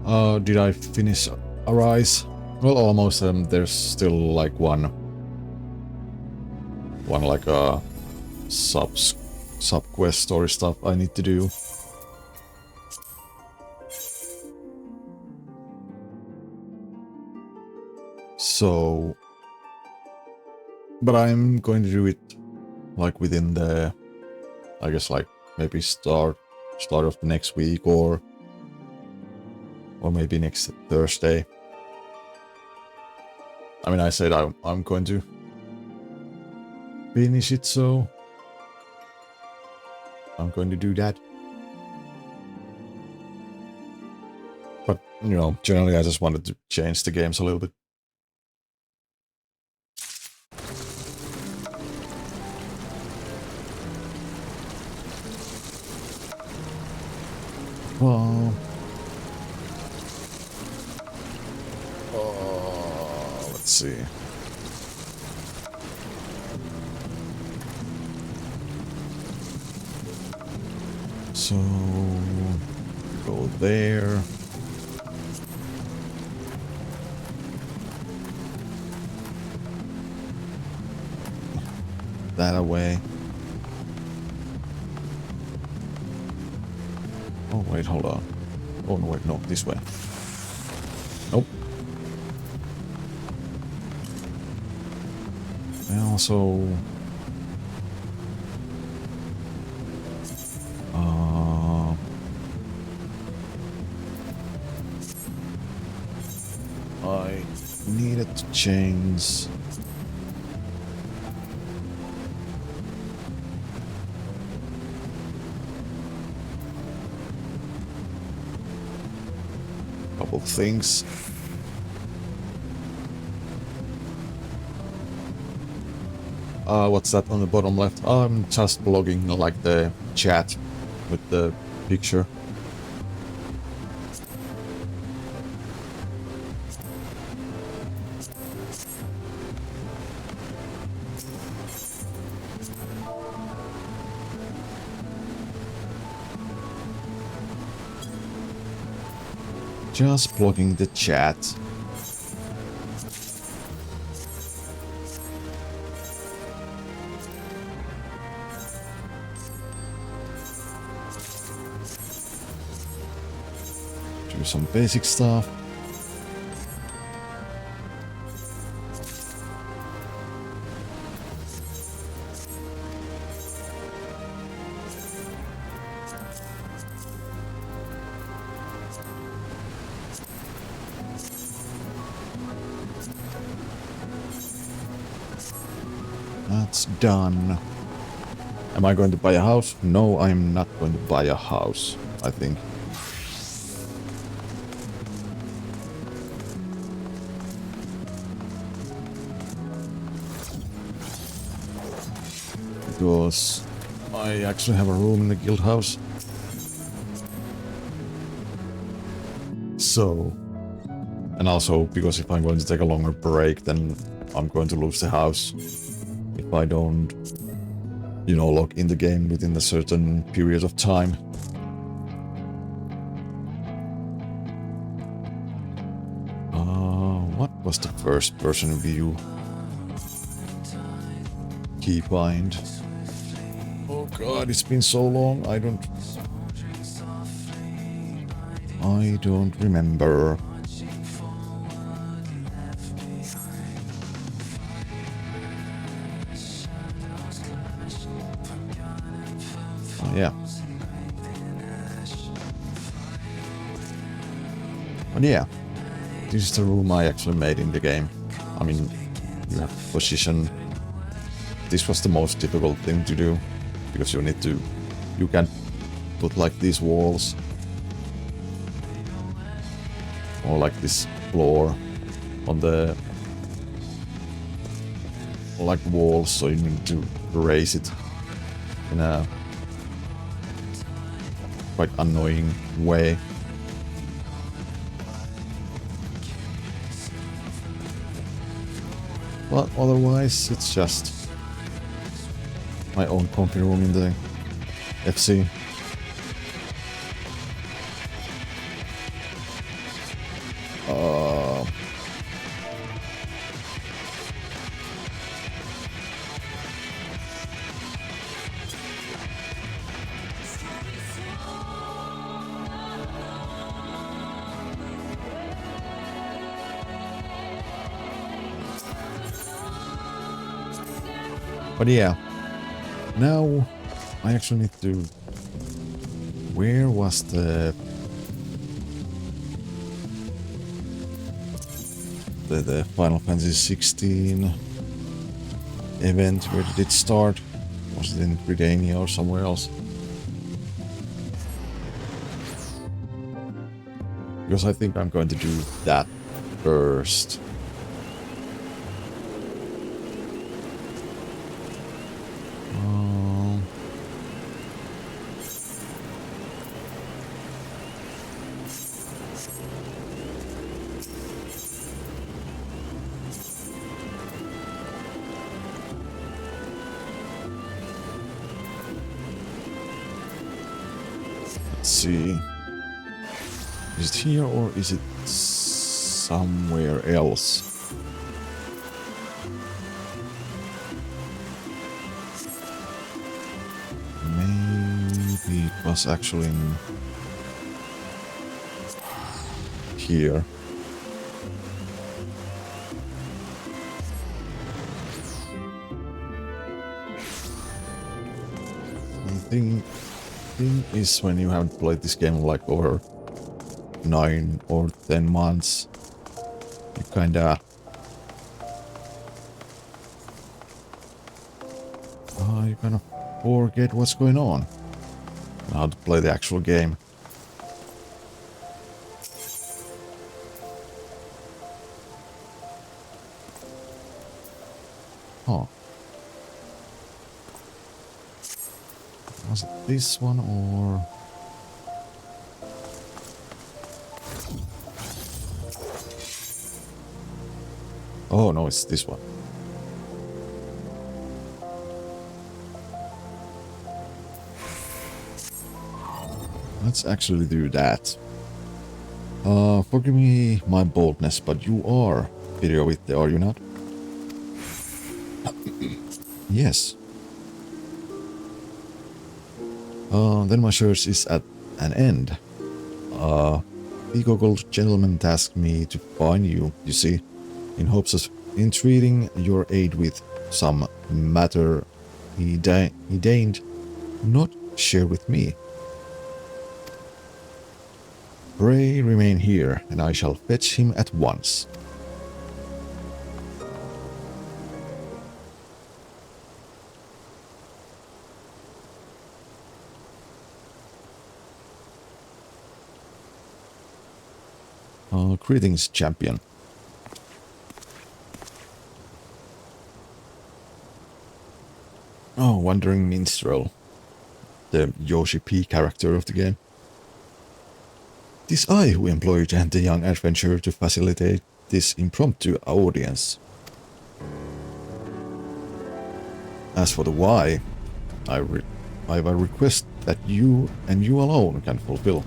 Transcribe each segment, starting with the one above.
Did I finish Arise? Well, almost. There's still like one like a sub quest story stuff I need to do. So, but I'm going to do it like within the, I guess, like maybe start of the next week or maybe next Thursday. I mean, I said I'm going to finish it, so I'm going to do that. But, you know, generally I just wanted to change the games a little bit. Well, let's see. So, go there. That away. Oh, wait, hold on. Oh, no, wait, no, this way. Nope. And also... I needed to change... couple things. What's that on the bottom left? I'm just logging like the chat with the picture. Just blocking the chat. Do some basic stuff. That's done. Am I going to buy a house? No, I'm not going to buy a house, I think. Because I actually have a room in the guild house. So, and also because if I'm going to take a longer break, then I'm going to lose the house. If I don't, you know, log in the game within a certain period of time. What was the first person view? Keybind. Oh god, it's been so long, I don't remember. Oh, yeah. But yeah, this is the room I actually made in the game. I mean, you have position. This was the most difficult thing to do, because you can put like these walls, or like this floor on the like walls, so you need to raise it in a quite annoying way. But otherwise, it's just my own comfy room in the FC. But yeah, now I actually need to... Where was the Final Fantasy 16 event? Where did it start? Was it in Gridania or somewhere else? Because I think I'm going to do that first. Let's see. Is it here or is it somewhere else? Maybe it was actually in here. The thing is, when you haven't played this game like over 9 or 10 months, you kinda forget what's going on and how to play the actual game. Huh. Was it this one or... Oh no, it's this one. Let's actually do that. Forgive me my boldness, but you are video with the, are you not? Yes. Then my search is at an end. The goggled gentleman tasked me to find you, you see, in hopes of entreating your aid with some matter he deigned not share with me. Pray remain here, and I shall fetch him at once. Greetings, champion. Oh, Wandering Minstrel. The Yoshi P character of the game. Tis I who employed the young adventurer to facilitate this impromptu audience. As for the why, I have a request that you and you alone can fulfill.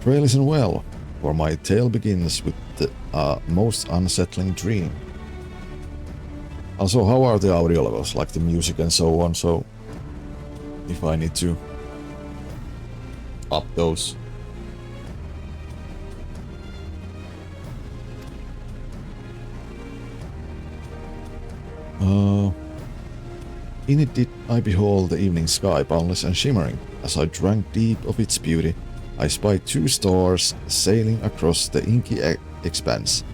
Pray listen well, for my tale begins with the most unsettling dream. Also, how are the audio levels, like the music and so on, so if I need to up those. In it did I behold the evening sky, boundless and shimmering. As I drank deep of its beauty, I spied 2 stars sailing across the inky expanse.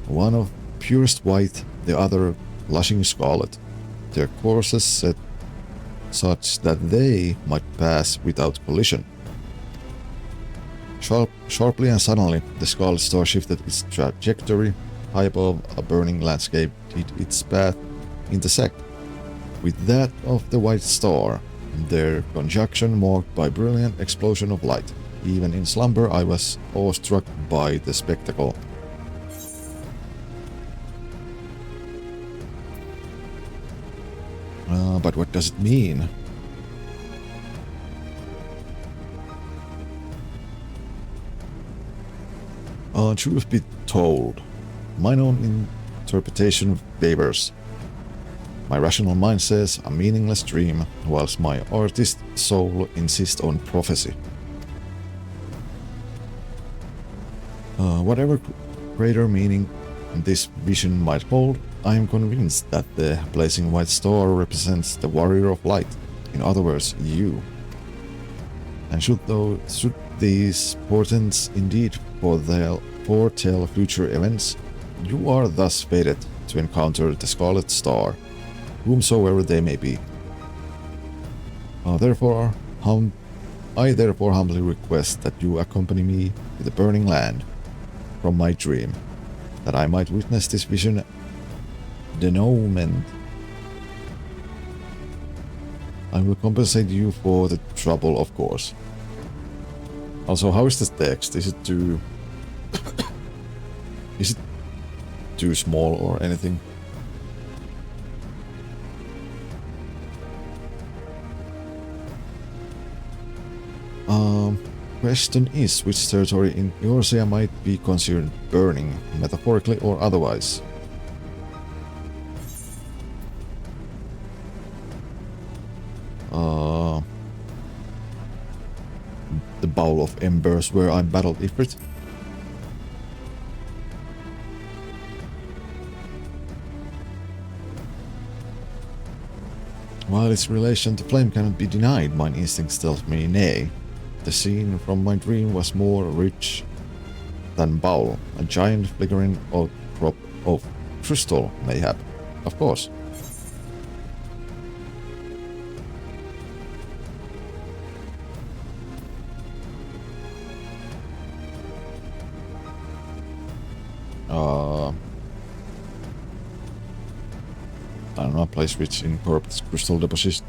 One of purest white, the other blushing scarlet. Their courses set such that they might pass without collision. Sharply and suddenly, the scarlet star shifted its trajectory. High above a burning landscape did its path intersect with that of the white star, their conjunction marked by brilliant explosion of light. Even in slumber I was awestruck by the spectacle. But what does it mean? Truth be told, mine own interpretation favors. My rational mind says a meaningless dream, whilst my artist soul insists on prophecy. Whatever greater meaning this vision might hold, I am convinced that the blazing white star represents the warrior of light, in other words, you. And should these portents indeed foretell future events, you are thus fated to encounter the Scarlet Star, whomsoever they may be. I therefore humbly request that you accompany me to the burning land from my dream, that I might witness this vision denouement. I will compensate you for the trouble, of course. Also, how is this text? Is it too... is it too small or anything? Question is, which territory in Eorzea might be considered burning, metaphorically or otherwise? The Bowl of Embers where I battled Ifrit? While its relation to flame cannot be denied, mine instincts tells me nay. The scene from my dream was more rich than Bowl, a giant flickering outcrop of crystal, mayhap. Of course. I don't know, a place which incorporates crystal deposits.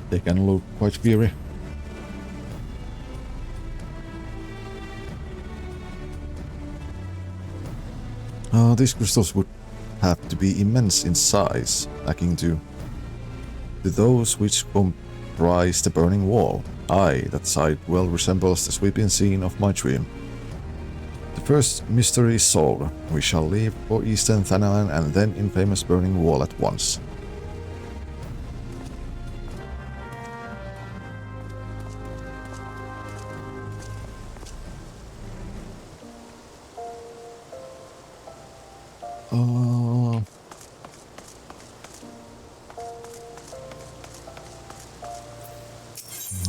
They can look quite fiery. These crystals would have to be immense in size, akin to those which comprise the burning wall. Aye, that sight well resembles the sweeping scene of my dream. The first mystery is solved. We shall leave for Eastern Thanalan and then infamous burning wall at once.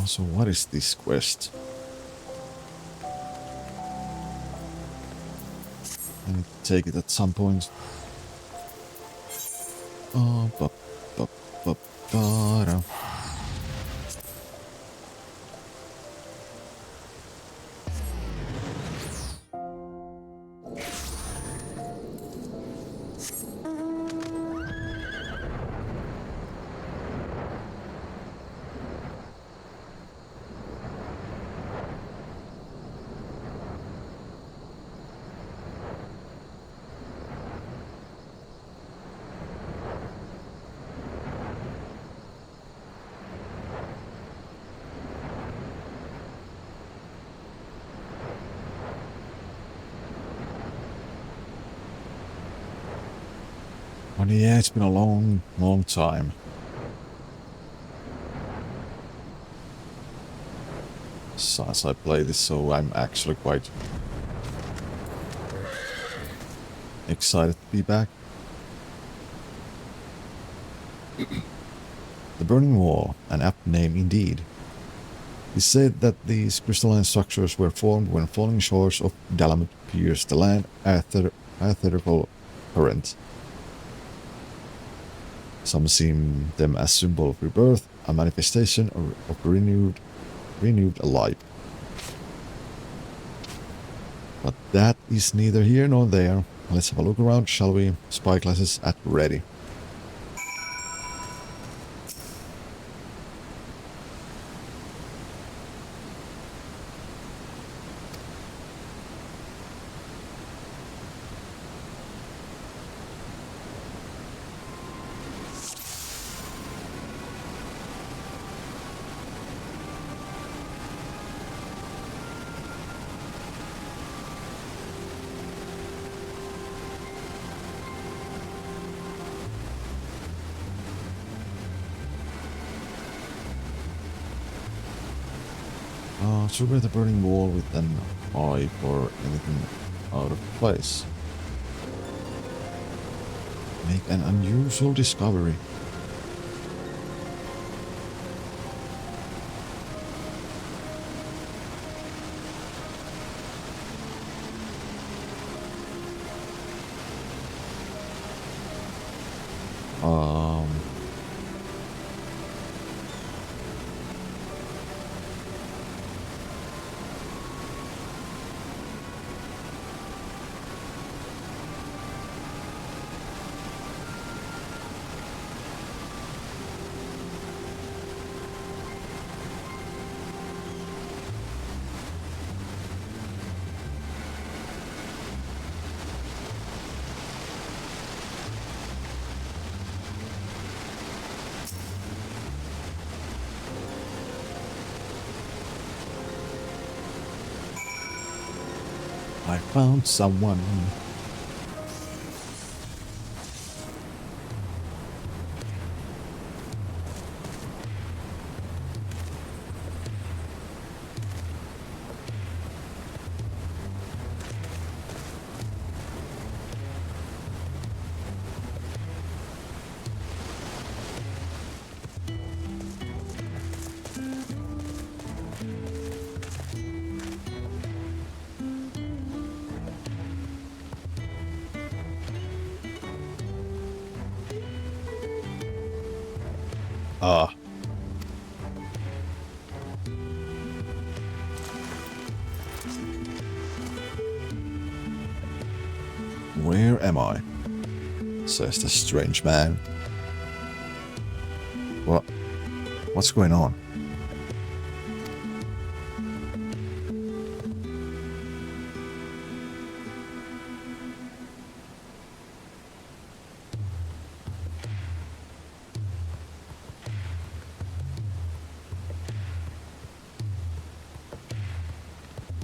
So what is this quest? I need to take it at some point. Ba-da. But yeah, it's been a long, long time. Since I played this, so I'm actually quite excited to be back. The Burning Wall, an apt name indeed. It's said that these crystalline structures were formed when falling shores of Dalamut pierced the land aetherical current. Some see them as symbol of rebirth, a manifestation of renewed life. But that is neither here nor there. Let's have a look around, shall we? Spy classes at ready. Trigger the burning wall with an eye for anything out of place. Make an unusual discovery. I found someone. Ah. Where am I? Says the strange man. What's going on?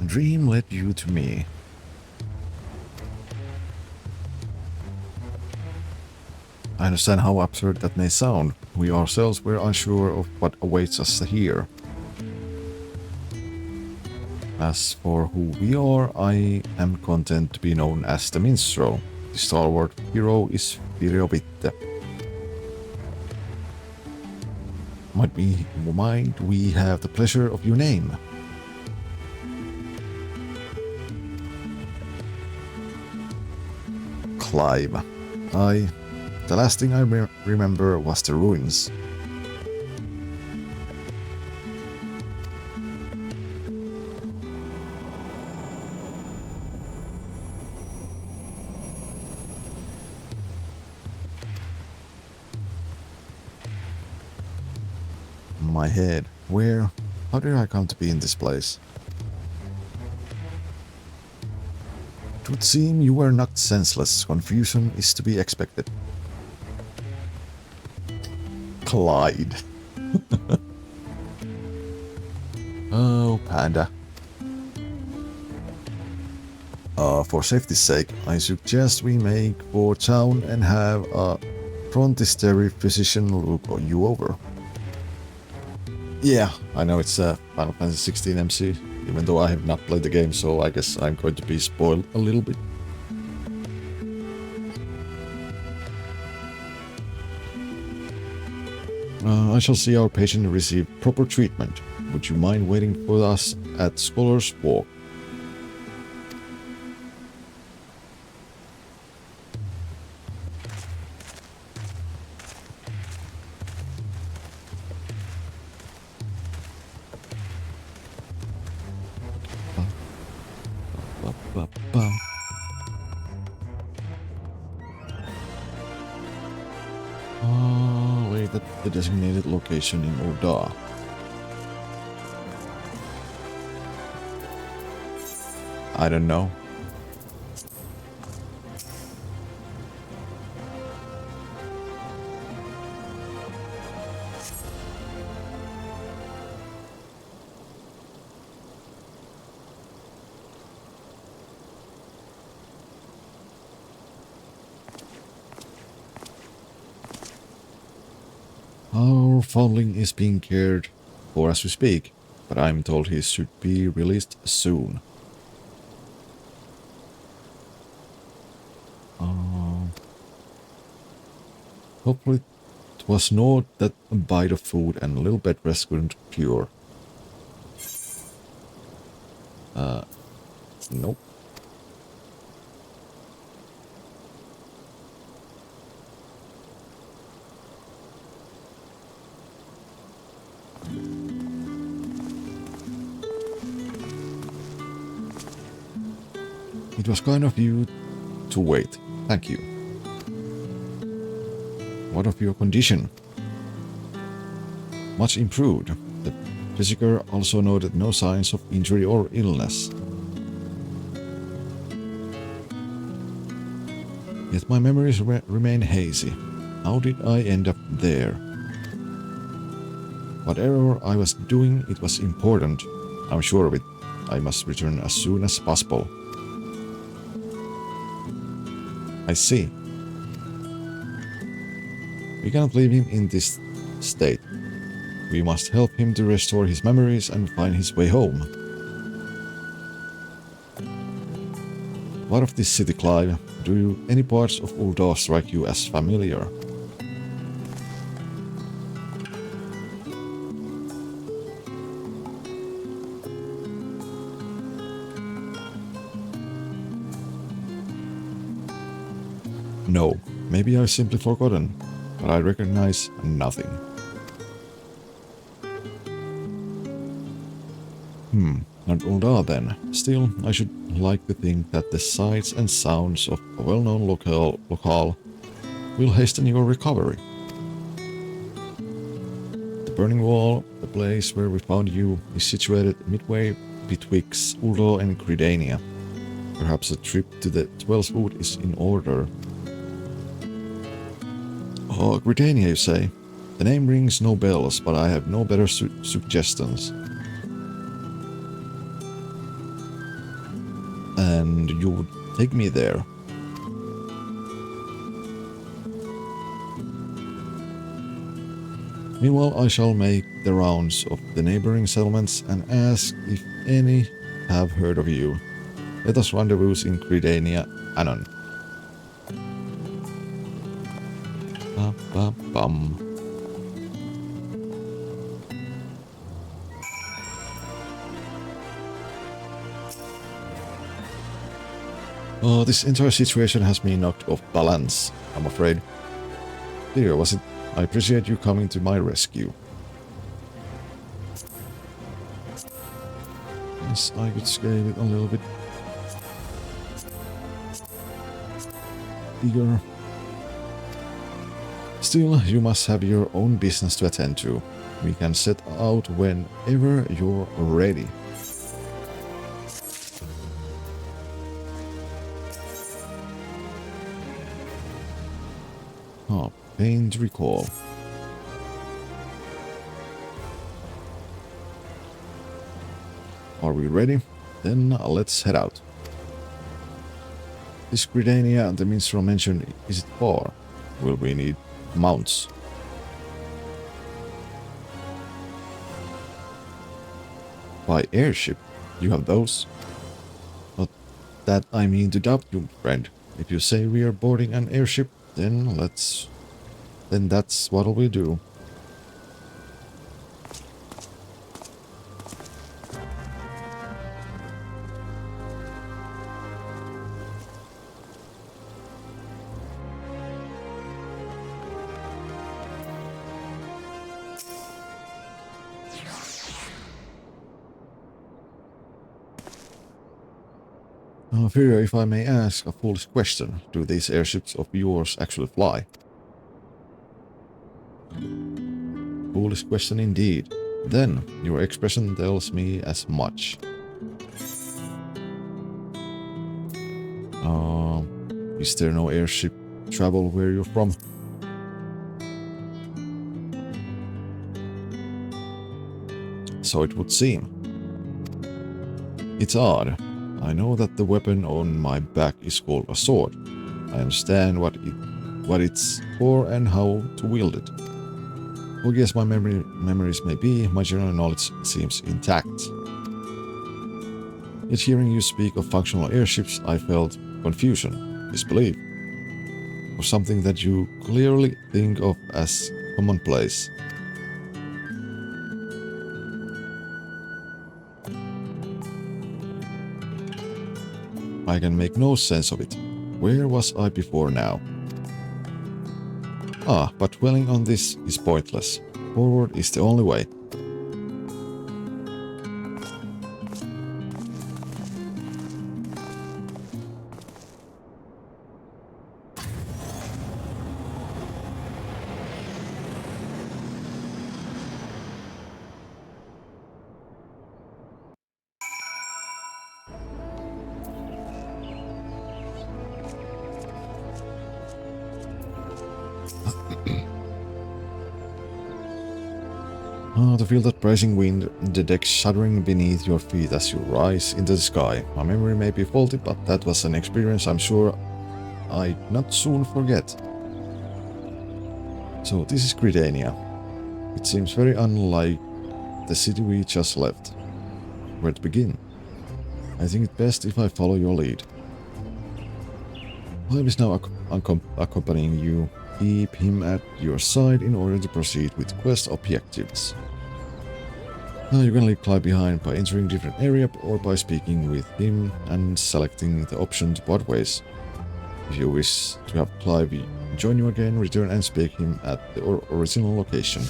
Dream led you to me. I understand how absurd that may sound. We ourselves were unsure of what awaits us here. As for who we are, I am content to be known as the minstrel. The stalwart hero is Viriovitte. Might we have the pleasure of your name? Clive. The last thing I remember was the ruins. My head. How did I come to be in this place? It would seem you were knocked senseless. Confusion is to be expected. Clyde. Oh, Panda. For safety's sake, I suggest we make for town and have a frontistery physician look you over. Yeah, I know it's Final Fantasy 16 MC, even though I have not played the game, so I guess I'm going to be spoiled a little bit. I shall see our patient receive proper treatment. Would you mind waiting for us at Scholar's Walk? Wait, that's the designated location in Oda. I don't know. Our foundling is being cared for as we speak, but I'm told he should be released soon. Hopefully it was naught that a bite of food and a little bed rest couldn't cure. Nope. It was kind of you to wait. Thank you. What of your condition? Much improved. The physician also noted no signs of injury or illness. Yet my memories remain hazy. How did I end up there? Whatever I was doing, it was important. I'm sure of it. I must return as soon as possible. I see. We cannot leave him in this state. We must help him to restore his memories and find his way home. What of this city, Clive? Do any parts of Ul'dah strike you as familiar? No, maybe I've simply forgotten, but I recognize nothing. Not Ul'dah then. Still, I should like to think that the sights and sounds of a well-known locale will hasten your recovery. The Burning Wall, the place where we found you, is situated midway betwixt Ul'dah and Gridania. Perhaps a trip to the 12th Wood is in order. Oh, Gridania, you say? The name rings no bells, but I have no better suggestions. And you would take me there. Meanwhile, I shall make the rounds of the neighboring settlements and ask if any have heard of you. Let us rendezvous in Gridania anon. Ba-ba-bum. Oh, this entire situation has me knocked off balance, I'm afraid. Here, was it? I appreciate you coming to my rescue. Yes, I could scale it a little bit bigger. Still, you must have your own business to attend to. We can set out whenever you're ready. Oh, pain to recall. Are we ready? Then let's head out. This Gridania the minstrel mentioned, is it far? Will we need mounts? By airship? You have those? Not that I mean to doubt you, friend. If you say we are boarding an airship, then that's what we'll do. Furia, if I may ask a foolish question, do these airships of yours actually fly? Foolish question indeed. Then, your expression tells me as much. Is there no airship travel where you're from? So it would seem. It's odd. I know that the weapon on my back is called a sword. I understand what it's for and how to wield it. Well, yes, my memories may be, my general knowledge seems intact. Yet hearing you speak of functional airships, I felt confusion, disbelief. for something that you clearly think of as commonplace. I can make no sense of it. Where was I before now? Ah, but dwelling on this is pointless. Forward is the only way. To feel that bracing wind, the deck shuddering beneath your feet as you rise into the sky. My memory may be faulty, but that was an experience I'm sure I'd not soon forget. So this is Gridania. It seems very unlike the city we just left. Where to begin? I think it's best if I follow your lead. Clive is now accompanying you. Keep him at your side in order to proceed with quest objectives. You can leave Clive behind by entering different area or by speaking with him and selecting the option to part ways. If you wish to have Clive join you again, return and speak him at the original location.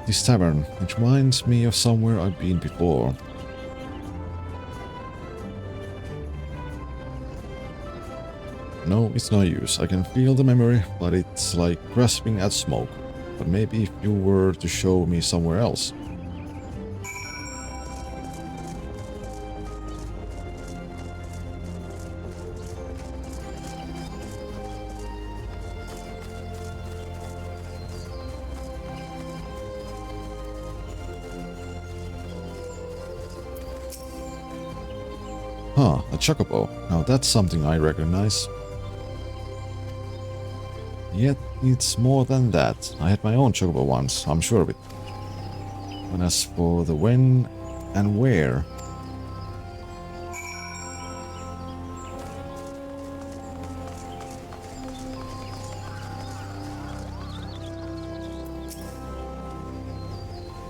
This tavern, it reminds me of somewhere I've been before. No, it's no use. I can feel the memory, but it's like grasping at smoke. But maybe if you were to show me somewhere else. Huh, a chocobo. Now that's something I recognize. Yet it's more than that. I had my own chocobo once, I'm sure of it. And as for the when and where...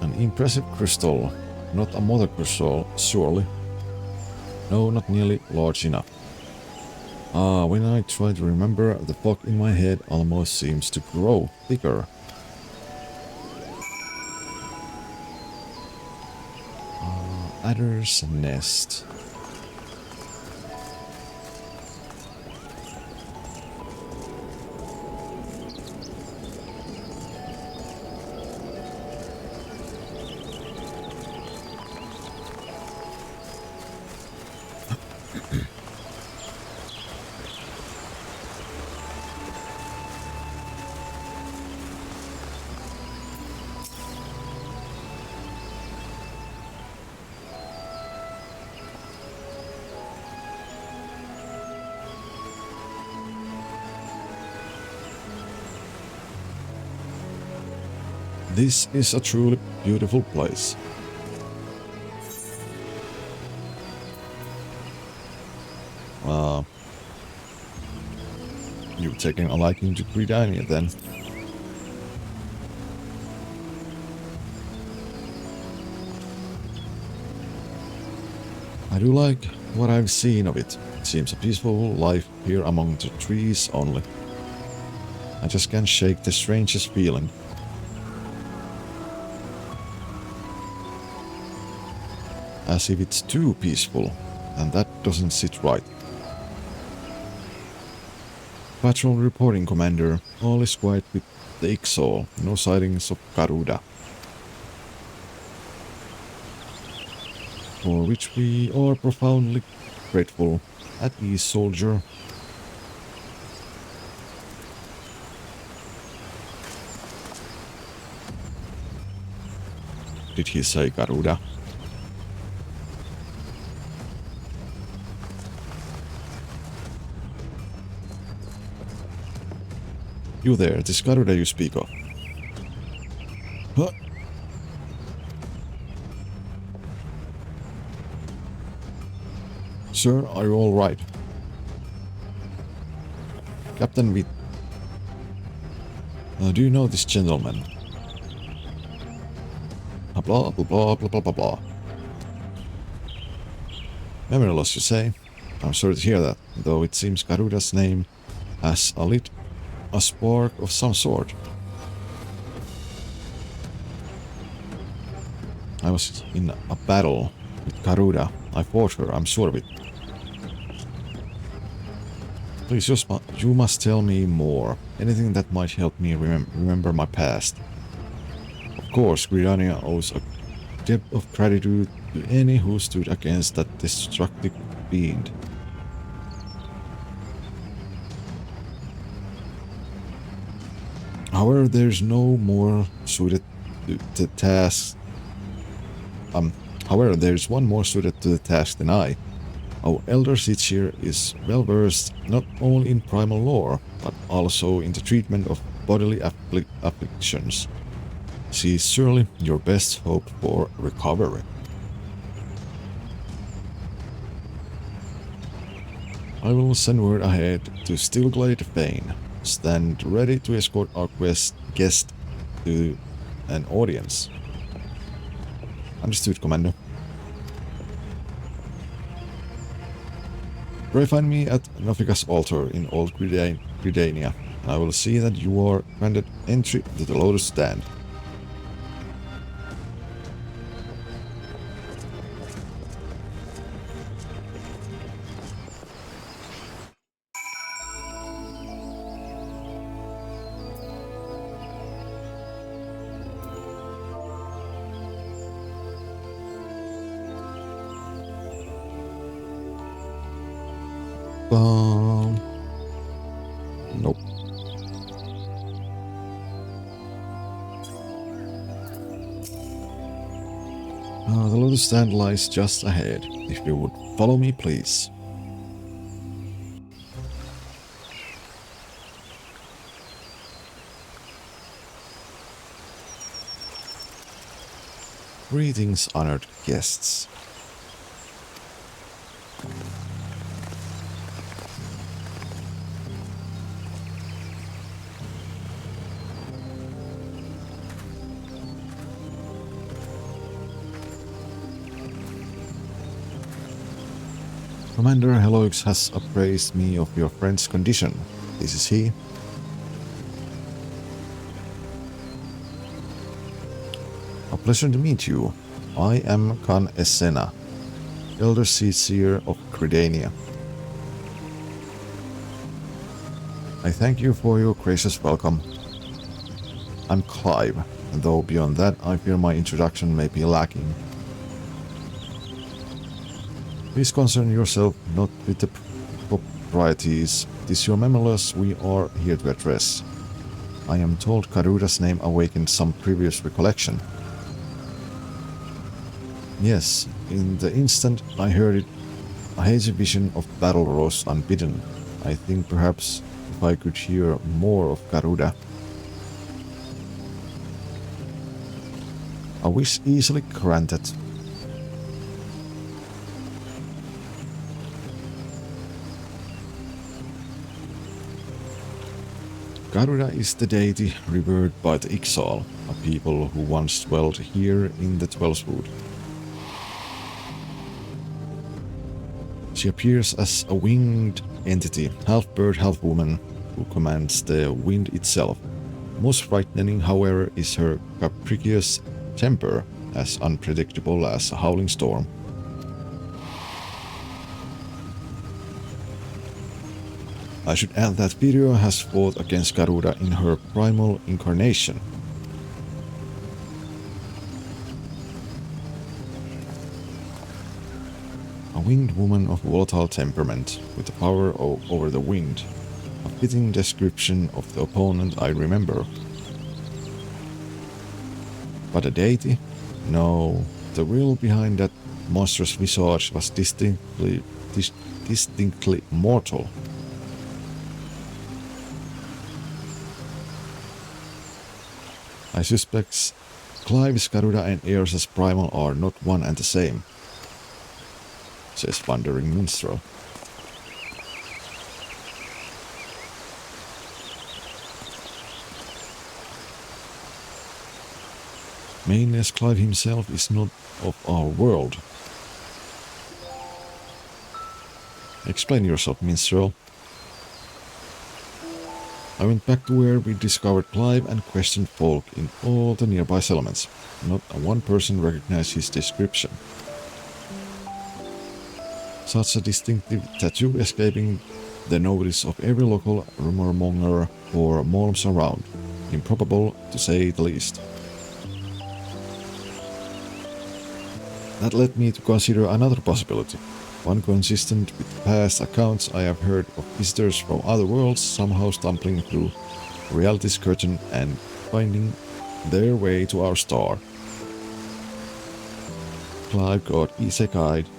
An impressive crystal. Not a mother crystal, surely. No, not nearly large enough. When I try to remember, the fog in my head almost seems to grow thicker. Adder's nest. This is a truly beautiful place. You've taken a liking to Gridania then. I do like what I've seen of it. It seems a peaceful life here among the trees only. I just can't shake the strangest feeling. As if it's too peaceful, and that doesn't sit right. Patrol reporting, Commander. All is quiet with the Ixol. No sightings of Garuda. For which we are profoundly grateful. At ease, soldier. Did he say Garuda? You there, this Garuda you speak of. Huh? Sir, are you all right? Captain Witt. Do you know this gentleman? Blah, blah, blah, blah, blah, blah, blah. Memory loss, you say? I'm sorry to hear that, though it seems Garuda's name has a spark of some sort. I was in a battle with Garuda. I fought her, I'm sure of it. Please, you must tell me more. Anything that might help me remember my past. Of course, Gridania owes a debt of gratitude to any who stood against that destructive fiend. However, there's no more suited to the task. However, there's one more suited to the task than I. Our elder Sitchir is well versed not only in primal lore, but also in the treatment of bodily afflictions. She is surely your best hope for recovery. I will send word ahead to Stillglade Fane. Stand ready to escort our guest to an audience. Understood, Commander. Pray find me at Nofika's altar in Old Gridania, and I will see that you are granted entry to the Lotus Stand. Nope. The Lotus Stand lies just ahead. If you would follow me, please. Greetings, honored guests. Commander Heloix has appraised me of your friend's condition. This is he. A pleasure to meet you. I am Khan Essena, Elder Seer of Gridania. I thank you for your gracious welcome. I'm Clive, though beyond that I fear my introduction may be lacking. Please concern yourself not with the proprieties. It is your memory loss we are here to address. I am told Garuda's name awakened some previous recollection. Yes, in the instant I heard it, a hazy vision of battle rose unbidden. I think perhaps if I could hear more of Garuda. A wish easily granted. Garuda is the deity revered by the Ixal, a people who once dwelled here in the Twelvewood. She appears as a winged entity, half bird, half woman, who commands the wind itself. Most frightening, however, is her capricious temper, as unpredictable as a howling storm. I should add that Virio has fought against Garuda in her primal incarnation. A winged woman of volatile temperament, with the power over the wind. A fitting description of the opponent I remember. But a deity? No, the will behind that monstrous visage was distinctly mortal. I suspect Clive's Garuda and Eirsa's primal are not one and the same, says Wandering Minstrel. Mainly Clive himself is not of our world. Explain yourself, Minstrel. I went back to where we discovered Clive and questioned folk in all the nearby settlements. Not one person recognized his description. Such a distinctive tattoo escaping the notice of every local rumor-monger or malms around. Improbable, to say the least. That led me to consider another possibility. One consistent with past accounts I have heard of visitors from other worlds somehow stumbling through reality's curtain and finding their way to our star. Clive got isekai'd.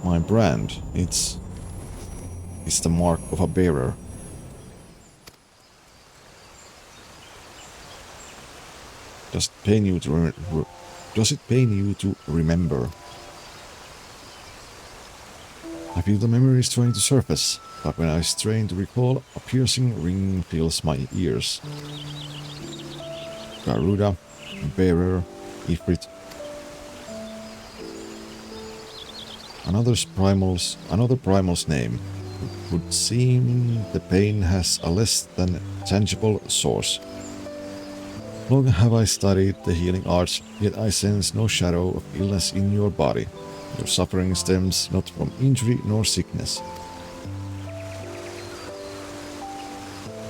My brand, it's the mark of a bearer. Does it pain you to remember? I feel the memories trying to surface, but when I strain to recall, a piercing ringing fills my ears. Garuda, bearer, Ifrit. Another primal's name. Would seem the pain has a less than tangible source. Long have I studied the healing arts, yet I sense no shadow of illness in your body. Your suffering stems not from injury nor sickness.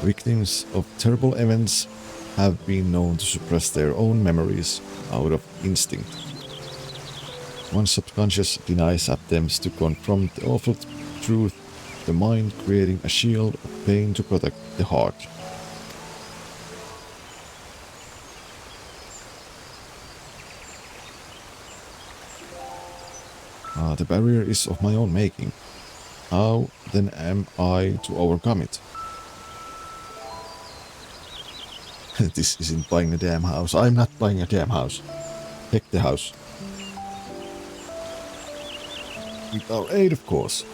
Victims of terrible events have been known to suppress their own memories out of instinct. One's subconscious denies attempts to confront the awful truth, the mind creating a shield of pain to protect the heart. The barrier is of my own making. How then am I to overcome it? This isn't buying a damn house. I'm not buying a damn house. Take the house. With our aid, of course.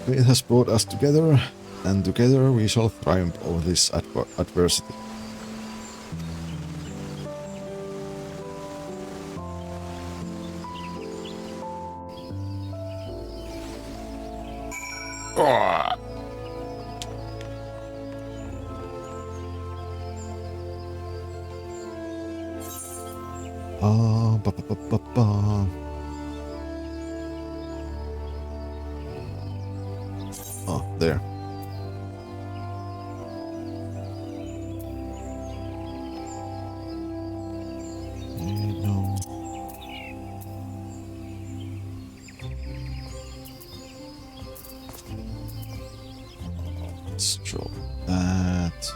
It has brought us together, and together we shall triumph over this adversity. Oh, there. No. Let's drop that.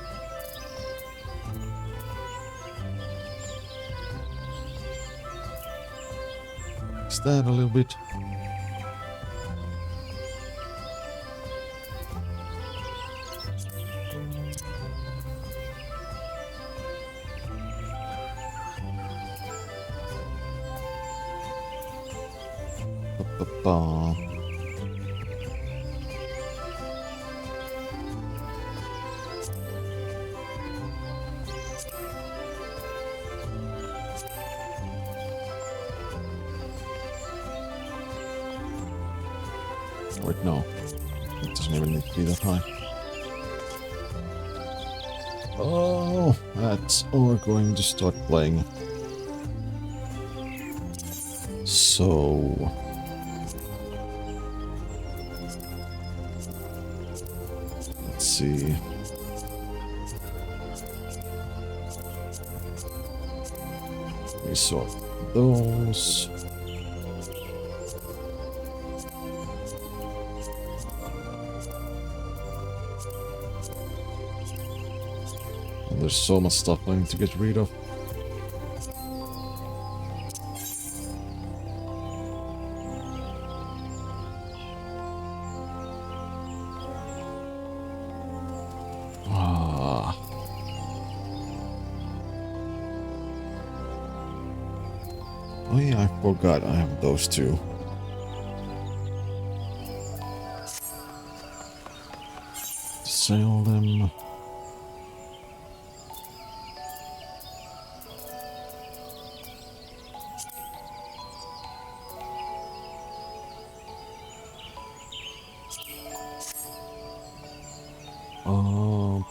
Is that a little bit? Wait, no. It doesn't even need to be that high. Oh, that's all we're going to start playing. So... let's see... we saw those... There's so much stuff I need to get rid of. Oh yeah, I forgot I have those two. Sell them. Oh,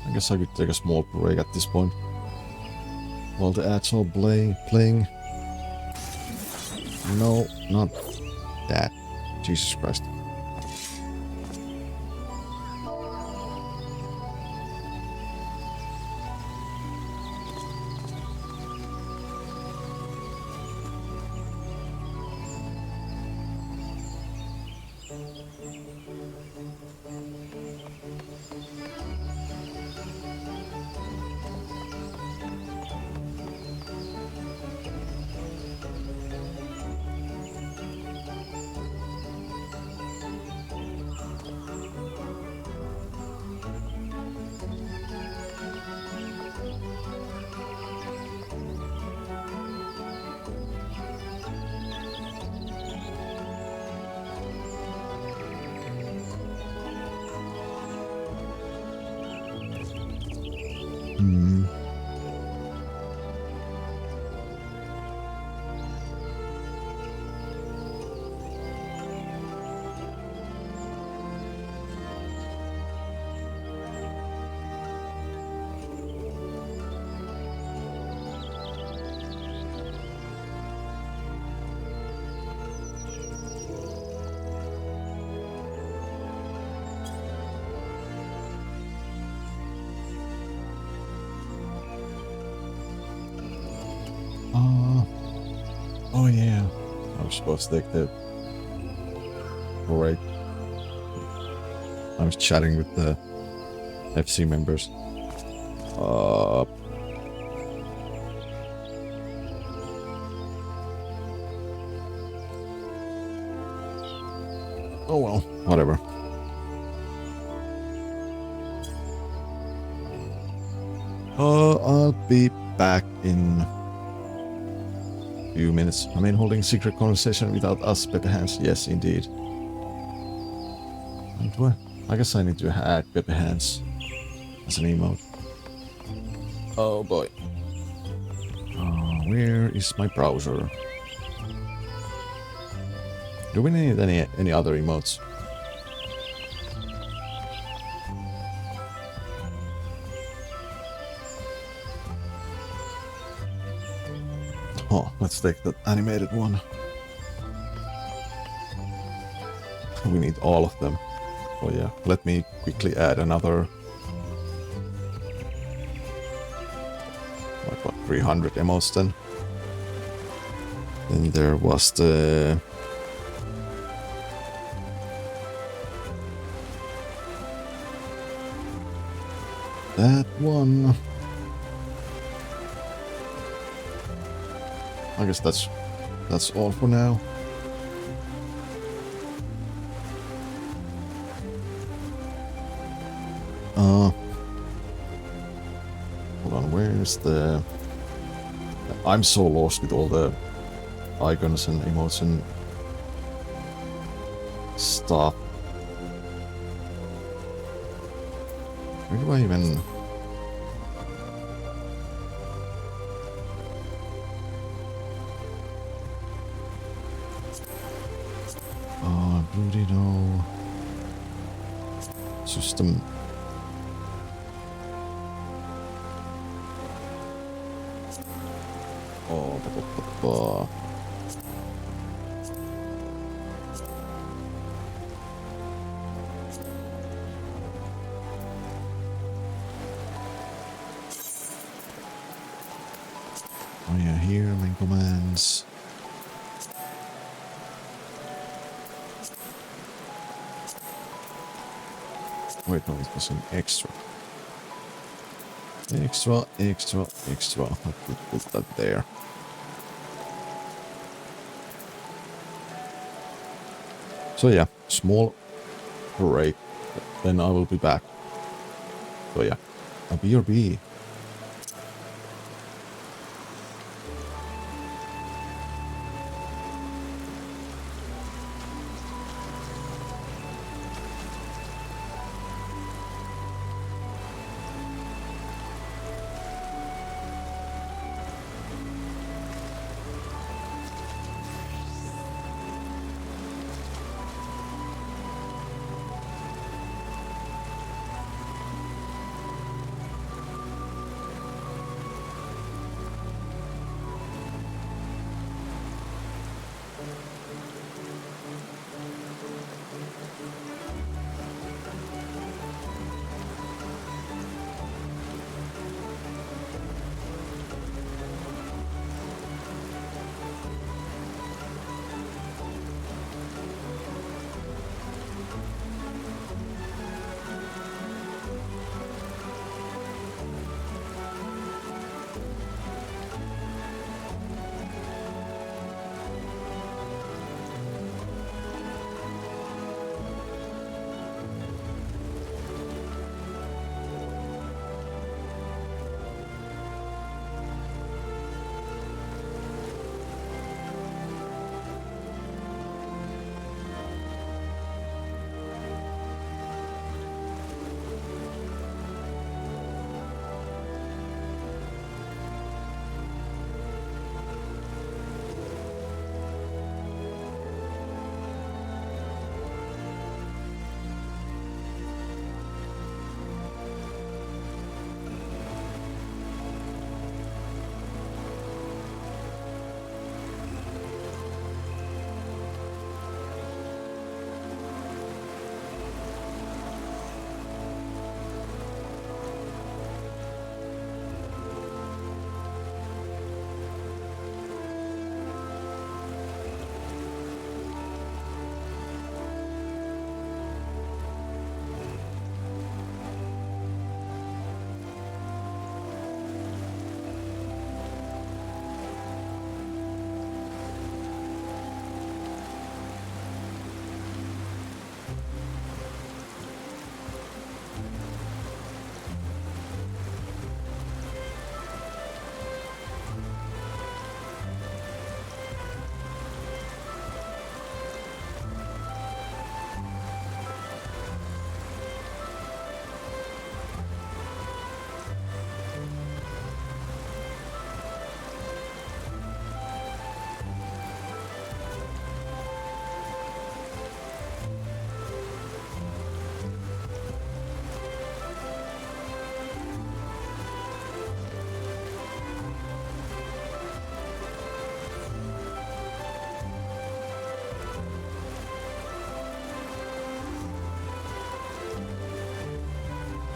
I guess I could take a small break at this point. While the ads are playing. No, not that. Jesus Christ. Oh yeah. I was supposed to take the... Alright. I was chatting with the FC members. Oh well, whatever. I'll be back in a few minutes. I mean, holding secret conversation without us, Pepe Hands. Yes, indeed. And what? I guess I need to add Pepe Hands as an emote. Oh boy. Where is my browser? Do we need any other emotes? Oh, let's take that animated one. We need all of them. Oh yeah, let me quickly add another... Like what, 300 emotes then? Then there was the... That one... I guess that's all for now. Hold on, where's the... I'm so lost with all the icons and emotes and stuff. Where do I even... Bloody no. System. Oh, oh yeah, here, main commands. Wait, no, it was an extra. Extra, extra, extra. I could put that there. So yeah, small break. Then I will be back. So yeah, a BRB.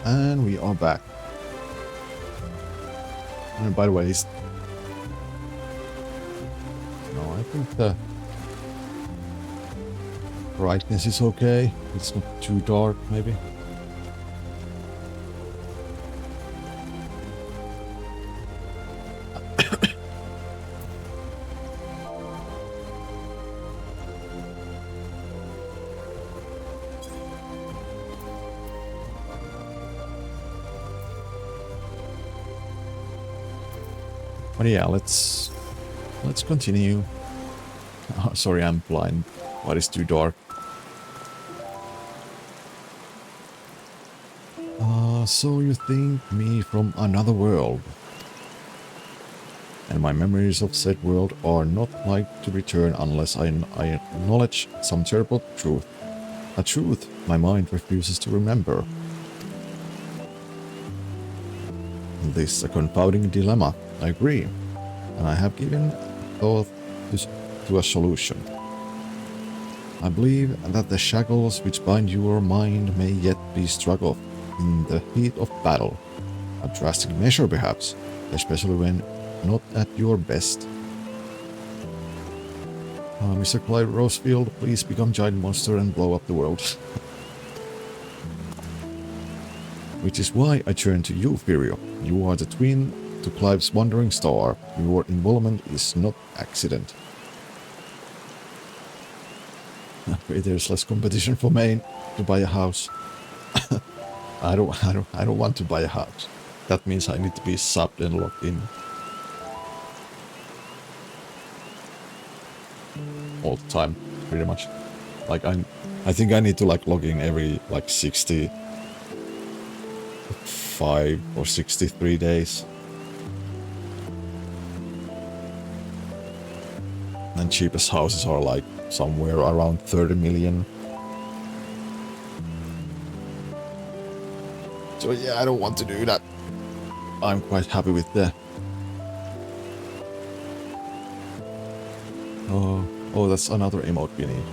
And we are back. And by the way, no, I think the brightness is okay. It's not too dark, maybe. But yeah, let's continue. Oh, sorry, I'm blind. Why is too dark? So you think me from another world? And my memories of said world are not like to return unless I acknowledge some terrible truth. A truth my mind refuses to remember. This is a confounding dilemma, I agree, and I have given thought to a solution. I believe that the shackles which bind your mind may yet be struck off in the heat of battle. A drastic measure perhaps, especially when not at your best. Mr. Clyde Rosefield, please become giant monster and blow up the world. Which is why I turn to you, Firio. You are the twin to Clive's wandering star. Your involvement is not accident. Okay, there's less competition for Maine to buy a house. I don't want to buy a house. That means I need to be subbed and logged in all the time, pretty much. Like I think I need to like log in every like 65 or 63 days. And cheapest houses are like somewhere around 30 million. So yeah, I don't want to do that. I'm quite happy with that. Oh, that's another emote we need.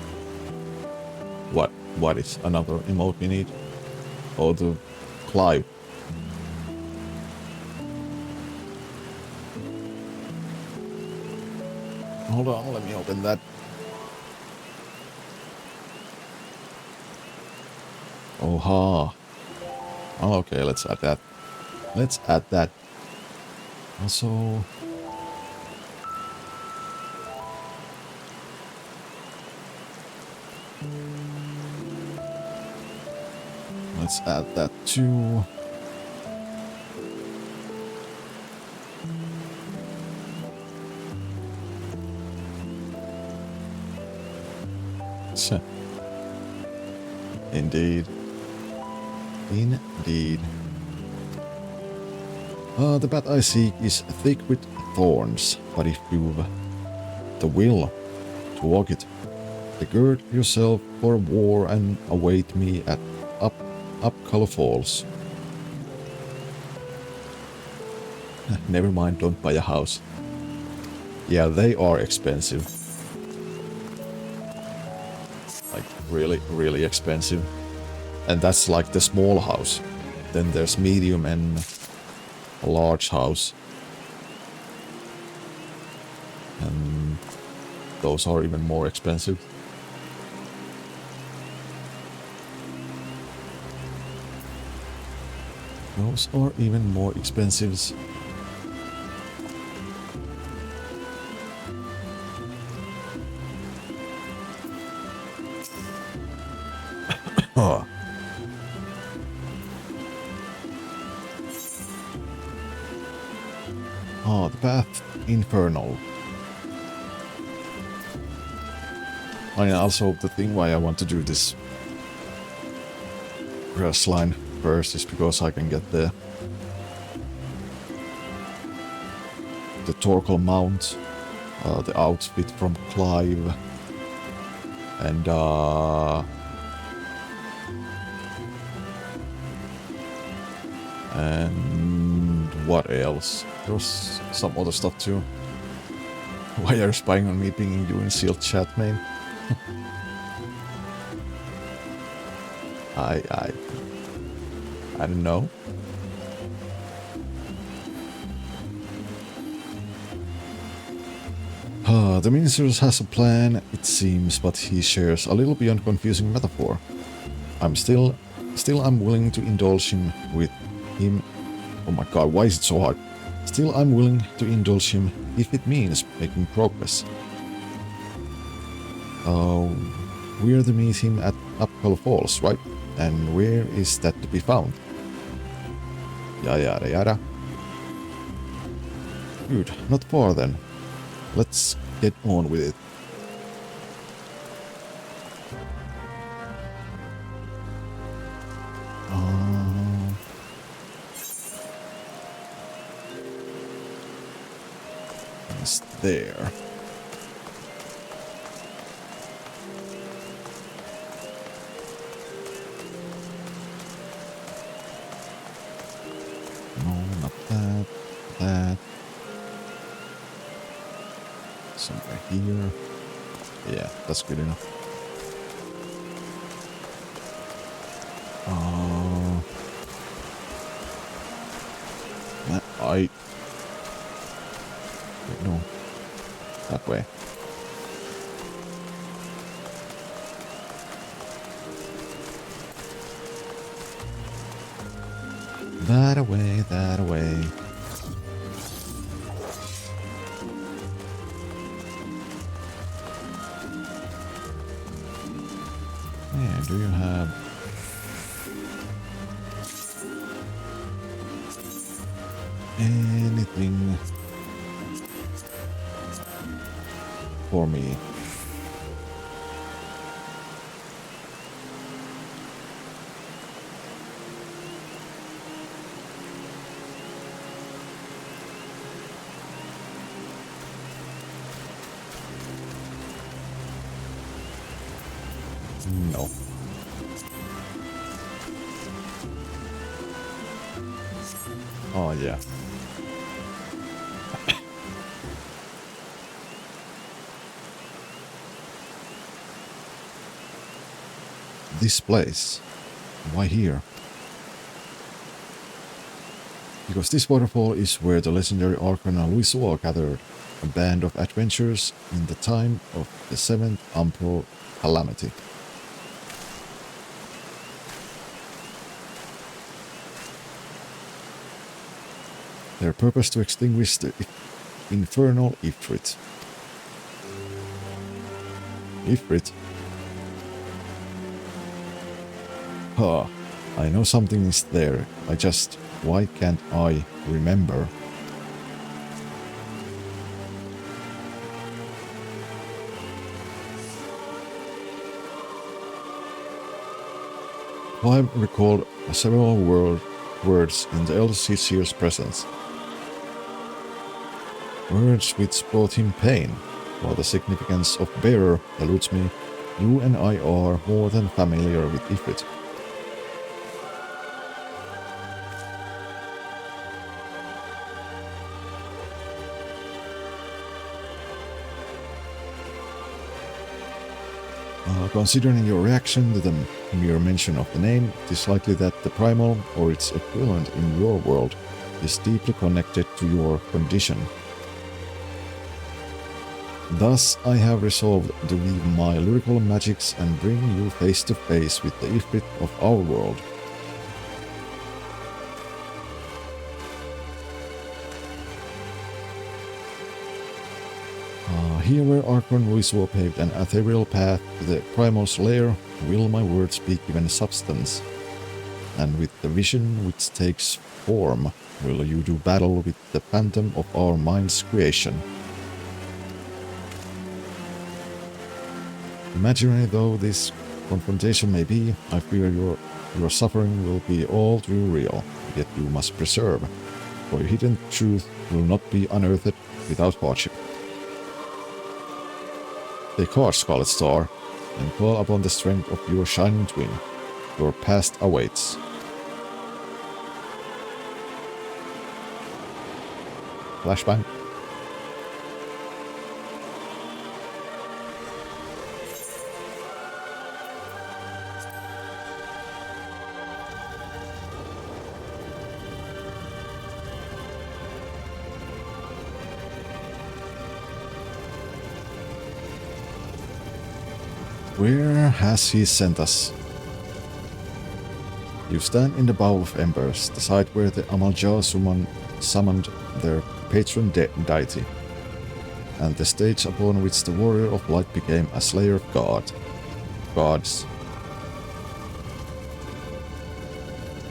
What is another emote we need? Oh, the Clive. Hold on, let me open that. Oh, ha. Oh, okay, let's add that. Let's add that. Also... let's add that too. Indeed. Indeed. The path I seek is thick with thorns, but if you've the will to walk it, gird yourself for war and await me at Upcolor Falls. Never mind, don't buy a house. Yeah, they are expensive. Like, really, really expensive. And that's like the small house. Then there's medium and a large house. And those are even more expensive. Those are even more expensive. Oh. Oh, the path infernal. I mean, also the thing why I want to do this grass line first is because I can get the Torkel mount, the outfit from Clive, and what else? There was some other stuff too. Why are you spying on me pinging you in sealed chat, man? I don't know. The minister has a plan, it seems, but he shares a little beyond confusing metaphor. Still I'm willing to indulge him with him. Oh my god, why is it so hard? Still I'm willing to indulge him if it means making progress. We're to meet him at Upcolor Falls, right? And where is that to be found? Yada yada. Good, not far then. Let's get on with it. It's there. No, not that. That. Somewhere here. Yeah, that's good enough. Wait, no. That way. That away, that away. Yeah, do you have... anything for me? No. Oh, yeah. This place. Why here? Because this waterfall is where the legendary Arcana Luisua gathered a band of adventurers in the time of the 7th Umbral Calamity. Their purpose to extinguish the infernal Ifrit. Ifrit? Huh, I know something is there, why can't I remember? Clive recalled several words in the Elder Seer's presence. Words which brought him pain. While the significance of bearer eludes me, you and I are more than familiar with Ifrit. Considering your reaction to the mere mention of the name, it is likely that the primal, or its equivalent in your world, is deeply connected to your condition. Thus, I have resolved to leave my lyrical magics and bring you face to face with the Ifrit of our world. Here where Archon Luisua paved an ethereal path to the Primal's lair, will my words be given substance. And with the vision which takes form, will you do battle with the phantom of our mind's creation. Imaginary though this confrontation may be, I fear your suffering will be all too real, yet you must persevere, for your hidden truth will not be unearthed without hardship. Take heart, Scarlet Star, and call upon the strength of your shining twin. Your past awaits. Flashbang. Where has he sent us? You stand in the Bowl of Embers, the site where the Amalja summoned their patron deity, and the stage upon which the Warrior of Light became a slayer of gods.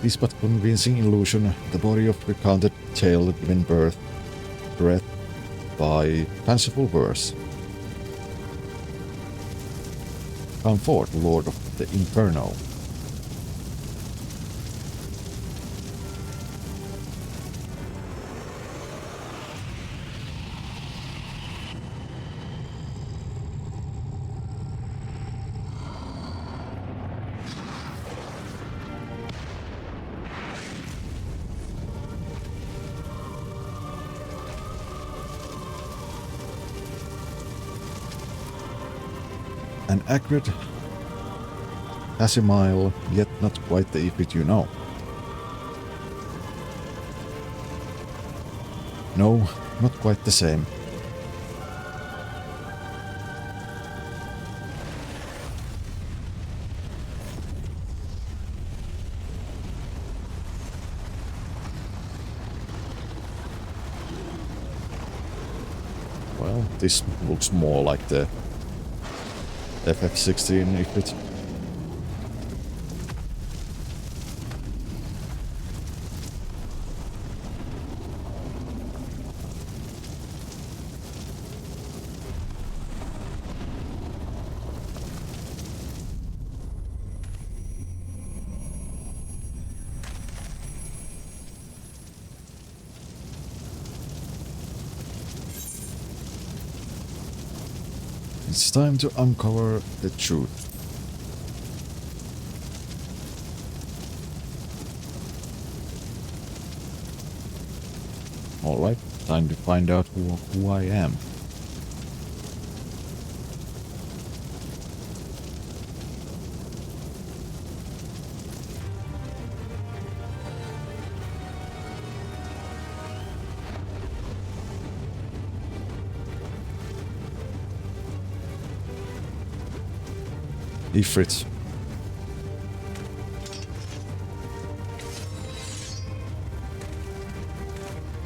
This but convincing illusion, the body of recounted tale given breath by fanciful verse. Come forth, Lord of the Inferno. An accurate decimile, yet not quite the Ifrit you know. No, not quite the same. Well, this looks more like the FF16 if it. It's time to uncover the truth. Alright, time to find out who I am. Ifrit.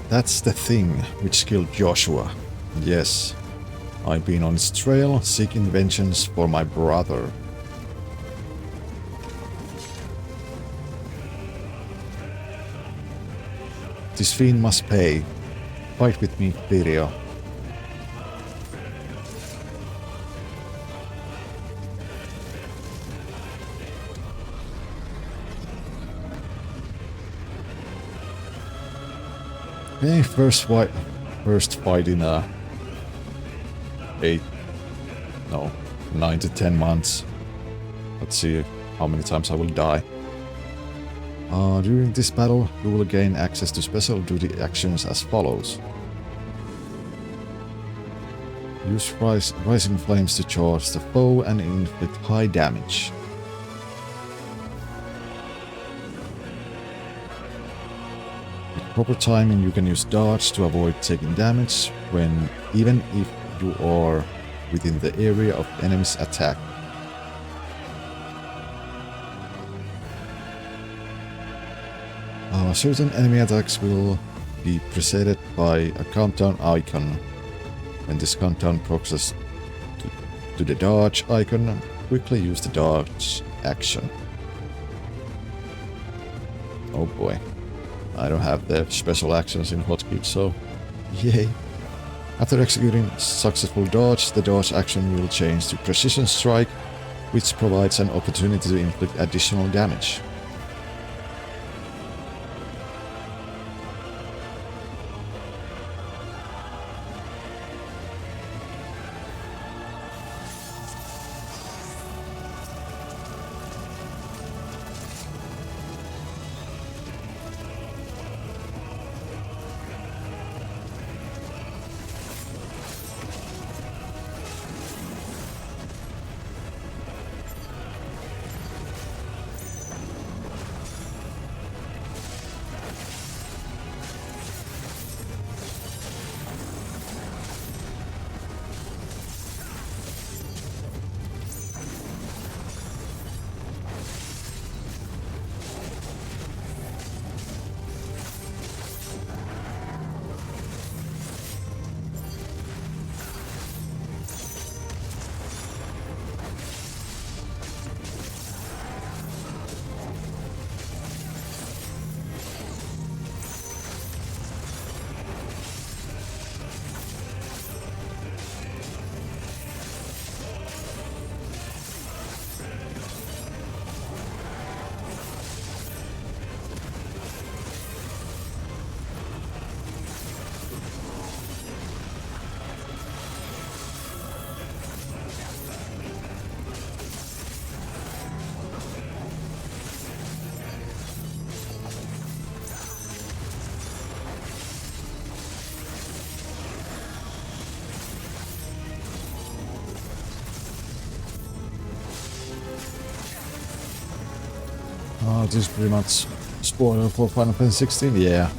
That's the thing which killed Joshua. Yes, I've been on its trail seeking vengeance for my brother. This fiend must pay. Fight with me, Virio. Okay, first fight in 9 to 10 months. Let's see how many times I will die. During this battle, you will gain access to special duty actions as follows. Use rising flames to charge the foe and inflict high damage. Proper timing, you can use dodge to avoid taking damage even if you are within the area of the enemy's attack. Certain enemy attacks will be preceded by a countdown icon. When this countdown progresses to the dodge icon, quickly use the dodge action. Oh boy. I don't have the special actions in hotkey, so yay. After executing successful dodge, the dodge action will change to precision strike, which provides an opportunity to inflict additional damage. This is pretty much spoiler for Final Fantasy 16, yeah.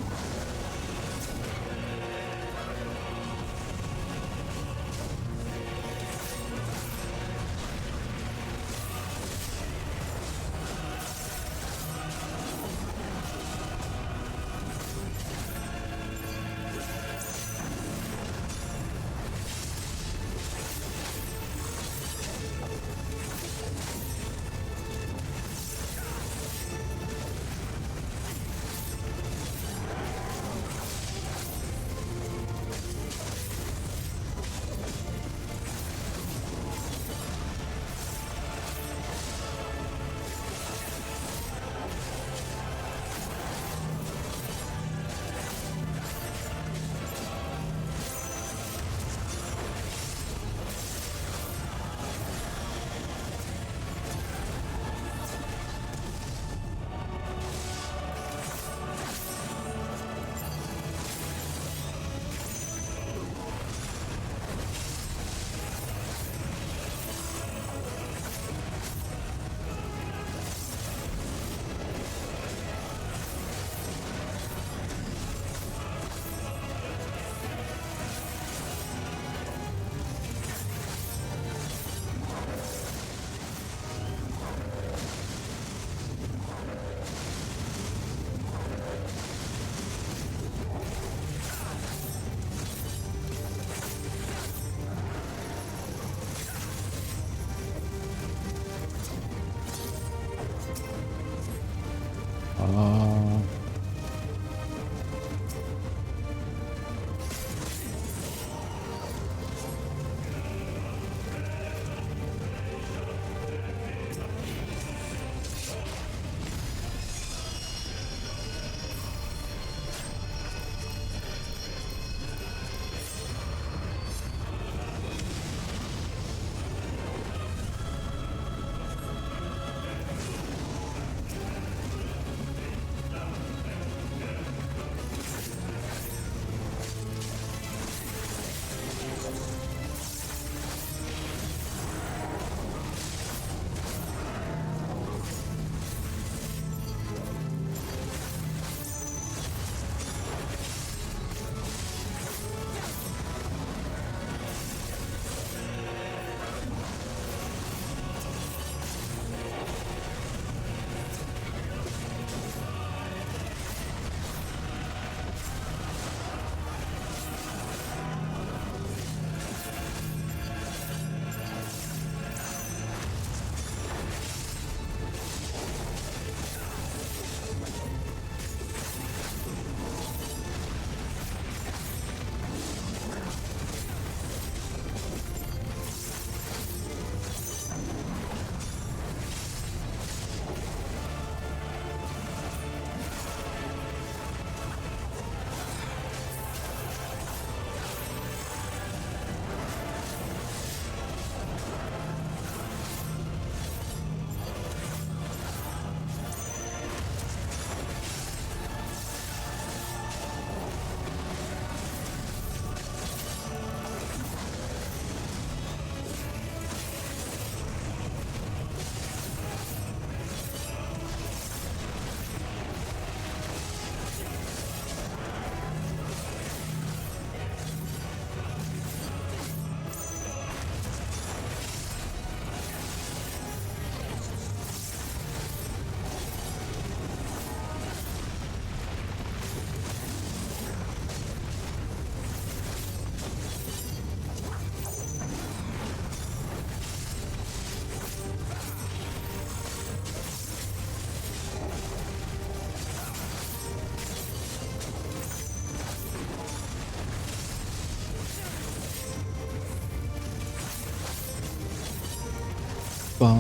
Ba.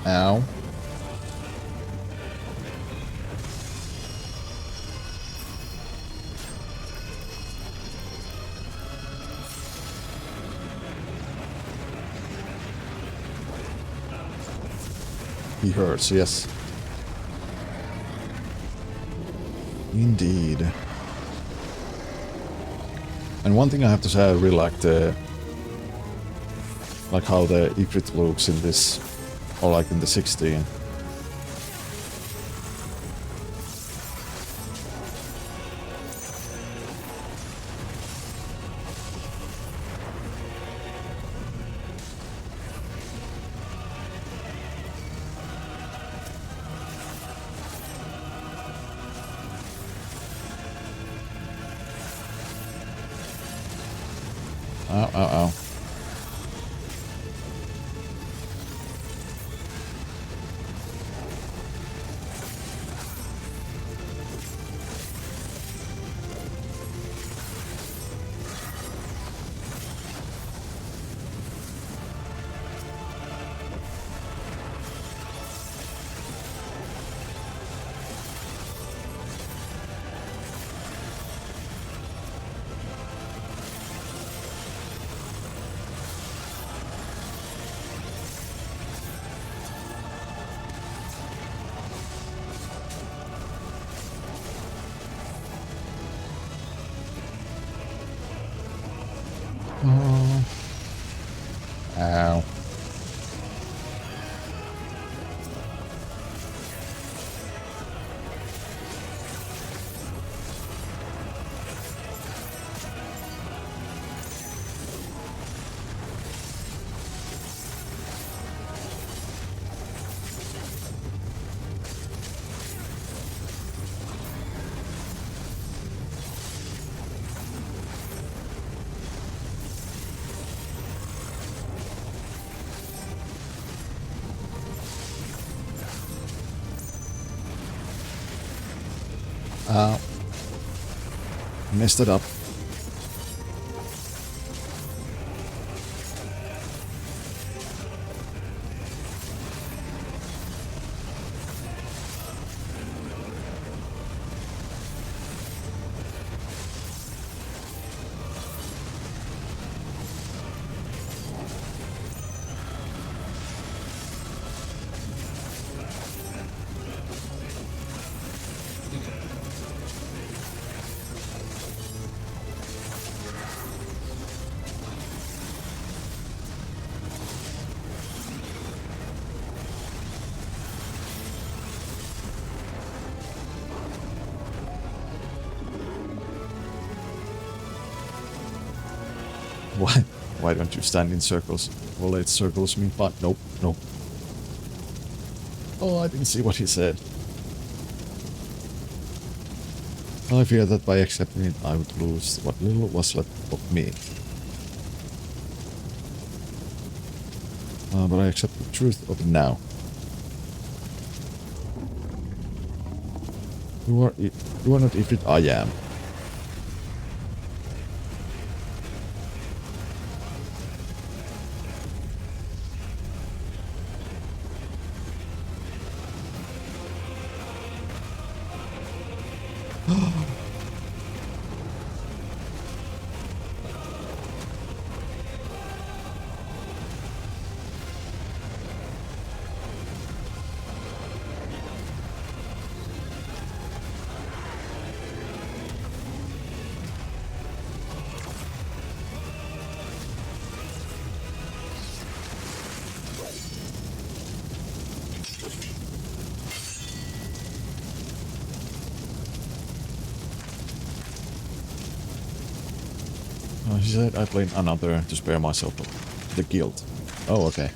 Ow. He hurts, yes. Indeed. And one thing I have to say, I really like how the Ifrit looks in this, or like in the 16. Ow, ow, ow. Oh. Ow. Messed it up. Why don't you stand in circles? Well, it circles me, but nope, nope. Oh, I didn't see what he said. I fear that by accepting it, I would lose what little was left of me. But I accept the truth of it now. You are not Ifrit, I am. He said I played another to spare myself the guilt. Oh, okay.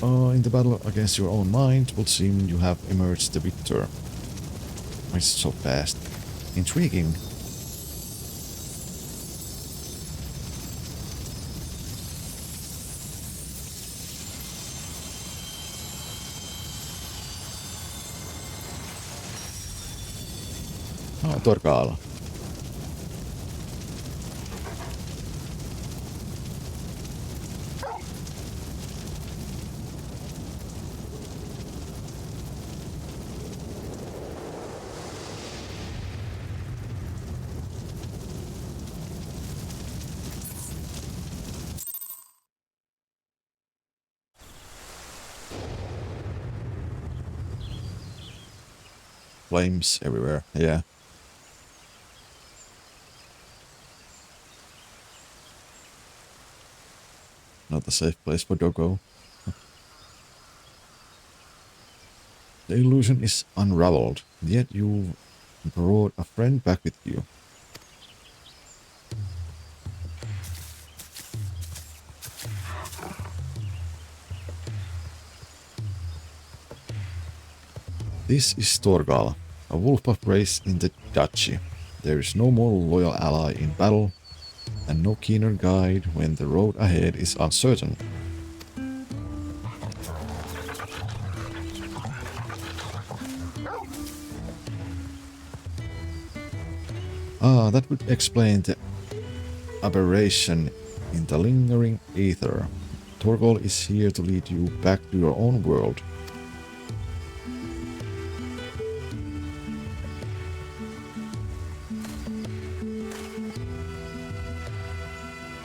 In the battle against your own mind, it would seem you have emerged the victor. It's so fast. Intriguing. Torgal. Flames everywhere, yeah. Not a safe place for Doggo. The illusion is unraveled, yet you brought a friend back with you. This is Torgal, a wolfpack race in the duchy. There is no more loyal ally in battle, and no keener guide when the road ahead is uncertain. Ah, that would explain the aberration in the lingering ether. Torgal is here to lead you back to your own world.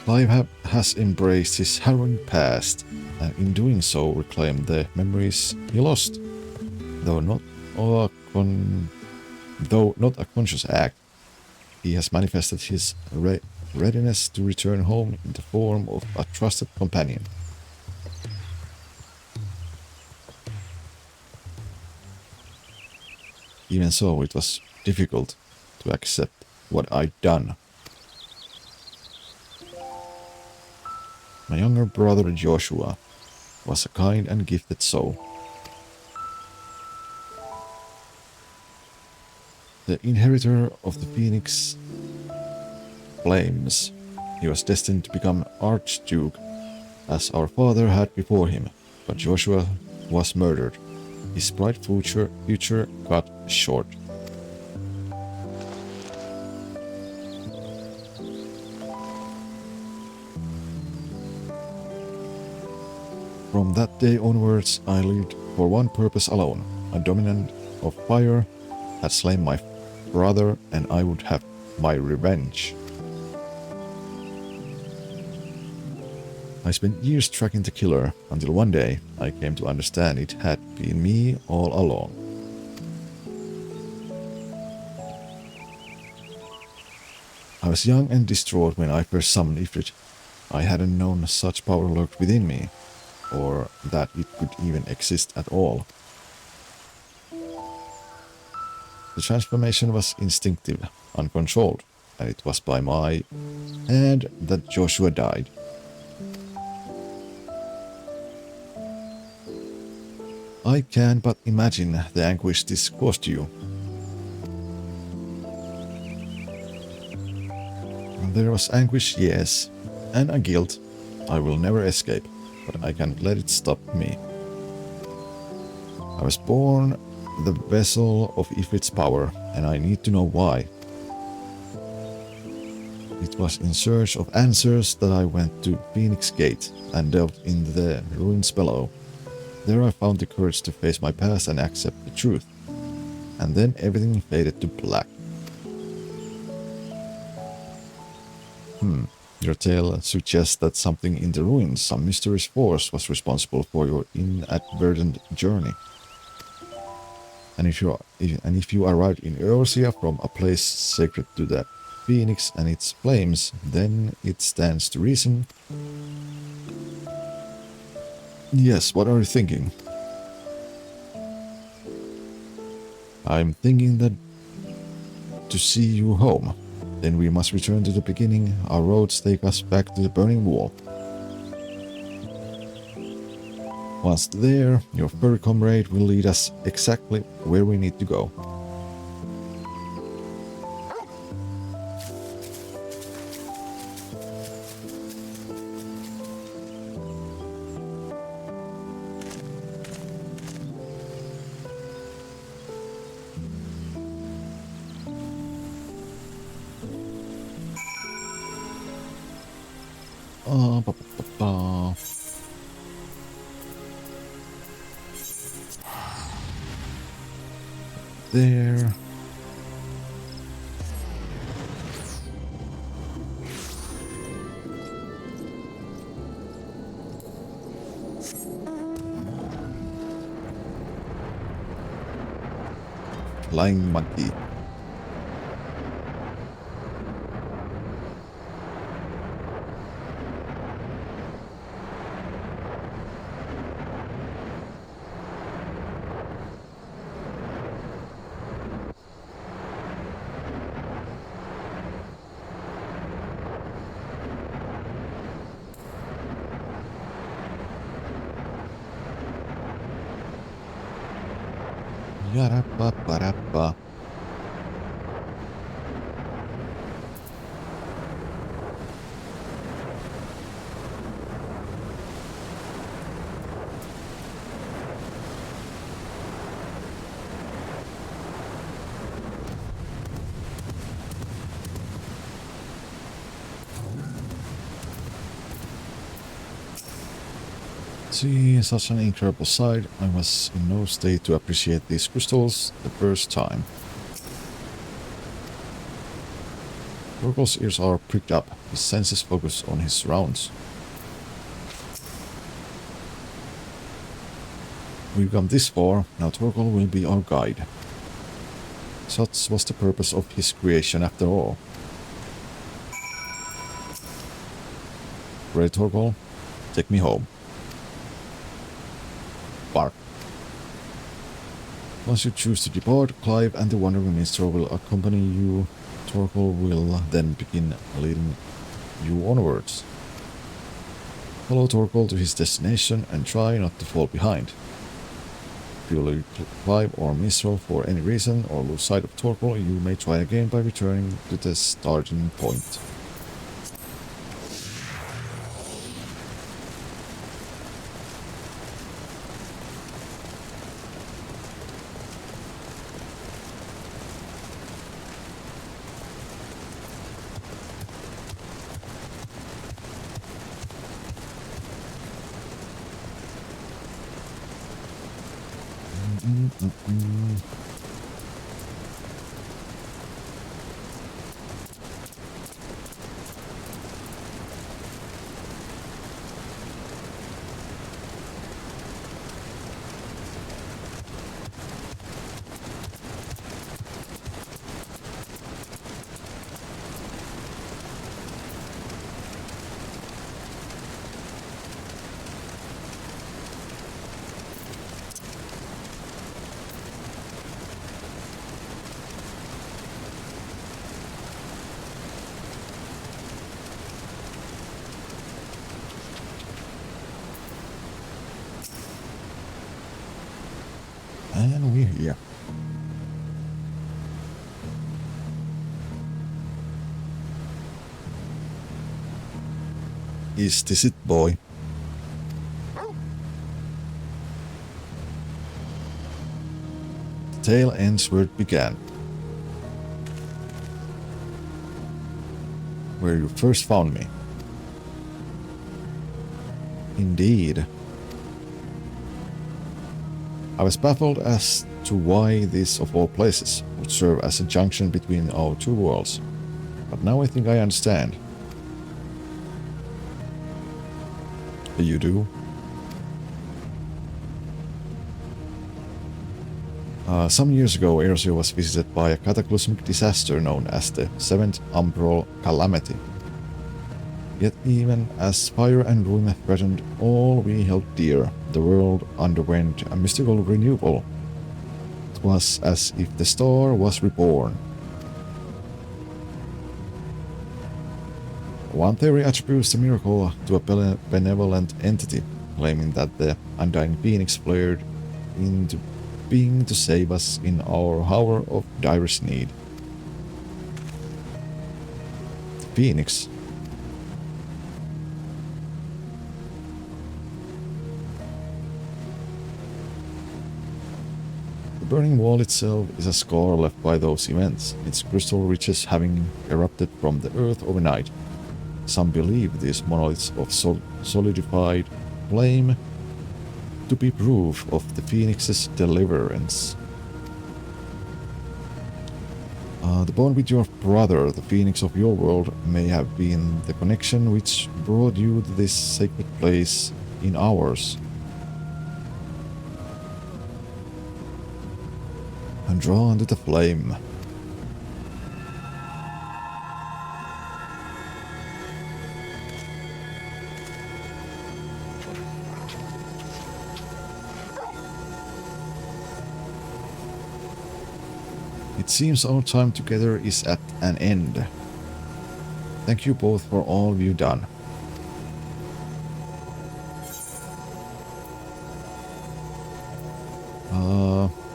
Clive has embraced his harrowing past, and in doing so reclaimed the memories he lost, though not a conscious act. He has manifested his readiness to return home in the form of a trusted companion. Even so, it was difficult to accept what I'd done. My younger brother Joshua was a kind and gifted soul. The inheritor of the Phoenix Flames, he was destined to become Archduke, as our father had before him, but Joshua was murdered. His bright future cut short. From that day onwards, I lived for one purpose alone. A dominant of fire had slain my brother, and I would have my revenge. I spent years tracking the killer, until one day I came to understand it had been me all along. I was young and distraught when I first summoned Ifrit. I hadn't known such power lurked within me, or that it could even exist at all. The transformation was instinctive, uncontrolled, and it was by my hand that Joshua died. I can but imagine the anguish this caused you. There was anguish, yes, and a guilt I will never escape, but I can't let it stop me. I was born the vessel of Ifrit's power, and I need to know why. It was in search of answers that I went to Phoenix Gate and delved in the ruins below. There I found the courage to face my past and accept the truth. And then everything faded to black. Your tale suggests that something in the ruins, some mysterious force, was responsible for your inadvertent journey. And if you arrived in Eorzea from a place sacred to the Phoenix and its flames, then it stands to reason. Yes, what are you thinking? I'm thinking that to see you home. Then we must return to the beginning. Our roads take us back to the burning wall. Once there, your furry comrade will lead us exactly where we need to go. Ba, ba, ba, ba. There. Flying monkey. Yarappa-parappa. See such an incredible sight, I was in no state to appreciate these crystals the first time. Torgal's ears are pricked up, his senses focus on his surrounds. We've come this far, now Torgal will be our guide. Such was the purpose of his creation after all. Ready, Torgal? Take me home. Bark. Once you choose to depart, Clive and the Wandering Minstrel will accompany you. Torgal will then begin leading you onwards. Follow Torgal to his destination and try not to fall behind. If you lose Clive or Minstrel for any reason or lose sight of Torgal, you may try again by returning to the starting point. And we're here. Is this it, boy? The tale ends where it began. Where you first found me. Indeed. I was baffled as to why this, of all places, would serve as a junction between our two worlds. But now I think I understand. You do? Some years ago, Eorzea was visited by a cataclysmic disaster known as the Seventh Umbral Calamity. Yet even as fire and ruin threatened all we held dear, the world underwent a mystical renewal. It was as if the star was reborn. One theory attributes the miracle to a benevolent entity, claiming that the undying phoenix flared into being to save us in our hour of direst need. The phoenix. The burning wall itself is a scar left by those events, its crystal riches having erupted from the earth overnight. Some believe these monoliths of solidified flame to be proof of the Phoenix's deliverance. The bond with your brother, the Phoenix of your world, may have been the connection which brought you to this sacred place in ours. And drawn to the flame. It seems our time together is at an end. Thank you both for all you've done.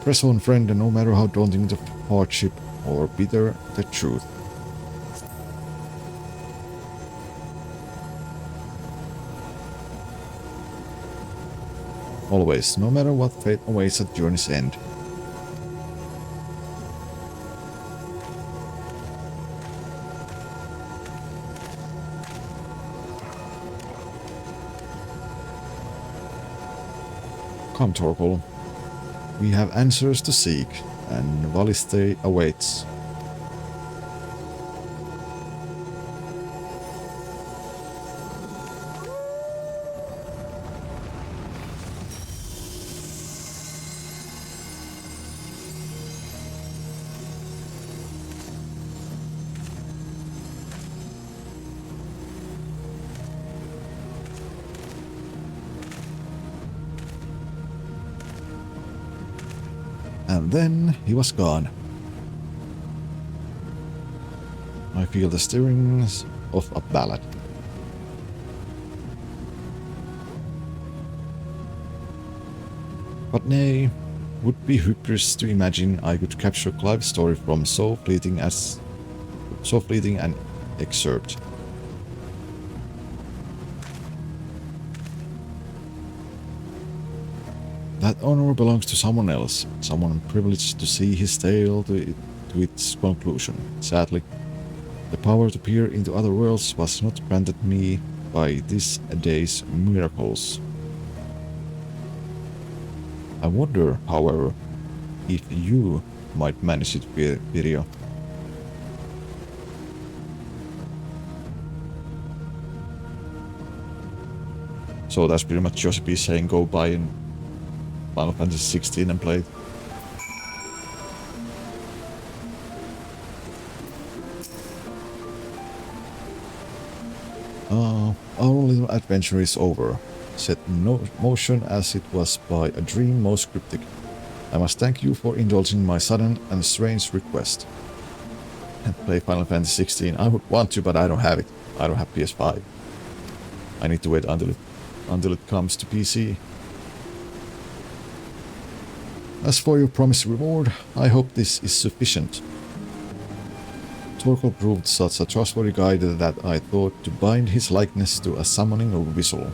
Press on, friend, and no matter how daunting the hardship or bitter the truth. Always, no matter what fate awaits at journey's end. Come, Torkel. We have answers to seek, and Valiste awaits. And then he was gone. I feel the stirrings of a ballad. But nay, would be hubris to imagine I could capture Clive's story from so fleeting an excerpt. That honor belongs to someone else, someone privileged to see his tale to its conclusion. Sadly, the power to peer into other worlds was not granted me by this day's miracles. I wonder, however, if you might manage it, Virio. So that's pretty much Josephine saying go buy and Final Fantasy 16 and play it. Our little adventure is over, set in motion as it was by a dream most cryptic. I must thank you for indulging my sudden and strange request. And play Final Fantasy 16. I would want to, but I don't have it. I don't have PS5. I need to wait until it comes to PC. As for your promised reward, I hope this is sufficient. Torkel proved such a trustworthy guide that I thought to bind his likeness to a summoning whistle.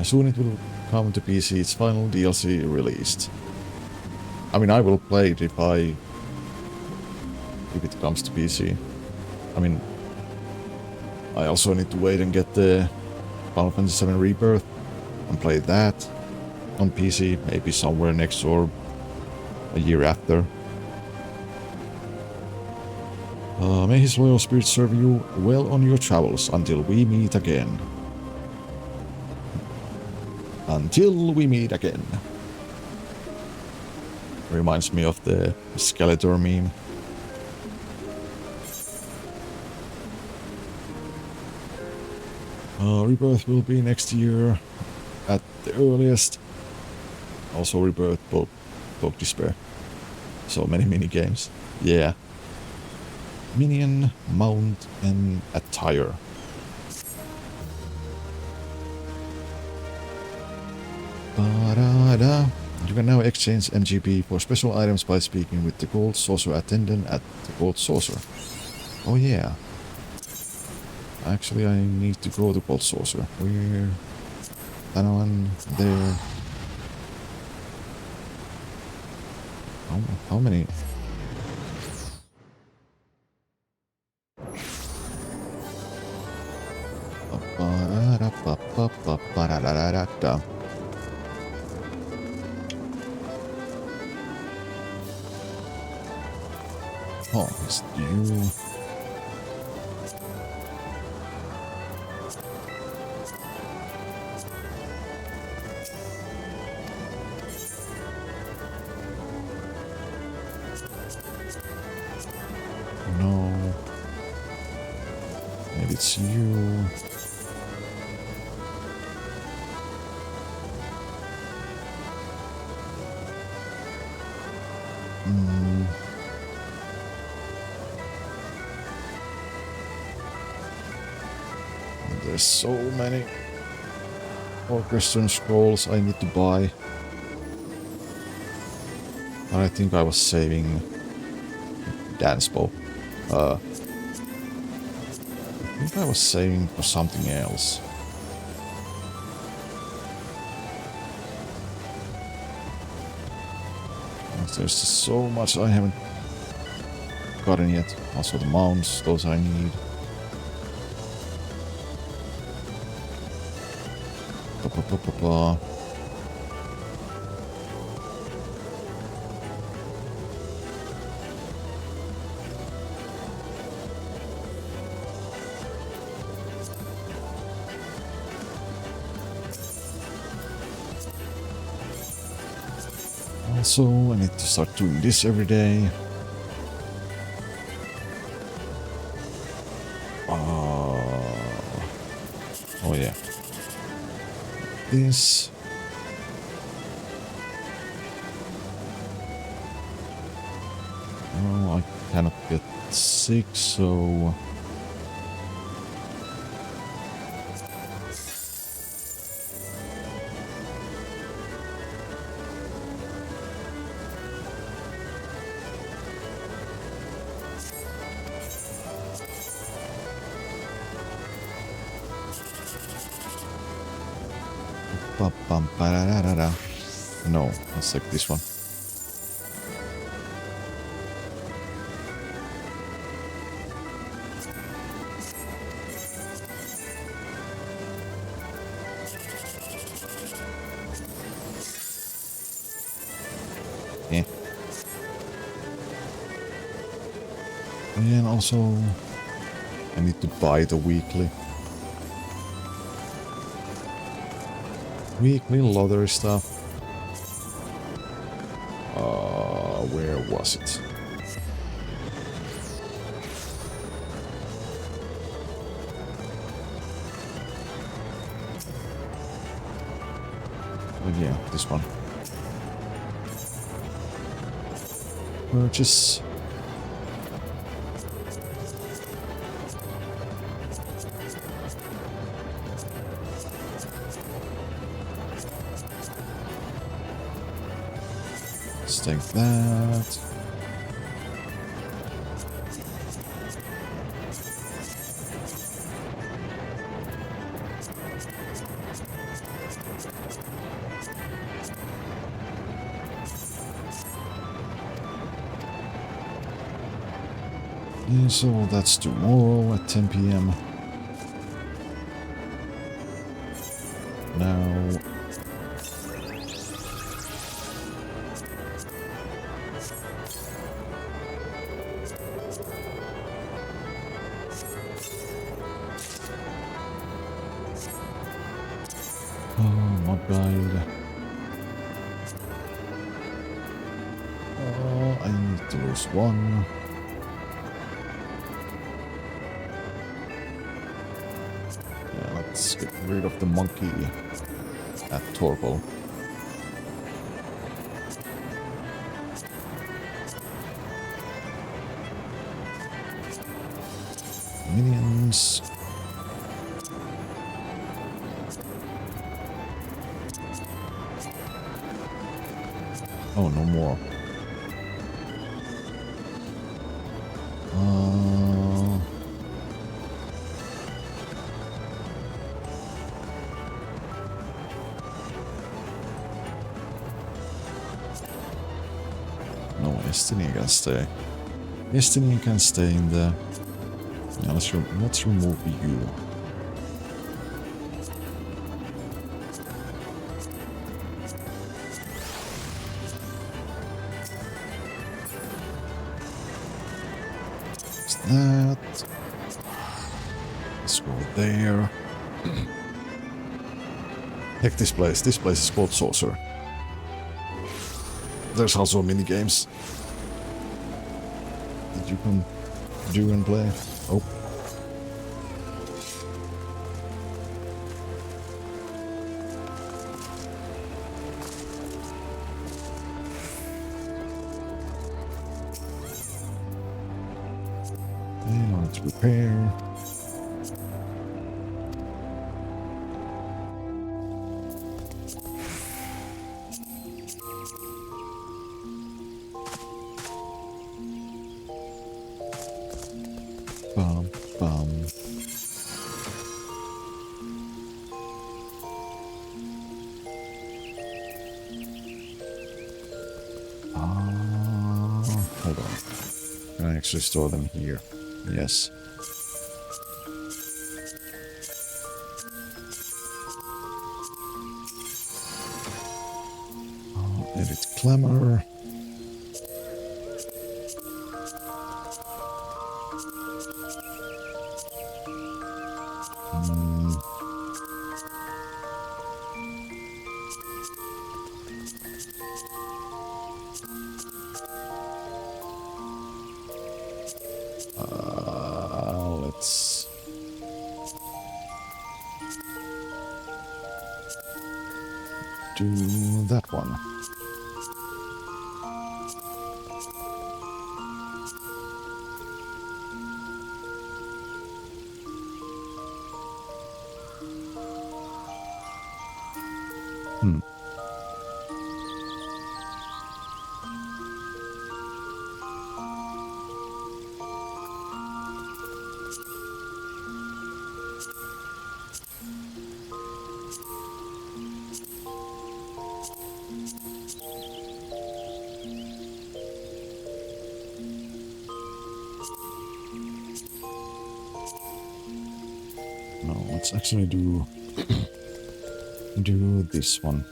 Soon it will come to PC, its final DLC released. I mean, I will play it if it comes to PC. I mean, I also need to wait and get the Final Fantasy VII Rebirth and play that on PC, maybe somewhere next or a year after. May his loyal spirit serve you well on your travels until we meet again. Until we meet again. Reminds me of the Skeletor meme. Rebirth will be next year at the earliest. Also Rebirth, Poke Despair. So many mini games. Yeah. Minion, mount, and attire. Ba-da-da. You can now exchange MGP for special items by speaking with the Gold Saucer attendant at the Gold Saucer. Oh yeah. Actually, I need to go to Gold Saucer. Where? That one, there. How many? Ba-da-da-ba-ba-ba-ba-da-da-da-da. Harvest you. No. Maybe it's you. Hmm. There's so many orchestra scrolls I need to buy. But I think I was saving dance bow. I think I was saving for something else. There's so much I haven't gotten yet. Also the mounts, those I need. Ba-ba-ba-ba-ba. Also, I need to start doing this every day. Oh yeah. This. Oh, I cannot get sick, so... Ba-bum-ba-da-da-da-da. No, let's take this one. Yeah. And also, I need to buy the weekly lottery stuff. Where was it? Oh yeah, this one. Purchase. Let's take that. Yeah, so that's tomorrow at 10 PM. Now... Oh, mod guide. Oh, I need to lose one. Yeah, let's get rid of the monkey at Torval. Minions. Oh, no more. No, Destiny can stay. Destiny can stay in the... Yeah, let's remove you. Fix that. Let's go there. Heck, this place. This place is called Saucer. There's also mini games. That you can do and play. Oh. And let's repair. Bum, bum. Hold on. Can I actually store them here? Yes. Edit clamor. Let's do that one. No, let's actually do do this one.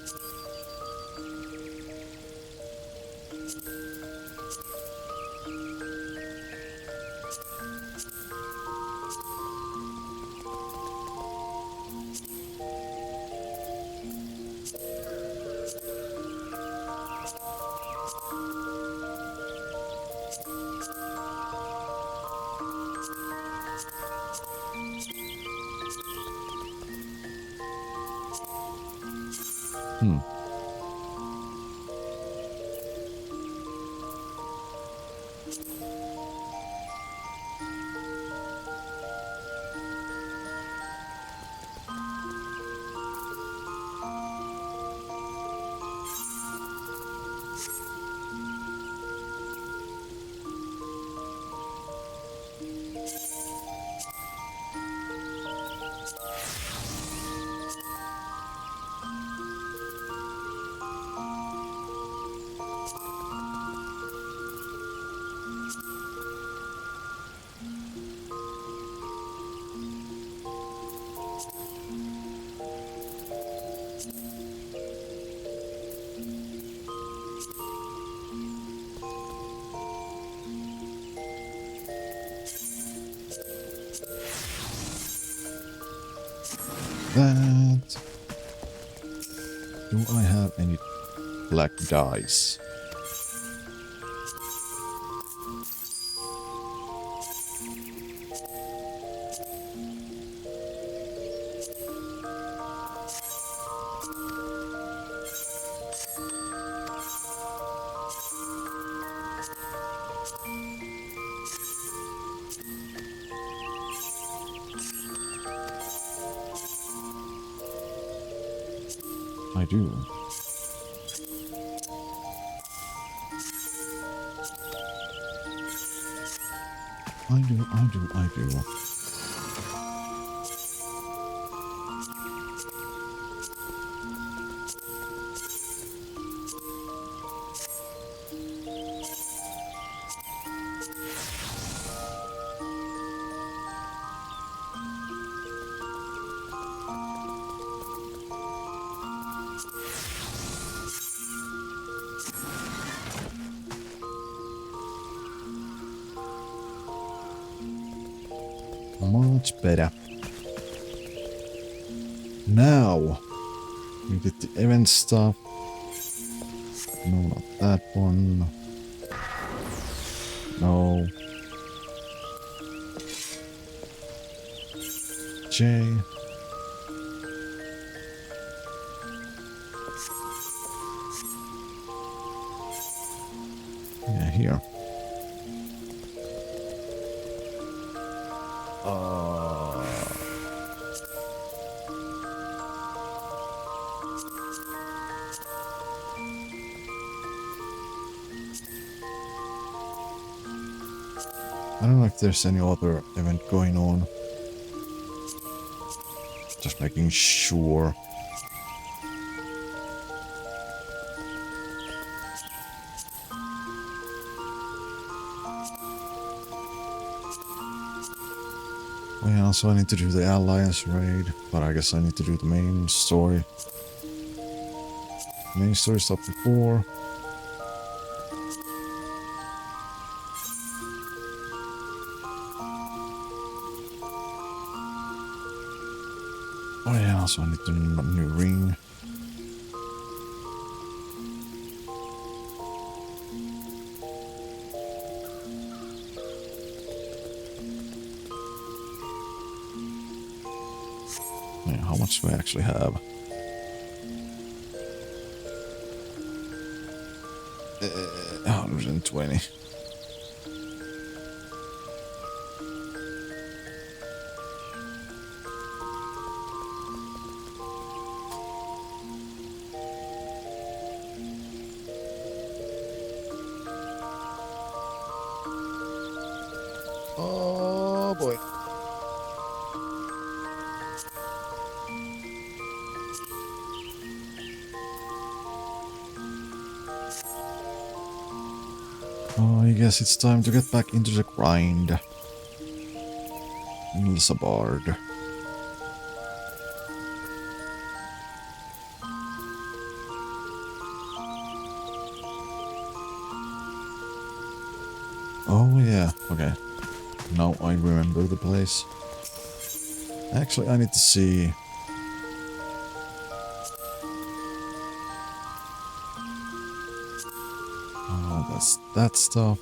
That. Do I have any black dice? I do. I do. Much better. Now, we did the event stuff. No, not that one. No. J. Yeah, here. I don't know if there's any other event going on. Just making sure. Well, so I need to do the Alliance raid, but I guess I need to do the main story. Main story stopped before. Oh yeah, so I need to do a new ring. Yeah, how much do I actually have? 120. Oh boy. Oh, I guess it's time to get back into the grind. Nilsa Bard. Oh yeah, okay. Now I remember the place. Actually, I need to see. Oh, that's that stuff.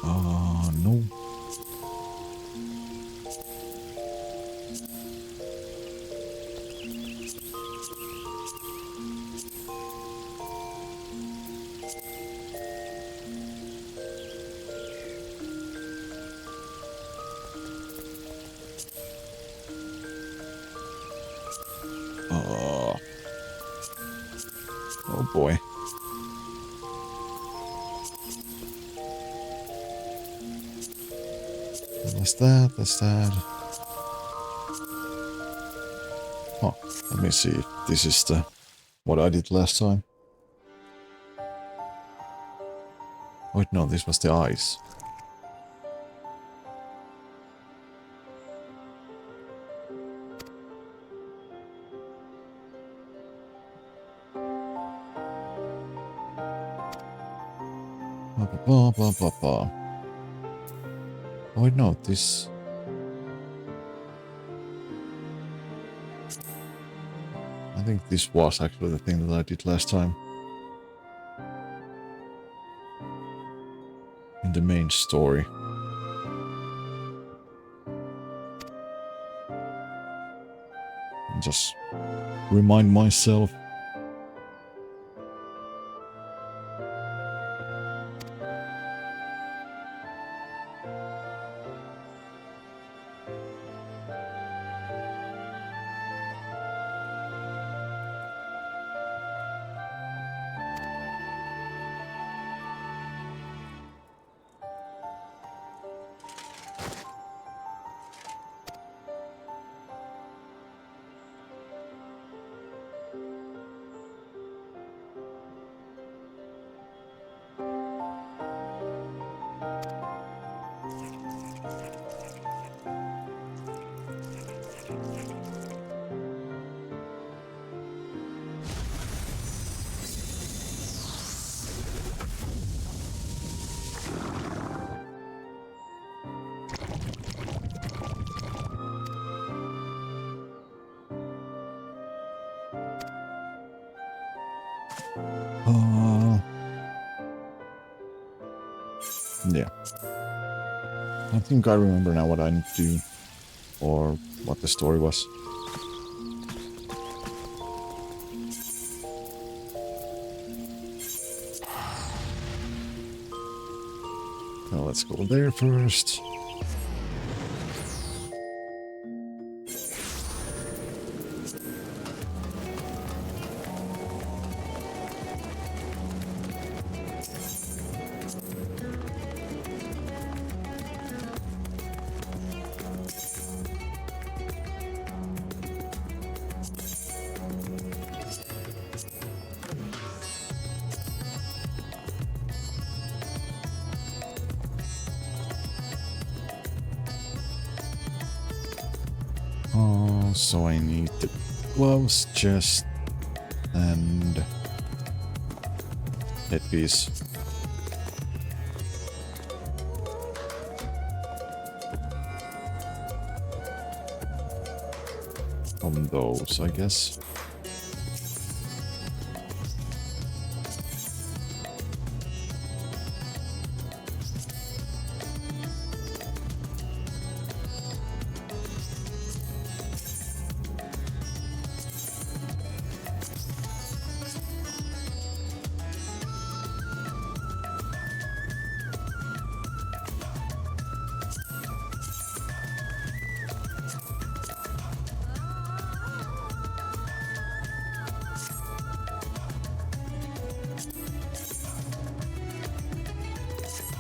Oh, no. Oh. Oh boy. That's that, that's that. Oh, let me see. This is the what I did last time. Wait, no, this was the ice. Ba, ba, ba, ba, ba. Oh, wait, no, this... I think this was actually the thing that I did last time. In the main story. And just remind myself. Yeah. I think I remember now what I need to do, or what the story was. Now let's go there first. Oh, so I need the gloves, chest, and headpiece. From those, I guess.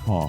Huh.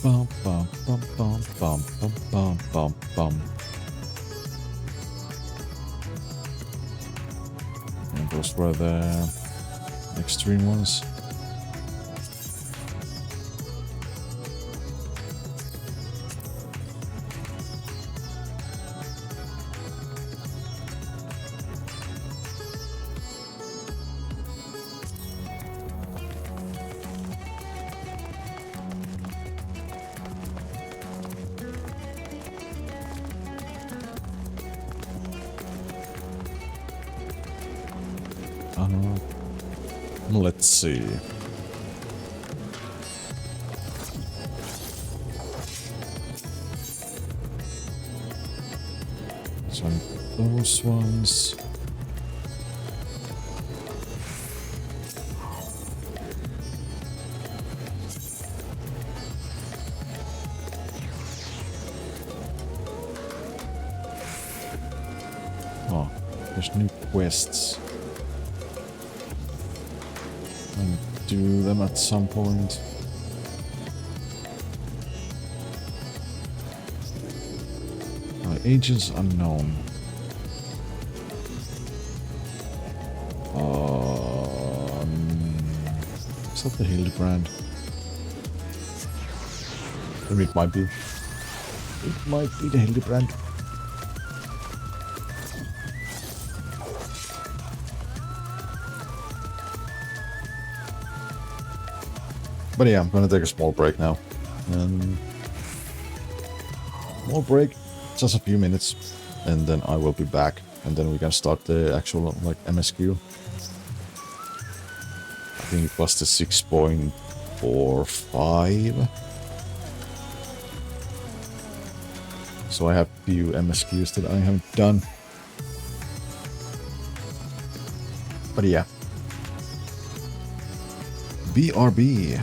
Bum bum bum bum bum bum bum bum bum. And those were the extreme ones. Let's see. So those ones. Oh, there's new quests. And do them at some point. Agents unknown. Is that the Hildebrand? Maybe it might be. It might be the Hildebrand. But yeah, I'm gonna take a small break now. Small break, just a few minutes, and then I will be back, and then we can start the actual like MSQ. I think it was the 6.45. So I have few MSQs that I haven't done. But yeah. BRB.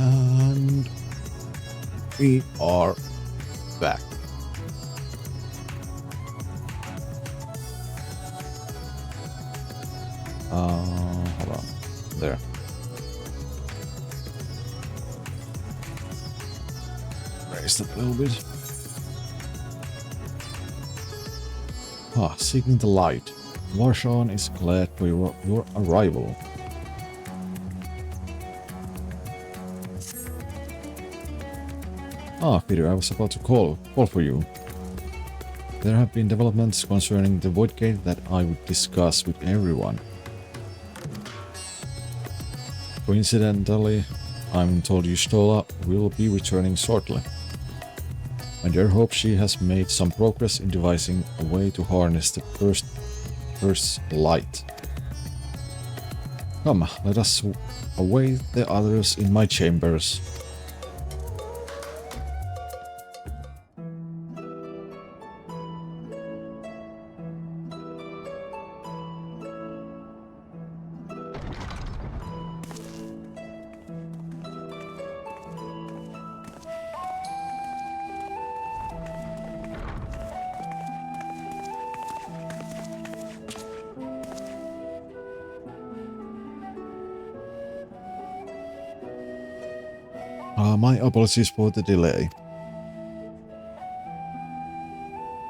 And we are back. Hold on. There. Raise that a little bit. Seeking the light. Varshan is glad for your arrival. Peter, I was about to call for you. There have been developments concerning the Void Gate that I would discuss with everyone. Coincidentally, I'm told Yustola will be returning shortly. I dare hope she has made some progress in devising a way to harness the first light. Come, let us await the others in my chambers. My apologies for the delay.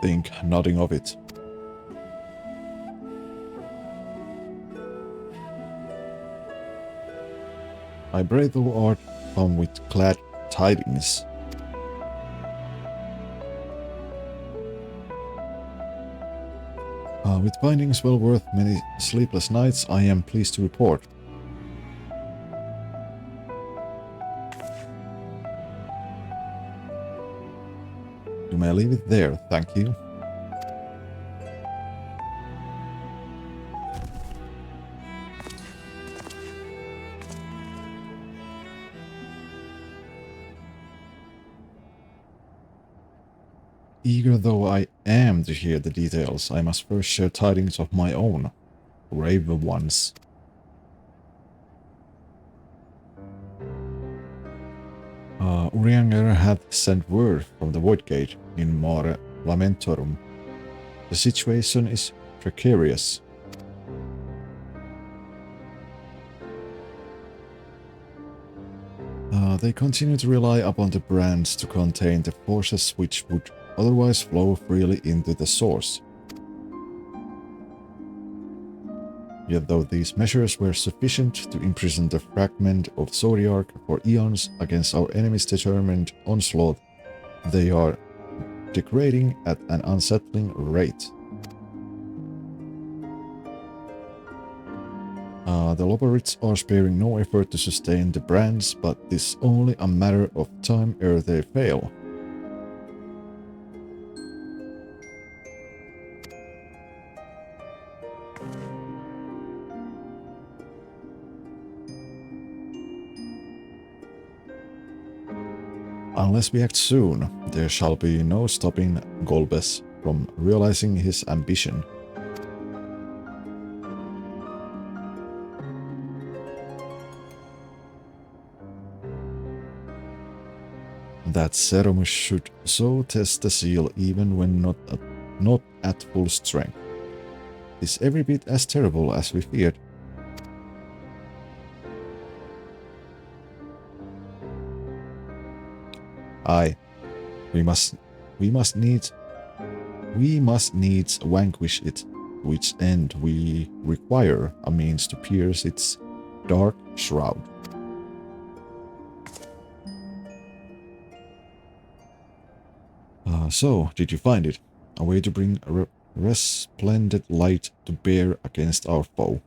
Think nothing of it. I pray thou art come with glad tidings. With findings well worth many sleepless nights, I am pleased to report. You may leave it there, thank you. Eager though I am to hear the details, I must first share tidings of my own, grave ones. Urianger hath sent word from the Void Gate in Mare Lamentorum. The situation is precarious. They continue to rely upon the brands to contain the forces which would otherwise flow freely into the source. Yet though these measures were sufficient to imprison the fragment of Zodiark for eons against our enemy's determined onslaught, they are degrading at an unsettling rate. The Loborites are sparing no effort to sustain the brands, but 'tis only a matter of time ere they fail. Unless we act soon, there shall be no stopping Golbez from realizing his ambition. That Ceremus should so test the seal even when not at full strength is every bit as terrible as we feared. Aye, we must needs vanquish it, to which end we require a means to pierce its dark shroud. So, did you find it? A way to bring resplendent light to bear against our foe.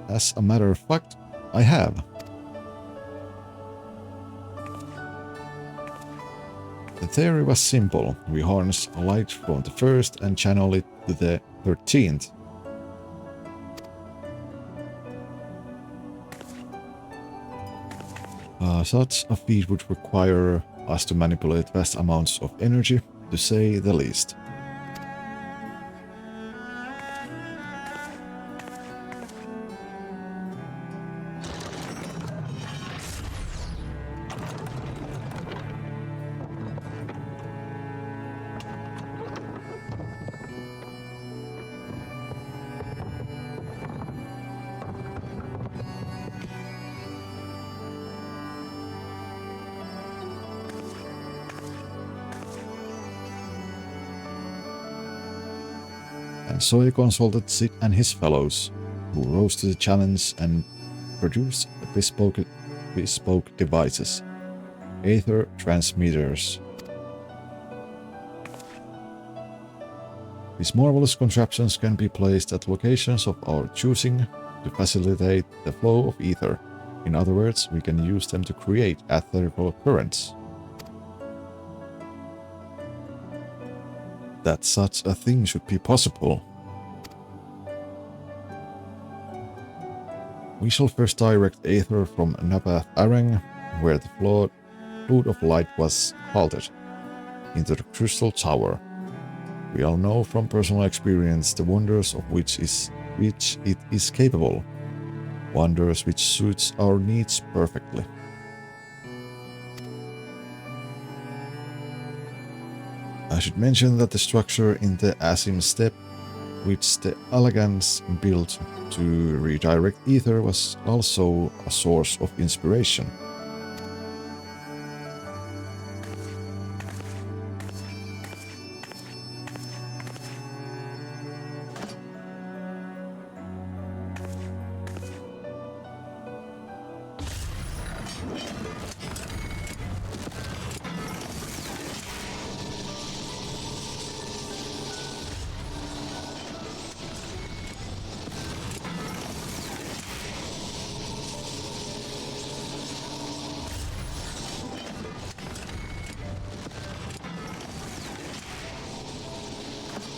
As a matter of fact, I have. The theory was simple. We harness a light from the first and channel it to the 13th. Such a feat would require us to manipulate vast amounts of energy, to say the least. And so he consulted Sid and his fellows, who rose to the challenge and produced bespoke devices, ether transmitters. These marvelous contraptions can be placed at locations of our choosing to facilitate the flow of ether. In other words, we can use them to create etherical currents. That such a thing should be possible. We shall first direct ether from Nabath Arang, where the flood of light was halted, into the Crystal Tower. We all know from personal experience the wonders of which it is capable, wonders which suits our needs perfectly. I should mention that the structure in the Asim Step, which the Alagans built to redirect ether, was also a source of inspiration.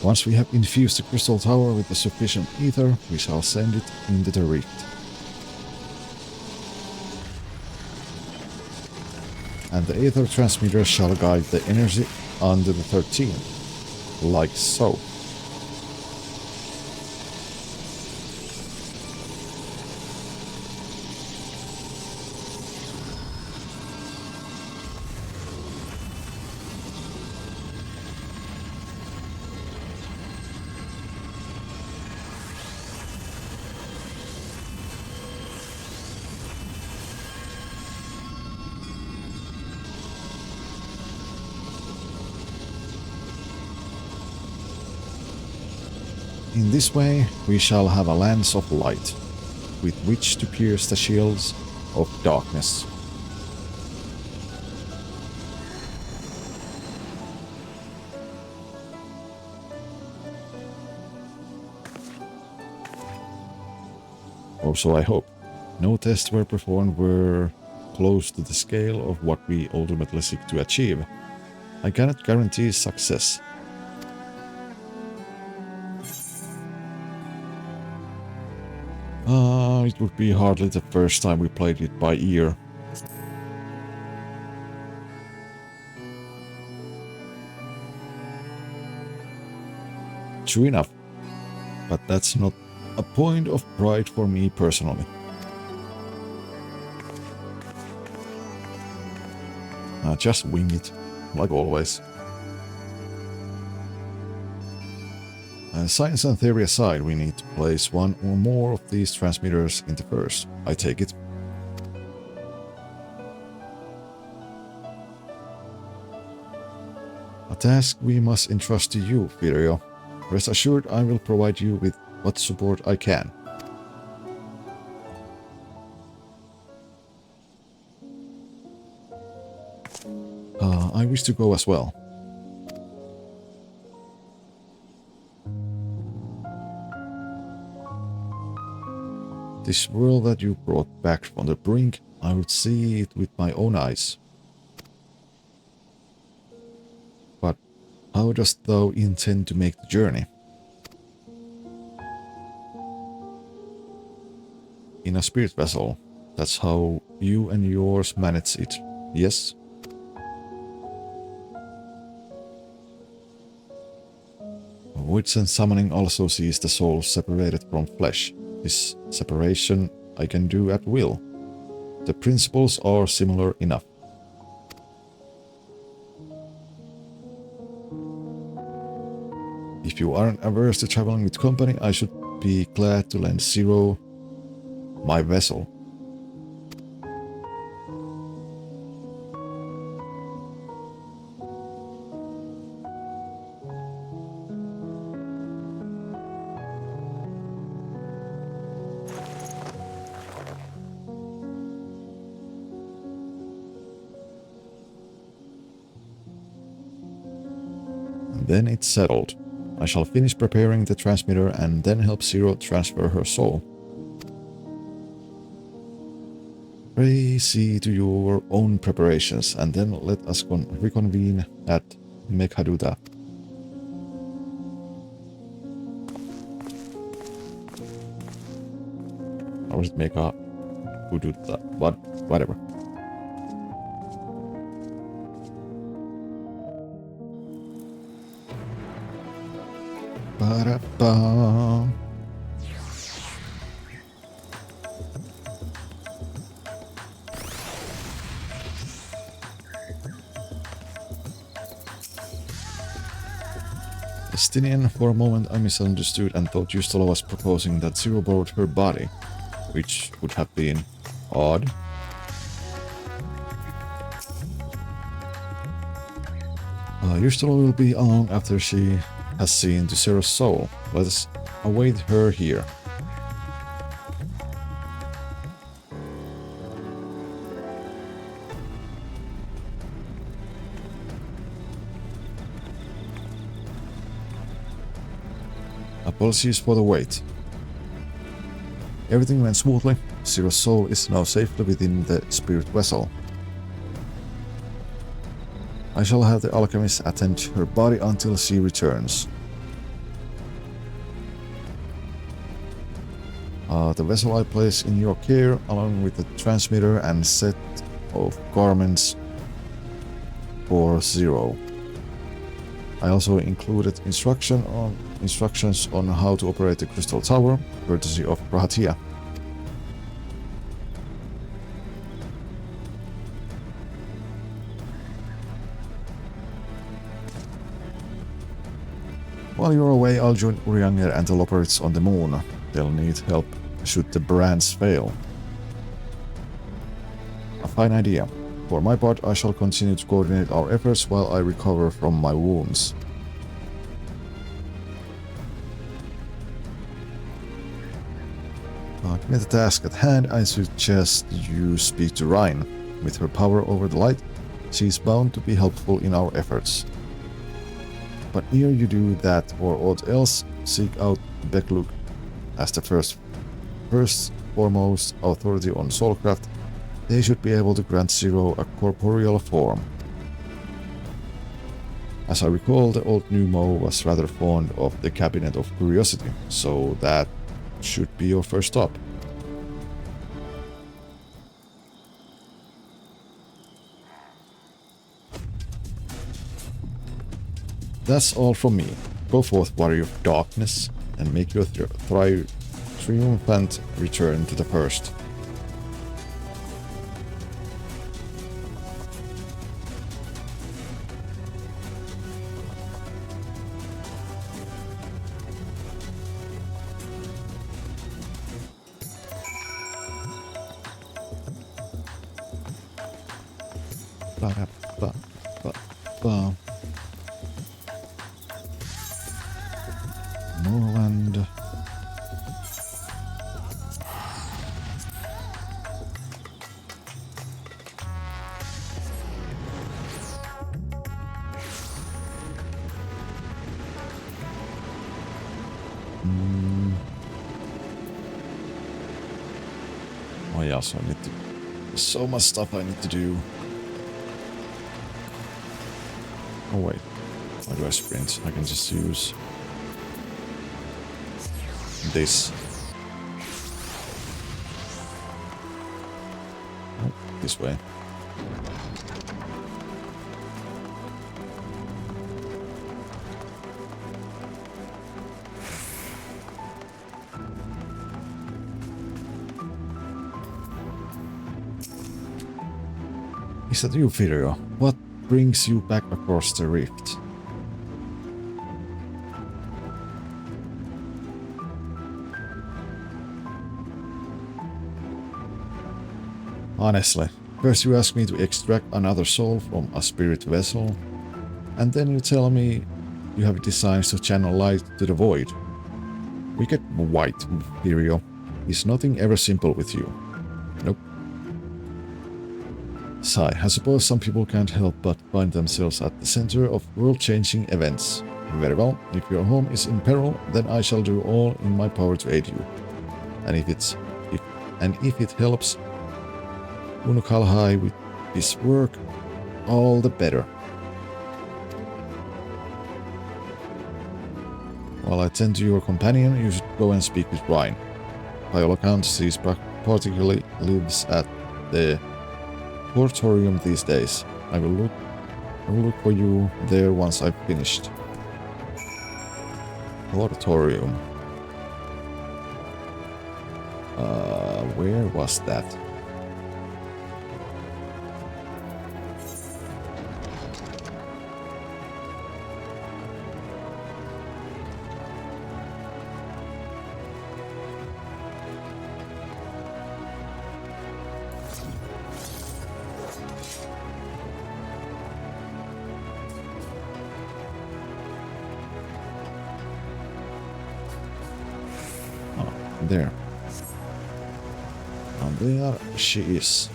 Once we have infused the Crystal Tower with the sufficient ether, we shall send it into the rift. And the ether transmitter shall guide the energy onto the 13, like so. In this way, we shall have a lance of light, with which to pierce the shields of darkness. Also, I hope no tests were performed were close to the scale of what we ultimately seek to achieve. I cannot guarantee success. It would be hardly the first time we played it by ear. True enough, but that's not a point of pride for me personally. Just wing it, like always. Science and theory aside, we need to place one or more of these transmitters in the first. I take it. A task we must entrust to you, Virio. Rest assured I will provide you with what support I can. I wish to go as well. This world that you brought back from the brink, I would see it with my own eyes. But how dost thou intend to make the journey? In a spirit vessel. That's how you and yours manage it, yes? Wits and summoning also sees the soul separated from flesh. This separation I can do at will. The principles are similar enough. If you aren't averse to traveling with company, I should be glad to lend Zero my vessel. Then it's settled. I shall finish preparing the transmitter and then help Zero transfer her soul. Pray see to your own preparations, and then let us reconvene at Mekhaduta. Or is it Mekhaduta? But whatever. Ba-da-ba. Justinian, for a moment I misunderstood and thought Justola was proposing that Zero borrowed her body, which would have been odd. Justola will be along after she has seen to Zero's soul. Let us await her here. Apologies for the wait. Everything went smoothly. Zero's soul is now safely within the spirit vessel. I shall have the alchemist attend to her body until she returns. The vessel I place in your care, along with the transmitter and set of garments for Zero. I also included instructions on how to operate the crystal tower, courtesy of Prahatia. While you're away, I'll join Urianger and the Loporits on the moon. They'll need help should the brands fail. A fine idea. For my part, I shall continue to coordinate our efforts while I recover from my wounds. Given the task at hand, I suggest you speak to Rhine. With her power over the light, she is bound to be helpful in our efforts. But ere you do that or aught else, seek out Bekluk as the first foremost authority on soulcraft. They should be able to grant Zero a corporeal form. As I recall, the old Numo was rather fond of the Cabinet of Curiosity, so that should be your first stop. That's all from me. Go forth, warrior of darkness, and make your triumphant return to the first. Norland. Oh yeah, so I need to... There's so much stuff I need to do. Oh wait, why do I sprint? I can just use this. Oh, this way. Is that you, Firio? What brings you back across the rift? Honestly, first you ask me to extract another soul from a spirit vessel, and then you tell me you have designs to channel light to the void. We get white, Firio. Is nothing ever simple with you? Nope. Sigh, I suppose some people can't help but find themselves at the center of world-changing events. Very well. If your home is in peril, then I shall do all in my power to aid you. And if it helps Unukalhai with his work, all the better. While I tend to your companion, you should go and speak with Ryan. By all accounts, he particularly lives at the Portorium these days. I will look for you there once I've finished. Portorium. Where was that? There. And there she is.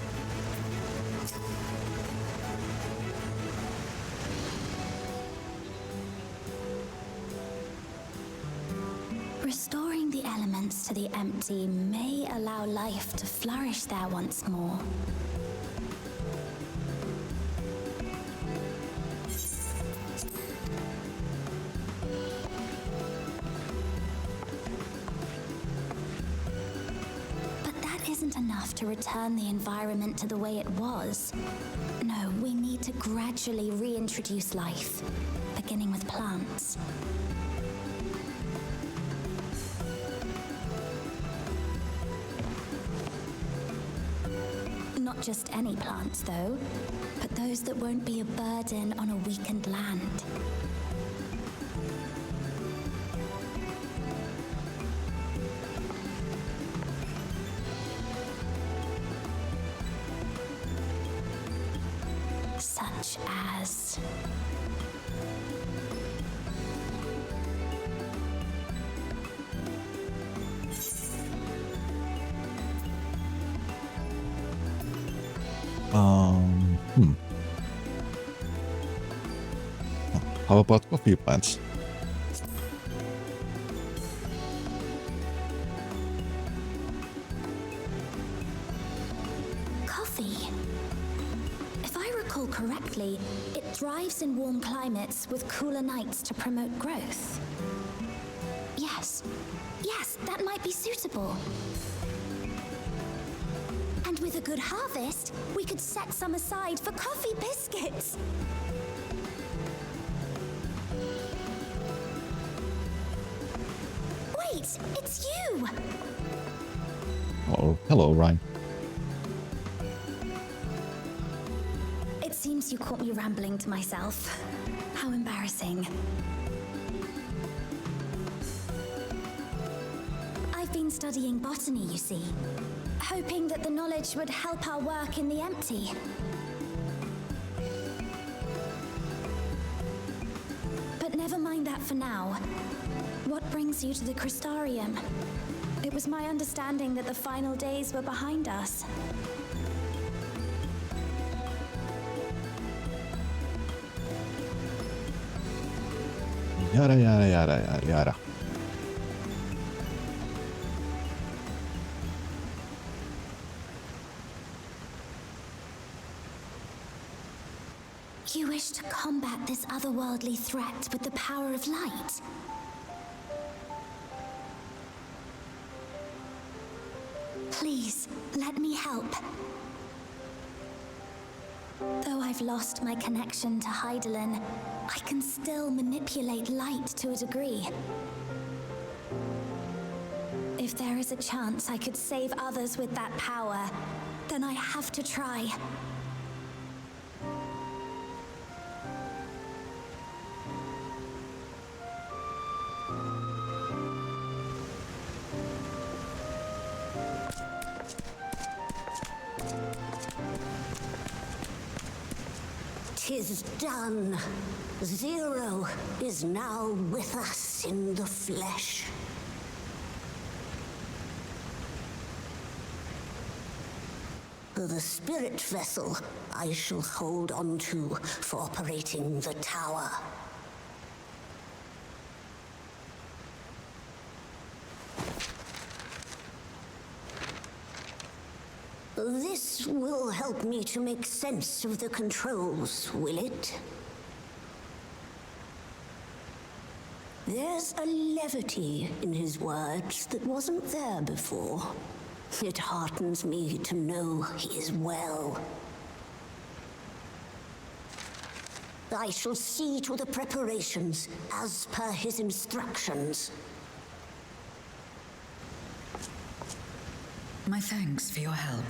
Restoring the elements to the empty may allow life to flourish there once more. Isn't enough to return the environment to the way it was. No, we need to gradually reintroduce life, beginning with plants. Not just any plants, though, but those that won't be a burden on a weakened land. Such as... How about coffee plants? Correctly, it thrives in warm climates with cooler nights to promote growth. Yes, that might be suitable. And with a good harvest, we could set some aside for coffee biscuits. Wait, it's you! Oh, hello, Ryan. Seems you caught me rambling to myself. How embarrassing. I've been studying botany, you see, hoping that the knowledge would help our work in the empty. But never mind that for now. What brings you to the Crystarium? It was my understanding that the final days were behind us. Yada, yada, yada, yada, yada. You wish to combat this otherworldly threat with the power of light? Please, let me help. Though I've lost my connection to Hydaelyn, I can still manipulate light to a degree. If there is a chance I could save others with that power, then I have to try. "'Tis done. Zero is now with us in the flesh. The spirit vessel I shall hold on to for operating the tower. This will help me to make sense of the controls, will it? There's a levity in his words that wasn't there before. It heartens me to know he is well. I shall see to the preparations as per his instructions. My thanks for your help.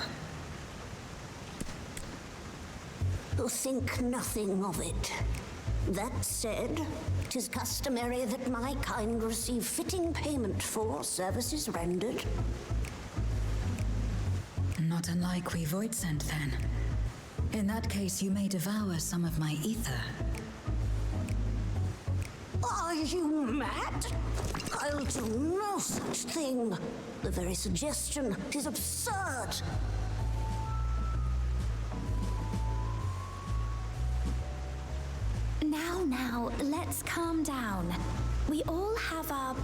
Think nothing of it. That said, 'tis customary that my kind receive fitting payment for services rendered. Not unlike we Void sent, then. In that case, you may devour some of my ether. Are you mad? I'll do no such thing. The very suggestion is absurd. Now, let's calm down. We all have our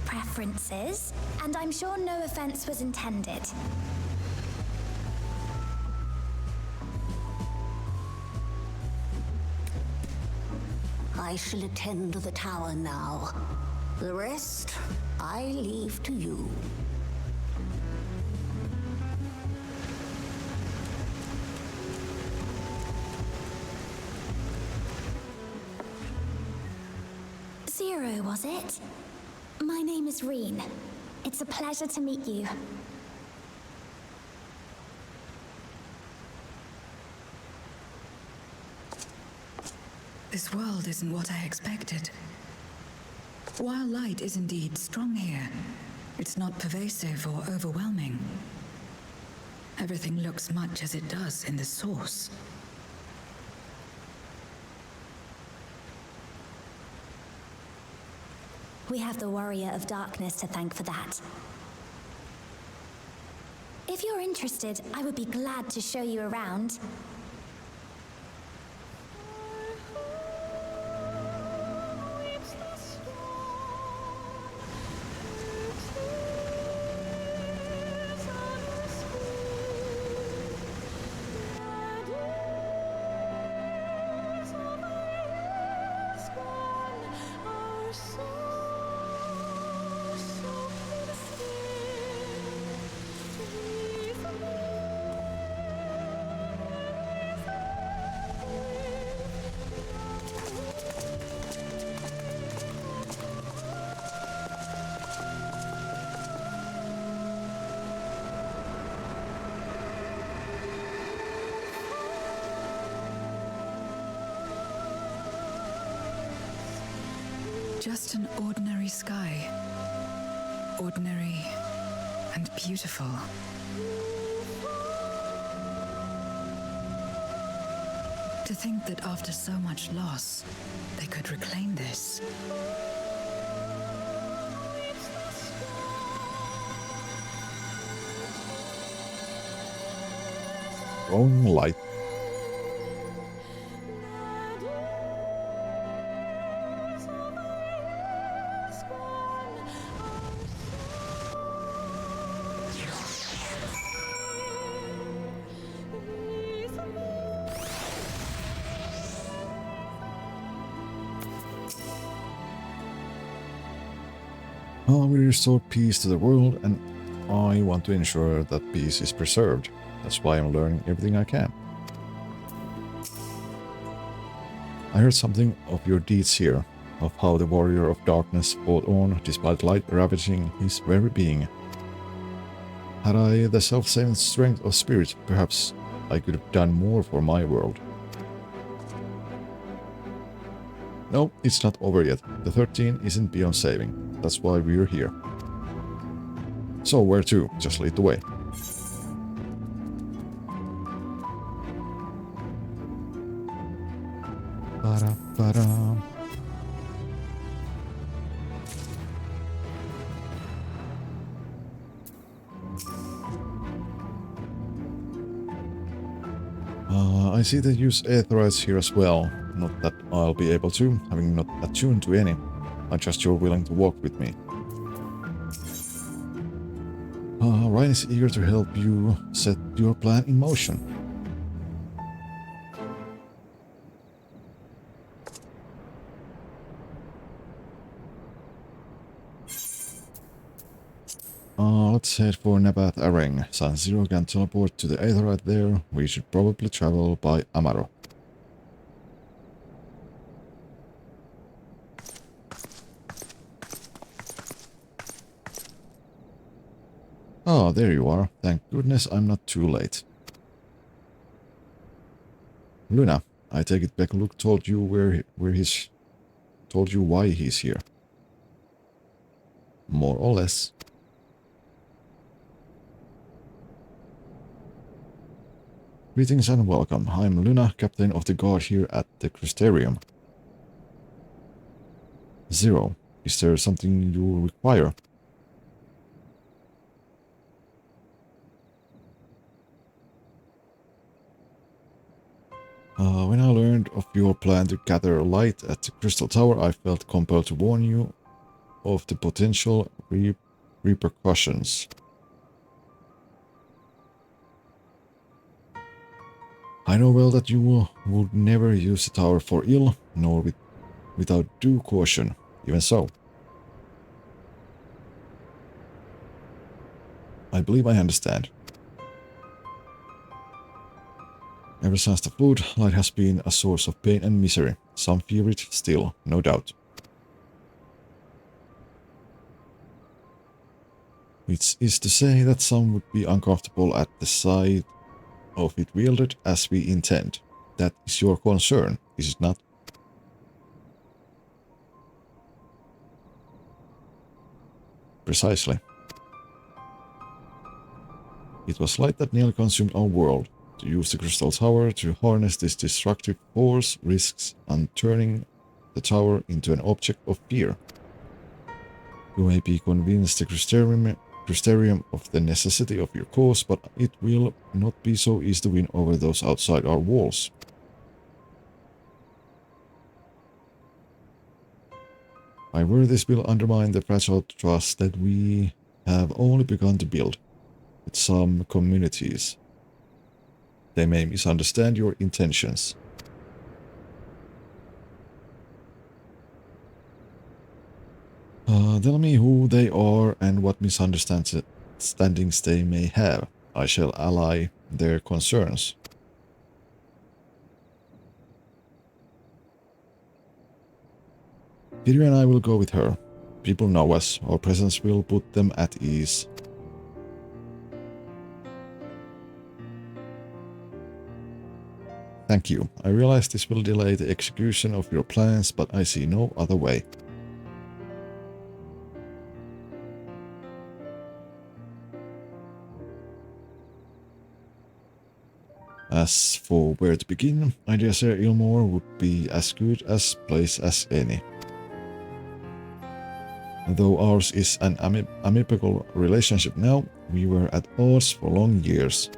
preferences, and I'm sure no offense was intended. I shall attend to the tower now. The rest, I leave to you. Zero, was it? My name is Reen. It's a pleasure to meet you. This world isn't what I expected. While light is indeed strong here, it's not pervasive or overwhelming. Everything looks much as it does in the source. We have the Warrior of Darkness to thank for that. If you're interested, I would be glad to show you around. Just an ordinary sky. Ordinary and beautiful. To think that after so much loss, they could reclaim this. Wrong light. We restore peace to the world, and I want to ensure that peace is preserved. That's why I'm learning everything I can. I heard something of your deeds here, of how the Warrior of Darkness fought on despite light ravaging his very being. Had I the self-same strength of spirit, perhaps I could have done more for my world. No, it's not over yet. The 13 isn't beyond saving. That's why we're here. So where to? Just lead the way. Ba-da-ba-da. I see they use aetherytes here as well. Not that I'll be able to, having not attuned to any. I trust you're willing to walk with me. Ryan is eager to help you set your plan in motion. Let's head for Nabath Areng. San Zero can teleport to the Aether right there. We should probably travel by Amaro. Oh, there you are. Thank goodness I'm not too late. Luna, I take it Luke told you told you why he's here. More or less. Greetings and welcome. I'm Luna, captain of the guard here at the Crystarium. Zero, is there something you require? When I learned of your plan to gather light at the Crystal Tower, I felt compelled to warn you of the potential repercussions. I know well that you would never use the tower for ill, nor without due caution. Even so, I believe I understand. Ever since the flood, light has been a source of pain and misery. Some fear it still, no doubt. Which is to say that some would be uncomfortable at the sight of it wielded as we intend. That is your concern, is it not? Precisely. It was light that nearly consumed our world. To use the Crystal Tower to harness this destructive force risks on turning the tower into an object of fear. You may be convinced the Crystarium of the necessity of your cause, but it will not be so easy to win over those outside our walls. I worry this will undermine the fragile trust that we have only begun to build with some communities. They may misunderstand your intentions. Tell me who they are and what misunderstandings they may have. I shall allay their concerns. Peter and I will go with her. People know us. Our presence will put them at ease. Thank you. I realize this will delay the execution of your plans, but I see no other way. As for where to begin, I dare say Ilmore would be as good a place as any. Though ours is an amicable relationship now, we were at odds for long years.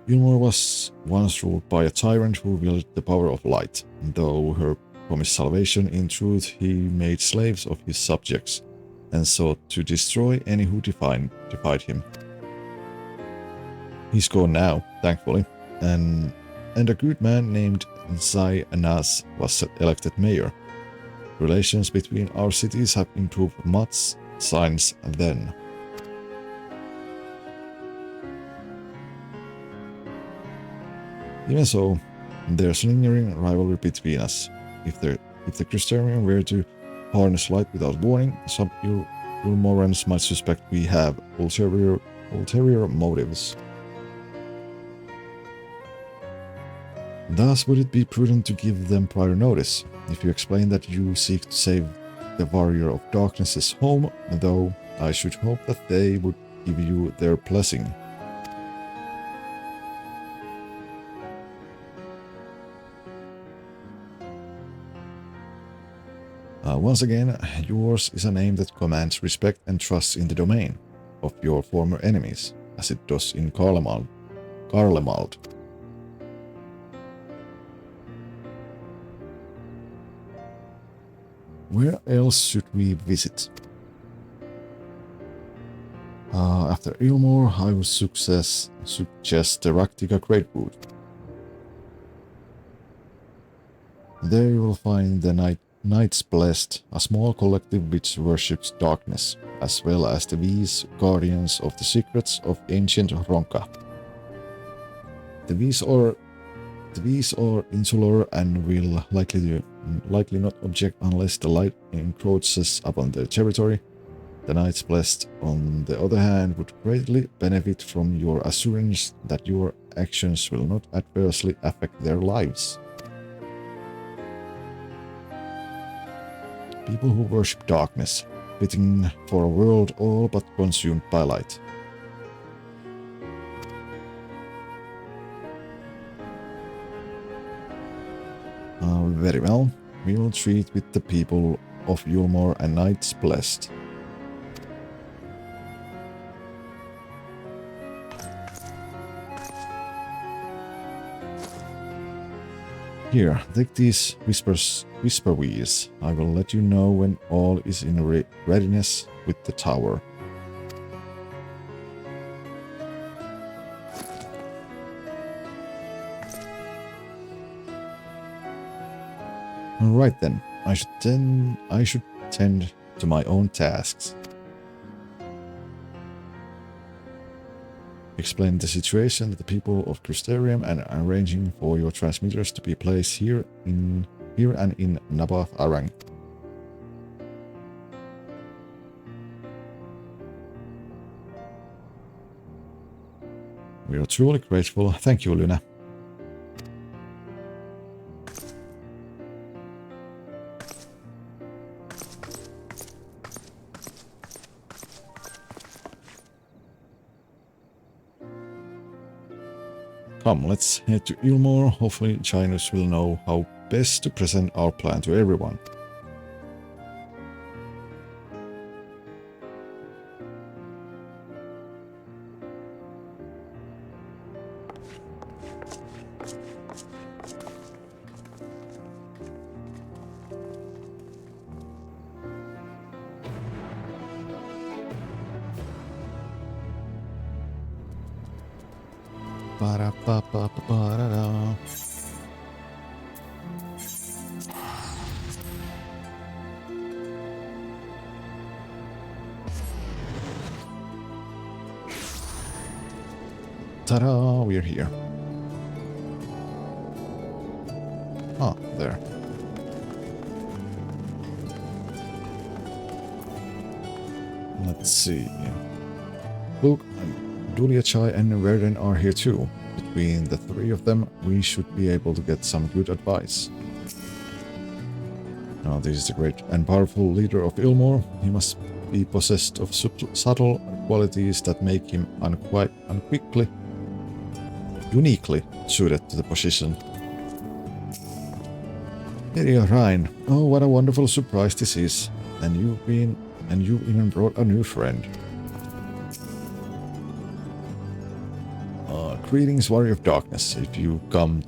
Ilmore was once ruled by a tyrant who wielded the power of light. Though her promised salvation, in truth he made slaves of his subjects, and sought to destroy any who defied him. He's gone now, thankfully, and a good man named Zai Anas was elected mayor. Relations between our cities have improved much since then. Even so, there's a lingering rivalry between us. If the Crystarium were to harness light without warning, some Ilmorans might suspect we have ulterior motives. Thus, would it be prudent to give them prior notice? If you explain that you seek to save the Warrior of Darkness's home, though, I should hope that they would give you their blessing. Once again, yours is a name that commands respect and trust in the domain of your former enemies, as it does in Garlemald. Where else should we visit? After Ilmore, I would suggest the Raktika Greatwood. There you will find the Knights Blessed, a small collective which worships darkness, as well as the V's, guardians of the secrets of ancient Ronka. The V's are insular and will likely not object unless the light encroaches upon their territory. The Knights Blessed, on the other hand, would greatly benefit from your assurance that your actions will not adversely affect their lives. People who worship darkness, fitting for a world all but consumed by light. Very well, we will treat with the people of Yulmore and Knights Blessed. Here, take these whisper wheels. I will let you know when all is in readiness with the tower. Alright then, I should tend to my own tasks. Explain the situation to the people of Crystarium and arranging for your transmitters to be placed here and in Nabath Arang. We are truly grateful. Thank you, Luna. Come, let's head to Ilmore. Hopefully Chinese will know how best to present our plan to everyone. Ba-da-ba-ba-ba-da-da. Ta-da! We're here. Ah, there. Let's see. Look, Duliachai and Verden are here too. Between the three of them, we should be able to get some good advice. Now, this is the great and powerful leader of Ilmore. He must be possessed of subtle qualities that make him uniquely suited to the position. Lydia Rhine, oh, what a wonderful surprise this is. And you even brought a new friend. Greetings, Warrior of Darkness. If you come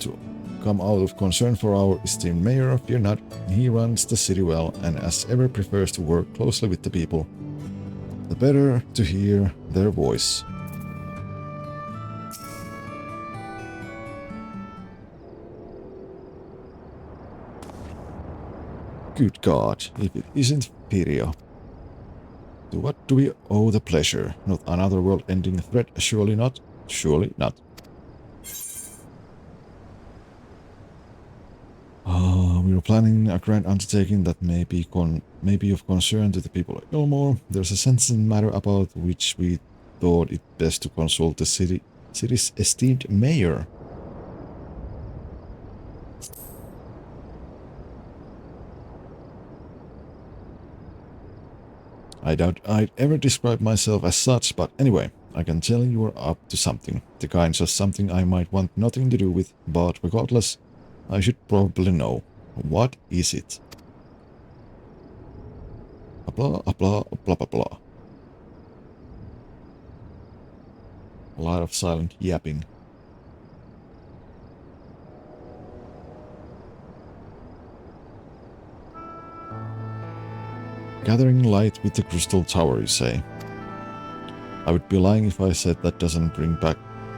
out of concern for our esteemed mayor, fear not. He runs the city well and as ever prefers to work closely with the people. The better to hear their voice. Good God, if it isn't Pyria. To what do we owe the pleasure? Not another world-ending threat, surely not. Surely not. We were planning a grand undertaking that may be of concern to the people of Ilmore. There's a sensitive matter about which we thought it best to consult the city's esteemed mayor. I doubt I'd ever describe myself as such, but anyway, I can tell you are up to something. The kinds of something I might want nothing to do with, but regardless, I should probably know. What is it? Blah, blah, blah, blah, blah. A lot of silent yapping. Gathering light with the crystal tower, you say? I would be lying if I said that doesn't bring back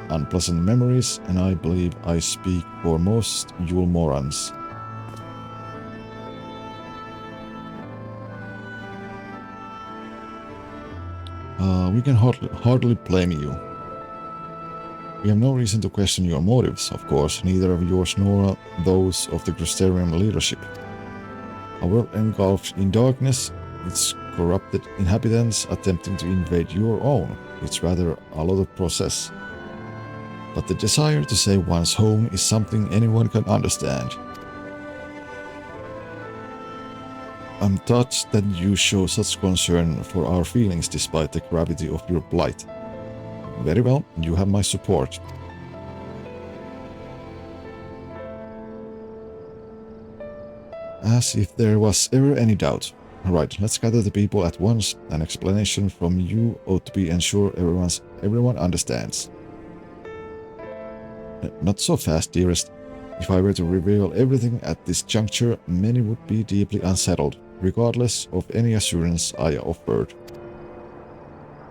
unpleasant memories, and I believe I speak for most Yule morons. We can hardly blame you. We have no reason to question your motives, of course, neither of yours nor those of the Crystarium leadership. A world engulfed in darkness, its corrupted inhabitants attempting to invade your own. It's rather a lot of process. But the desire to save one's home is something anyone can understand. I'm touched that you show such concern for our feelings despite the gravity of your plight. Very well, you have my support. As if there was ever any doubt. Right, let's gather the people at once. An explanation from you ought to be ensure everyone understands. Not so fast, dearest. If I were to reveal everything at this juncture, many would be deeply unsettled, regardless of any assurance I offered.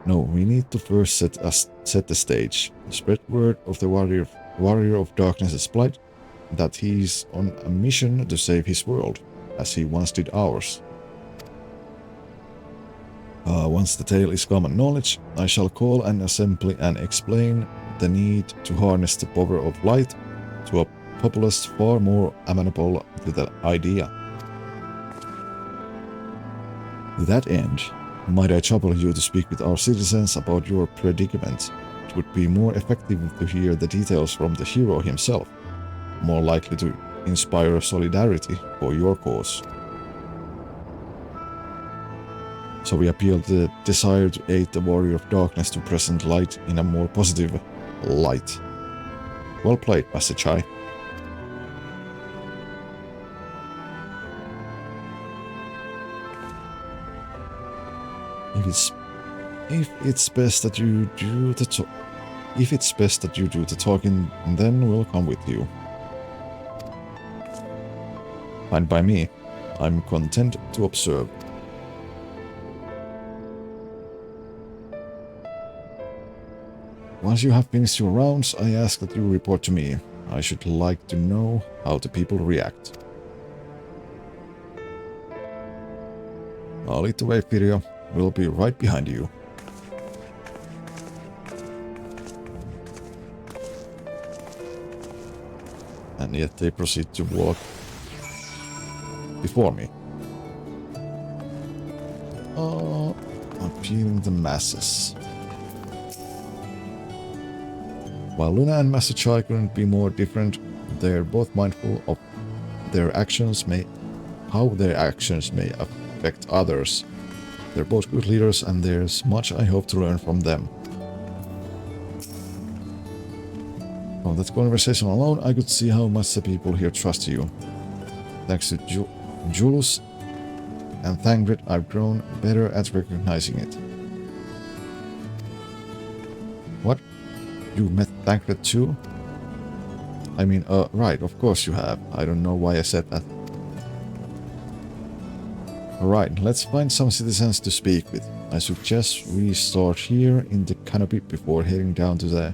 No, we need to first set the stage. Spread word of the warrior of darkness's plight, that he's on a mission to save his world, as he once did ours. Once the tale is common knowledge, I shall call an assembly and explain the need to harness the power of light to a populace far more amenable to the idea. To that end, might I trouble you to speak with our citizens about your predicament? It would be more effective to hear the details from the hero himself, more likely to inspire solidarity for your cause. So we appeal to the desire to aid the warrior of darkness to present light in a more positive light. Well played, Master Chai. If it's best that you do the talking, then we'll come with you. Fine by me. I'm content to observe. Once you have finished your rounds, I ask that you report to me. I should like to know how the people react. I'll lead the way, Firio. We'll be right behind you. And yet they proceed to walk before me. Appealing the masses. While Luna and Master Chai couldn't be more different, they're both mindful of how their actions may affect others. They're both good leaders, and there's much I hope to learn from them. From that conversation alone, I could see how much the people here trust you. Thanks to Jules and Thangred, I've grown better at recognizing it. What? You met Thangred too? I mean, right, of course you have. I don't know why I said that. Alright, let's find some citizens to speak with. I suggest we start here in the canopy before heading down to the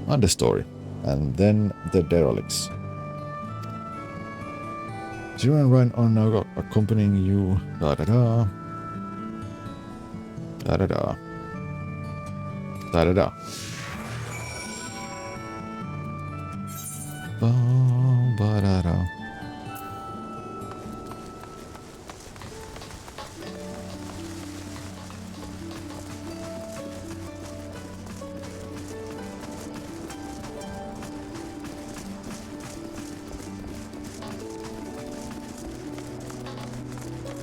understory, and then the derelicts. Zero and Ryan are now accompanying you. Da-da-da. Da-da-da. Da-da-da. Ba-ba-da-da.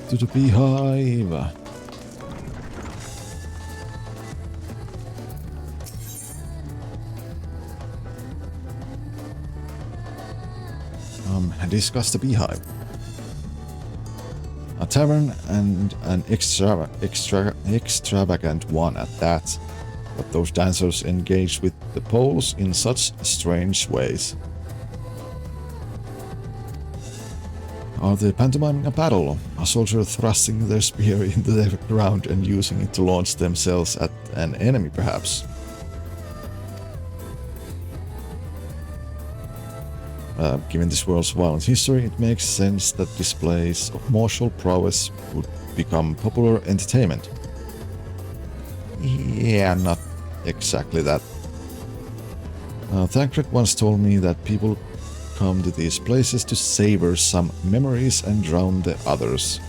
To the beehive. Discuss the beehive. A tavern, and an extravagant one at that. But those dancers engage with the poles in such strange ways. Are they pantomiming a battle? A soldier thrusting their spear into the ground and using it to launch themselves at an enemy, perhaps? Given this world's violent history, it makes sense that displays of martial prowess would become popular entertainment. Yeah, not exactly that. Thancred once told me that people come to these places to savor some memories and drown the others.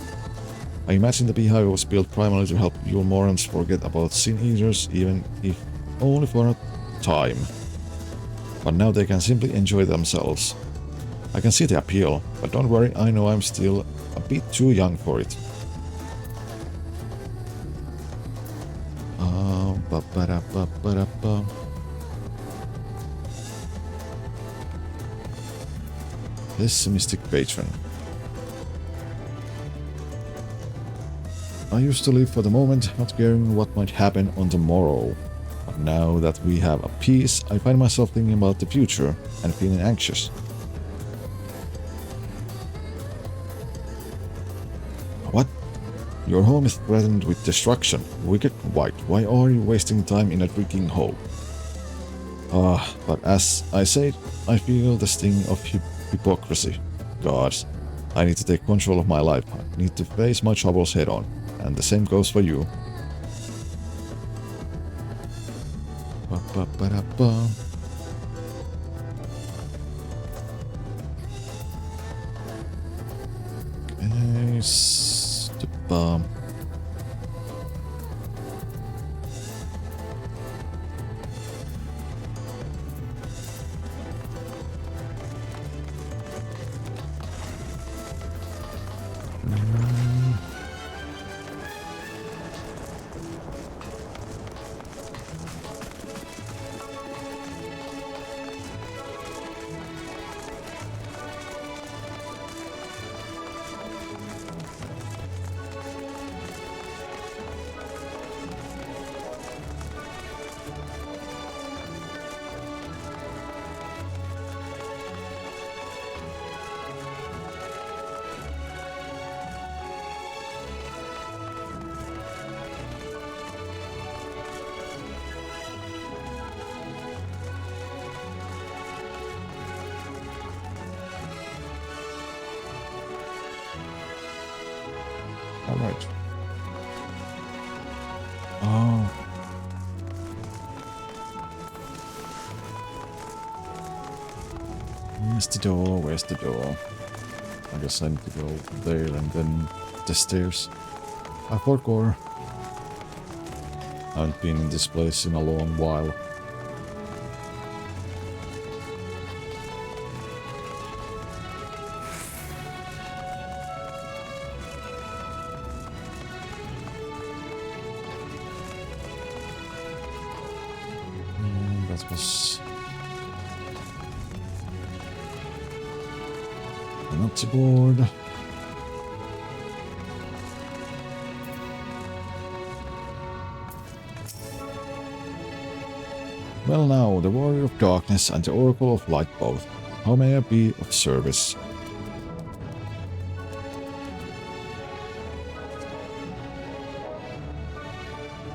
I imagine the beehive was built primarily to help Yulmorans forget about Sin Eaters, even if only for a time. But now they can simply enjoy themselves. I can see the appeal, but don't worry, I know I'm still a bit too young for it. Pessimistic patron. I used to live for the moment, not caring what might happen on tomorrow. But now that we have a peace, I find myself thinking about the future and feeling anxious. What? Your home is threatened with destruction. Wicked White, why are you wasting time in a drinking hole? But as I said, I feel the sting of hypocrisy. Gods, I need to take control of my life. I need to face my troubles head on. And the same goes for you. Okay, Alright. Oh. Where's the door? Where's the door? I guess I need to go there and then the stairs. I forgot. I haven't been in this place in a long while. That was an empty board. Well now, the Warrior of Darkness and the Oracle of Light both. How may I be of service?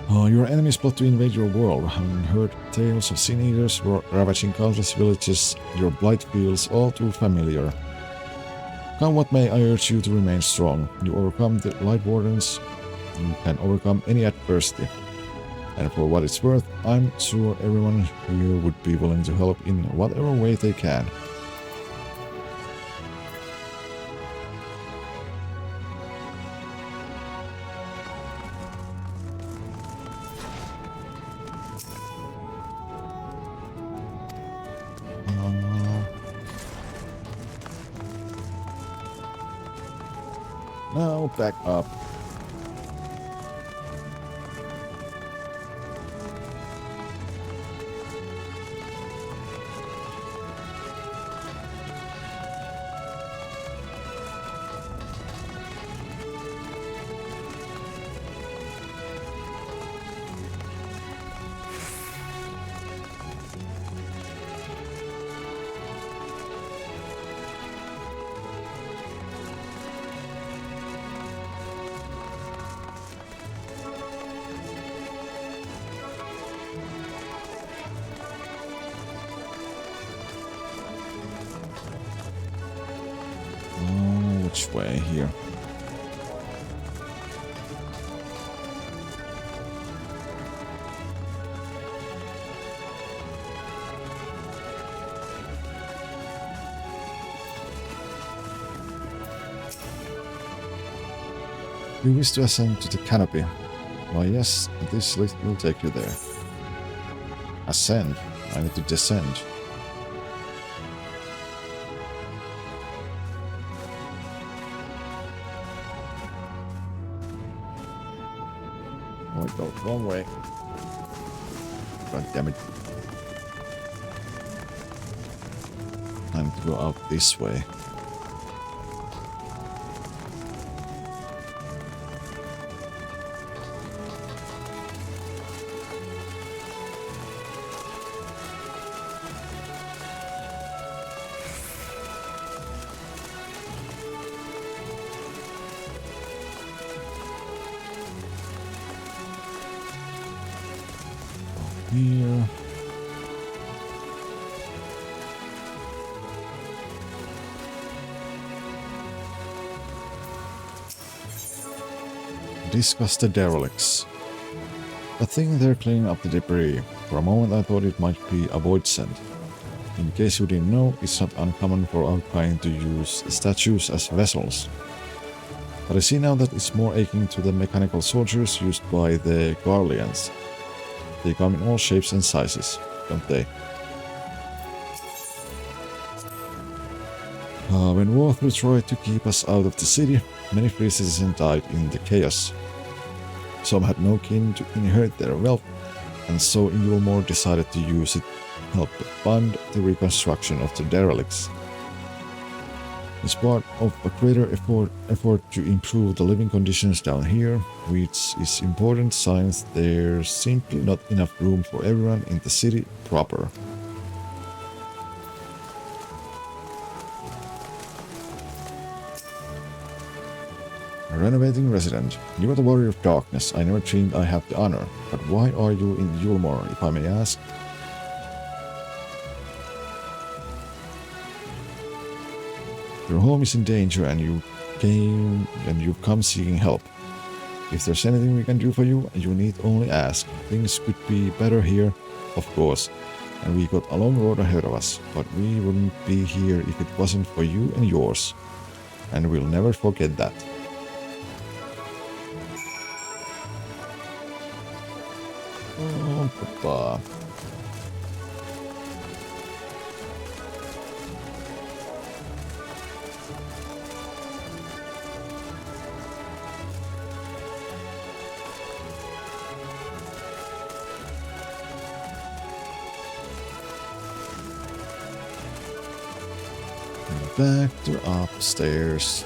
Your enemies plot to invade your world. Having heard tales of Sin Eaters ravaging countless villages, your blight feels all too familiar. Come what may, I urge you to remain strong. You overcome the Light Wardens, you can overcome any adversity. And for what it's worth, I'm sure everyone here would be willing to help in whatever way they can. Now back up. which way here? You wish to ascend to the canopy? Why yes, this lift will take you there. Ascend? I need to descend. Oh, I go wrong way. God damn it. I need to go out this way. Here. Discuss the derelicts. I think they're cleaning up the debris. For a moment I thought it might be a void send. In case you didn't know, it's not uncommon for our kind to use statues as vessels. But I see now that it's more akin to the mechanical soldiers used by the Garleans. They come in all shapes and sizes, don't they? When Warthru tried to keep us out of the city, many free citizens died in the chaos. Some had no kin to inherit their wealth, and so Yulmore decided to use it to help fund the reconstruction of the derelicts. It's part of a greater effort to improve the living conditions down here, which is important since there's simply not enough room for everyone in the city proper. A renovating resident. You are the Warrior of Darkness. I never dreamed I had the honor. But why are you in Yulmore, if I may ask? Your home is in danger and you've come seeking help. If there's anything we can do for you, you need only ask. Things could be better here, of course, and we got a long road ahead of us, but we wouldn't be here if it wasn't for you and yours. And we'll never forget that. Oh, Papa. Back to upstairs.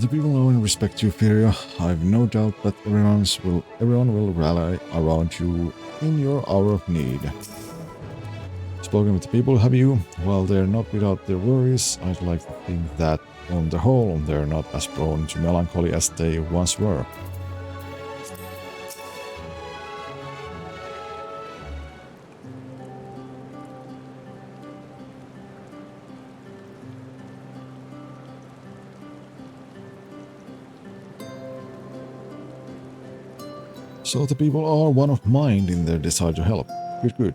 The people know and respect you, Furia. I've no doubt that everyone will rally around you in your hour of need. Spoken with the people, have you? While they're not without their worries, I'd like to think that, on the whole, they're not as prone to melancholy as they once were. So the people are one of mind in their desire to help. Good, good.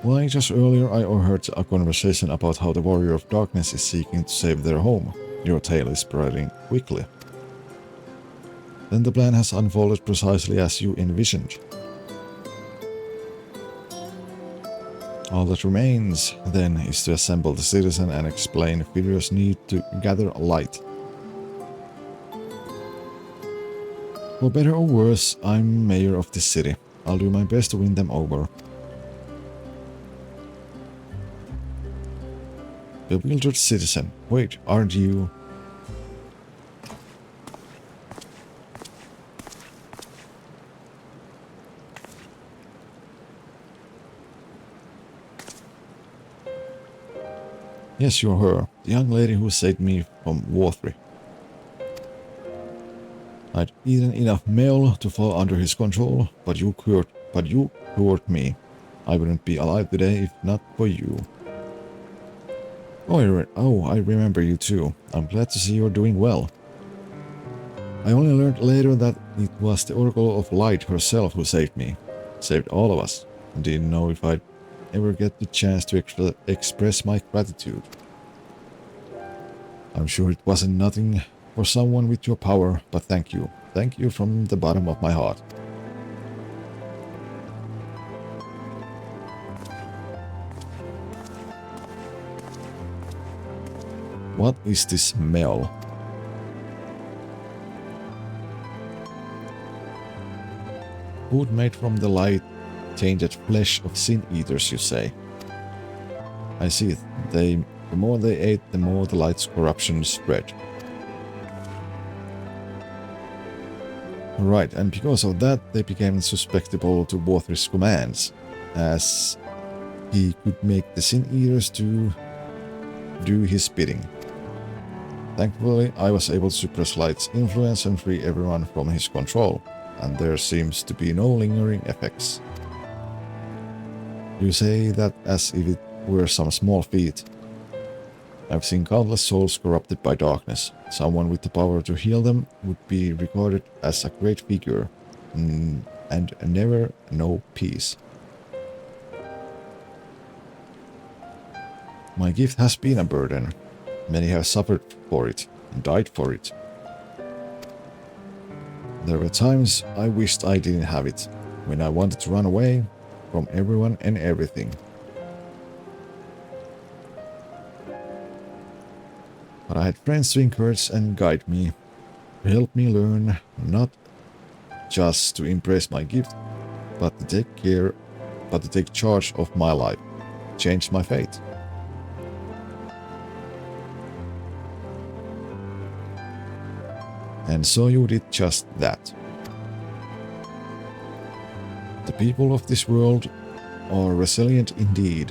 Why, just earlier I overheard a conversation about how the Warrior of Darkness is seeking to save their home. Your tale is spreading quickly. Then the plan has unfolded precisely as you envisioned. All that remains, then, is to assemble the citizen and explain Fidyr's need to gather light. For better or worse, I'm mayor of this city. I'll do my best to win them over. Bewildered citizen. Wait, aren't you... Yes, you're her, the young lady who saved me from Warthry. I'd eaten enough mail to fall under his control, but you cured me. I wouldn't be alive today if not for you. Oh, I remember you too. I'm glad to see you're doing well. I only learned later that it was the Oracle of Light herself who saved me. Saved all of us. I didn't know if I'd ever get the chance to express my gratitude. I'm sure it wasn't nothing for someone with your power, but thank you. Thank you from the bottom of my heart. What is this smell? Food made from the light-tainted flesh of sin-eaters, you say? I see. The more they ate, the more the light's corruption spread. Right, and because of that, they became susceptible to Warthry's commands, as he could make the sin-eaters to do his bidding. Thankfully, I was able to suppress Light's influence and free everyone from his control, and there seems to be no lingering effects. You say that as if it were some small feat. I've seen countless souls corrupted by darkness. Someone with the power to heal them would be regarded as a great figure, and never know peace. My gift has been a burden. Many have suffered for it, and died for it. There were times I wished I didn't have it, when I wanted to run away from everyone and everything. But I had friends to encourage and guide me, to help me learn, not just to embrace my gift, but to take charge of my life, change my fate. And so you did just that. The people of this world are resilient indeed.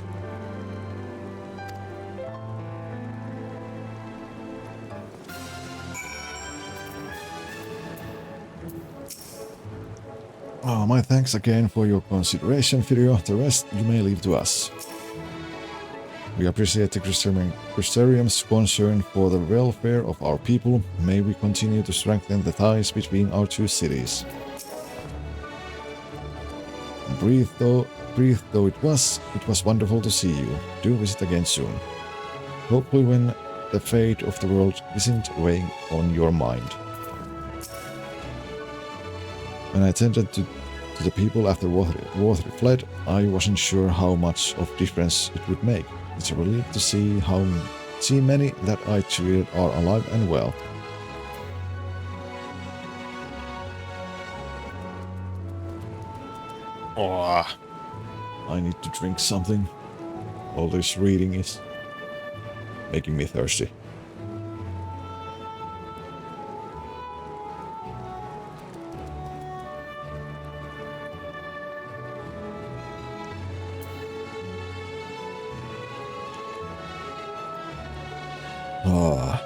My thanks again for your consideration, Fidio. The rest you may leave to us. We appreciate the Crystarium's concern for the welfare of our people. May we continue to strengthen the ties between our two cities. Brief though it was wonderful to see you. Do visit again soon. Hopefully when the fate of the world isn't weighing on your mind. When I attended to the people after Warthry fled, I wasn't sure how much of difference it would make. It's a relief to see many that I treated are alive and well. Oh, I need to drink something. All this reading is making me thirsty. Ah.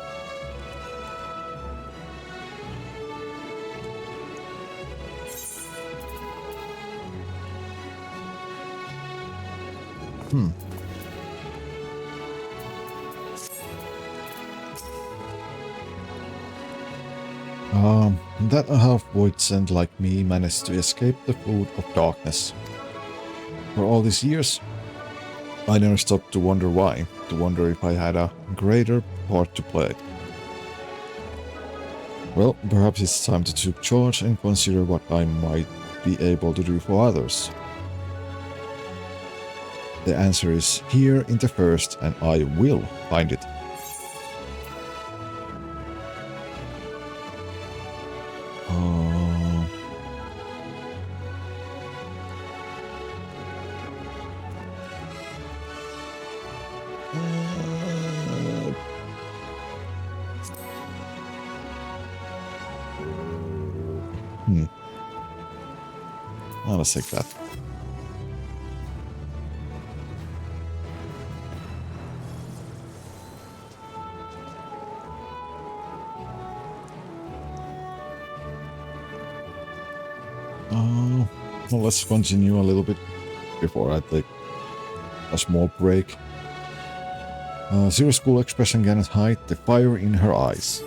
That a half-void scent like me managed to escape the food of darkness. For all these years, I never stopped to wonder why, to wonder if I had a greater part to play. Well, perhaps it's time to take charge and consider what I might be able to do for others. The answer is here in the first, and I will find it. Let's take that. Well, let's continue a little bit before I take a small break. Zero's cool expression cannot hide the fire in her eyes.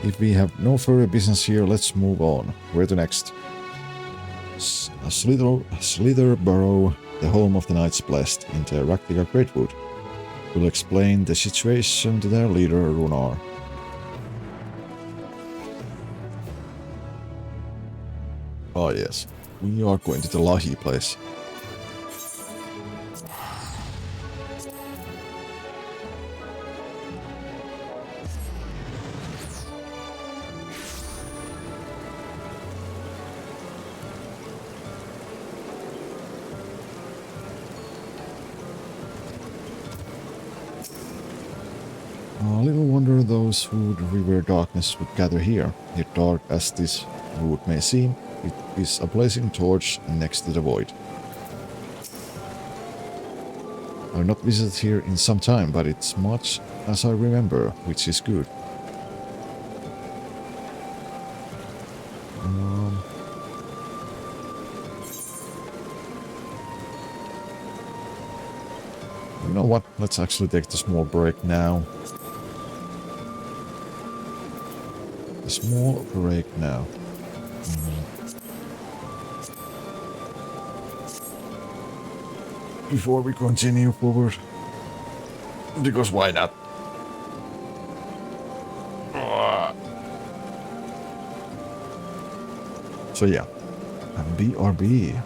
If we have no further business here, let's move on. Where to next? Slitherborough, the home of the Knights Blessed, in the Raktika Greatwood, will explain the situation to their leader, Runar. Oh yes, we are going to the Lahi place. Little wonder those who revere darkness would gather here. Yet dark as this wood may seem, it is a blazing torch next to the void. I've not visited here in some time, but it's much as I remember, which is good. You know what? Let's actually take the small break now. A small break now. Before we continue forward. Because why not? So yeah. BRB.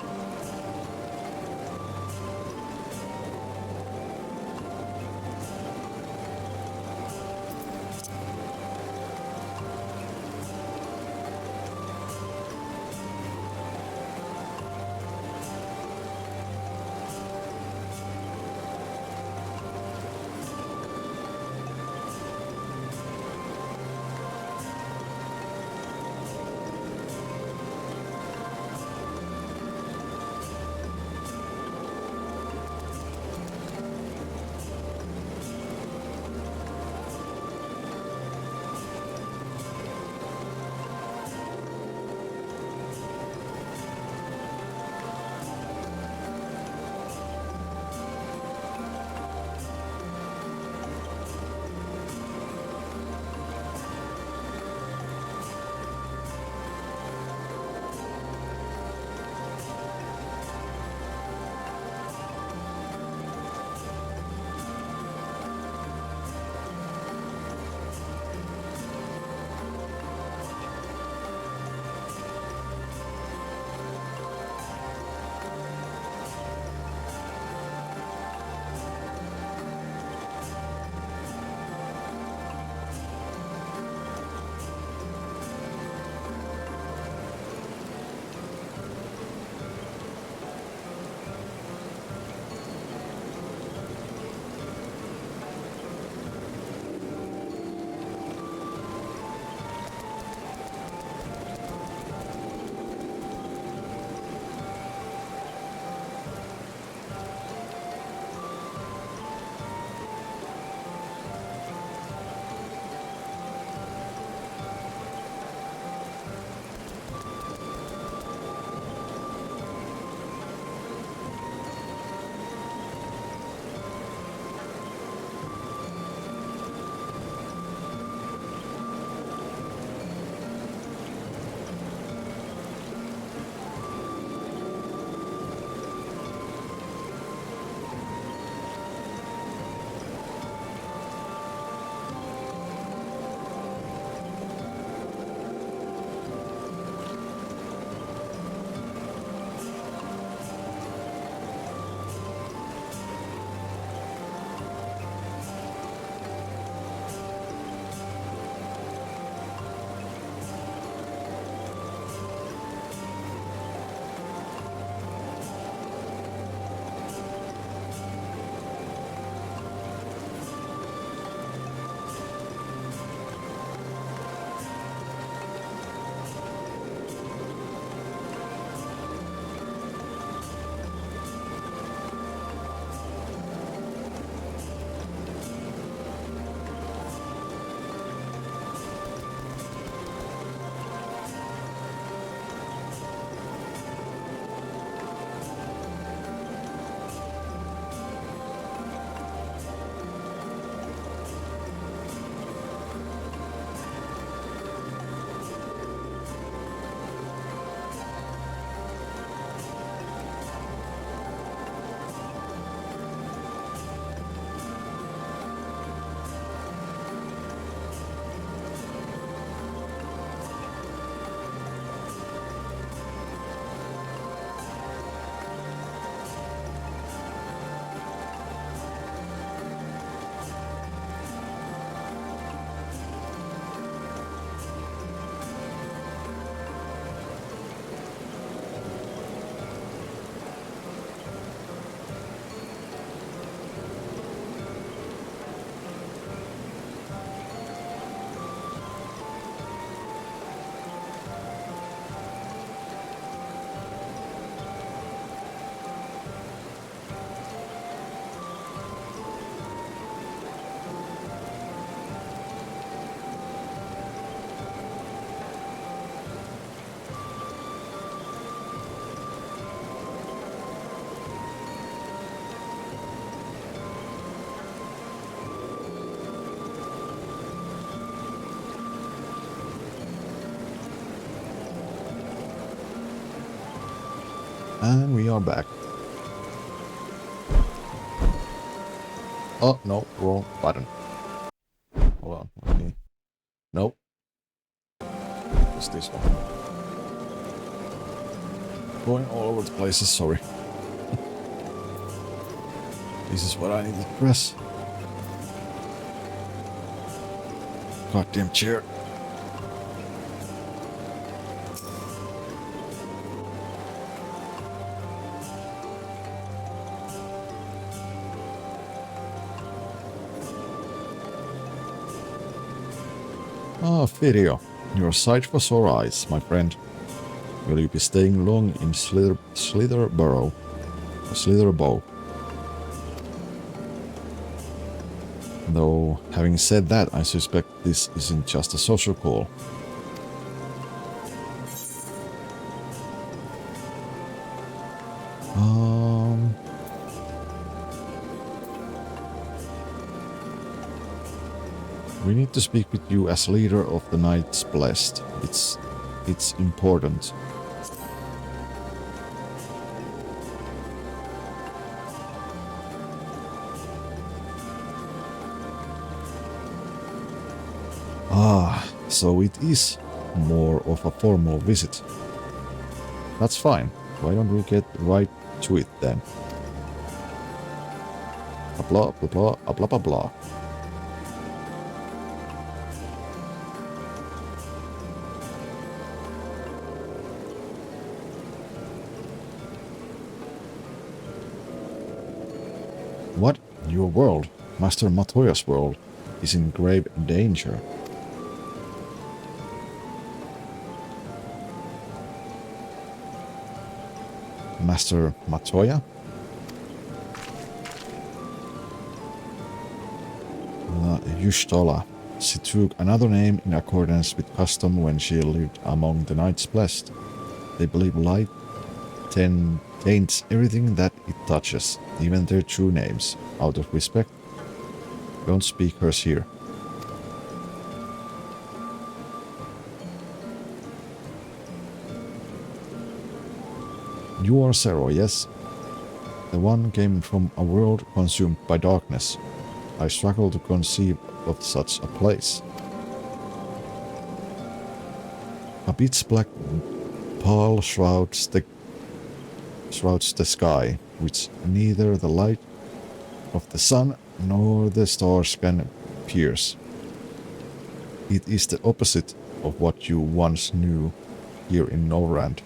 And we are back. Oh, no, wrong button. Hold on, let me... Nope. It's this one. Going all over the places, sorry. This is what I need to press. Goddamn chair. Ah, video. Your sight was sore eyes, my friend. Will you be staying long in Slitherbow? Though, having said that, I suspect this isn't just a social call. We need to speak with you as leader of the Knights Blessed. It's important. Ah, so it is more of a formal visit. That's fine. Why don't we get right to it then? Blah blah blah blah blah blah. What? Your world, Master Matoya's world, is in grave danger. Master Matoya? Yushtola. She took another name in accordance with custom when she lived among the Knights Blessed. They believe light taints everything that it touches, even their true names. Out of respect, don't speak hers here. You are Zero, yes? The one came from a world consumed by darkness. I struggle to conceive of such a place. A pitch black pall shrouds the sky, which neither the light of the sun nor the stars can pierce. It is the opposite of what you once knew here in Norrand.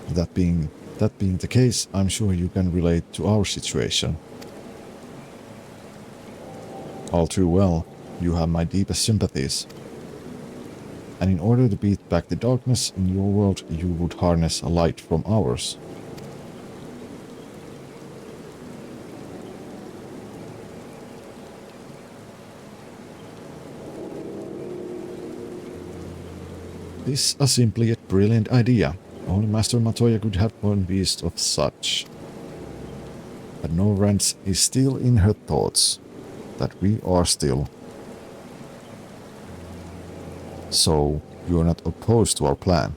That being the case, I'm sure you can relate to our situation. All too well, you have my deepest sympathies. And in order to beat back the darkness in your world, you would harness a light from ours. This is simply a brilliant idea. Only Master Matoya could have conceived of such. But Norrand is still in her thoughts. That we are still. So, you are not opposed to our plan.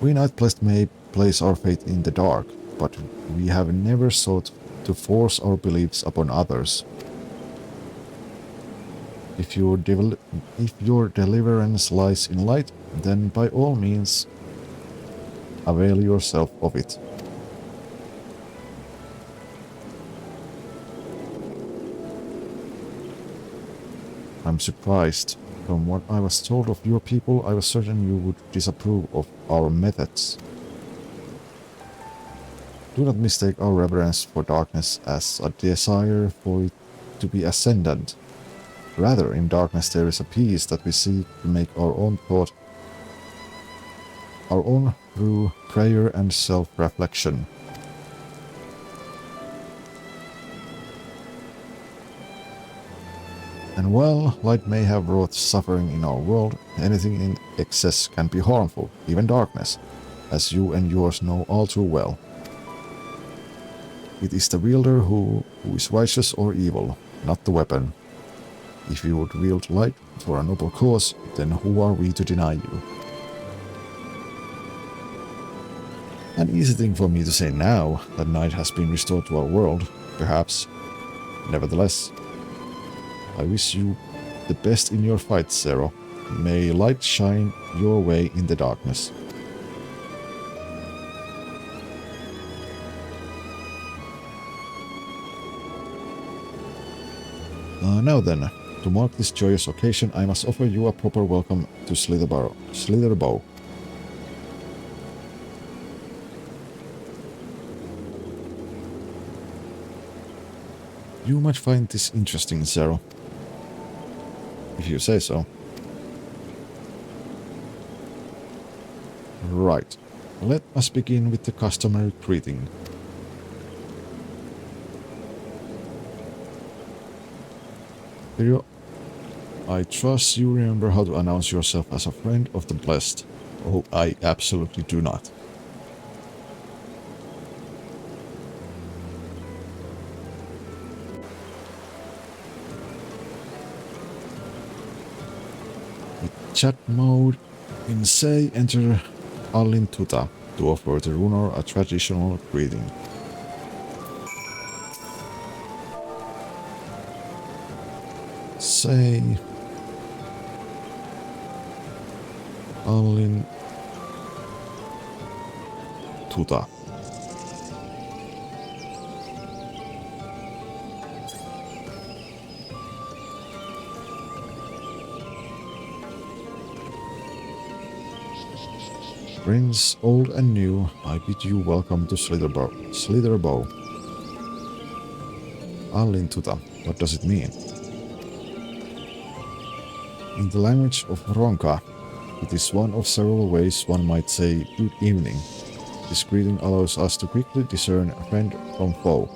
We Night Blessed may place our fate in the dark, but we have never sought to force our beliefs upon others. If your deliverance lies in light, then by all means, avail yourself of it. I'm surprised. From what I was told of your people, I was certain you would disapprove of our methods. Do not mistake our reverence for darkness as a desire for it to be ascendant. Rather, in darkness there is a peace that we seek to make our own thought, our own through prayer and self-reflection. And while light may have wrought suffering in our world, anything in excess can be harmful, even darkness, as you and yours know all too well. It is the wielder who is righteous or evil, not the weapon. If you would wield light for a noble cause, then who are we to deny you? An easy thing for me to say now that night has been restored to our world, perhaps. Nevertheless, I wish you the best in your fight, Zero. May light shine your way in the darkness. Now then, to mark this joyous occasion, I must offer you a proper welcome to Slitherbow. You might find this interesting, Zero. If you say so. Right. Let us begin with the customary greeting. I trust you remember how to announce yourself as a friend of the blessed. Oh, I absolutely do not. With chat mode, in say enter Allin Tuta to offer the Runor a traditional greeting. Say Allin Tuta. Friends old and new, I bid you welcome to Slitherbow. Allin Tuta, what does it mean? In the language of Ronka, it is one of several ways one might say good evening. This greeting allows us to quickly discern friend from foe.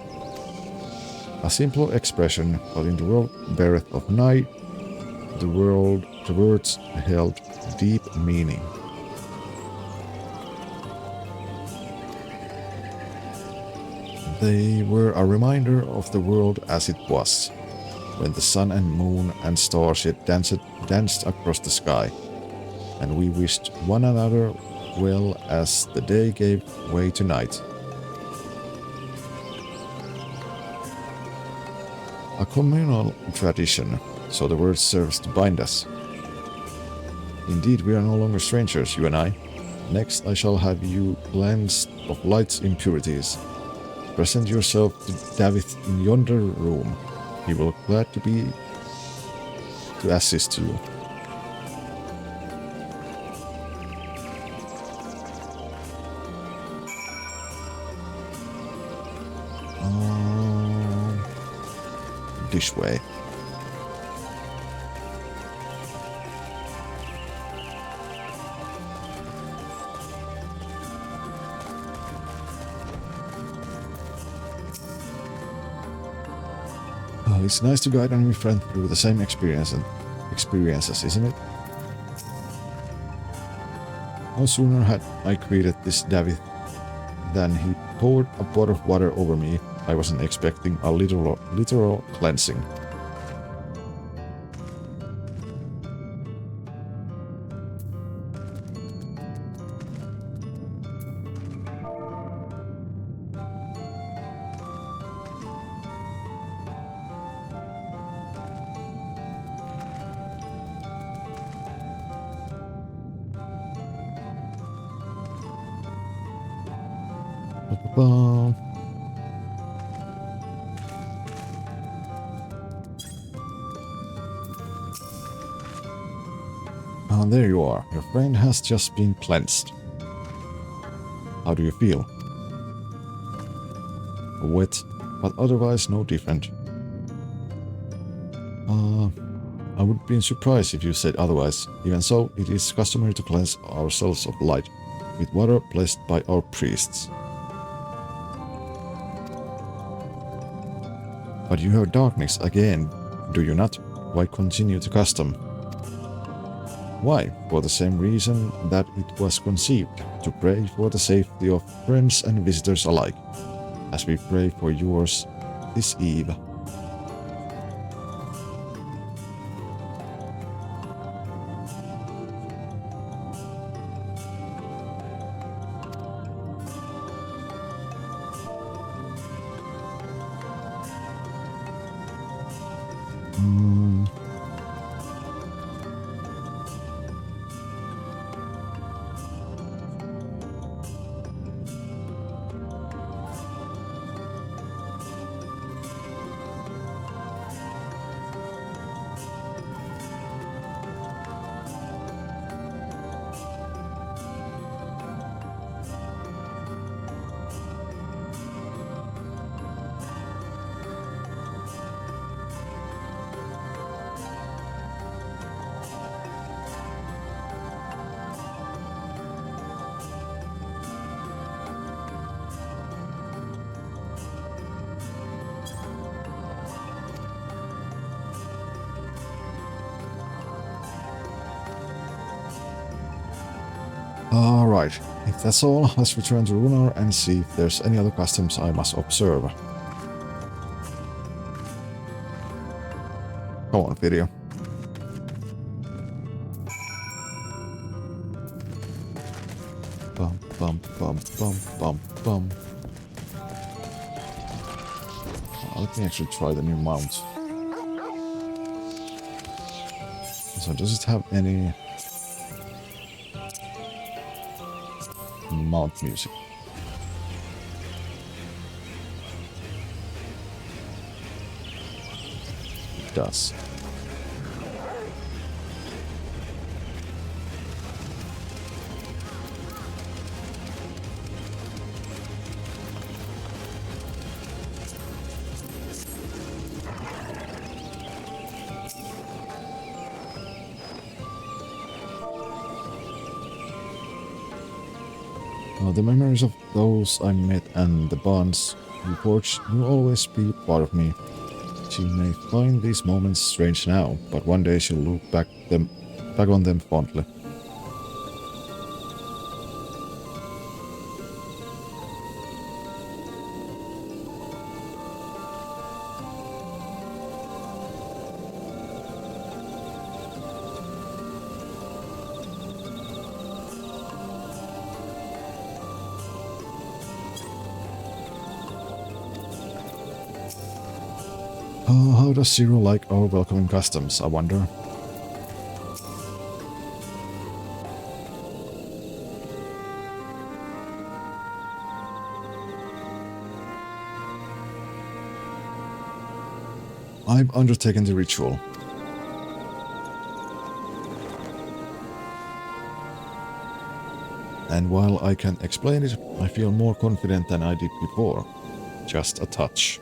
A simple expression, but in the world beareth of night, the words held deep meaning. They were a reminder of the world as it was, when the sun and moon and stars yet danced across the sky, and we wished one another well as the day gave way to night. A communal tradition, so the word serves to bind us. Indeed, we are no longer strangers, you and I. Next, I shall have you cleansed of light's impurities. Present yourself to Davith in yonder room. He will glad to assist you. This way. It's nice to guide a new friend through the same experiences, isn't it? No sooner had I greeted this Davith than he poured a pot of water over me. I wasn't expecting a literal cleansing. There you are. Your friend has just been cleansed. How do you feel? Wet, but otherwise no different. I would be surprised if you said otherwise. Even so, it is customary to cleanse ourselves of light with water blessed by our priests. But you have darkness again, do you not? Why continue the custom? Why? For the same reason that it was conceived, to pray for the safety of friends and visitors alike, as we pray for yours this eve. Alright, if that's all, let's return to Runar and see if there's any other customs I must observe. Come on, video. Bum, bum, bum, bum, bum, bum. Let me actually try the new mount. So does it have any mount music? It does. The memories of those I met and the bonds we forged will always be part of me. She may find these moments strange now, but one day she'll look back on them fondly. How does Zero like our welcoming customs, I wonder? I've undertaken the ritual. And while I can't explain it, I feel more confident than I did before. Just a touch.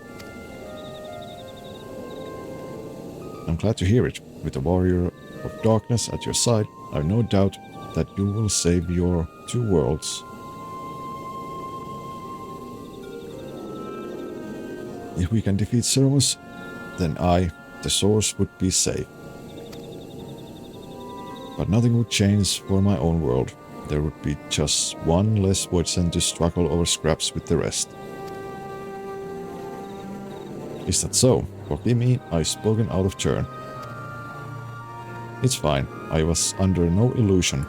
I'm glad to hear it. With the warrior of darkness at your side, I've no doubt that you will save your two worlds. If we can defeat Cerberus, then I, the source, would be safe. But nothing would change for my own world. There would be just one less Voidsent to struggle over scraps with the rest. Is that so? Forgive me, I've spoken out of turn. It's fine, I was under no illusion.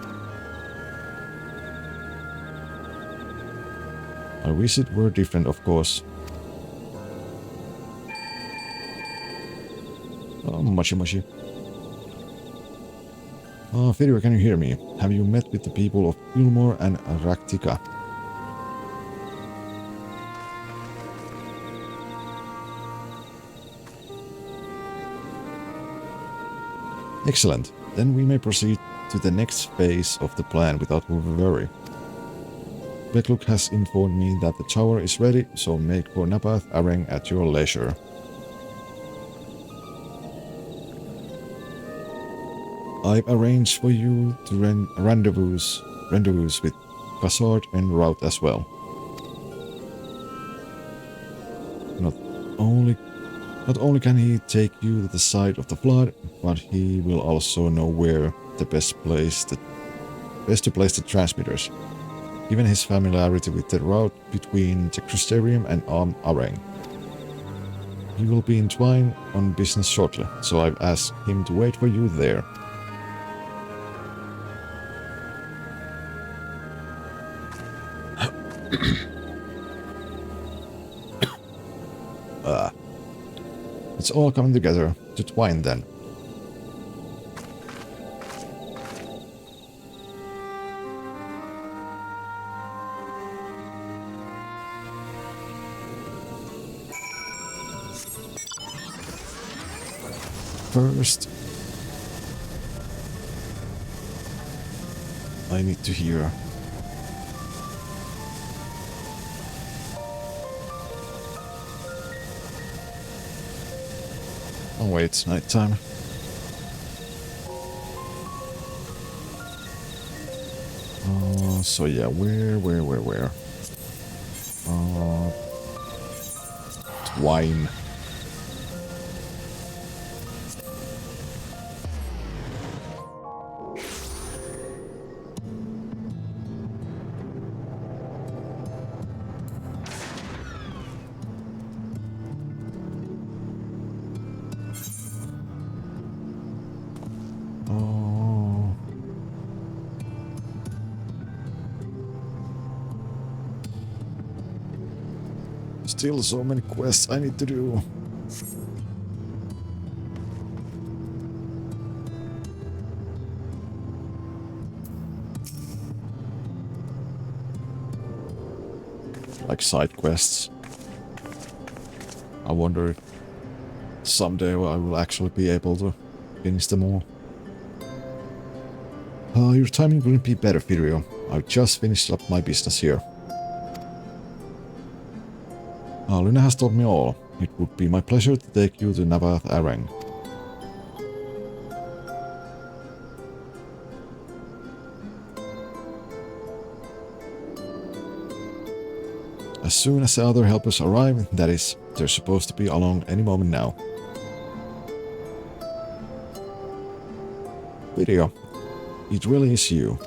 I wish it were different, of course. Oh, moshi. Oh, Firio, can you hear me? Have you met with the people of Ilmor and Raktika? Excellent. Then we may proceed to the next phase of the plan without worry. Betluk has informed me that the tower is ready, so make for Napath Areng at your leisure. I've arranged for you to rendezvous with Kassard en route as well. Not only can he take you to the side of the flood, but he will also know where the best to place the transmitters, given his familiarity with the route between the Crystarium and Areng. He will be entwined on business shortly, so I've asked him to wait for you there. It's all coming together. to Twine then. First, I need to hear. Oh wait, it's nighttime. So yeah, where? Twine. Still so many quests I need to do. Like side quests. I wonder if someday I will actually be able to finish them all. Your timing couldn't be better, Firio. I've just finished up my business here. Luna has told me all. It would be my pleasure to take you to Navath Arang. As soon as the other helpers arrive, that is, they're supposed to be along any moment now. Video. It really is you.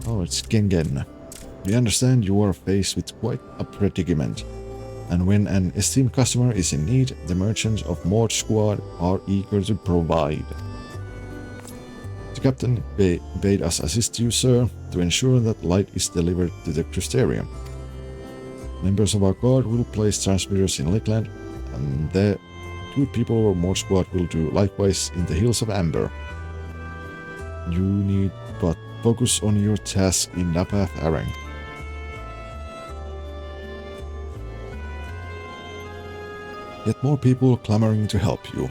Oh, it's Gengen. We understand you are faced with quite a predicament, and when an esteemed customer is in need, the merchants of Mord Squad are eager to provide. The captain bade us assist you, sir, to ensure that light is delivered to the Crystarium. Members of our guard will place transmitters in Lakeland, and the good people of Mord Squad will do likewise in the Hills of Amber. You need but focus on your task in Napath Arang. Yet more people clamoring to help you.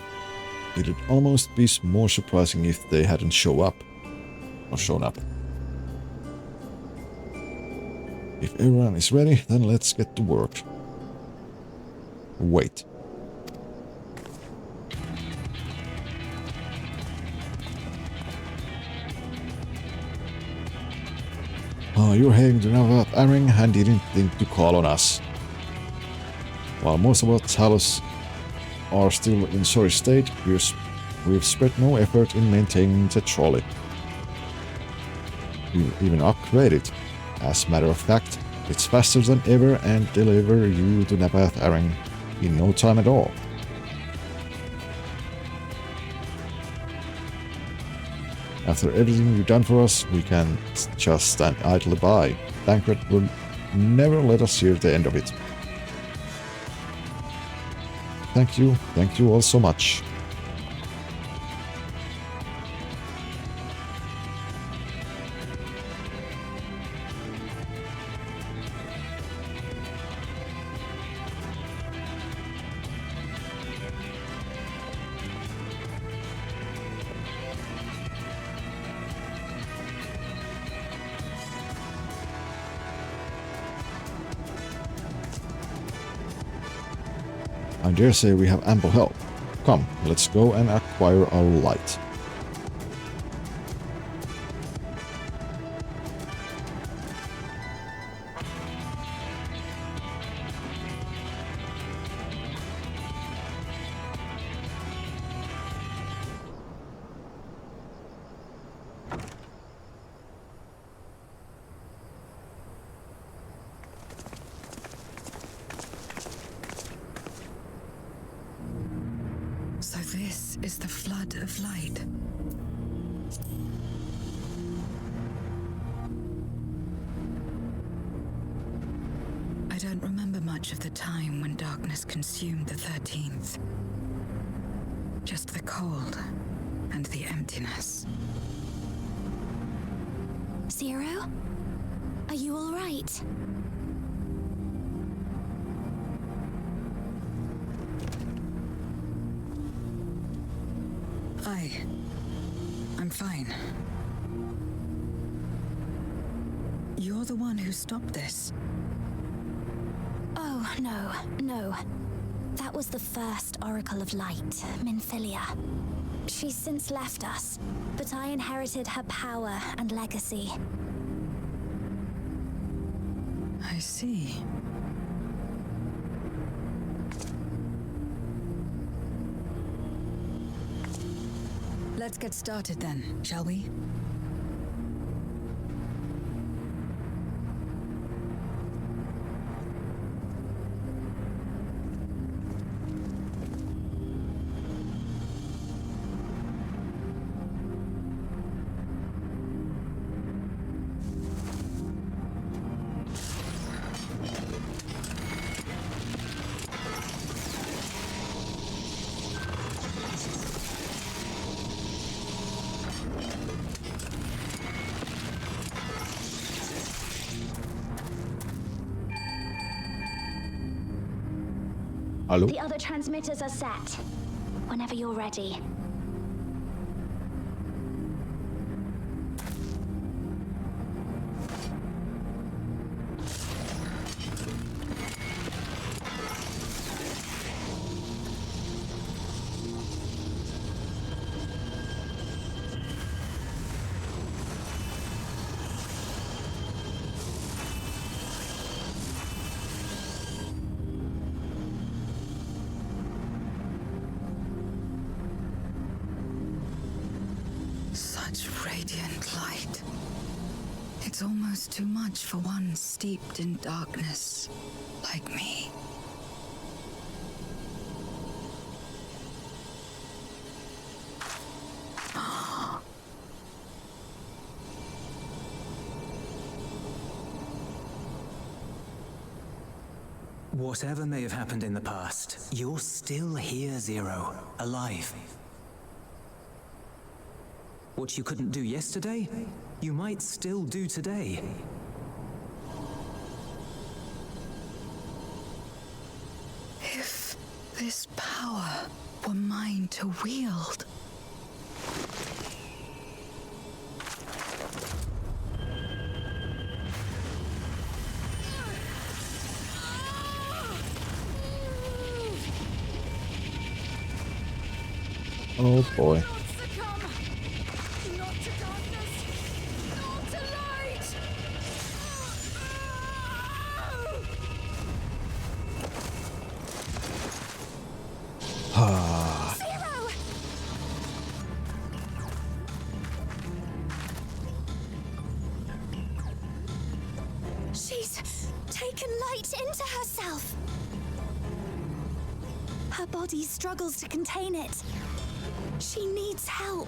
It would almost be more surprising if they hadn't shown up. If everyone is ready, then let's get to work. Wait. You're heading to Navath Arang and didn't think to call on us. While most of our Talos are still in sorry state, we've spread no effort in maintaining the trolley. We've even upgraded it. As a matter of fact, it's faster than ever and deliver you to Navath Arang in no time at all. After everything you've done for us, we can't just stand idly by. Thancred will never let us hear the end of it. Thank you all so much. I dare say we have ample help. Come, let's go and acquire our light. So this is the flood of light. don't remember much of the time when darkness consumed the 13th. Just the cold and the emptiness. Zero? Are you all right? I'm fine. You're the one who stopped this. Oh, no. That was the first Oracle of Light, Minfilia. She's since left us, but I inherited her power and legacy. I see. Let's get started then, shall we? Hello? The other transmitters are set. Whenever you're ready. Such radiant light. It's almost too much for one steeped in darkness like me. Whatever may have happened in the past, you're still here, Zero, alive. What you couldn't do yesterday, you might still do today. If this power were mine to wield. Oh boy. She's taken light into herself. Her body struggles to contain it. She needs help.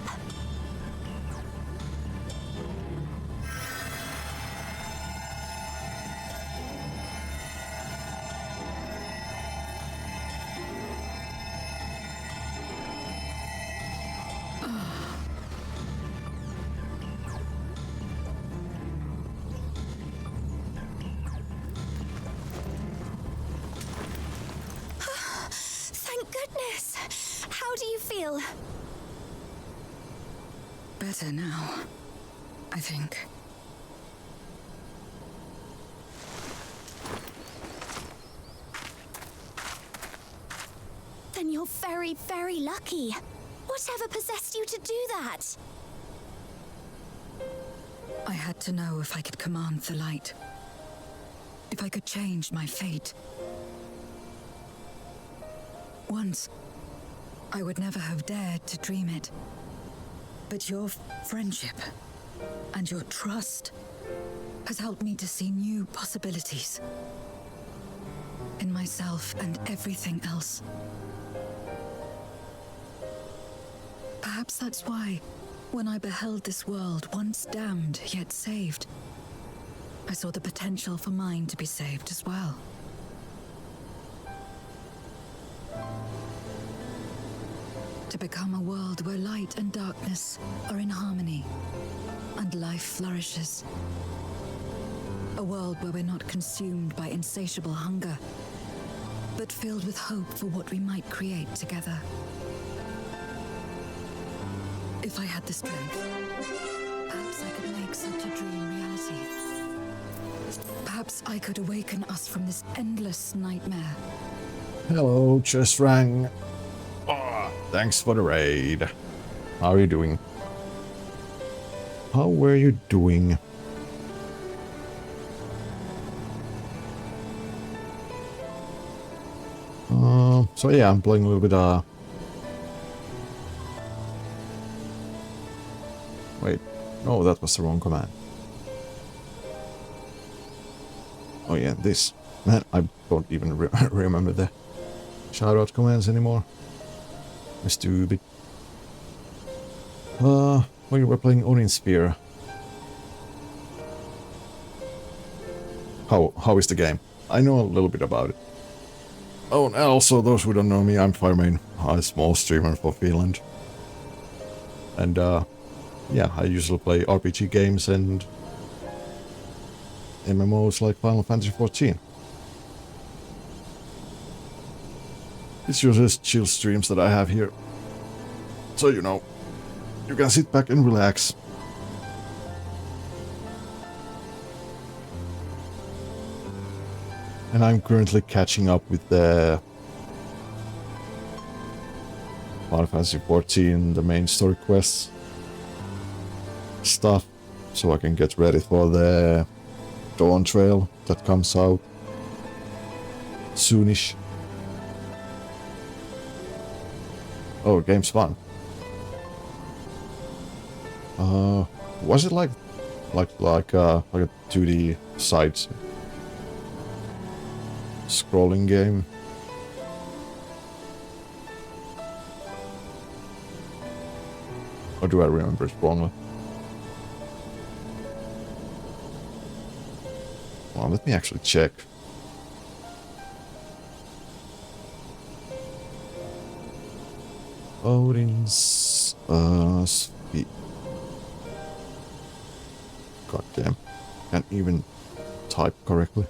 Thank goodness. How do you feel? Better now, I think. Then you're very, very lucky. Whatever possessed you to do that? I had to know if I could command the light. If I could change my fate. Once, I would never have dared to dream it. But your friendship and your trust has helped me to see new possibilities. In myself and everything else. Perhaps that's why, when I beheld this world once damned yet saved, I saw the potential for mine to be saved as well. To become a world where light and darkness are in harmony and life flourishes. A world where we're not consumed by insatiable hunger, but filled with hope for what we might create together. If I had the strength, perhaps I could make such a dream reality. Perhaps I could awaken us from this endless nightmare. Hello, just rang. Oh, thanks for the raid. How are you doing? How were you doing? So yeah, I'm playing a little bit, Wait, no, that was the wrong command. Oh yeah, this. Man, I don't even remember the shoutout commands anymore. I'm stupid. We were playing Odin Sphere. How is the game? I know a little bit about it. Oh, and also, those who don't know me, I'm Firemain, a small streamer for Finland. And, yeah, I usually play RPG games and MMOs like Final Fantasy XIV. It's usually chill streams that I have here. So, you know, you can sit back and relax. And I'm currently catching up with the Final Fantasy XIV, the main story quests stuff, so I can get ready for the Dawn Trail that comes out soonish. Oh, game's fun. Was it like a 2D side scrolling game? Or do I remember it wrongly? Well, let me actually check. Odin's speed. God damn. Can't even type correctly.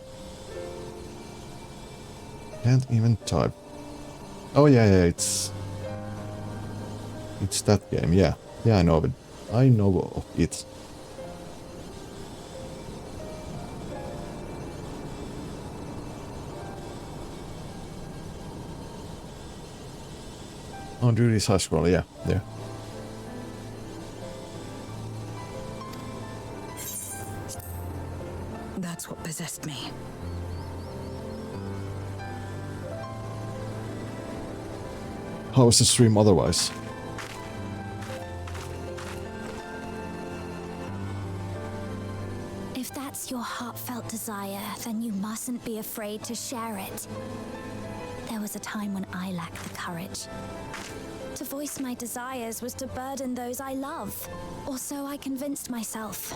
Can't even type. Oh yeah, it's that game, yeah. Yeah, I know of it. I know of it. Oh, duty side scroll, yeah, there. That's what possessed me. How is the stream otherwise? If that's your heartfelt desire, then you mustn't be afraid to share it. There was a time when I lacked the courage. To voice my desires was to burden those I love, or so I convinced myself.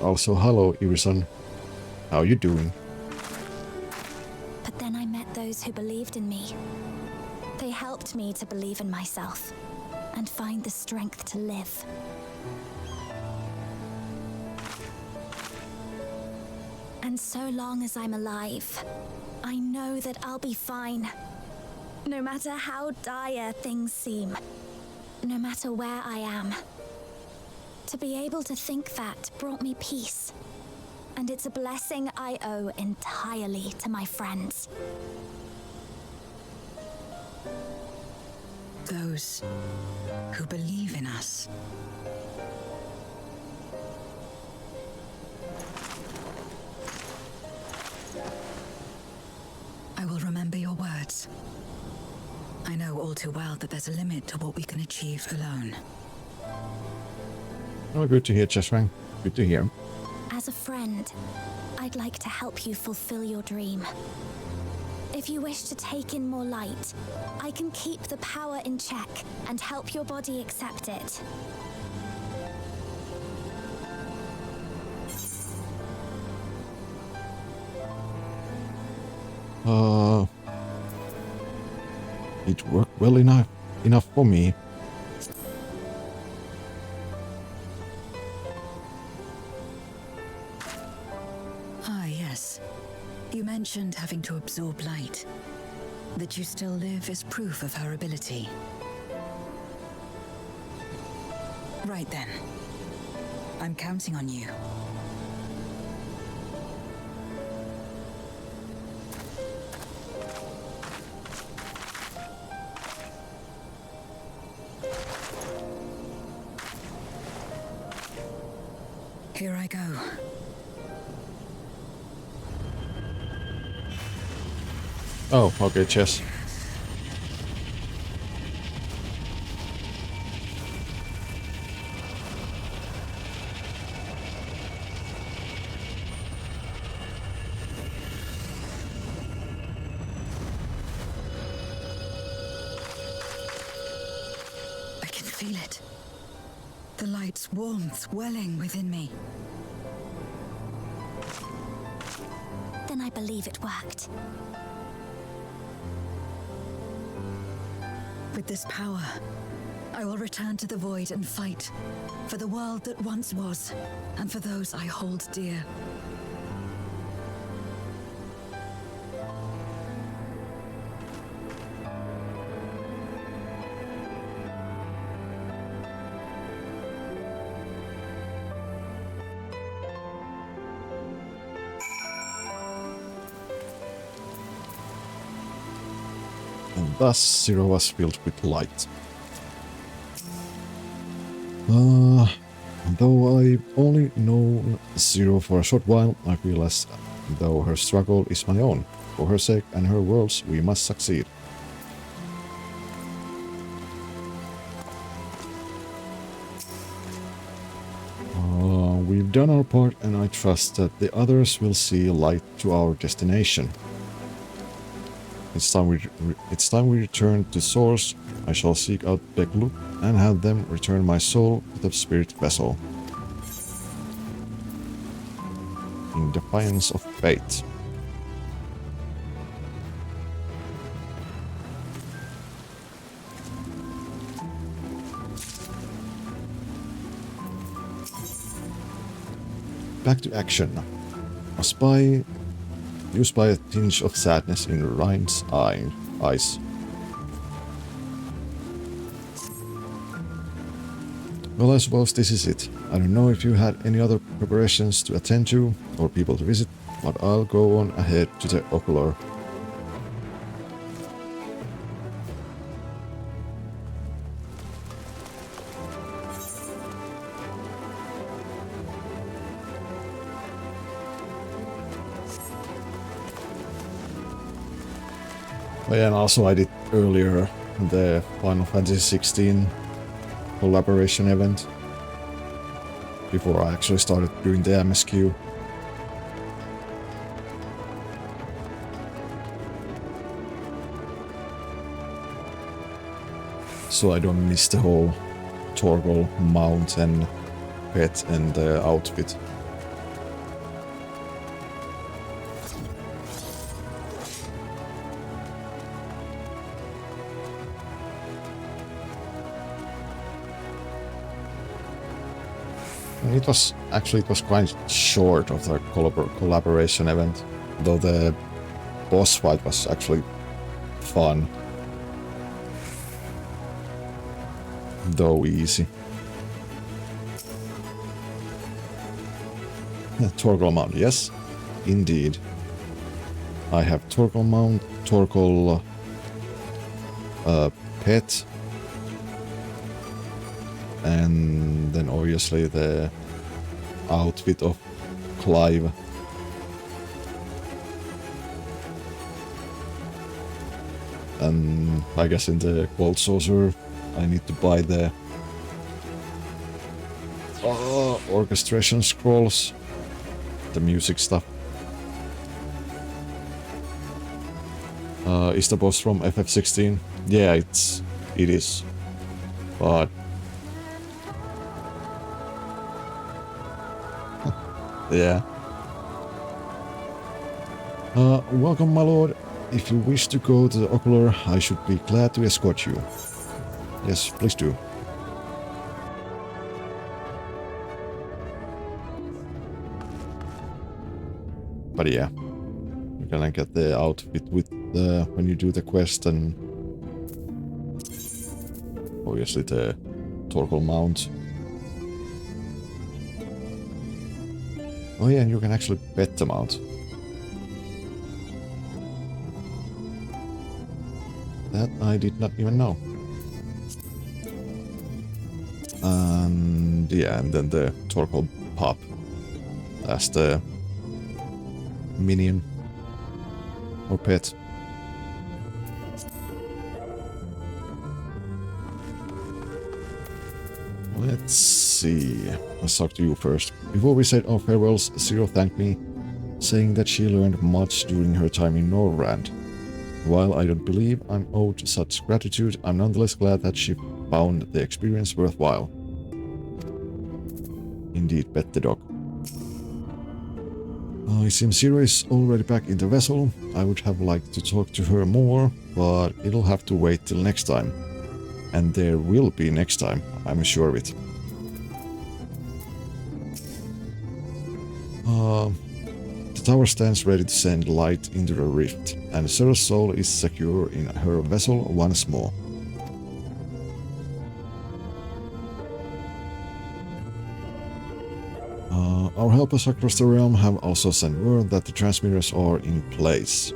Also, hello, Irison. How you doing? But then I met those who believed in me. They helped me to believe in myself and find the strength to live. And so long as I'm alive, I know that I'll be fine. No matter how dire things seem, no matter where I am. To be able to think that brought me peace. And it's a blessing I owe entirely to my friends. Those who believe in us. I will remember your words. I know all too well that there's a limit to what we can achieve alone. Oh, good to hear, Chesrang. Good to hear. As a friend, I'd like to help you fulfill your dream. If you wish to take in more light, I can keep the power in check and help your body accept it. It worked well enough. enough for me. Ah, yes. You mentioned having to absorb light. That you still live is proof of her ability. Right then. I'm counting on you. Here I go. Oh, okay, chess. I can feel it. The light's warmth welling within me. Then I believe it worked. With this power, I will return to the void and fight for the world that once was, and for those I hold dear. And thus Zero was filled with light. Though I've only known Zero for a short while, I feel as though her struggle is my own. For her sake and her world's, we must succeed. We've done our part, and I trust that the others will see light to our destination. It's time we return to Source. I shall seek out Begluk and have them return my soul to the spirit vessel. In defiance of fate. Back to action. You spy a tinge of sadness in Ryan's eyes. Well, I suppose this is it. I don't know if you had any other preparations to attend to, or people to visit, but I'll go on ahead to the ocular. Oh yeah, and also I did earlier the Final Fantasy 16 collaboration event before I actually started doing the MSQ. So I don't miss the whole Torgal mount and pet and outfit. And it was quite short of the collaboration event, though the boss fight was actually fun. Though easy. Torgal mount, yes, indeed. I have Torgal mount, Torgal pet, and then obviously the outfit of Clive. And I guess in the Gold Saucer I need to buy the orchestration scrolls, the music stuff. Is the boss from FF16? Yeah, it is. But yeah. Welcome, my lord. If you wish to go to the ocular, I should be glad to escort you. Yes, please do. But yeah, you're gonna get the outfit with when you do the quest, and obviously the Torgal mount. Oh yeah, and you can actually pet the mount. That I did not even know. And yeah, and then the Torgal pup as the minion or pet. Let's see. Let's talk to you first. Before we said our farewells, Zero thanked me, saying that she learned much during her time in Norrand. While I don't believe I'm owed such gratitude, I'm nonetheless glad that she found the experience worthwhile. Indeed, pet the dog. It seems Zero is already back in the vessel. I would have liked to talk to her more, but it'll have to wait till next time. And there will be next time, I'm sure of it. The tower stands ready to send light into the rift, and Zero's soul is secure in her vessel once more. Our helpers across the realm have also sent word that the transmitters are in place.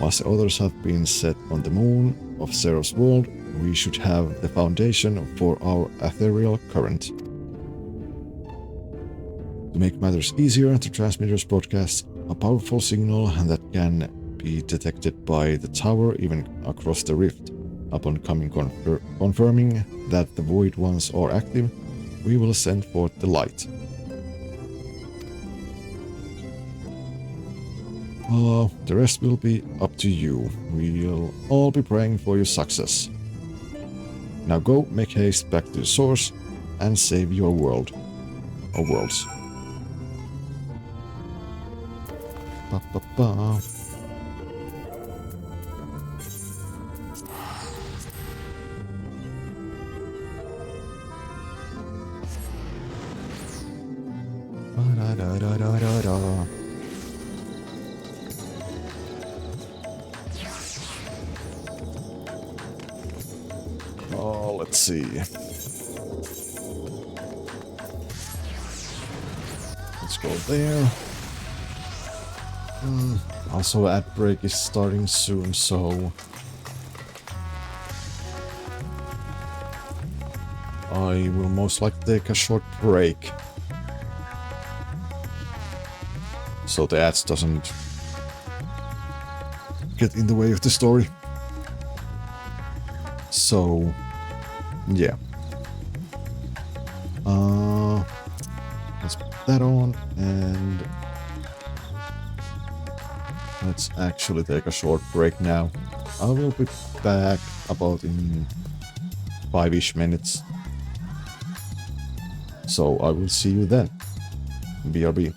Once the others have been set on the moon of Zero's world, we should have the foundation for our ethereal current. To make matters easier, the transmitters broadcast a powerful signal that can be detected by the tower even across the rift. Upon confirming that the Void Ones are active, we will send forth the light. The rest will be up to you. We'll all be praying for your success. Now go, make haste back to the source, and save your world. Or worlds. Ba, ba, ba. Ba, da, da, da, da, da. Oh, let's see. Let's go there. Also, ad break is starting soon, so I will most likely take a short break, so the ads doesn't get in the way of the story. So, yeah. Let's put that on, and let's actually take a short break now. I will be back about in 5-ish minutes. So I will see you then. BRB.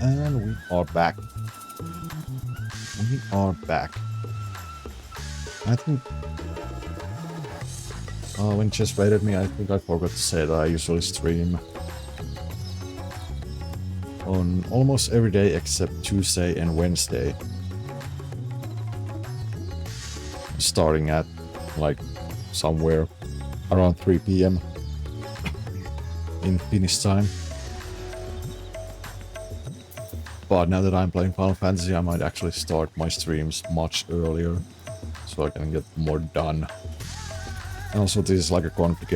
And we are back. We are back. I think... when Jess raided me, I think I forgot to say that I usually stream on almost every day except Tuesday and Wednesday. Starting at like somewhere around 3 PM in Finnish time. But now that I'm playing Final Fantasy, I might actually start my streams much earlier so I can get more done. And also this is like a config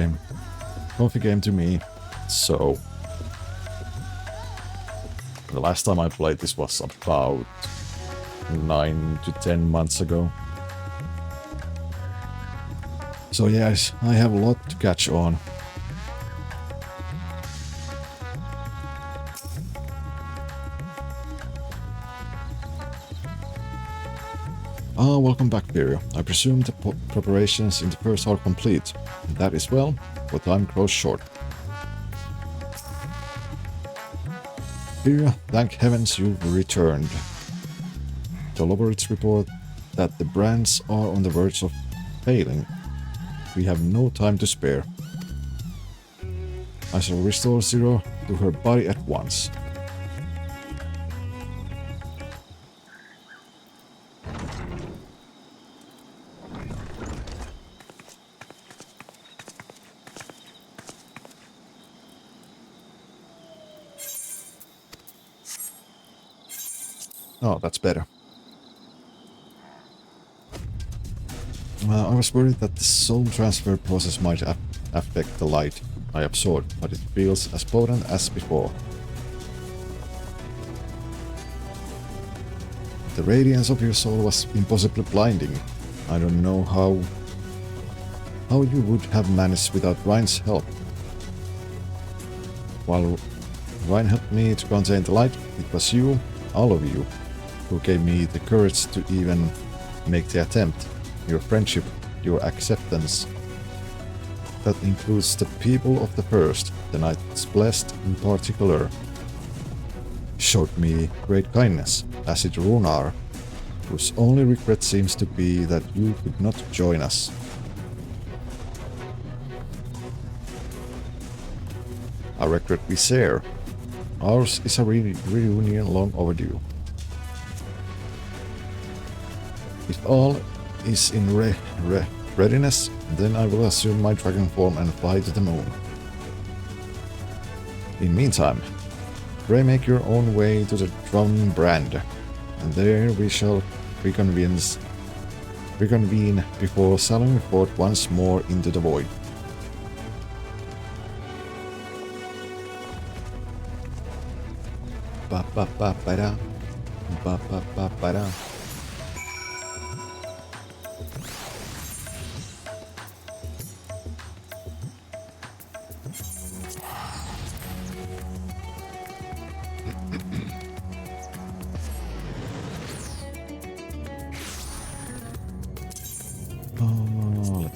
game to me, so the last time I played this was about 9 to 10 months ago. So yes, I have a lot to catch on. Welcome back, Pyria. I presume the preparations in the first are complete. That is well, for time grows short. Pyria, thank heavens you've returned. The laboratories report that the brands are on the verge of failing. We have no time to spare. I shall restore Zero to her body at once. Oh, that's better. I was worried that the soul transfer process might affect the light I absorbed, but it feels as potent as before. The radiance of your soul was impossibly blinding. I don't know how you would have managed without Ryan's help. While Ryan helped me to contain the light, it was you, all of you, who gave me the courage to even make the attempt. Your friendship, your acceptance. That includes the people of the First, the Knights Blessed in particular. Showed me great kindness, as did Runar, whose only regret seems to be that you could not join us. A regret we share. Ours is a reunion long overdue. If all is in readiness, then I will assume my dragon form and fly to the moon. In meantime, pray make your own way to the drowning brand, and there we shall reconvene before sailing forth once more into the void. Ba ba ba ba da, ba ba ba ba da.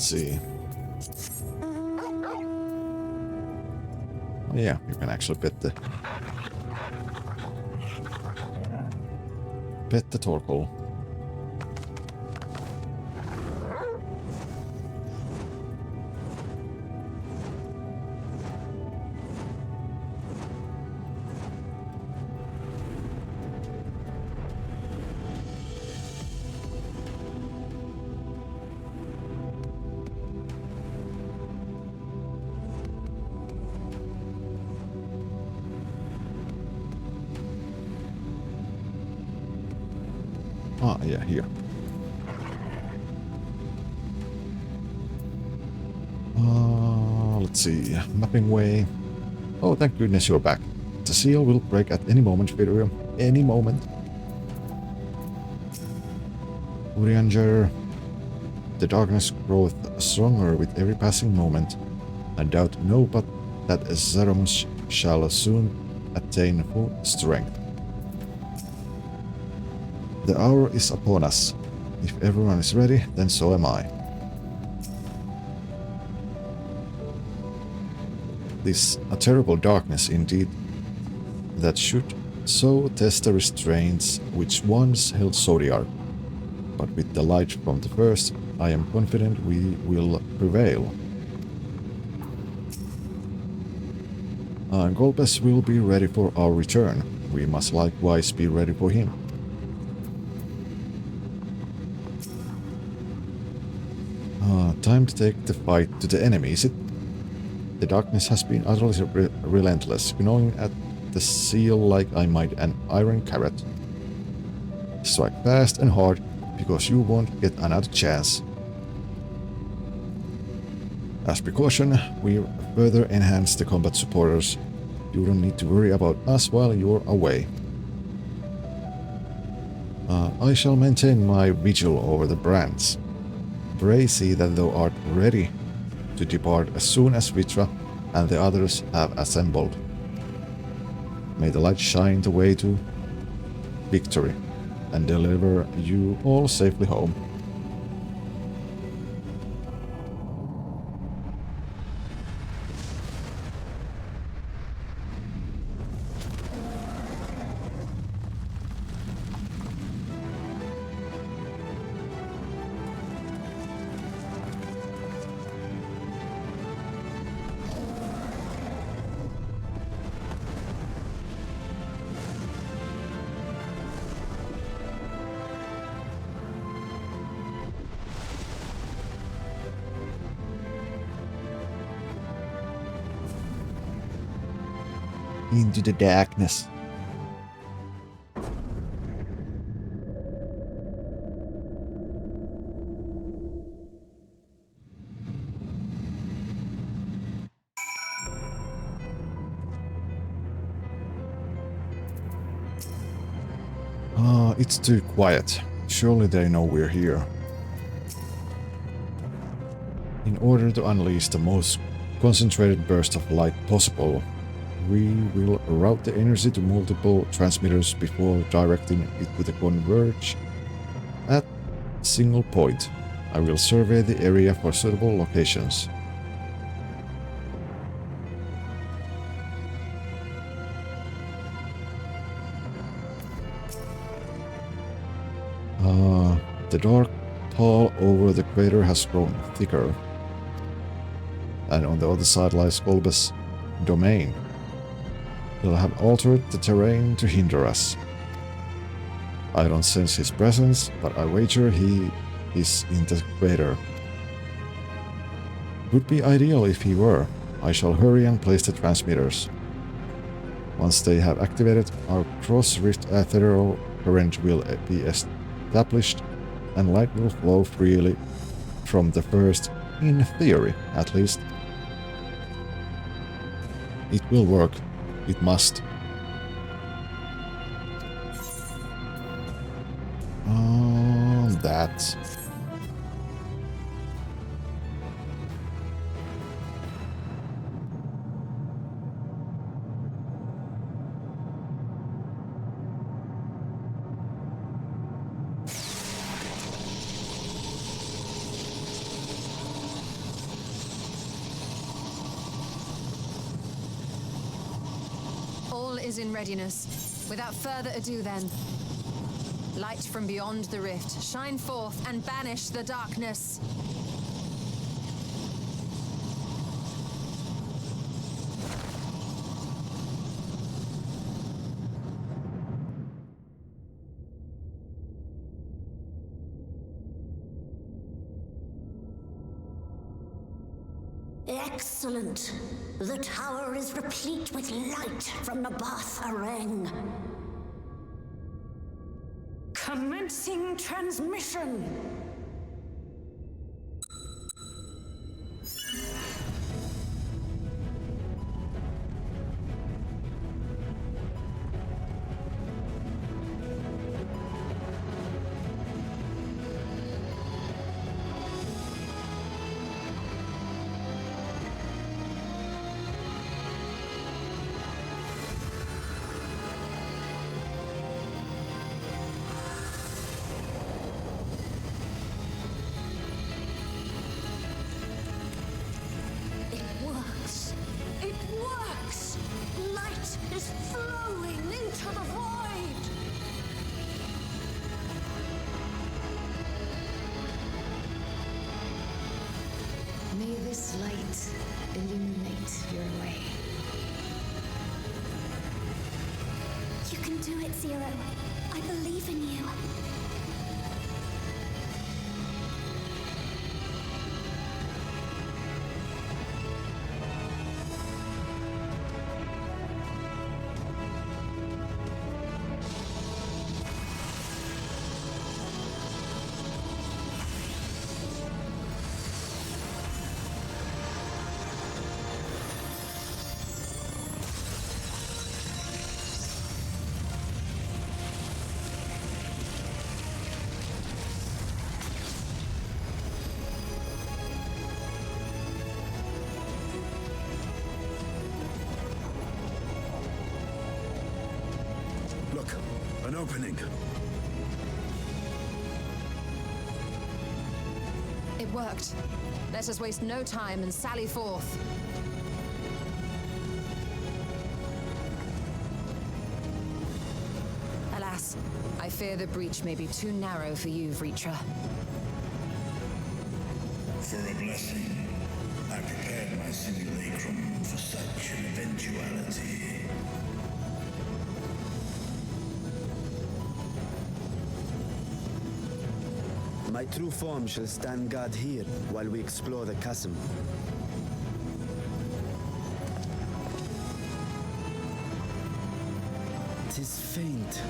Let's see. Oh, yeah, you can actually pet the Torkoal. Ah, yeah, here. Let's see. Mapping way. Oh, thank goodness you're back. The seal will break at any moment, Pyria. Any moment. Urianger. The darkness groweth stronger with every passing moment. I doubt no but that Zeramus shall soon attain full strength. The hour is upon us. If everyone is ready, then so am I. This a terrible darkness indeed, that should so test the restraints which once held Zodiac. But with the light from the first, I am confident we will prevail. Golbez will be ready for our return. We must likewise be ready for him. Time to take the fight to the enemy, is it? The darkness has been utterly relentless, gnawing at the seal like I might an iron carrot. Strike fast and hard, because you won't get another chance. As precaution, we further enhance the combat supporters. You don't need to worry about us while you're away. I shall maintain my vigil over the brands. Pray see that thou art ready to depart as soon as Vitra and the others have assembled. May the light shine the way to victory and deliver you all safely home. Into the darkness. It's too quiet. Surely they know we're here. In order to unleash the most concentrated burst of light possible, we will route the energy to multiple transmitters before directing it to the converge at a single point. I will survey the area for suitable locations. The dark pall over the crater has grown thicker, and on the other side lies Golbez's domain. He'll have altered the terrain to hinder us. I don't sense his presence, but I wager he is in the crater. Would be ideal if he were. I shall hurry and place the transmitters. Once they have activated, our cross-rift ethereal current will be established, and light will flow freely from the first, in theory, at least. It will work. It must. That. All is in readiness. Without further ado then. Light from beyond the rift, shine forth and banish the darkness. Excellent. The tower is replete with light from the Bath Areng. Commencing transmission. God's light illuminate your way. You can do it, Zero. I believe in you. Look, an opening. It worked. Let us waste no time and sally forth. Alas, I fear the breach may be too narrow for you, Vritra. For a blessing, I prepared my simulacrum for such an eventuality. My true form shall stand guard here while we explore the chasm. Tis faint,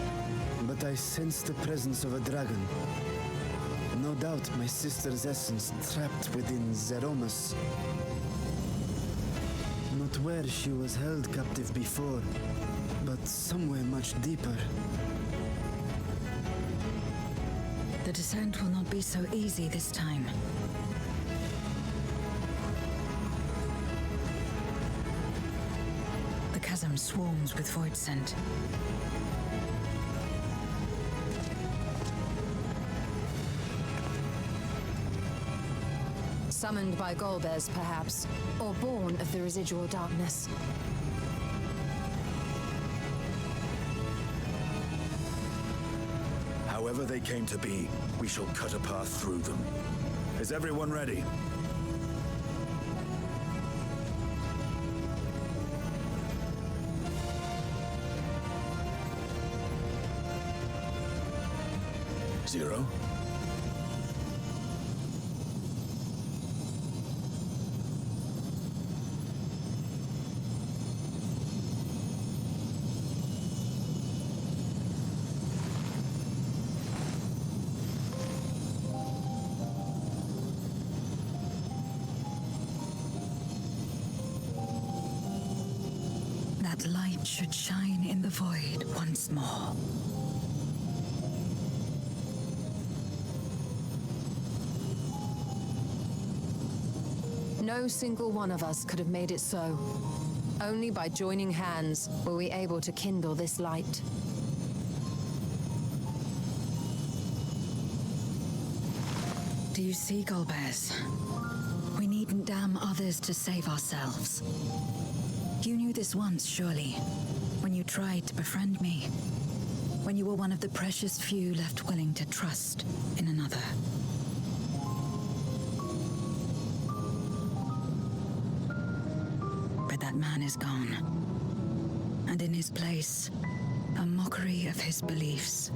but I sense the presence of a dragon. No doubt my sister's essence trapped within Zeromus. Not where she was held captive before, but somewhere much deeper. The descent will not be so easy this time. The chasm swarms with void scent. Summoned by Golbez, perhaps, or born of the residual darkness. However they came to be, we shall cut a path through them. Is everyone ready? Zero? That light should shine in the void once more. No single one of us could have made it so. Only by joining hands were we able to kindle this light. Do you see, Golbez? We needn't damn others to save ourselves. You knew this once, surely, when you tried to befriend me. When you were one of the precious few left willing to trust in another. But that man is gone. And in his place, a mockery of his beliefs.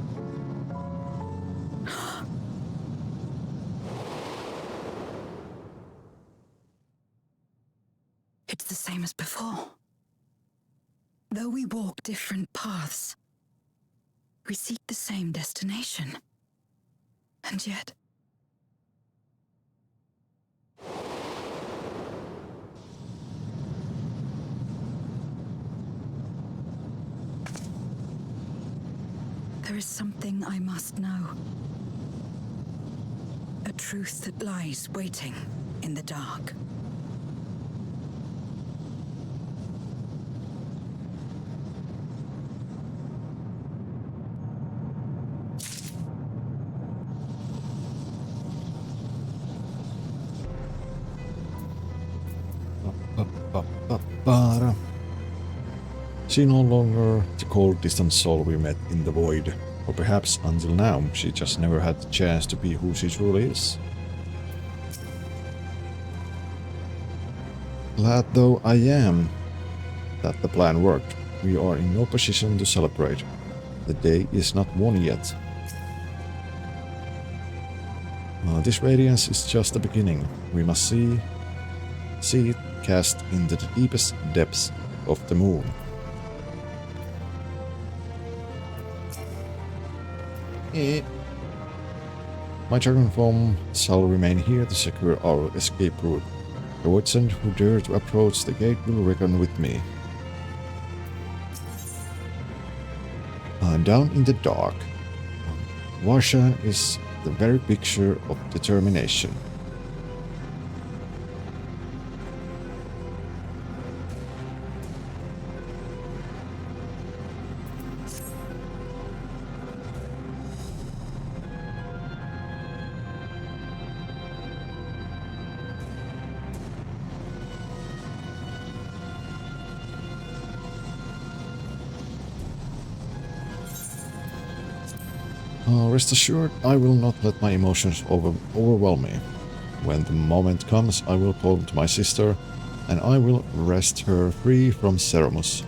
It's the same as before. Though we walk different paths, we seek the same destination. And yet... there is something I must know. A truth that lies waiting in the dark. She no longer the cold distant soul we met in the void, or perhaps until now she just never had the chance to be who she truly is. Glad though I am that the plan worked. We are in no position to celebrate. The day is not won yet. This radiance is just the beginning. We must see it cast into the deepest depths of the moon. My dragon form shall remain here to secure our escape route. The woodsman who dare to approach the gate will reckon with me. Down in the dark, Warshan is the very picture of determination. Rest assured, I will not let my emotions overwhelm me. When the moment comes, I will call to my sister, and I will wrest her free from Ceremus.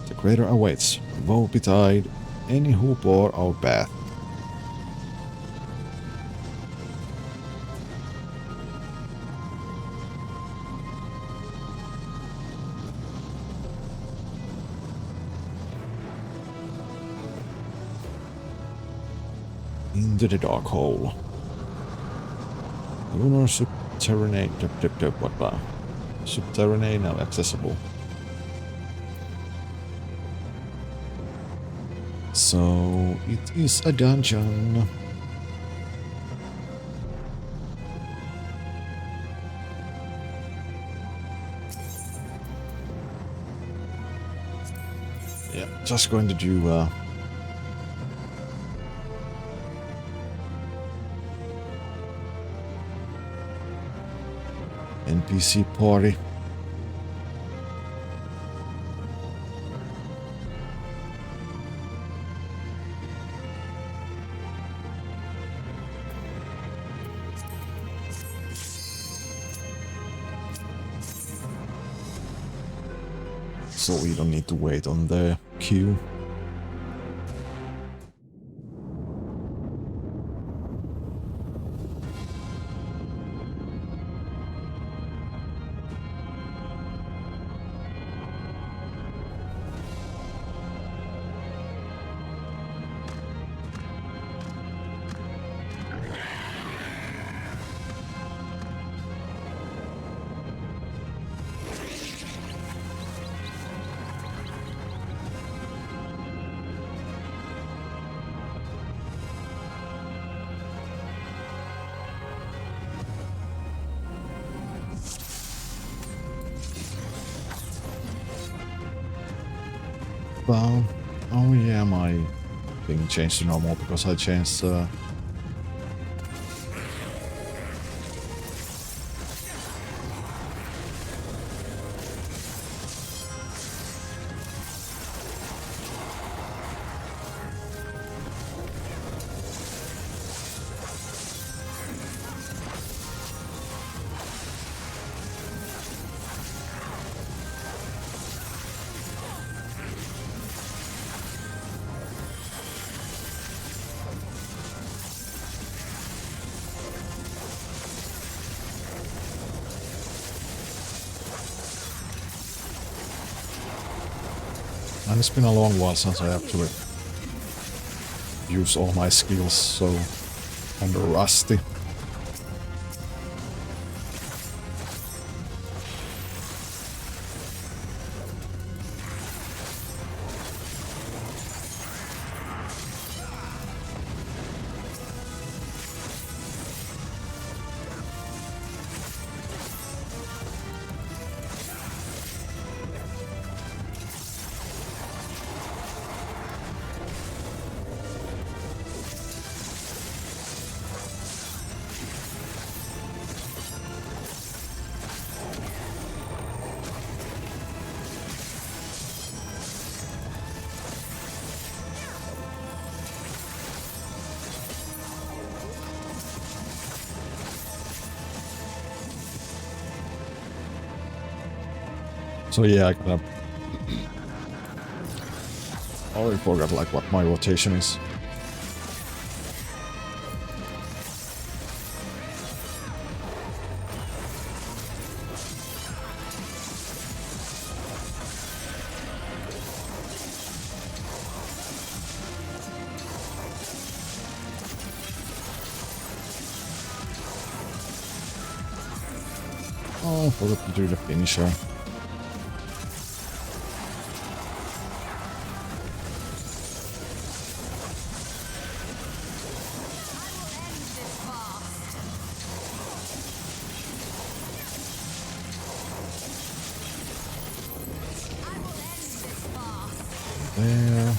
The greater awaits. Woe betide any who bore our path. Into the dark hole. Lunar subterranean subterranean now accessible. So it is a dungeon. Yeah, just going to do NPC party. So we don't need to wait on the queue. Well, oh yeah, my thing changed to normal because I changed and it's been a long while since I actually used all my skills, so I'm rusty. So yeah, I kinda already forgot like what my rotation is. Oh, forgot to do the finisher. There.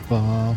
Hoppa.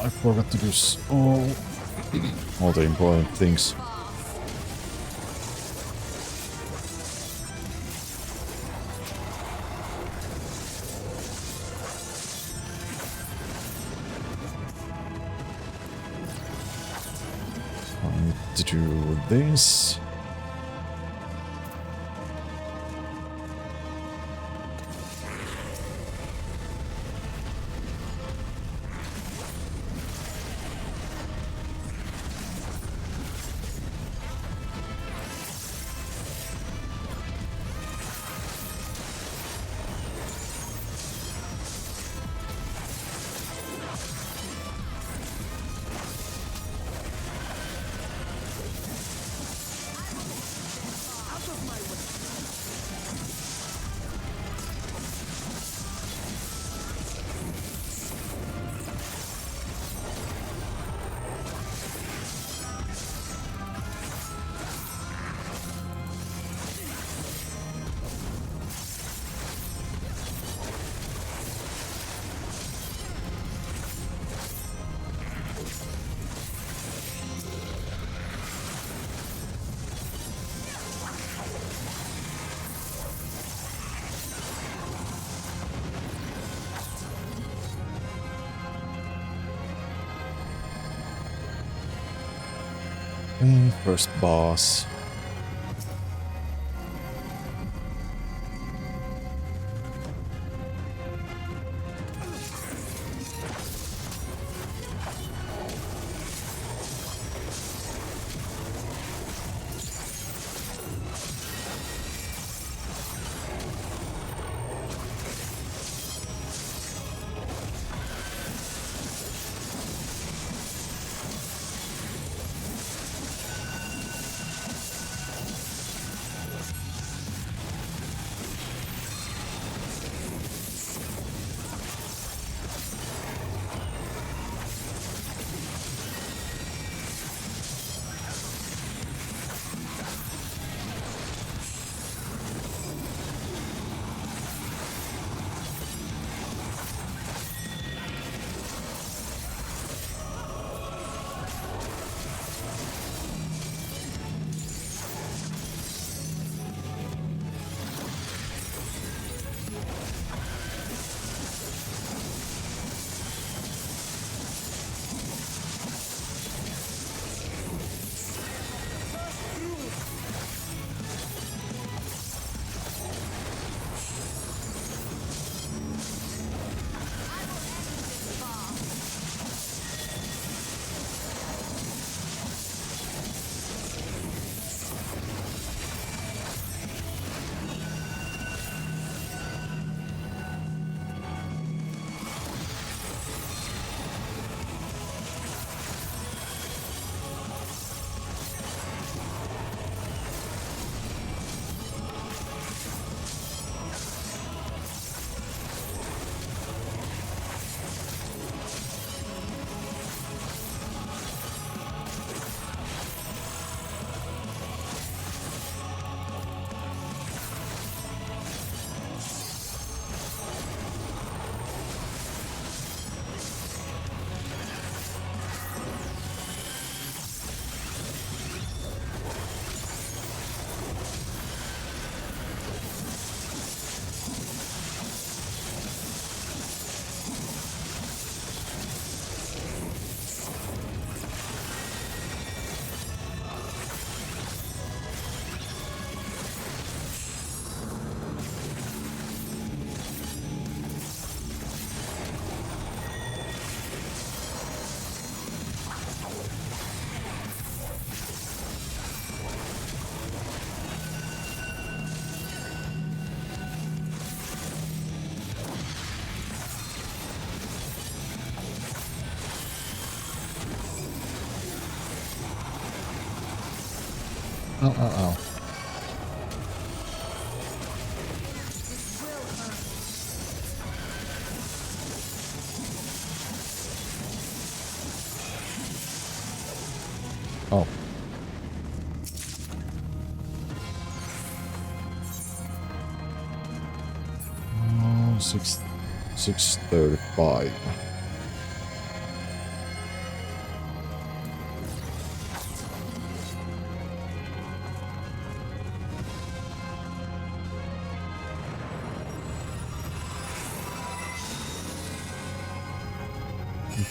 I forgot to do all the important things. I need to do this. First boss. Ow, ow, ow. Oh. Oh, 6:35.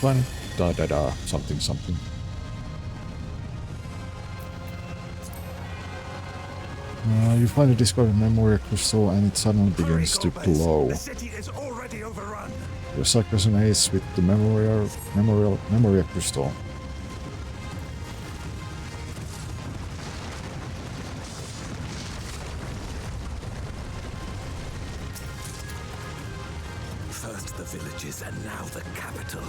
Fun. Da da da. Something something. You finally discover a memory crystal and it suddenly begins to glow. The city is already overrun. Your psych resonates with the memory crystal. First the villages and now the capital.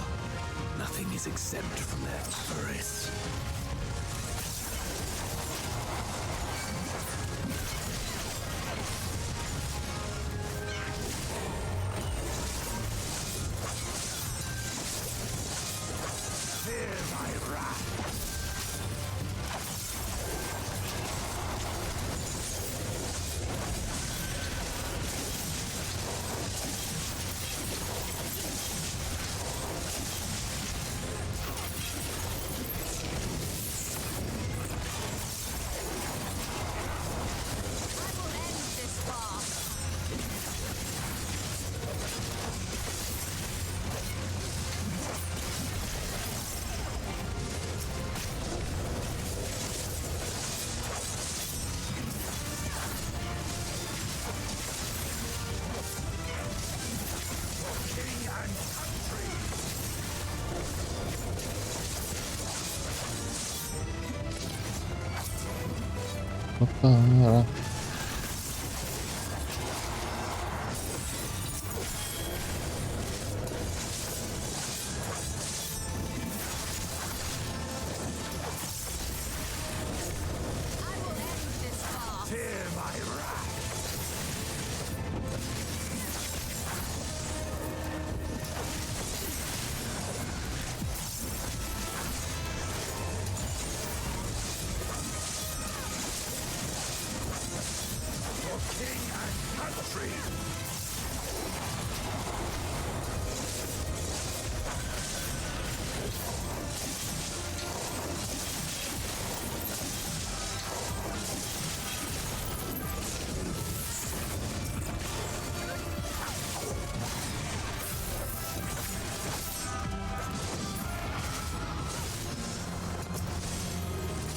Nothing is exempt from their avarice. Fear my wrath. Fear my wrath. For king and country.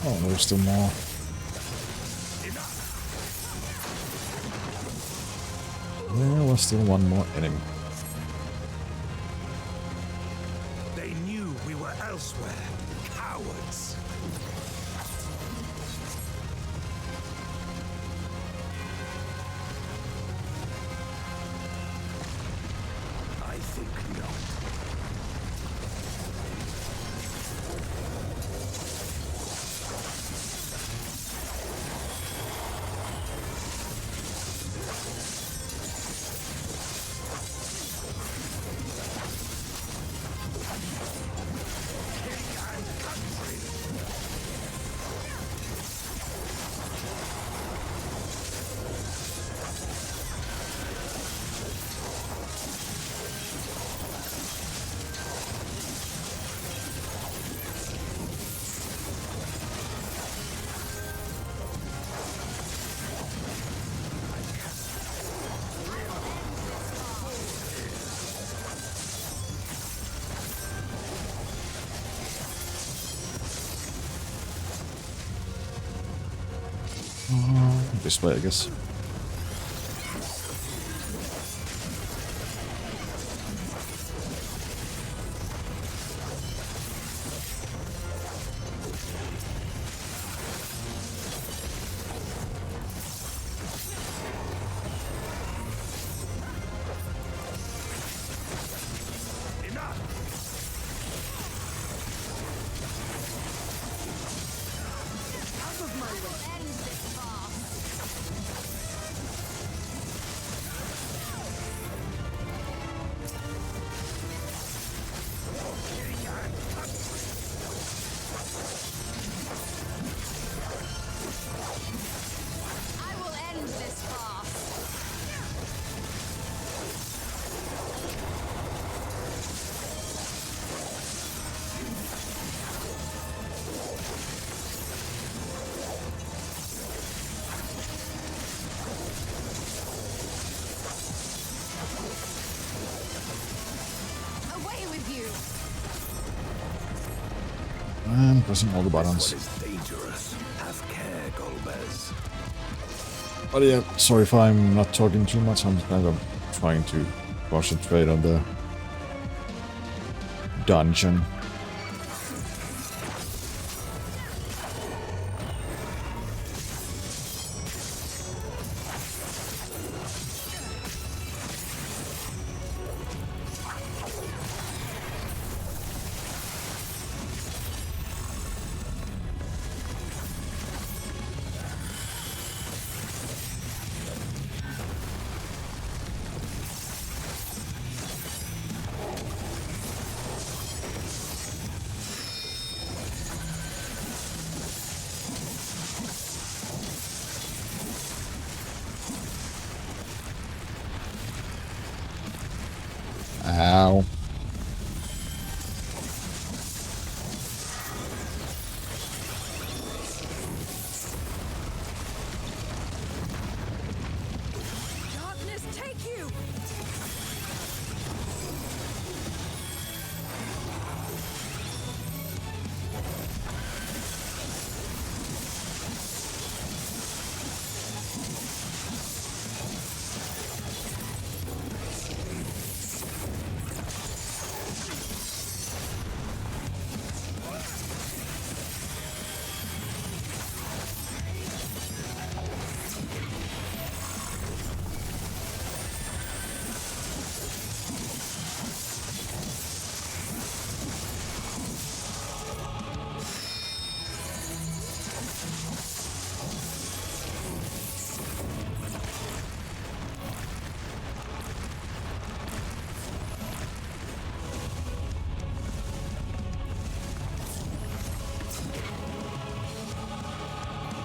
Oh, there's still more. There was still one more enemy. They knew we were elsewhere. Cowards. I think not. This way, I guess. Out of my way. pressing all the buttons. This one is dangerous. Have care, Golbez. But yeah, sorry if I'm not talking too much. I'm kind of trying to concentrate on the dungeon. Ow. Darkness take you!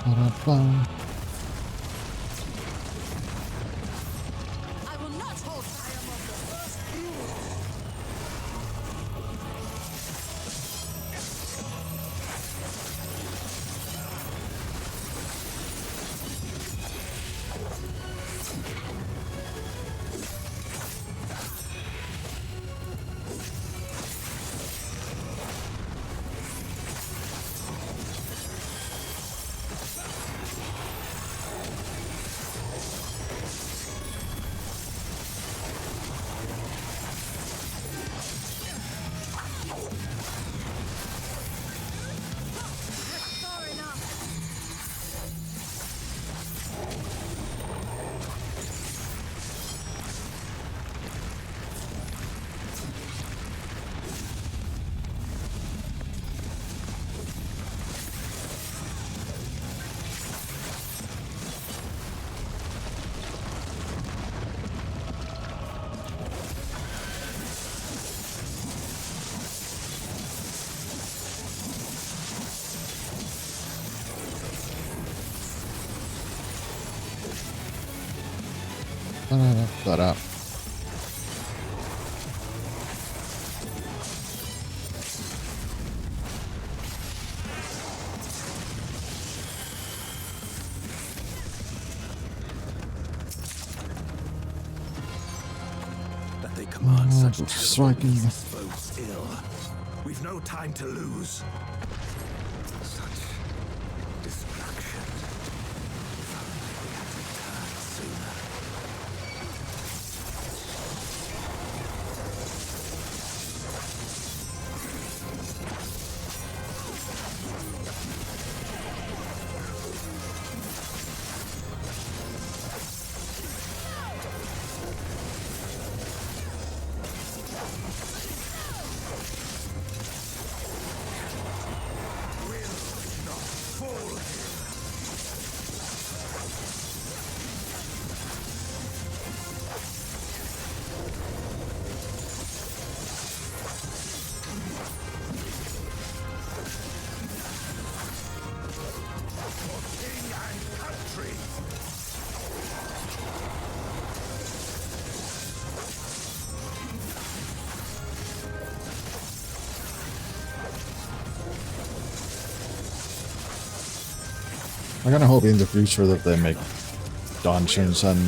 Ba-da-ba. I will not hold fire Da-da. That they command such good terrible striking. beasts bodes ill. We've no time to lose. Such destruction. If only we had returned sooner. I kind of hope in the future that they make dungeons and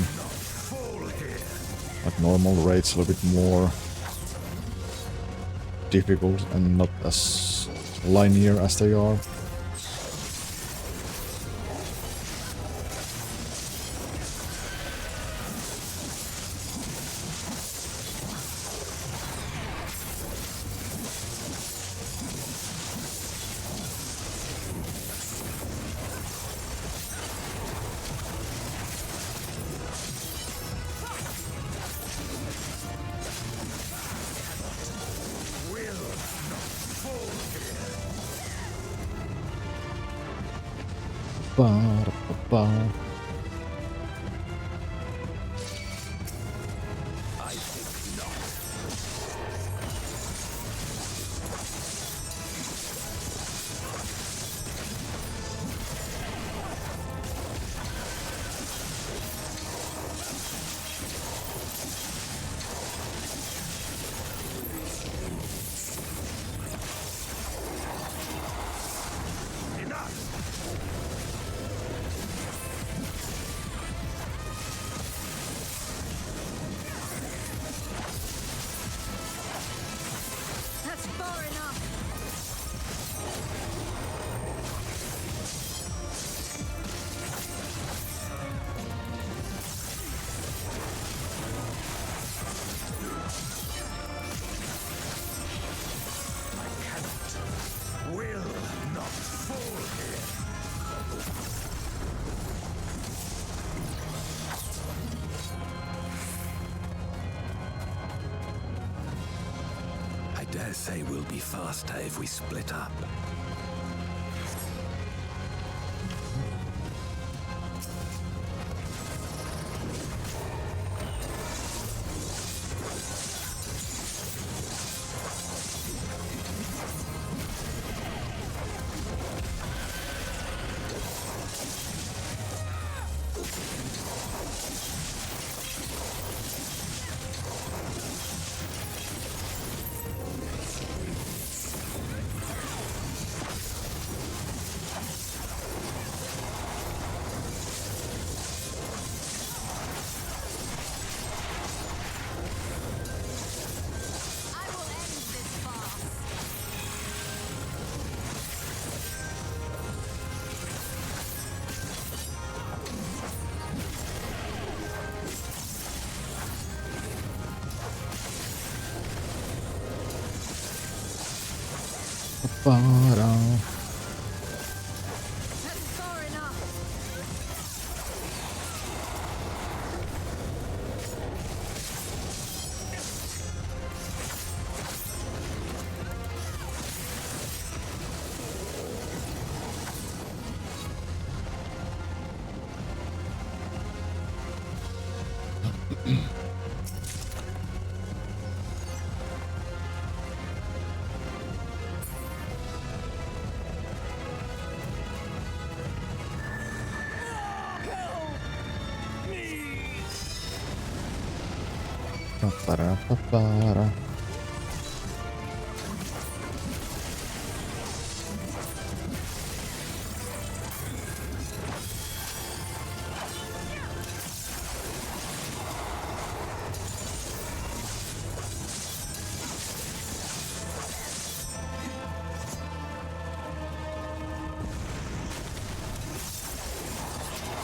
like normal raids a little bit more difficult and not as linear as they are. Ba-da-ba-ba. That's far enough. Will not fall here. I dare say we'll be faster if we split up. I will end this farce. Ba-da. That's far enough. Ba-da-ba-ba-da.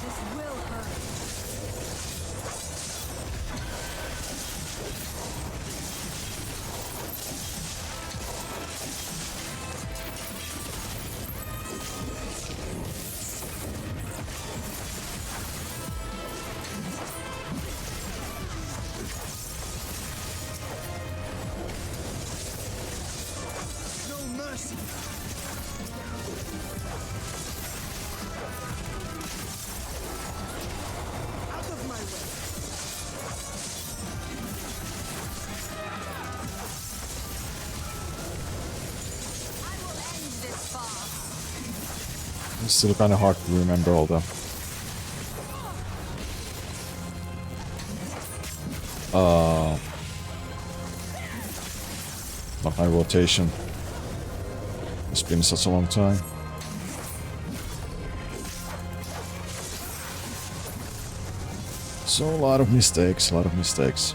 This will hurt. No mercy. Out of my way. I will end this farce. It's still kind of hard to remember all the not my rotation. It's been such a long time. So a lot of mistakes, a lot of mistakes.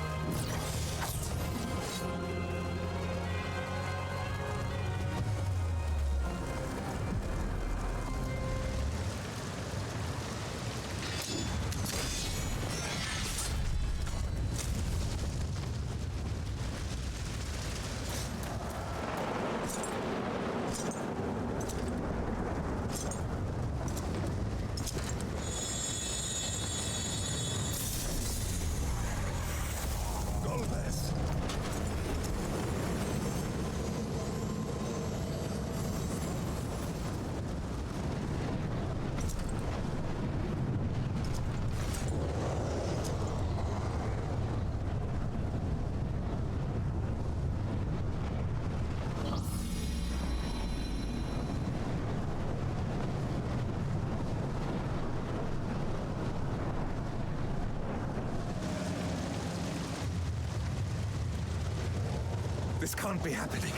This can't be happening.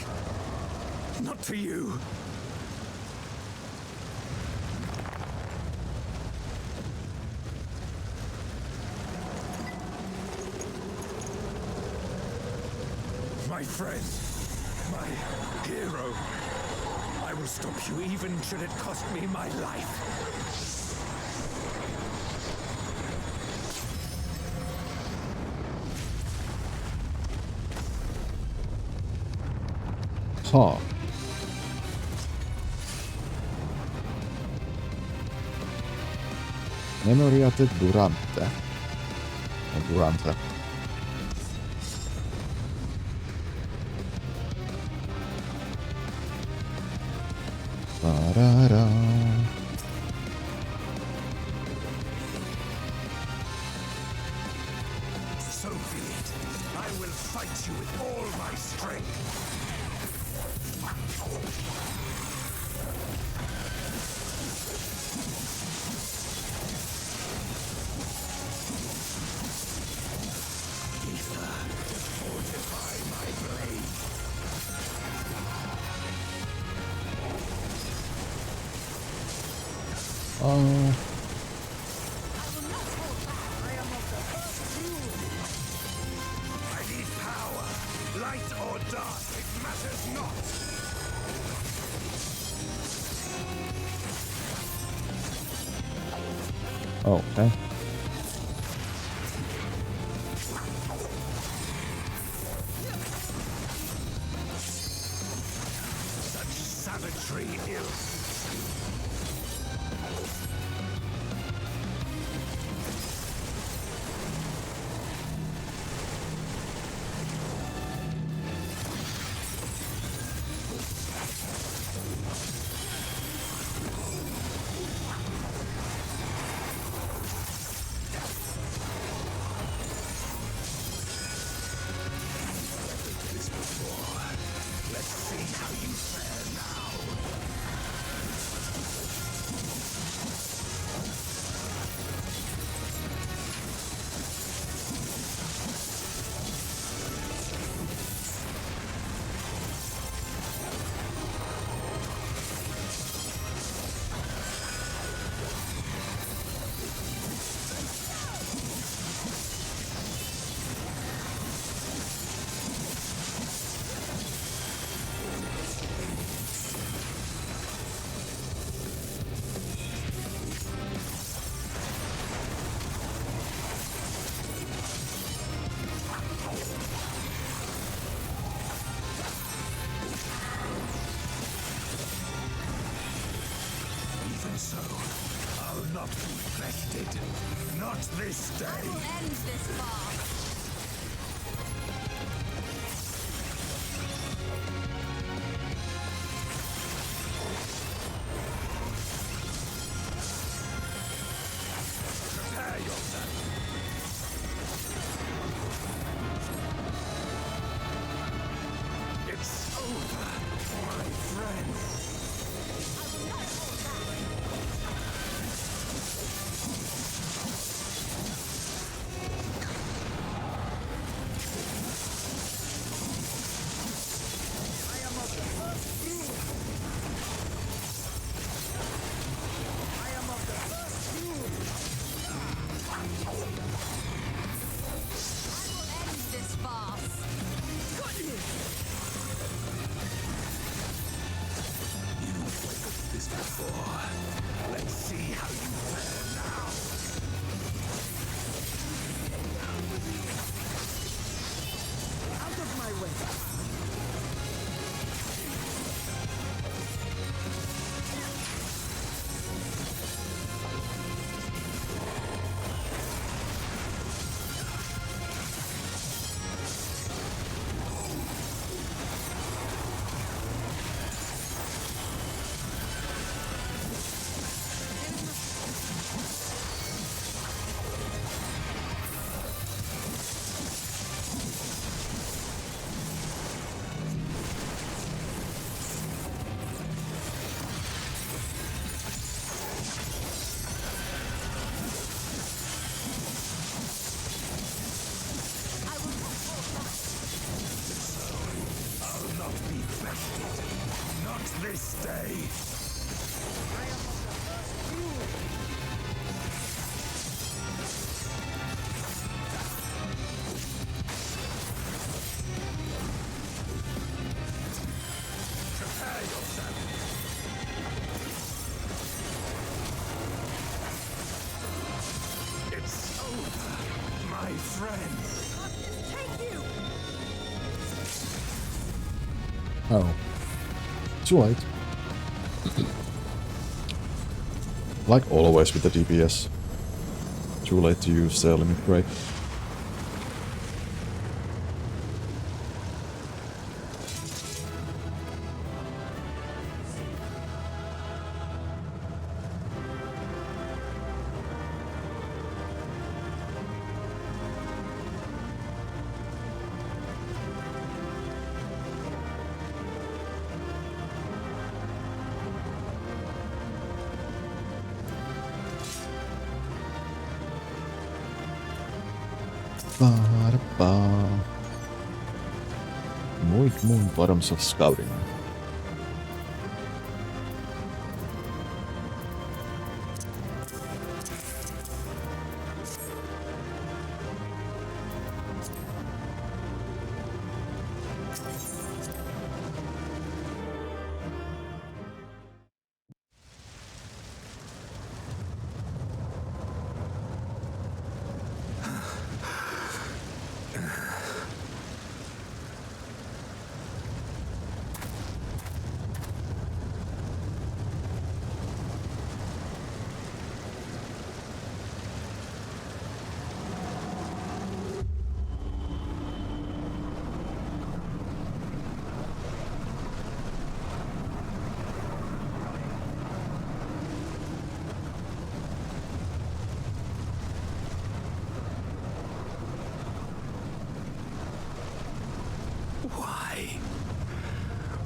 Not to you. My friend, my hero. I will stop you even should it cost me my life. Huh. Memoriate durante. O durante. Da-da-da. So be it. I will fight you with all my strength. Ether, fortify my blade. I need power. Light or dark, it matters not. Oh, okay. Such savagery ill. This before. Let's see how you fare now. Even so, I'll not be bested. Not this day. End this farce. Prepare yourself. It's over, my friend. End this farce. You've witnessed this before. Let's see how you fare now. Out of my way. Not this day. Prepare yourself. It's over, my friend. Oh. Too late. Like always with the DPS. Too late to use the limit break. Moon bottoms of scouting.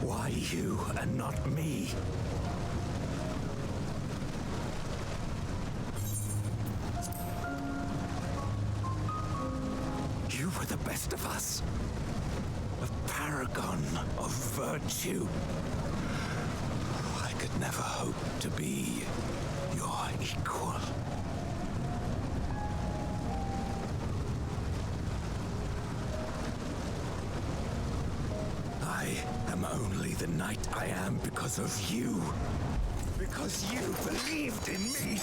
Why you and not me? You were the best of us. A paragon of virtue. I could never hope to be your equal. I am only the knight I am because of you. Because you believed in me.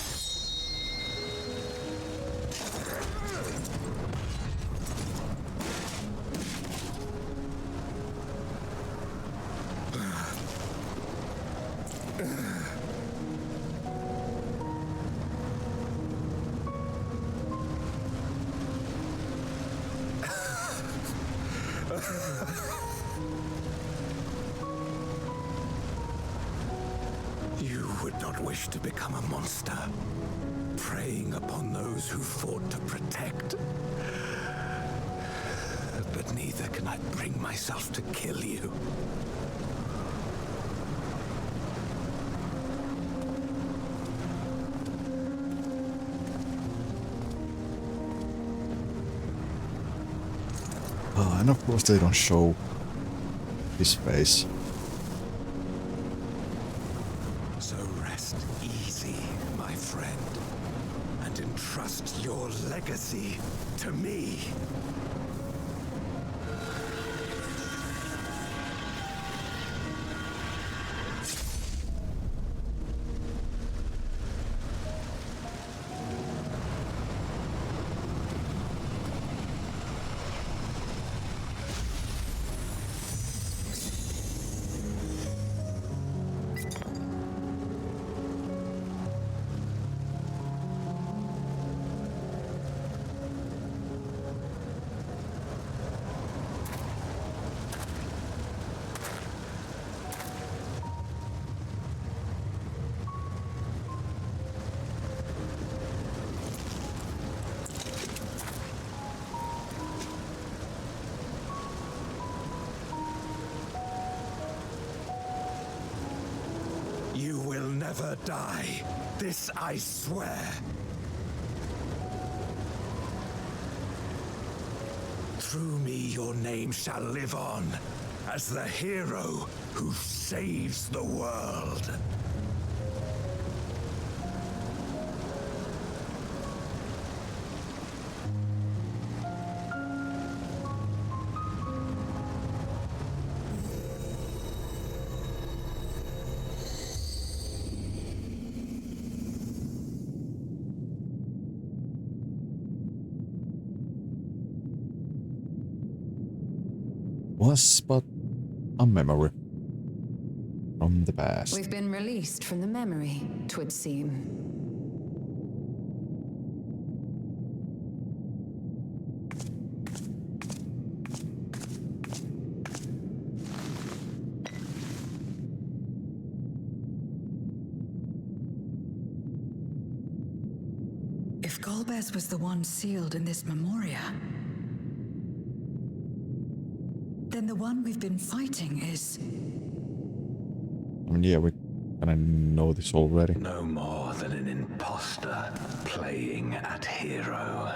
You would not wish to become a monster, preying upon those who fought to protect. But neither can I bring myself to kill you. And of course they don't show his face. So rest easy, my friend, and entrust your legacy to me. You will never die. This I swear. Through me your name shall live on, as the hero who saves the world. Was but a memory from the past. We've been released from the memory, 'twould seem. If Golbez was the one sealed in this memoria, then the one we've been fighting is... I mean, yeah, we kind of know this already. No more than an imposter playing at hero.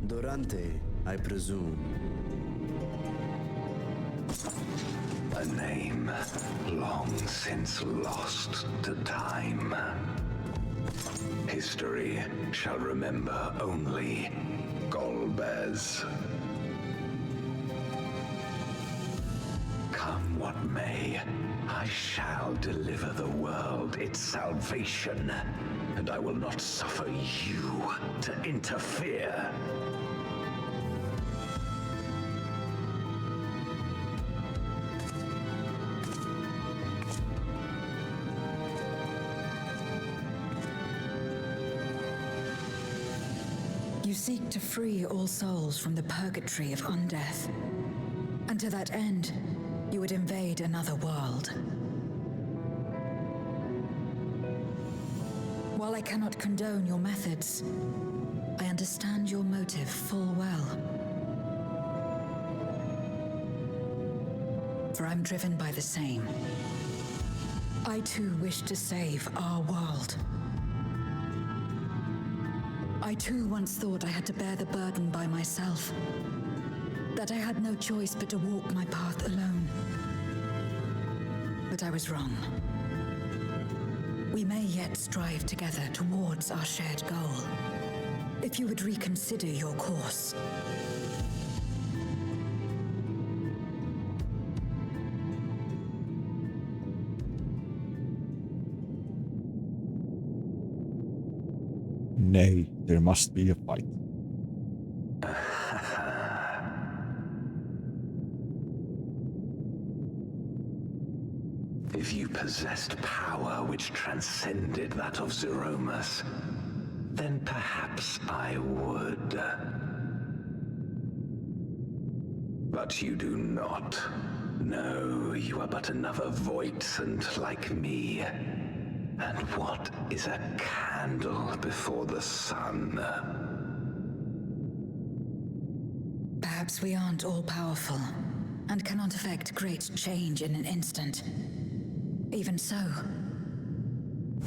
Durante, I presume. A name long since lost to time. History shall remember only Golbez. Come what may, I shall deliver the world its salvation, and I will not suffer you to interfere. You seek to free all souls from the purgatory of undeath. And to that end, you would invade another world. While I cannot condone your methods, I understand your motive full well. For I'm driven by the same. I too wish to save our world. I too once thought I had to bear the burden by myself. That I had no choice but to walk my path alone. But I was wrong. We may yet strive together towards our shared goal. If you would reconsider your course. Nay, there must be a fight. If you possessed power which transcended that of Zeromus, then perhaps I would. But you do not. No, you are but another Voidsent like me. And what is a candle before the sun? Perhaps we aren't all-powerful, and cannot effect great change in an instant. Even so.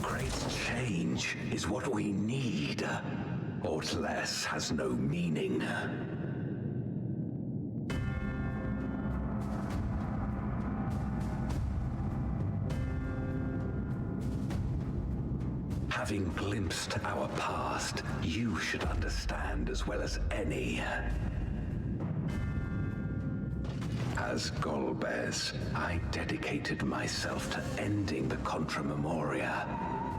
Great change is what we need. Aught less has no meaning. Having glimpsed our past, you should understand as well as any. As Golbez, I dedicated myself to ending the Contra Memoria.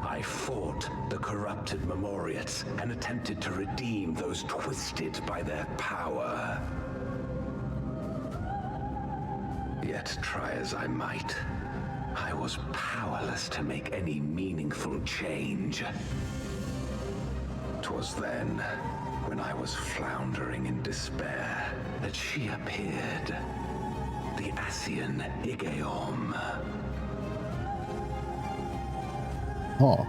I fought the corrupted Memoriates and attempted to redeem those twisted by their power. Yet try as I might, I was powerless to make any meaningful change. 'Twas then, when I was floundering in despair, that she appeared. The Ascian Igeom. Oh.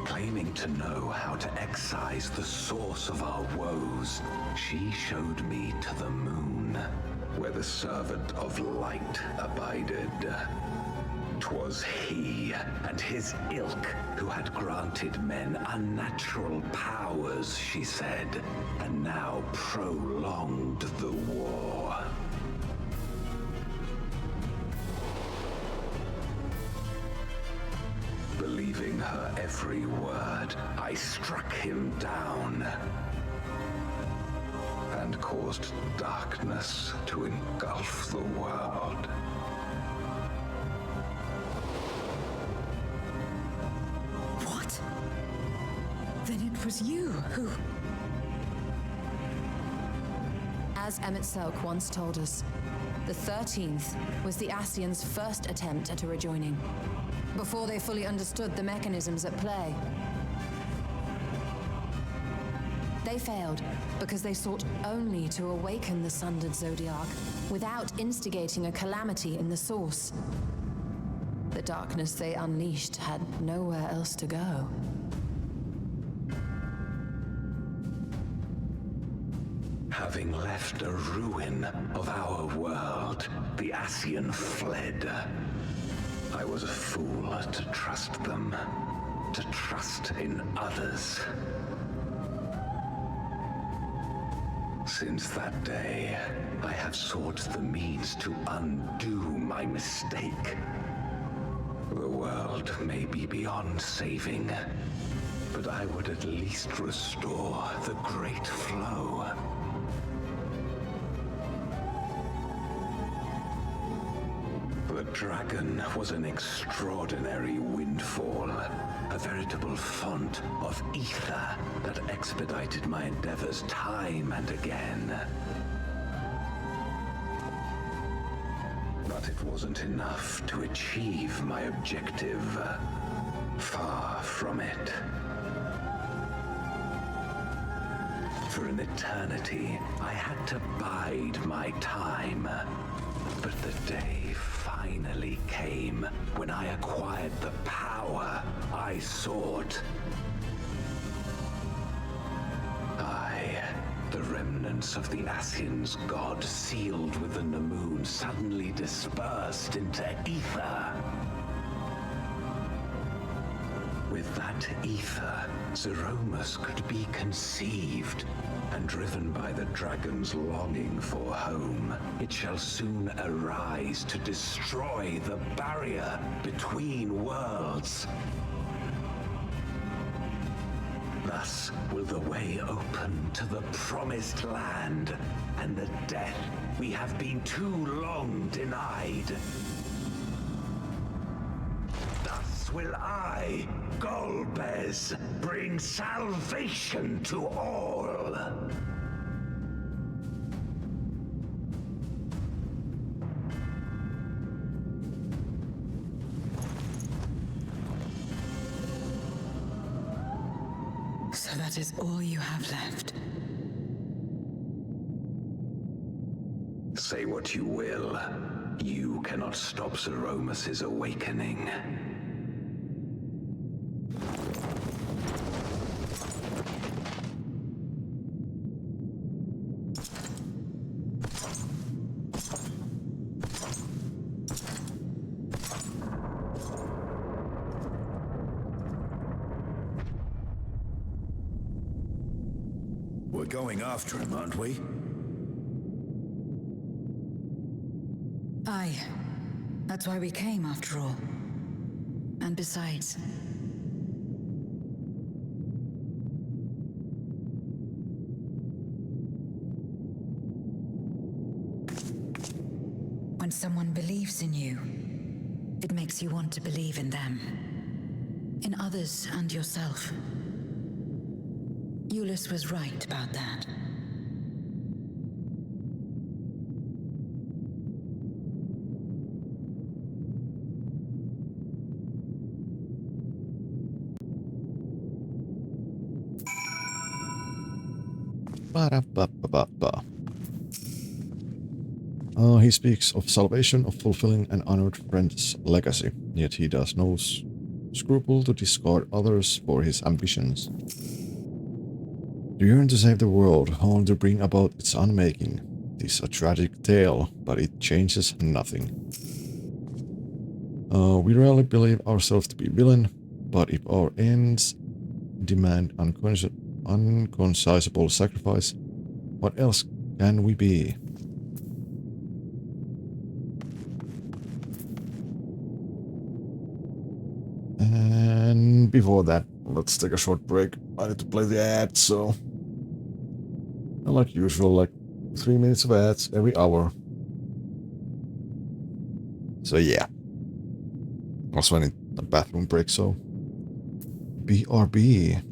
Claiming to know how to excise the source of our woes, she showed me to the moon. where the servant of light abided. 'Twas he and his ilk who had granted men unnatural powers, she said, and now prolonged the war. Believing her every word, I struck him down and caused darkness to engulf the world. What? Then it was you who... As Emmett Selk once told us, the 13th was the Ascians' first attempt at a rejoining, before they fully understood the mechanisms at play. They failed because they sought only to awaken the sundered Zodiac without instigating a calamity in the source. The darkness they unleashed had nowhere else to go. Having left a ruin of our world, the Ascian fled. I was a fool to trust them, to trust in others. Since that day, I have sought the means to undo my mistake. The world may be beyond saving, but I would at least restore the great flow. The dragon was an extraordinary windfall, a veritable font of ether that expedited my endeavors time and again. But it wasn't enough to achieve my objective. Far from it. For an eternity, I had to bide my time. But the day finally came when I acquired the power I sought. The remnants of the Ascians' god sealed within the moon suddenly dispersed into ether. With that ether, Zeromus could be conceived, and driven by the dragon's longing for home, it shall soon arise to destroy the barrier between worlds. Thus will the way open to the promised land and the death we have been too long denied. Thus will I, Golbez, bring salvation to all. So that is all you have left. Say what you will. You cannot stop Zeromus' awakening. We're going after him, aren't we? Aye. That's why we came, after all. And besides... when someone believes in you, it makes you want to believe in them. In others and yourself. Euless was right about that. Ba-da-ba-ba-ba-ba. He speaks of salvation, of fulfilling an honored friend's legacy, yet he does no scruple to discard others for his ambitions. You yearn to save the world, only to bring about its unmaking. It is a tragic tale, but it changes nothing. We rarely believe ourselves to be villain, but if our ends demand unconcisable sacrifice, what else can we be? And before that, let's take a short break. I need to play the ads, so... And like usual, like 3 minutes of ads every hour. So yeah. Also I need a bathroom break, so... BRB.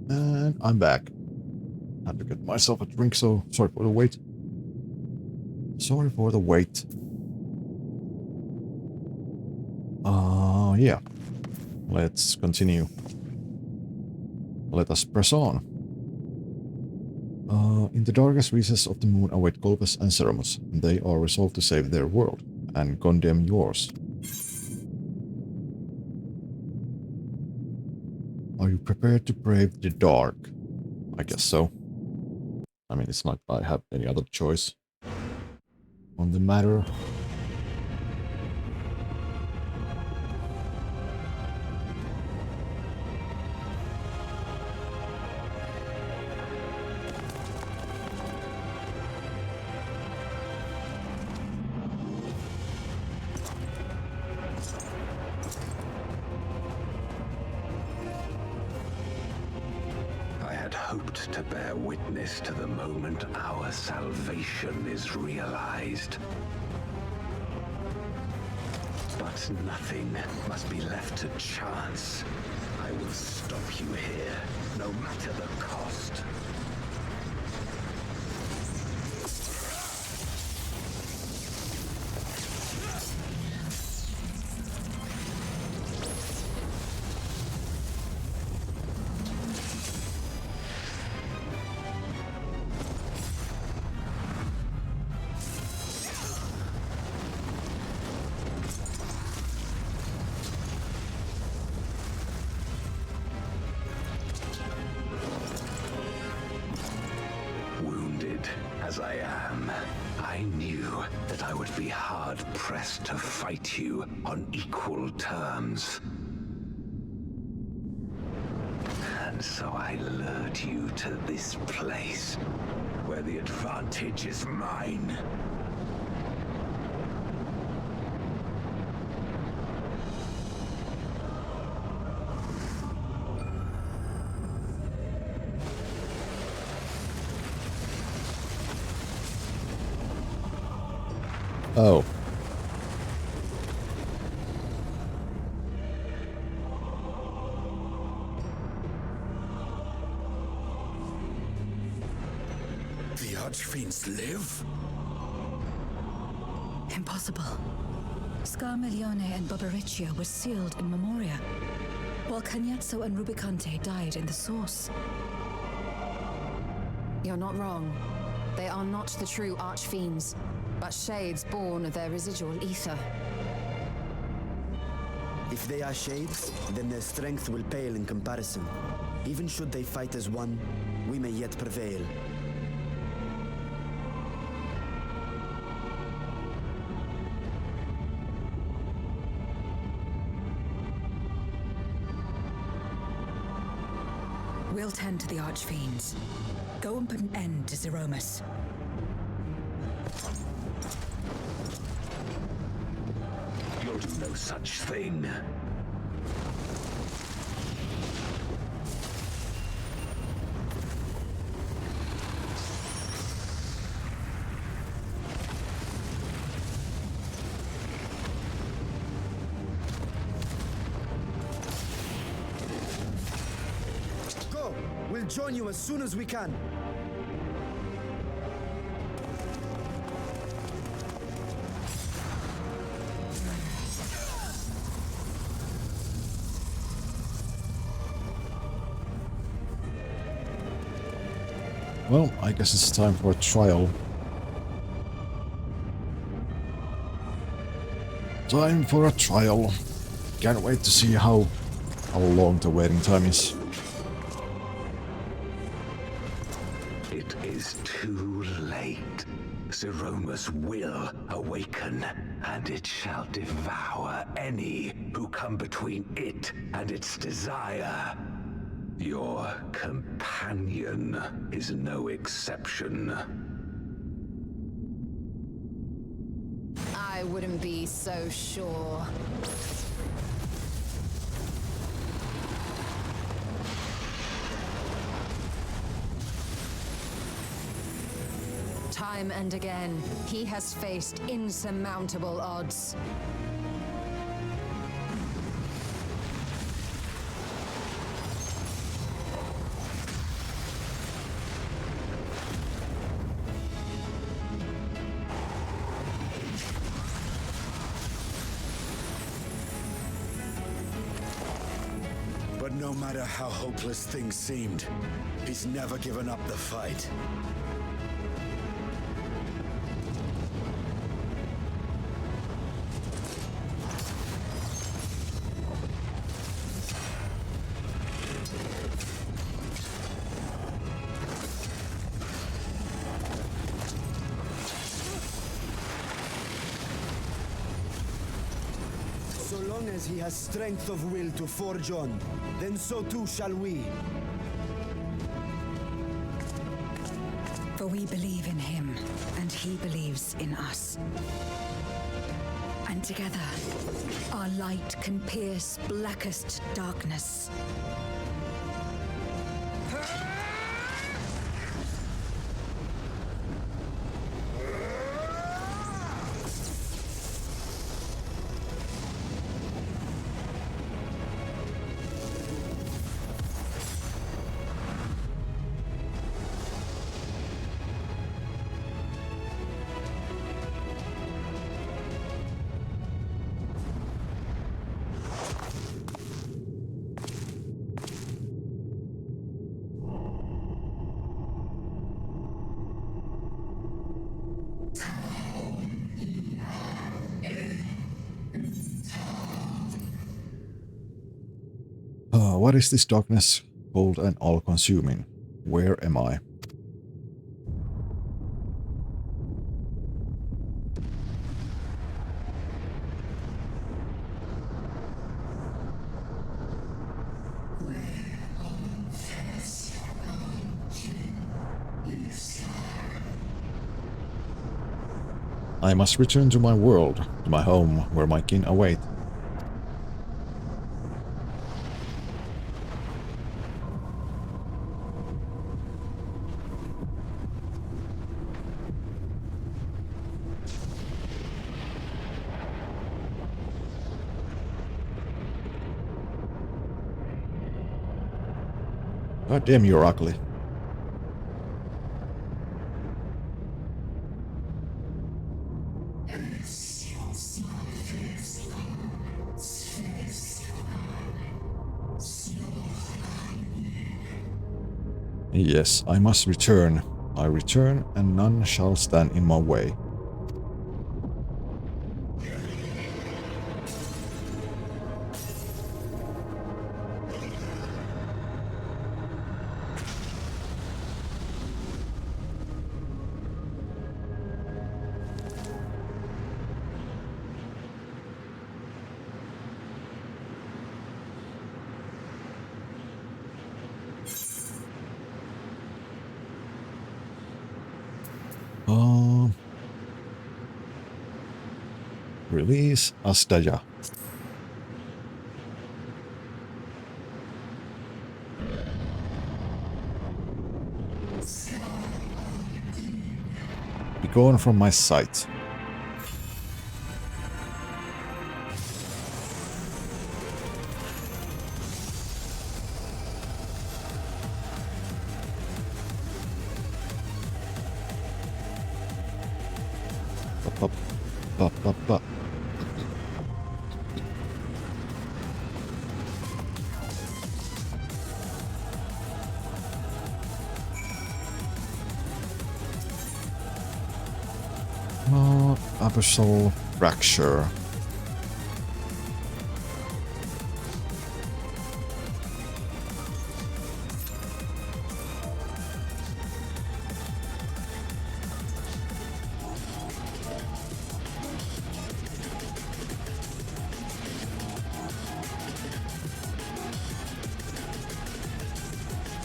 And I'm back. Had to get myself a drink, so sorry for the wait. Sorry for the wait. Yeah. Let's continue. Let us press on. In the darkest recesses of the moon await Golbez and Ceremus, and they are resolved to save their world, and condemn yours. Are you prepared to brave the dark? I guess so. I mean, it's not I have any other choice on the matter. Hoped to bear witness to the moment our salvation is realized. But nothing must be left to chance. I will stop you here, no matter the cost. As I am, I knew that I would be hard-pressed to fight you on equal terms. And so I lured you to this place, where the advantage is mine. Oh. The Archfiends live? Impossible. Scarmiglione and Barbariccia were sealed in Memoria, while Cagnazzo and Rubicante died in the Source. You're not wrong. They are not the true Archfiends, but shades born of their residual ether. If they are shades, then their strength will pale in comparison. Even should they fight as one, we may yet prevail. We'll tend to the Archfiends. Go and put an end to Zeromus. You'll do no such thing. Go! We'll join you as soon as we can. Well, I guess it's time for a trial. Time for a trial. Can't wait to see how long the waiting time is. It is too late. Zeromus will awaken, and it shall devour any who come between it and its desire. Your companion is no exception. I wouldn't be so sure. Time and again, he has faced insurmountable odds. But no matter how hopeless things seemed, he's never given up the fight. So long as he has strength of will to forge on, then so too shall we. For we believe in him, and he believes in us. And together, our light can pierce blackest darkness. What is this darkness, cold and all-consuming? Where am I? I must return to my world, to my home, where my kin await. God damn, you're ugly. Yes, I must return. I return, and none shall stand in my way. Release Astaya. Be gone from my sight. Up, up, up, up, up. Abyssal fracture.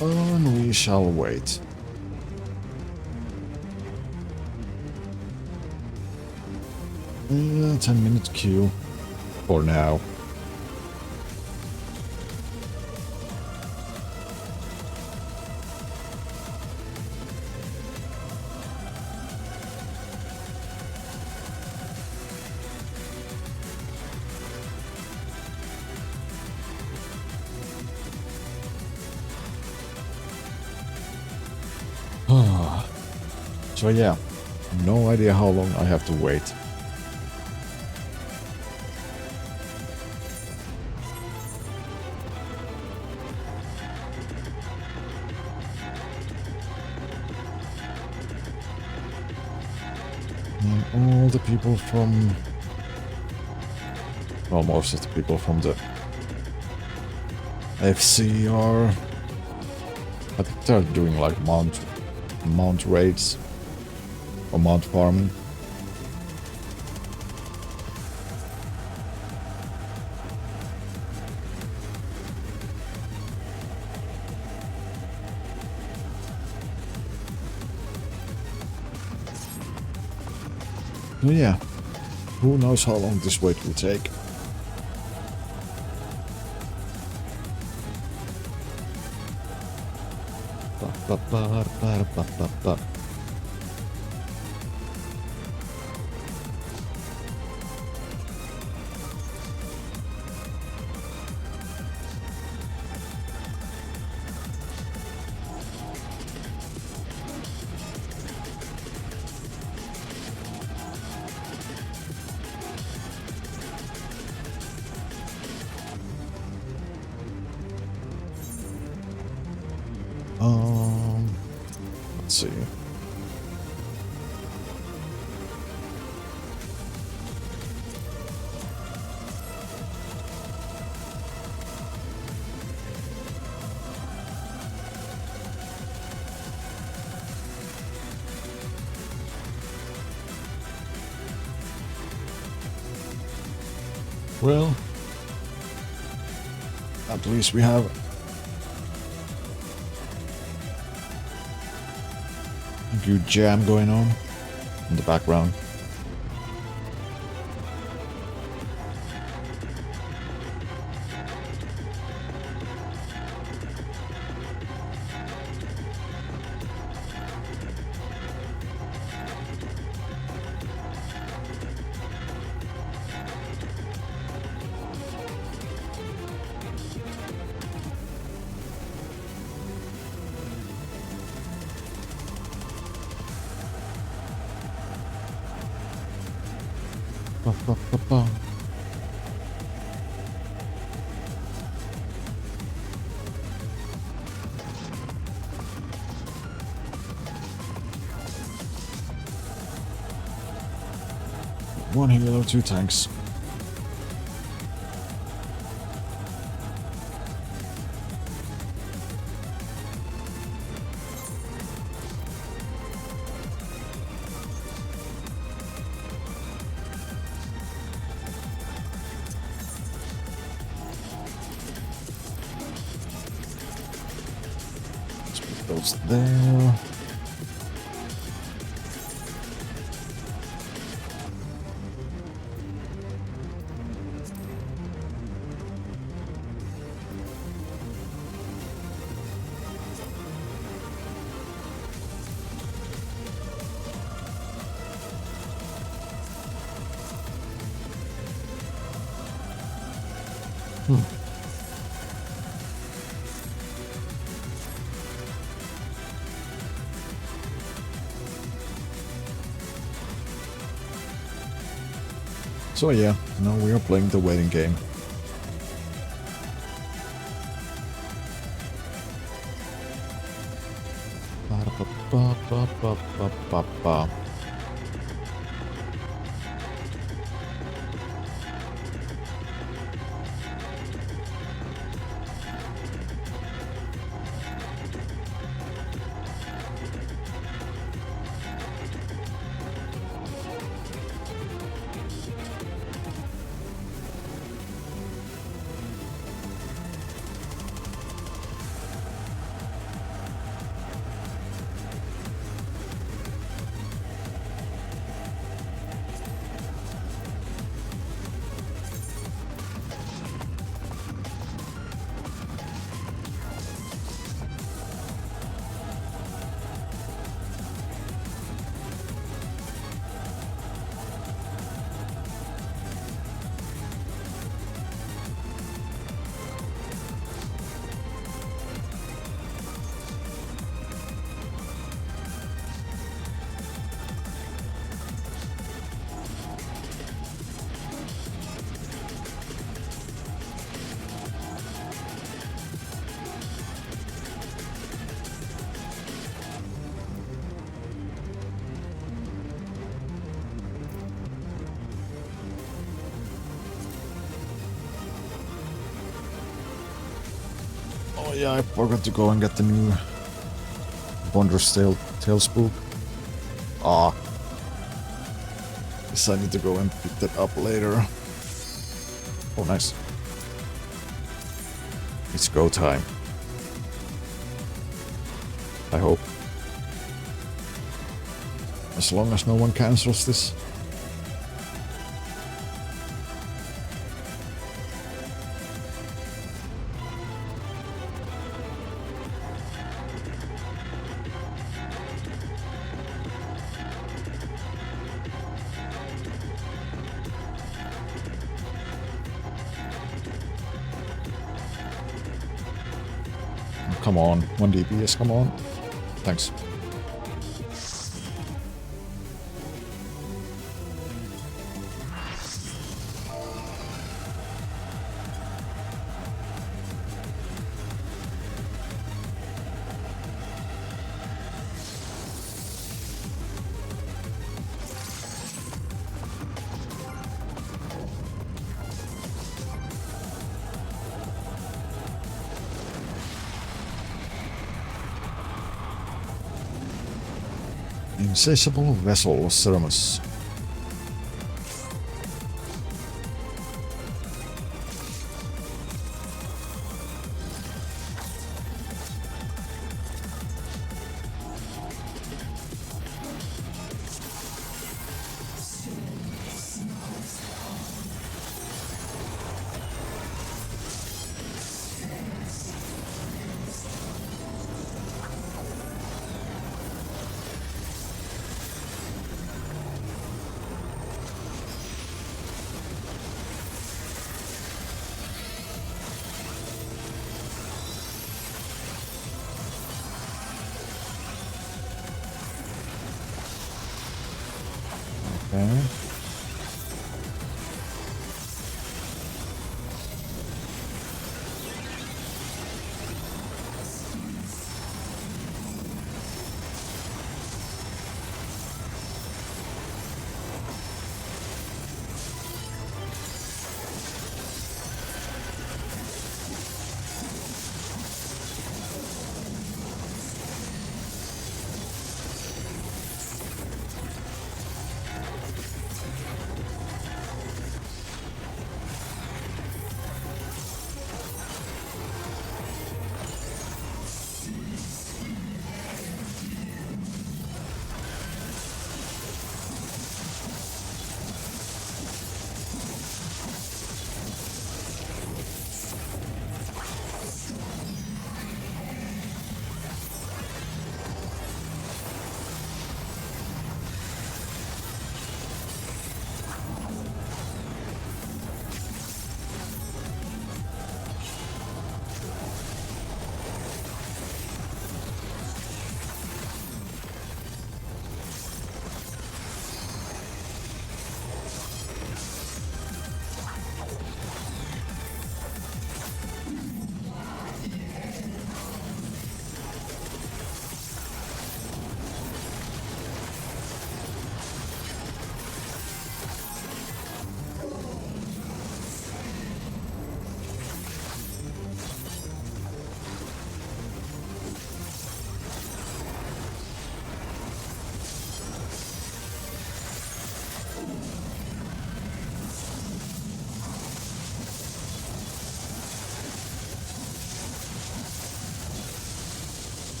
And we shall wait. Yeah, 10-minute queue for now. So yeah, no idea how long I have to wait. all the people from... Well, most of the people from the FC are... I think they're doing like mount raids or mount farming. So yeah, who knows how long this wait will take. Let's see. Well, at least we have a good jam going on in the background. One healer, 2 tanks. Let's put those there. So yeah, now we are playing the waiting game. Ba-da-ba-ba-ba-ba-ba-ba. Oh yeah, I forgot to go and get the new Wondrous Tail Spook. Ah. Guess I need to go and pick that up later. Oh, nice. It's go time. I hope. As long as no one cancels this. Come on, 1 DPS, come on. Thanks. Insatiable Vessel Ceremus. Okay.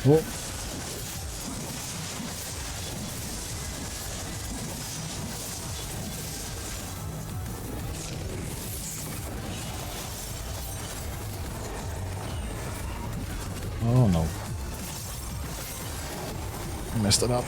Oh. messed it up.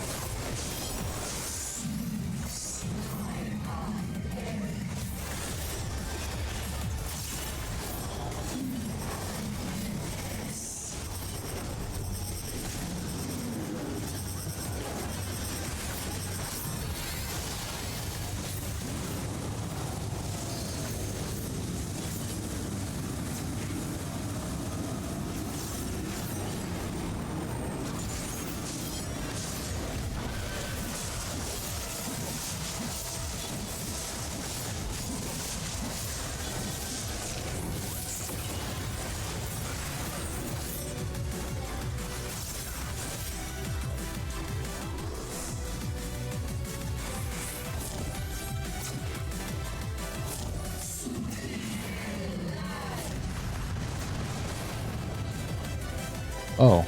Oh.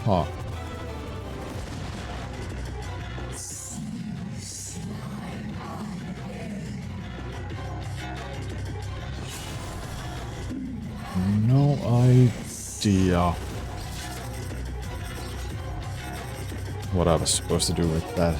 Huh. No idea what I was supposed to do with that.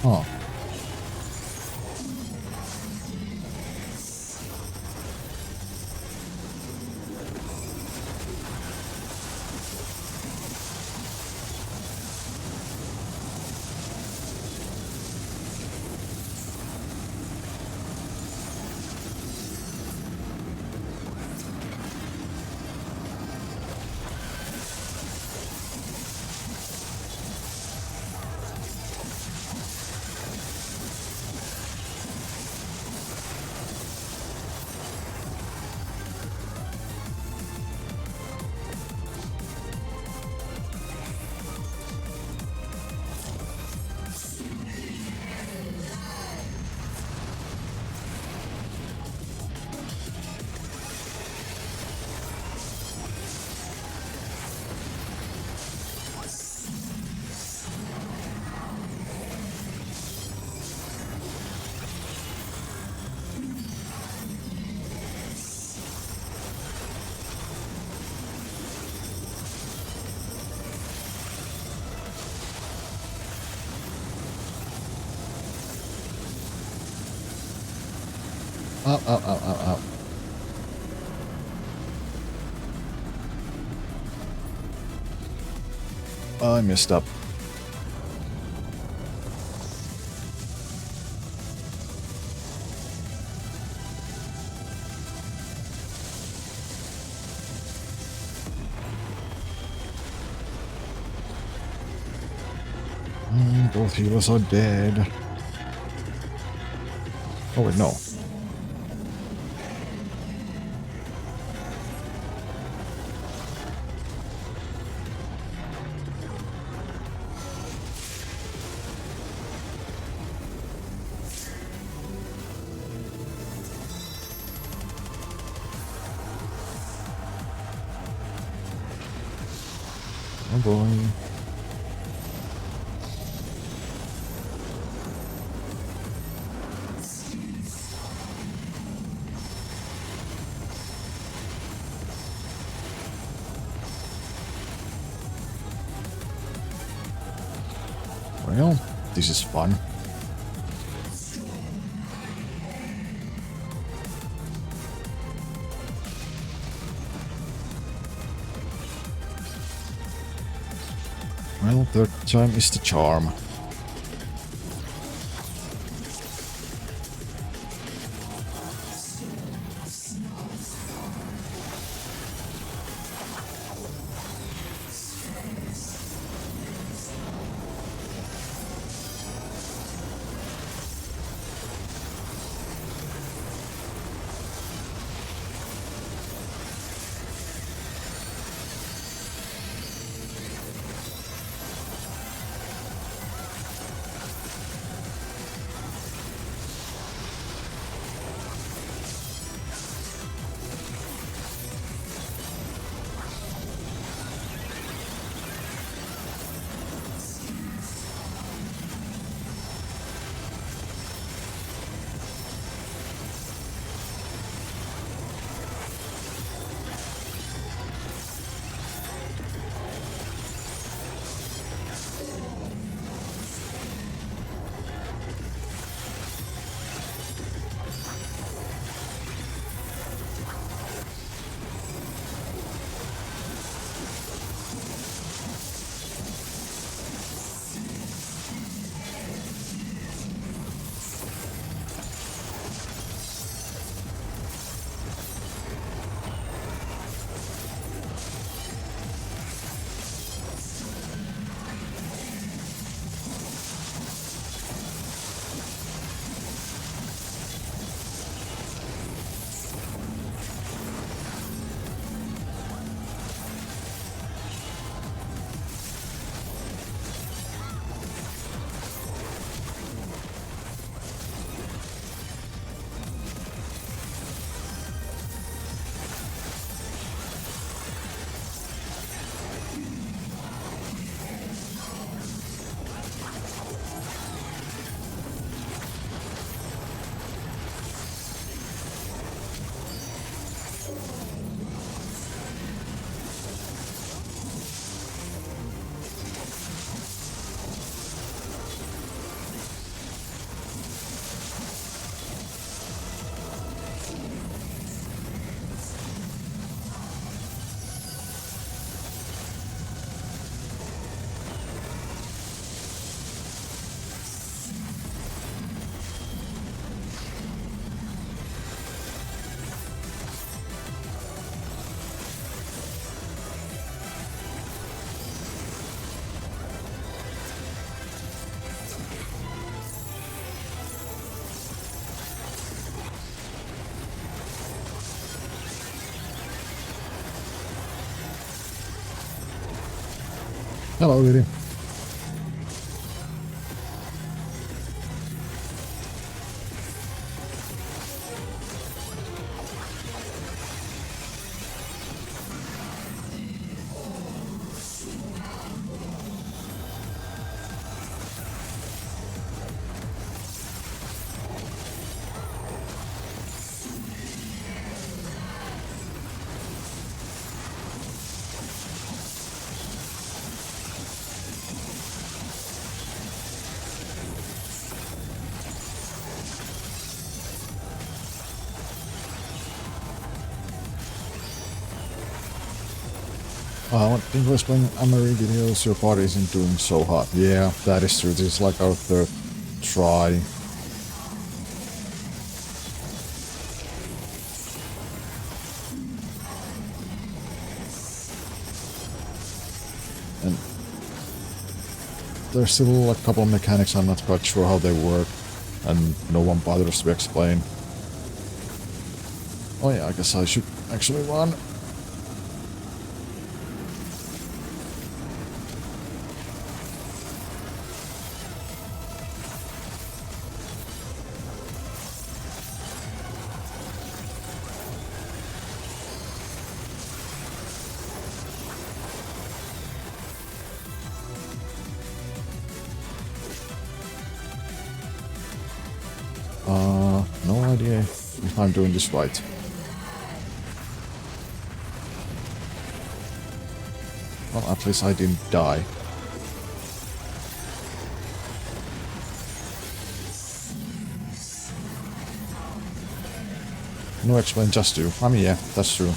Huh. Ow, ow, ow, ow, ow. I messed up. Both healers are dead. Oh wait, no. Oh boy. Well, this is fun. Well, third time is the charm. Hello, Lily. When English playing Amory videos, your body isn't doing so hot. Yeah, that is true. This is like our third try. And there's still a couple of mechanics I'm not quite sure how they work, and no one bothers to explain. Oh yeah, I guess I should actually run. No idea if I'm doing this right. Well, at least I didn't die. No explain, just do. I mean, yeah, that's true.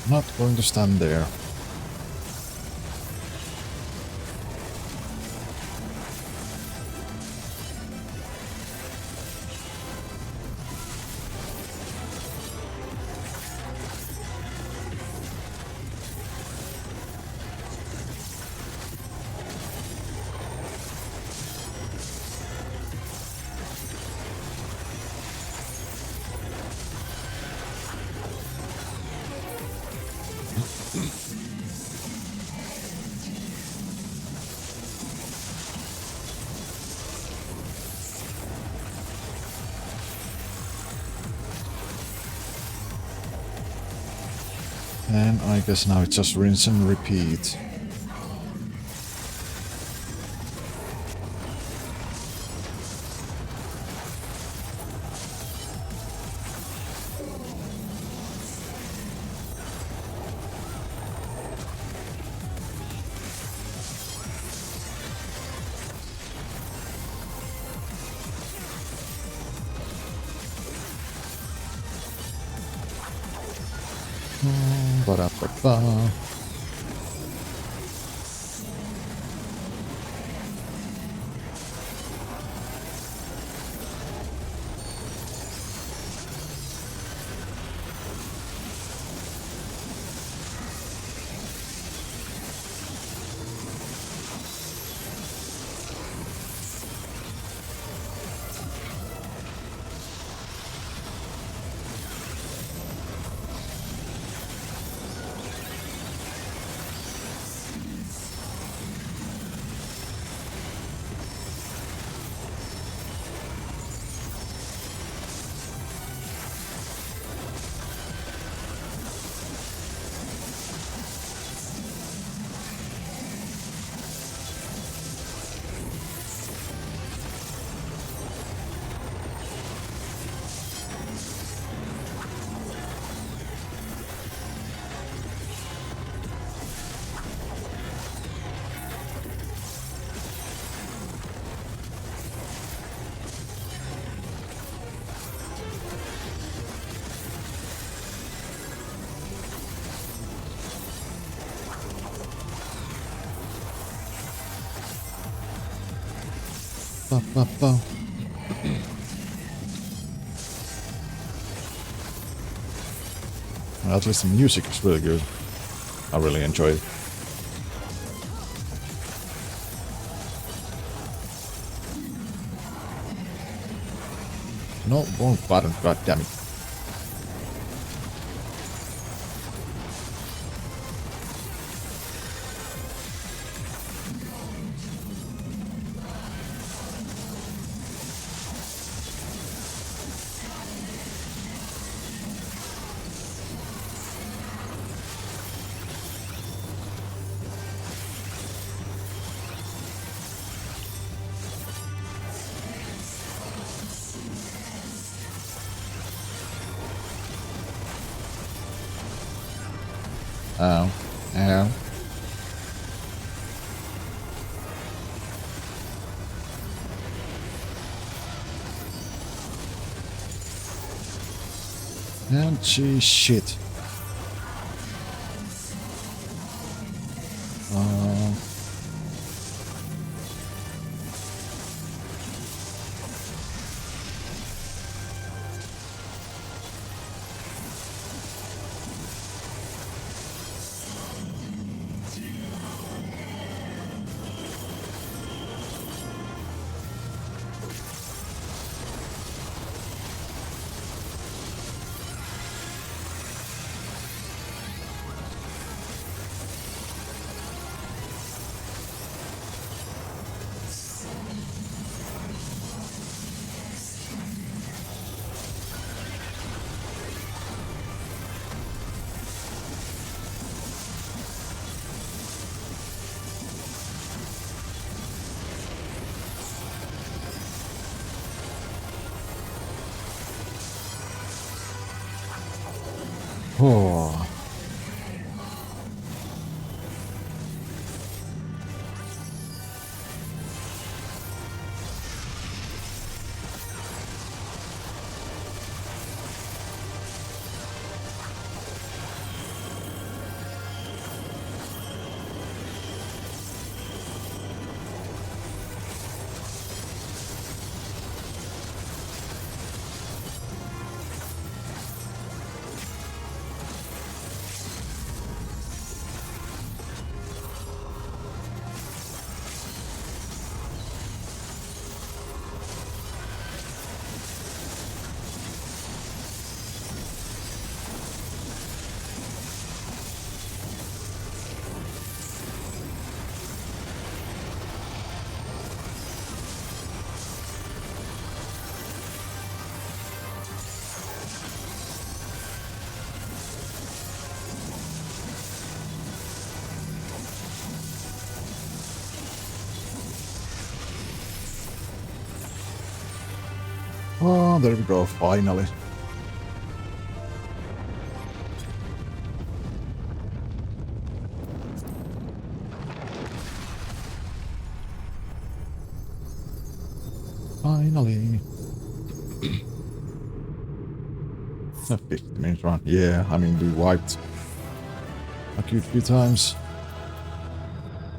Not going to stand there. And I guess now it's just rinse and repeat. Ba-da-ba-ba. Ba-ba-ba. At least the music is really good. I really enjoy it. No, wrong button, god damn it. Ow. Ow. And gee, shit. Oh. Oh, there we go, finally. Finally. 50 minutes run. Yeah, I mean, we wiped a good few times.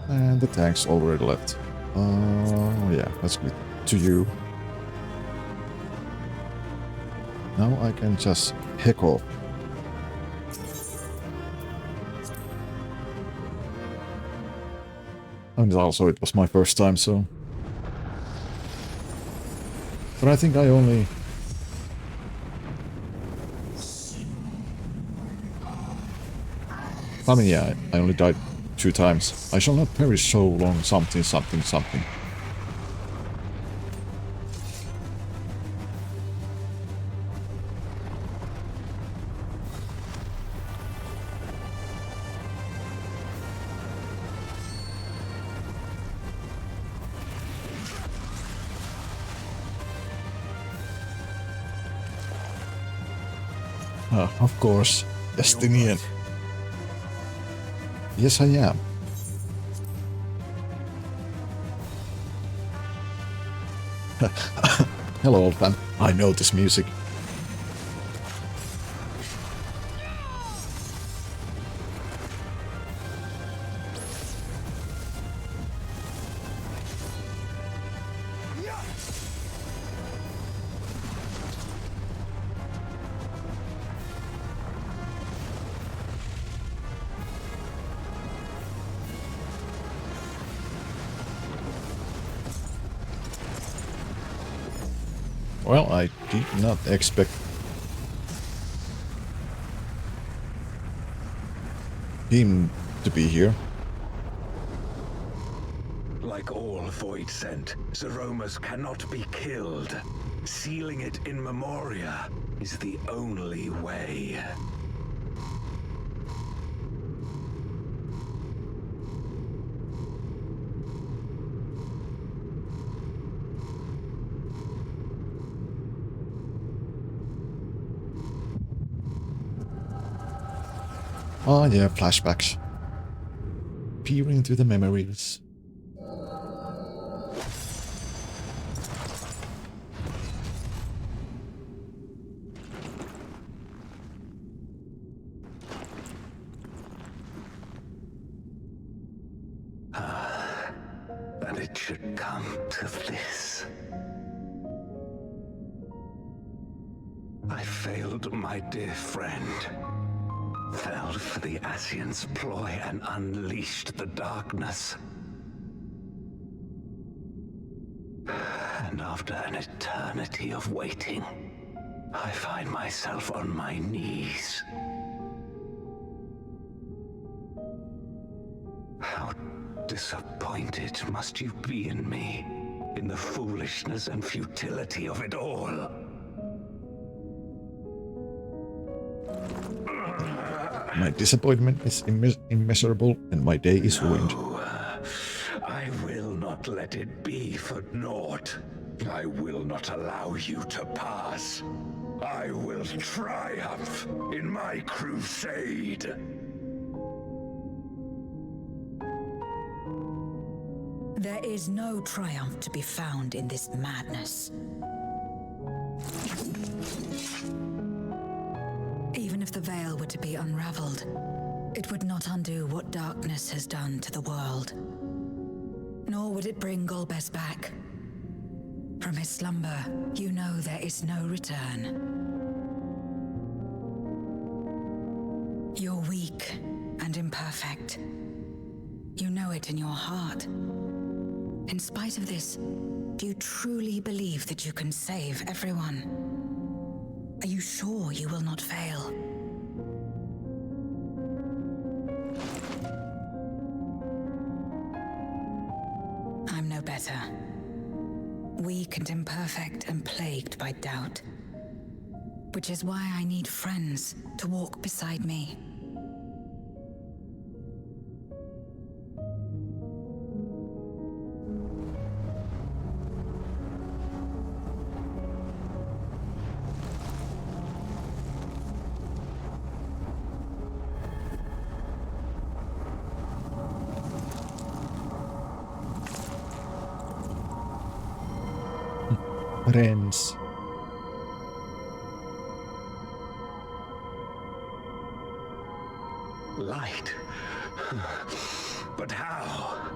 And the tank's already left. Oh, yeah, let's get to you. Now I can just heck off. And also it was my first time, so... But I think I only... I mean, yeah, I only died 2 times. I shall not perish so long, something, something, something. Of course, Destinian. Yes, I am. Hello, old man. I know this music. Well, I did not expect him to be here. Like all Void Sent, Zeromus cannot be killed. Sealing it in Memoria is the only way. Oh yeah, flashbacks. Peering through the memories. That it should come to this. I failed my dear friend. Fell for the Ascians' ploy and unleashed the darkness. And after an eternity of waiting, I find myself on my knees. How disappointed must you be in me, in the foolishness and futility of it all? My disappointment is immeasurable and my day is ruined. I will not let it be for naught. I will not allow you to pass. I will triumph in my crusade. There is no triumph to be found in this madness. Even if the veil were to be unraveled, it would not undo what darkness has done to the world. Nor would it bring Golbez back. From his slumber, you know there is no return. You're weak and imperfect. You know it in your heart. In spite of this, do you truly believe that you can save everyone? Are you sure you will not fail? I'm no better. Weak and imperfect and plagued by doubt. Which is why I need friends to walk beside me. Friends. Light? But how?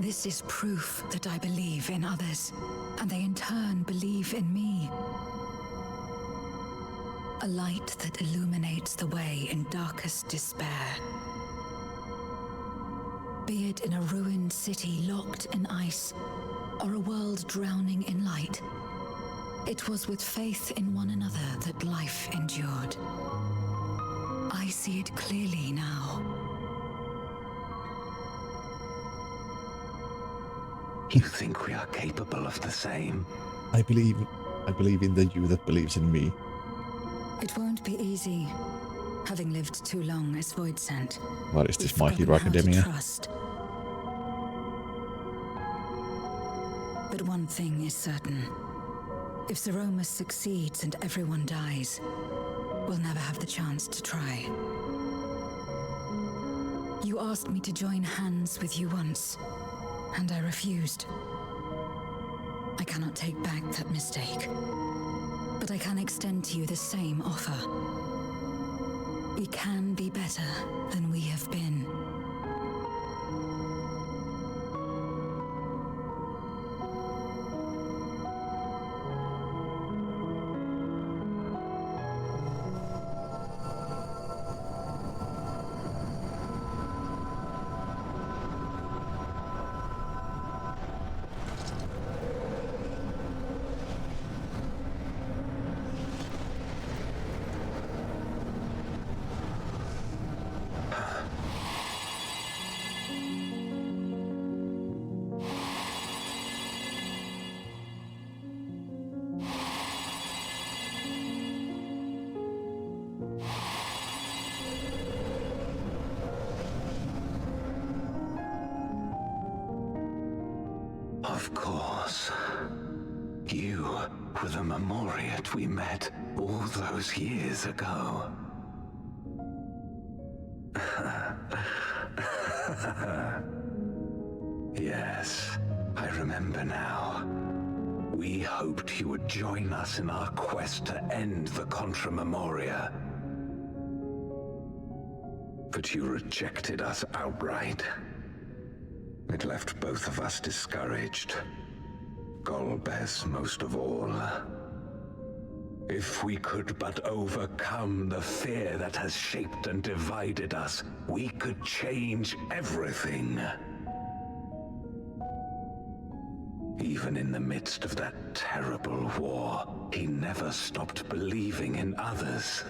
This is proof that I believe in others, and they in turn believe in me. A light that illuminates the way in darkest despair. Be it in a ruined city locked in ice, or a world drowning in light, it was with faith in one another that life endured. I see it clearly now. You think we are capable of the same? I believe in the you that believes in me. It won't be easy, having lived too long as Void Sent. What is this, We've My Hero forgotten how to Academia? trust. But one thing is certain. If Zeromus succeeds and everyone dies, we'll never have the chance to try. You asked me to join hands with you once, and I refused. I cannot take back that mistake, but I can extend to you the same offer. We can be better than we have been. Of course. You were the Memoriat we met all those years ago. Yes, I remember now. We hoped you would join us in our quest to end the Contra Memoria. But you rejected us outright. It left both of us discouraged. Golbez most of all. If we could but overcome the fear that has shaped and divided us, we could change everything. Even in the midst of that terrible war, he never stopped believing in others.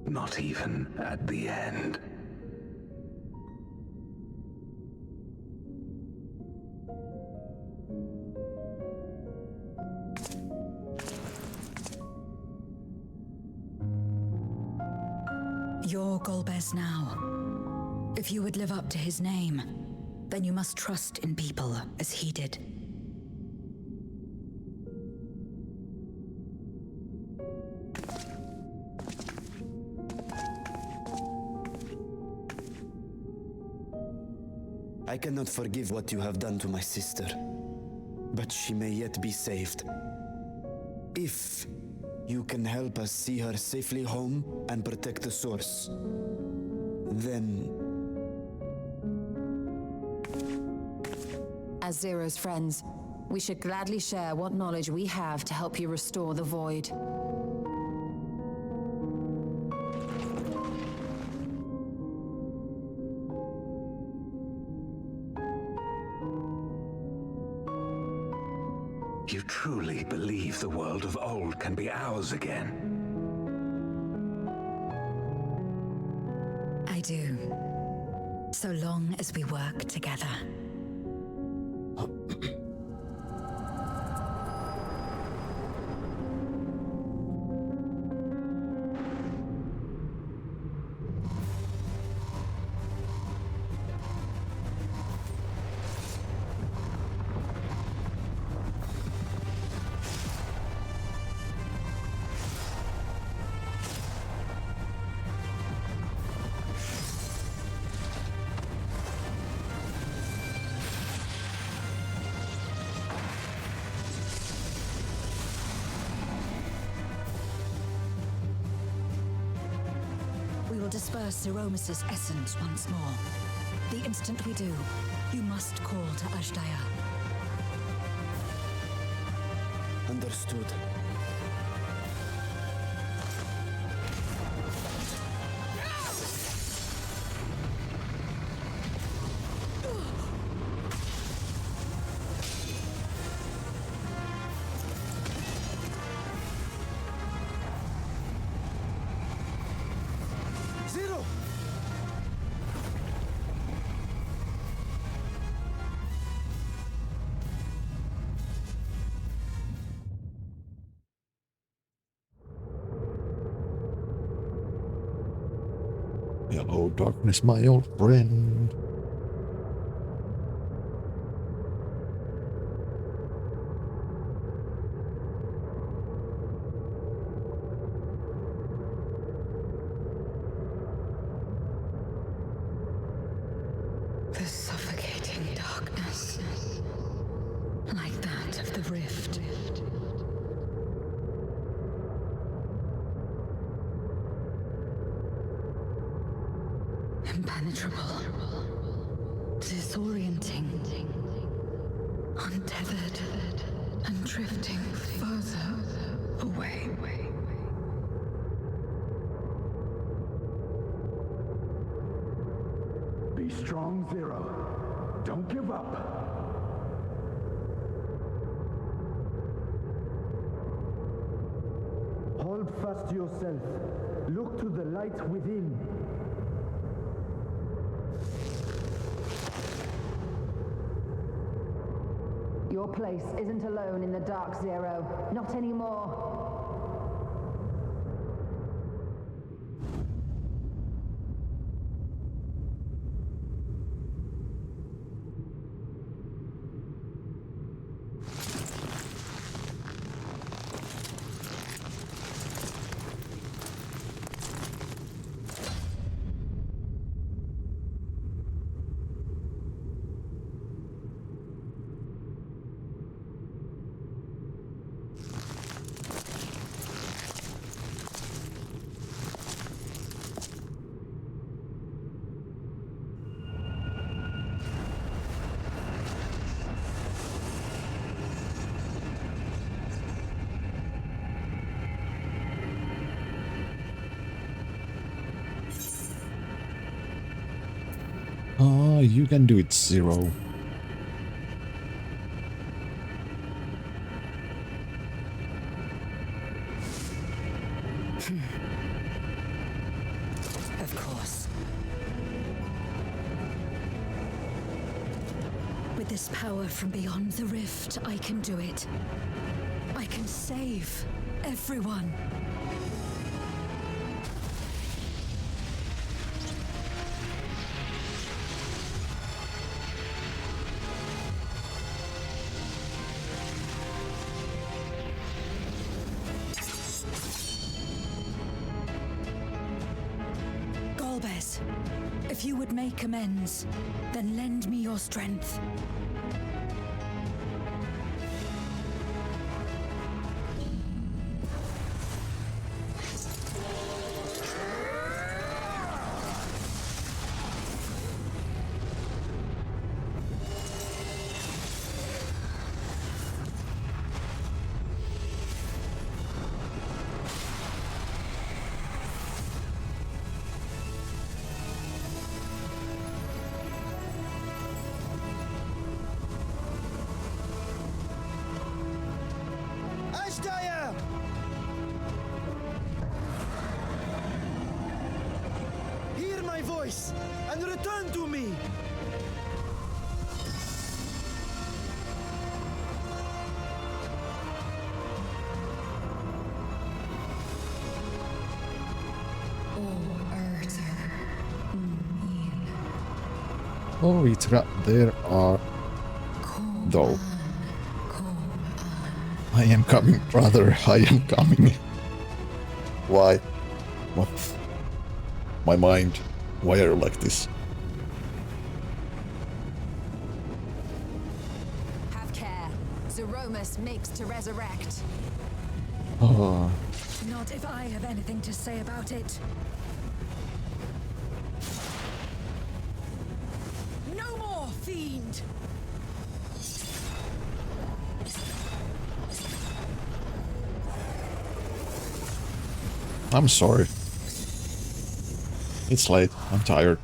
Not even at the end. You're Golbez now. If you would live up to his name, then you must trust in people as he did. I cannot forgive what you have done to my sister, but she may yet be saved. If you can help us see her safely home and protect the source, then... As Zero's friends, we should gladly share what knowledge we have to help you restore the Void. You truly believe the world of old can be ours again? I do. So long as we work together. We will disperse Zeromus's essence once more. The instant we do, you must call to Ashdaya. Understood. Zero! Hello, darkness, my old friend. The suffocating darkness, like that of the rift. Impenetrable, disorienting, untethered, and drifting further away. Be strong, Zero. Don't give up. Hold fast to yourself. Look to the light within. Your place isn't alone in the dark, Zero. Not anymore. you can do it, Zero. Of course. With this power from beyond the rift, I can do it. I can save everyone. Golbez, if you would make amends, then lend me your strength. Hear my voice and return to me! Oh, it's there are... Though. I am coming, brother, I am coming. Why? What? My mind. Why are you like this? Have care. Zeromus makes to resurrect. Oh. Not if I have anything to say about it. No more, fiend! I'm sorry. It's late. I'm tired.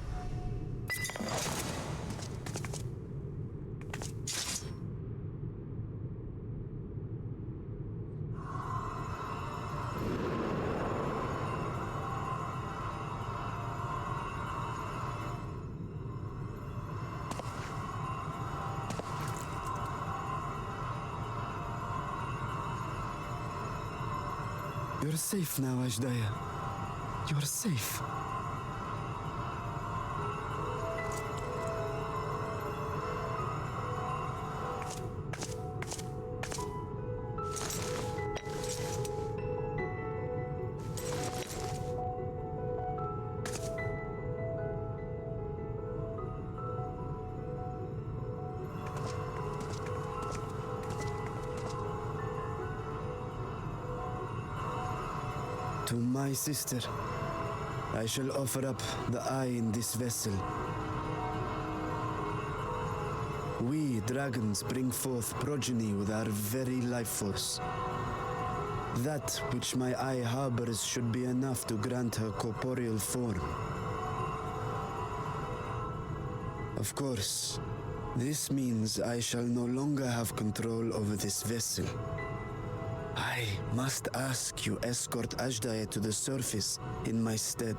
You're safe now, Ashdaya. You're safe. To my sister, I shall offer up the eye in this vessel. We dragons bring forth progeny with our very life force. That which my eye harbors should be enough to grant her corporeal form. Of course, this means I shall no longer have control over this vessel. I must ask you escort Ashdaya to the surface in my stead.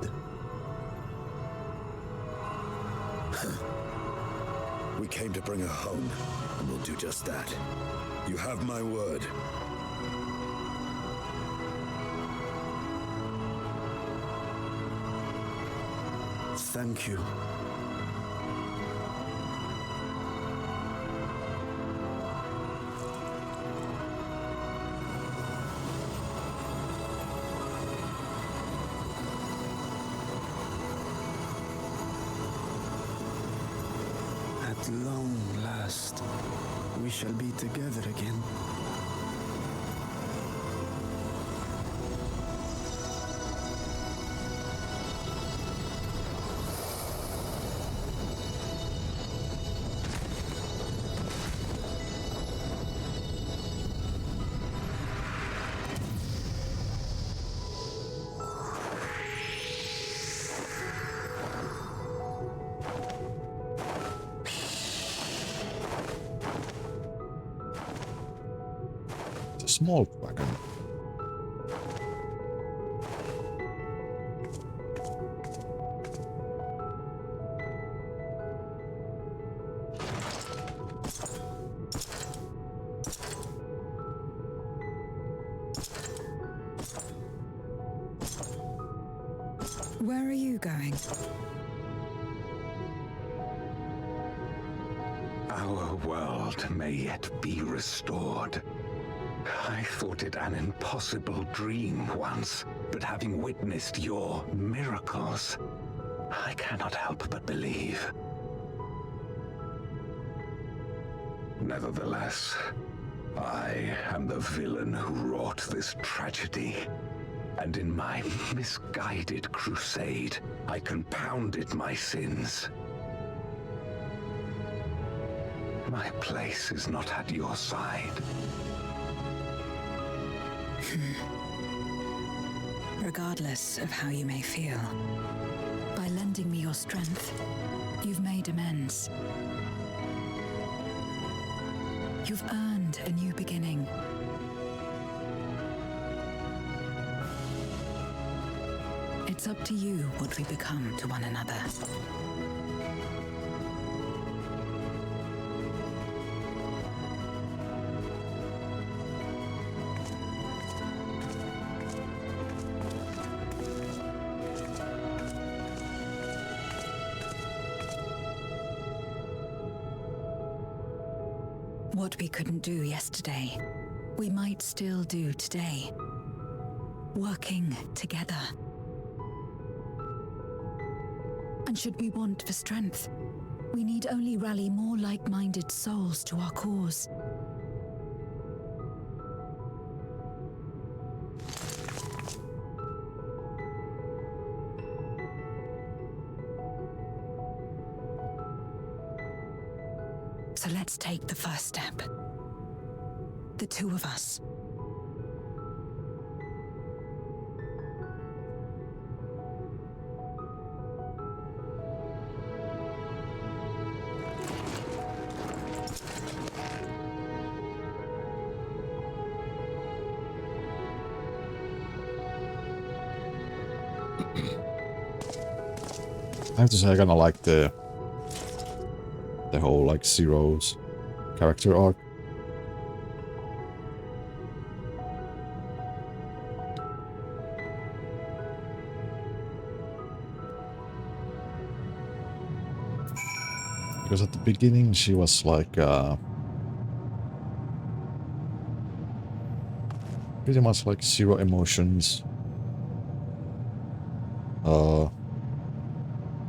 We came to bring her home, and we'll do just that. You have my word. Thank you. At long last, we shall be together again. small dragon. Where are you going? Our world may yet be restored. I thought it an impossible dream once, but having witnessed your miracles, I cannot help but believe. Nevertheless, I am the villain who wrought this tragedy. And in my misguided crusade, I compounded my sins. My place is not at your side. Regardless of how you may feel, by lending me your strength, you've made amends. You've earned a new beginning. It's up to you what we become to one another. What we couldn't do yesterday, we might still do today. Working together. And should we want for strength, we need only rally more like-minded souls to our cause. So let's take the first step. The two of us. I have to say I kinda like the whole like Zero's character arc. Because at the beginning she was like pretty much like zero emotions.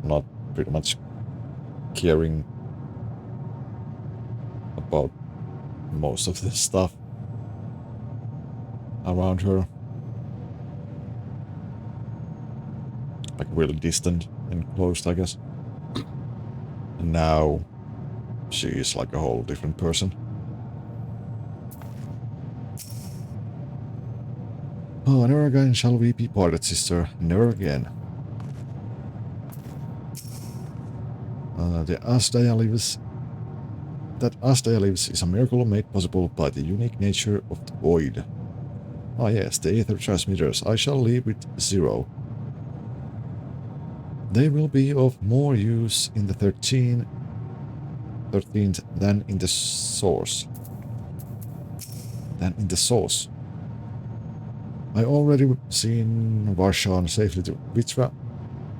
Not pretty much caring about most of the stuff around her. Like really distant and closed, I guess. And now she is like a whole different person. Oh, never again shall we be parted, sister. Never again. The Asdaya lives. That Asdaya lives is a miracle made possible by the unique nature of the void. Ah yes, the Aether transmitters. I shall leave with Zero. They will be of more use in the 13th than in the source. I already seen Varshan safely to Vitra.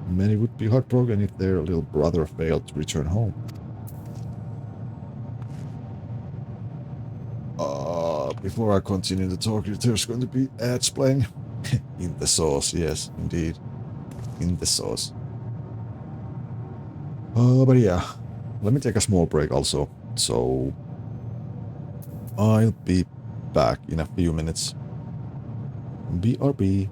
Many would be heartbroken if their little brother failed to return home. Before I continue the talk, there's going to be ads playing. In the sauce, yes, indeed. In the sauce. But yeah, let me take a small break also. So, I'll be back in a few minutes. BRB.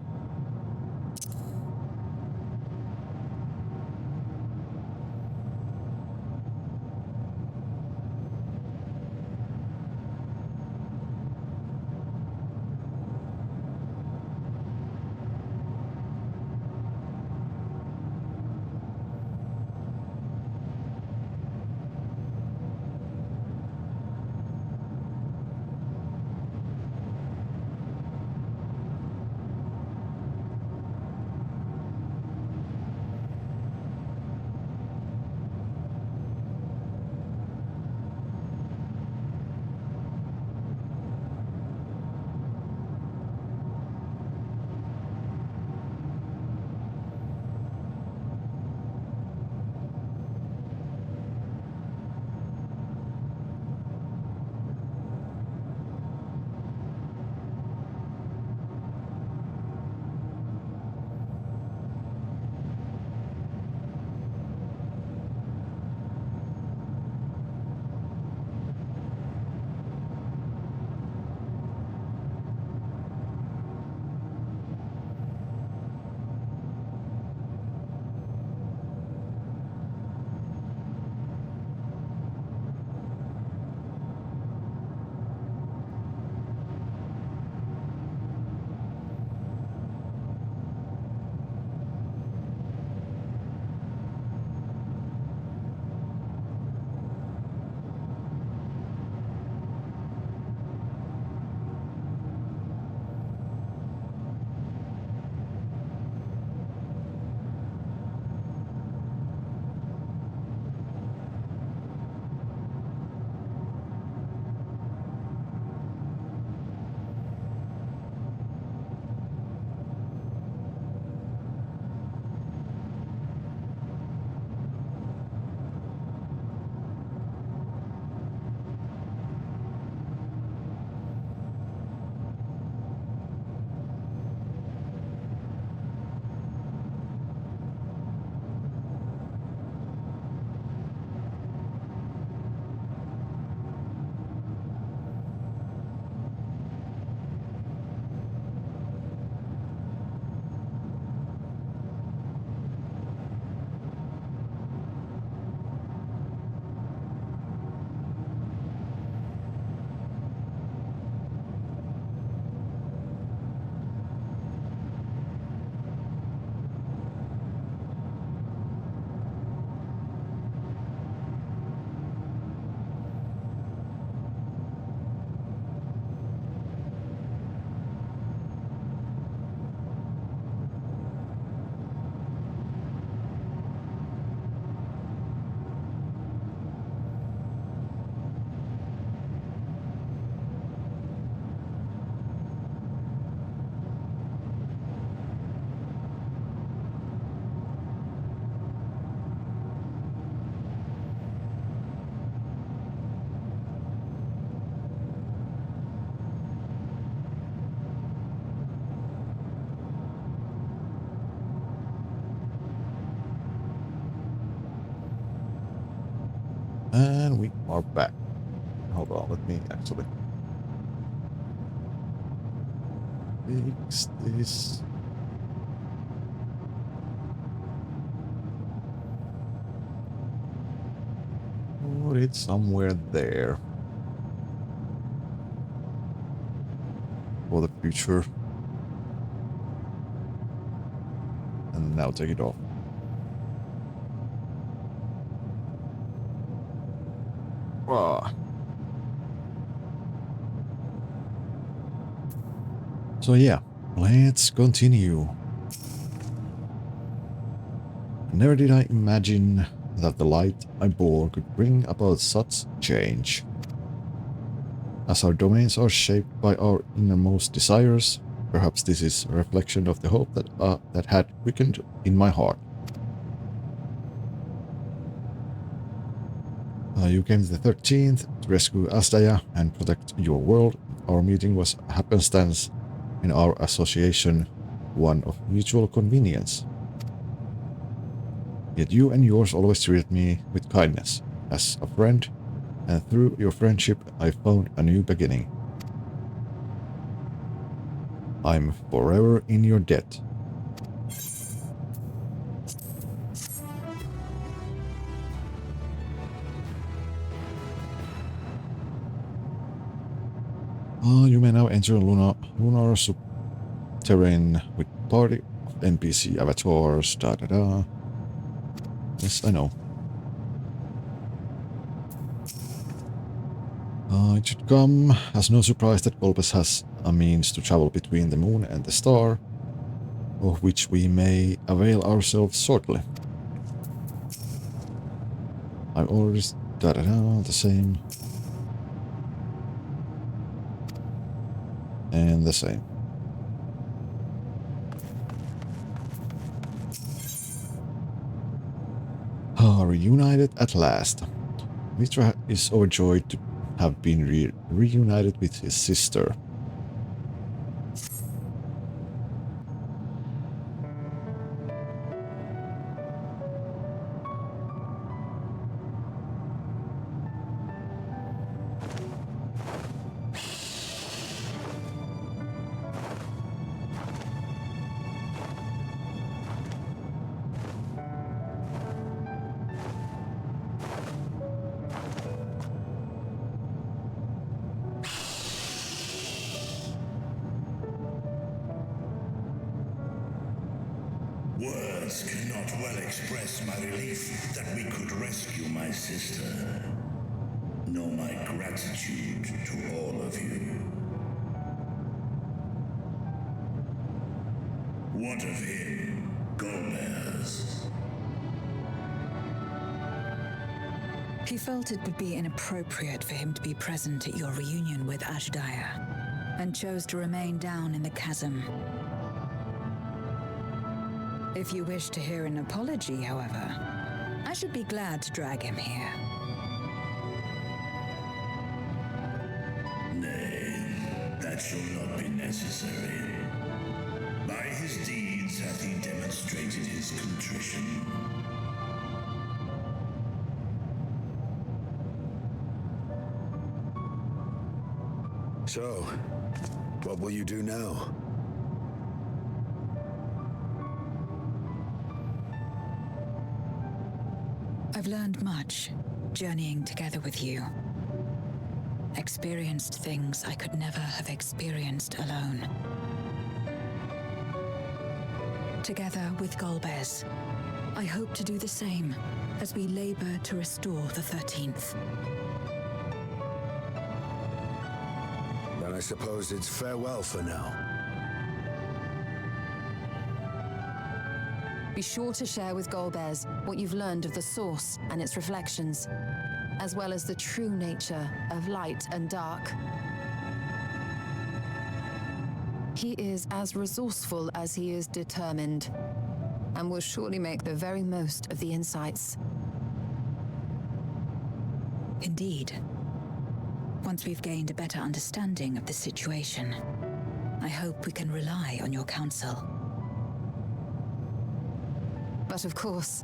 And we are back. Hold on, let me actually fix this. Put it somewhere there. For the future. And now take it off. Ah. So yeah, let's continue. Never did I imagine that the light I bore could bring about such change. As our domains are shaped by our innermost desires, perhaps this is a reflection of the hope that had quickened in my heart. You came to the 13th to rescue Asdaya and protect your world. Our meeting was happenstance, in our association one of mutual convenience. Yet you and yours always treated me with kindness, as a friend, and through your friendship I found a new beginning. I'm forever in your debt. You may now enter lunar subterranean with party of NPC avatars, da-da-da. Yes, I know. It should come as no surprise that Golbez has a means to travel between the moon and the star, of which we may avail ourselves shortly. I've already the same. And the same. Reunited at last. Mitra is overjoyed to have been reunited with his sister. Words cannot well express my relief that we could rescue my sister, nor my gratitude to all of you. What of him, Golbez? He felt it would be inappropriate for him to be present at your reunion with Ashdaya, and chose to remain down in the chasm. If you wish to hear an apology, however, I should be glad to drag him here. Nay, that shall not be necessary. By his deeds hath he demonstrated his contrition. So, what will you do now? I've learned much, journeying together with you. Experienced things I could never have experienced alone. Together with Golbez, I hope to do the same as we labor to restore the 13th. Then I suppose it's farewell for now. Be sure to share with Golbez what you've learned of the Source and its reflections, as well as the true nature of light and dark. He is as resourceful as he is determined, and will surely make the very most of the insights. Indeed. Once we've gained a better understanding of the situation, I hope we can rely on your counsel. But of course,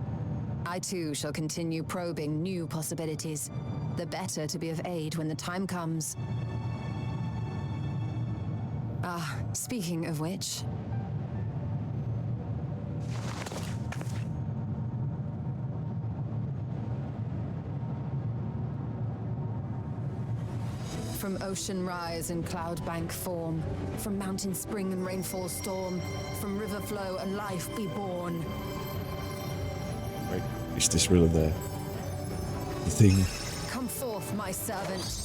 I too shall continue probing new possibilities, the better to be of aid when the time comes. Ah, speaking of which... From ocean rise and cloud bank form, from mountain spring and rainfall storm, from river flow and life be born. Wait, is this really the thing? Come forth, my servant.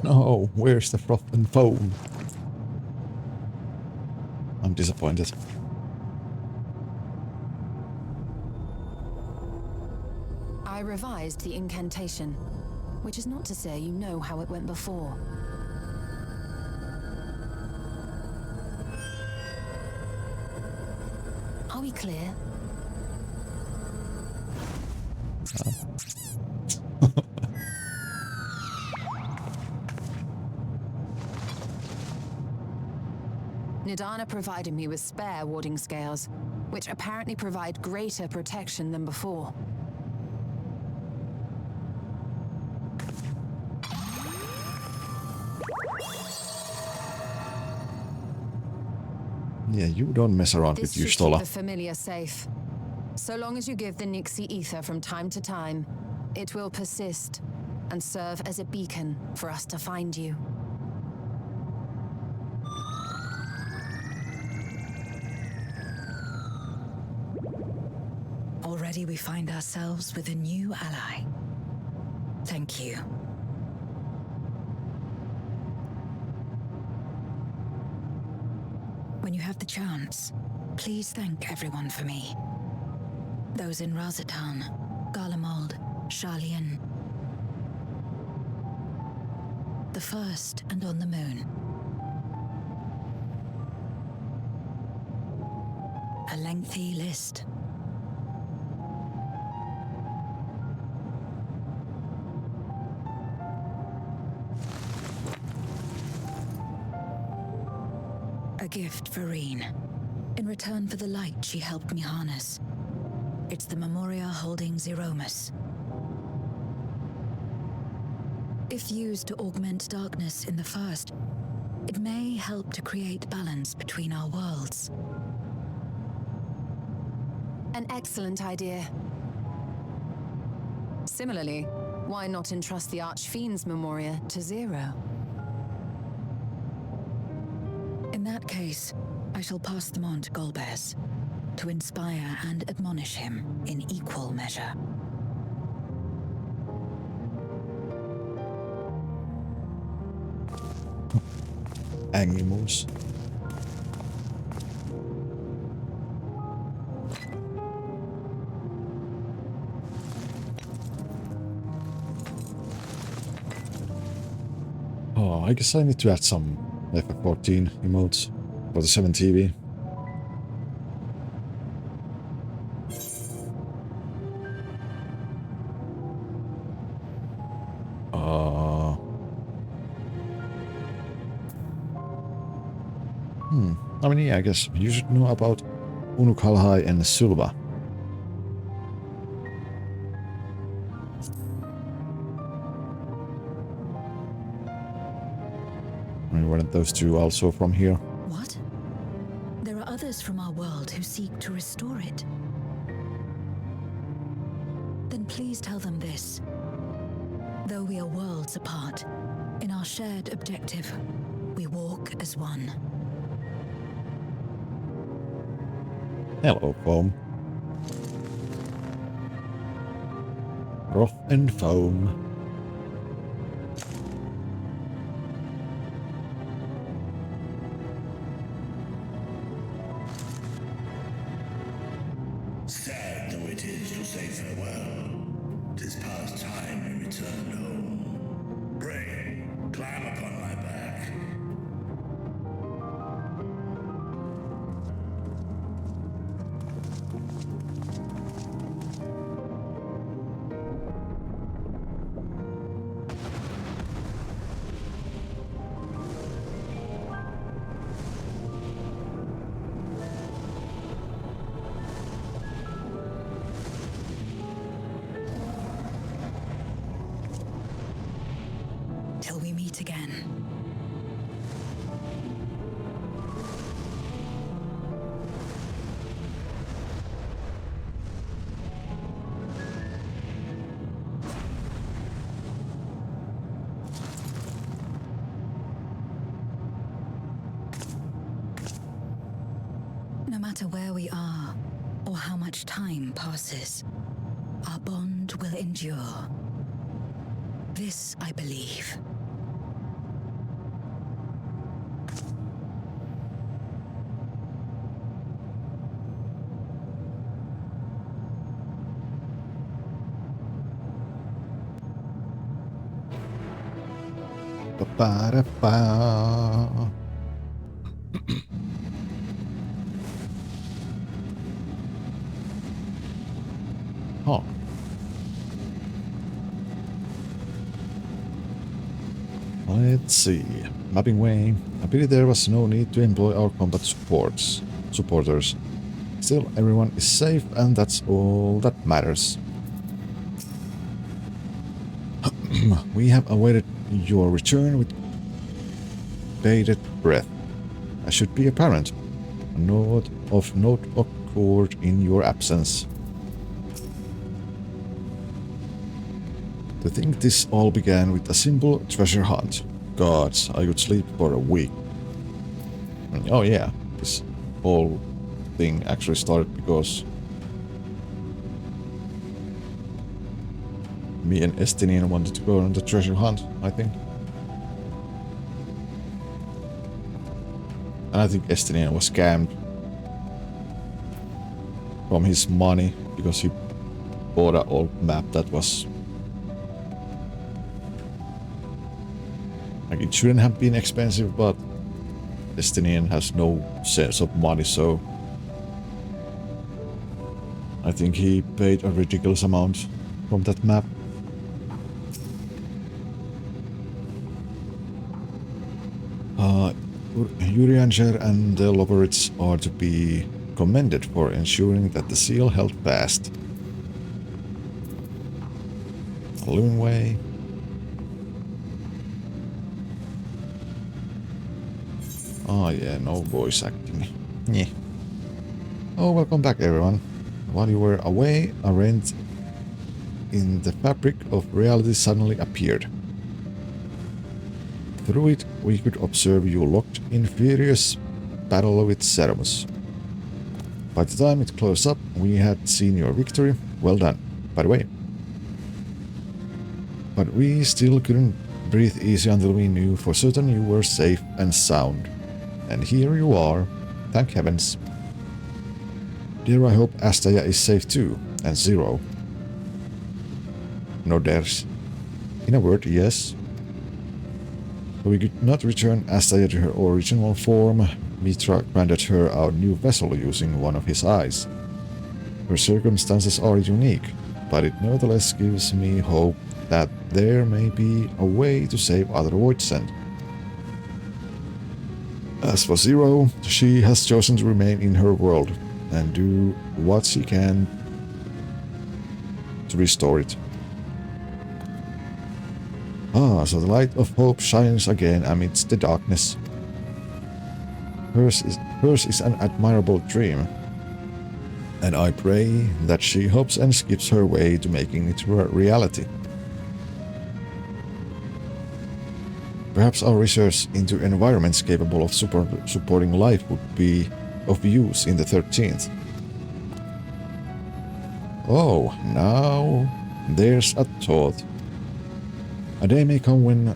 No, where's the froth and foam? I'm disappointed. I revised the incantation, which is not to say you know how it went before. Are we clear? Nidana provided me with spare warding scales, which apparently provide greater protection than before. Yeah, you don't mess around This with should keep Yustola. the familiar safe. So long as you give the Nixie ether from time to time, it will persist and serve as a beacon for us to find you. Already we find ourselves with a new ally. Thank you. When you have the chance, please thank everyone for me. Those in Razatan, Garlemald, Sharlayan. The first and on the moon. A lengthy list. A gift for Reen, in return for the light she helped me harness. It's the Memoria holding Zeromus. If used to augment darkness in the first, it may help to create balance between our worlds. An excellent idea. Similarly, why not entrust the Archfiend's Memoria to Zero? In that case, I shall pass them on to Golbez, to inspire and admonish him in equal measure. Animals. Oh, I guess I need to add some FF14 emotes for the 7 TV. I mean, yeah, I guess you should know about Unukalhai and Sulva. I mean, weren't those two also from here? What? There are others from our world who seek to restore it. Then please tell them this. Though we are worlds apart, in our shared objective, we walk as one. Hello, foam. Froth and foam. Sad though it is to say farewell, 'tis past time we returned home. Pray, climb upon my back. matter where we are, or how much time passes, our bond will endure. This I believe. Ba-ba-da-ba. Huh. Let's see. Mapping way. I believe there was no need to employ our combat supporters. Still, everyone is safe, and that's all that matters. We have awaited your return with bated breath. As should be apparent, a note of note occurred in your absence. To think this all began with a simple treasure hunt. Gods, I could sleep for a week. Oh yeah, this whole thing actually started because me and Estinian wanted to go on the treasure hunt, I think. And I think Estinian was scammed from his money because he bought an old map that was... like, it shouldn't have been expensive, but Estinian has no sense of money, so I think he paid a ridiculous amount from that map. Urianger and the Loborits are to be commended for ensuring that the seal held fast. Living way. Oh yeah, no voice acting. Yeah. Oh, welcome back everyone. While you were away, a rent in the fabric of reality suddenly appeared. Through it, we could observe you locked in furious battle with Ceremus. By the time it closed up, we had seen your victory. Well done, by the way. But we still couldn't breathe easy until we knew for certain you were safe and sound. And here you are, thank heavens. Dear, I hope Astaya is safe too, and Zero. No dares. In a word, yes. But we could not return Astaya to her original form. Mitra granted her our new vessel using one of his eyes. Her circumstances are unique, but it nevertheless gives me hope that there may be a way to save other Voidsent. As for Zero, she has chosen to remain in her world and do what she can to restore it. Ah, so the light of hope shines again amidst the darkness. Hers is an admirable dream, and I pray that she hopes and skips her way to making it a reality. Perhaps our research into environments capable of supporting life would be of use in the 13th. Oh, now there's a thought. A day may come when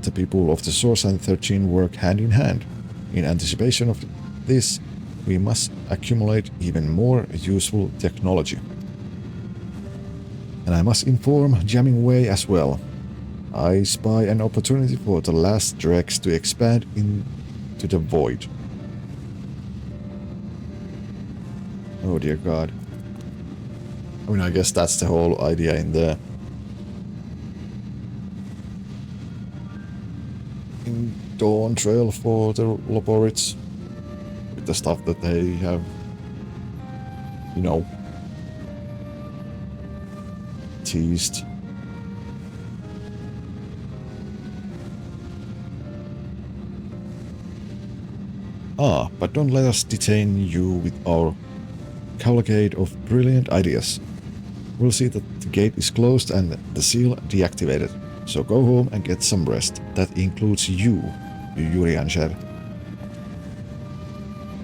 the people of the Source and 13 work hand in hand. In anticipation of this, we must accumulate even more useful technology. And I must inform Jamming Way as well. I spy an opportunity for the last dregs to expand into the void. Oh dear God. I mean, I guess that's the whole idea in the Dawn Trail for the Loborits, with the stuff that they have, you know, teased. Ah, but don't let us detain you with our cavalcade of brilliant ideas. We'll see that the gate is closed and the seal deactivated. So go home and get some rest. That includes you, Yuri Ansher.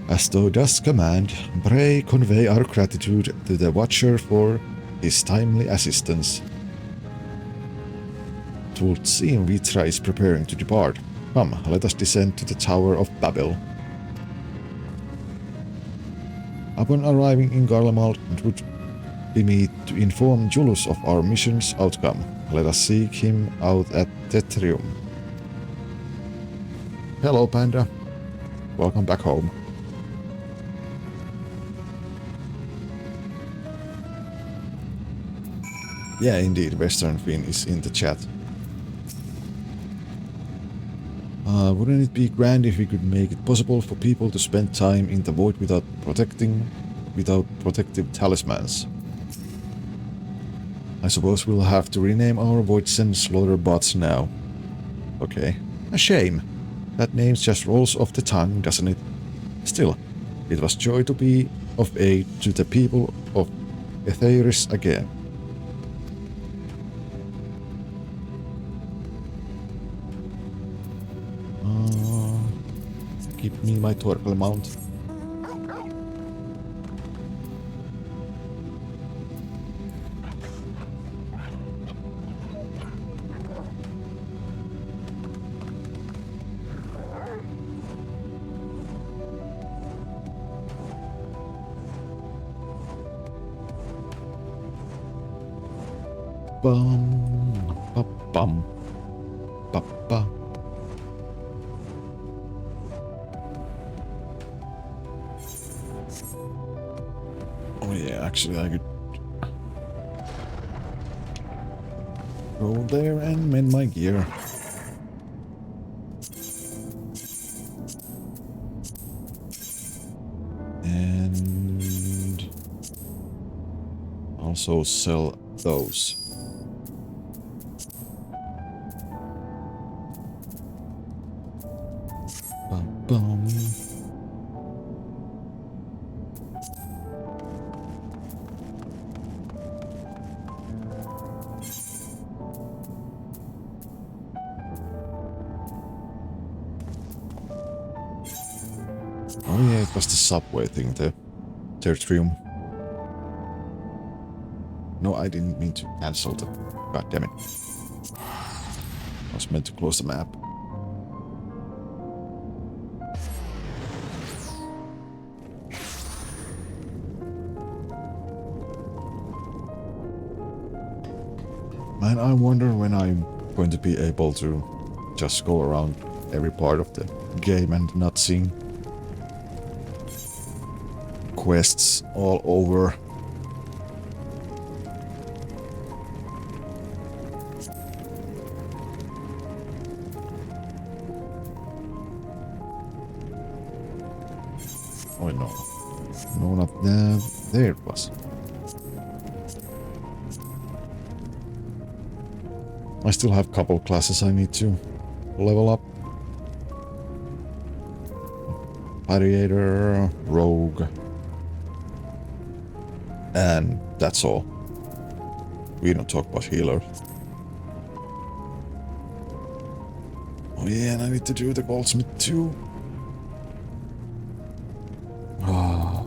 As thou dost command, pray convey our gratitude to the Watcher for his timely assistance. 'Twould seem Vitra is preparing to depart. Come, let us descend to the Tower of Babel. Upon arriving in Garlemald, it would be meet to inform Julius of our mission's outcome. Let us seek him out at Tetrium. Hello, Panda. Welcome back home. Yeah, indeed, Western Finn is in the chat. Wouldn't it be grand if we could make it possible for people to spend time in the void without protective talismans? I suppose we'll have to rename our voids and slaughter bots now. Okay. A shame. That name just rolls off the tongue, doesn't it? Still, it was joy to be of aid to the people of Etheirys again. Give me my Torkel mount. Bum, ba bum, ba ba. Oh yeah, actually I could go there and mend my gear. And also sell those. Bum. Oh yeah, it was the subway thing, the Tertium. No, I didn't mean to cancel the... God damn it. I was meant to close the map. Man, I wonder when I'm going to be able to just go around every part of the game and not seeing quests all over. Oh no. No, not there. There it was. I still have a couple classes I need to level up. Gladiator, Rogue. And that's all. We don't talk about healer. Oh yeah, and I need to do the goldsmith too. Ah.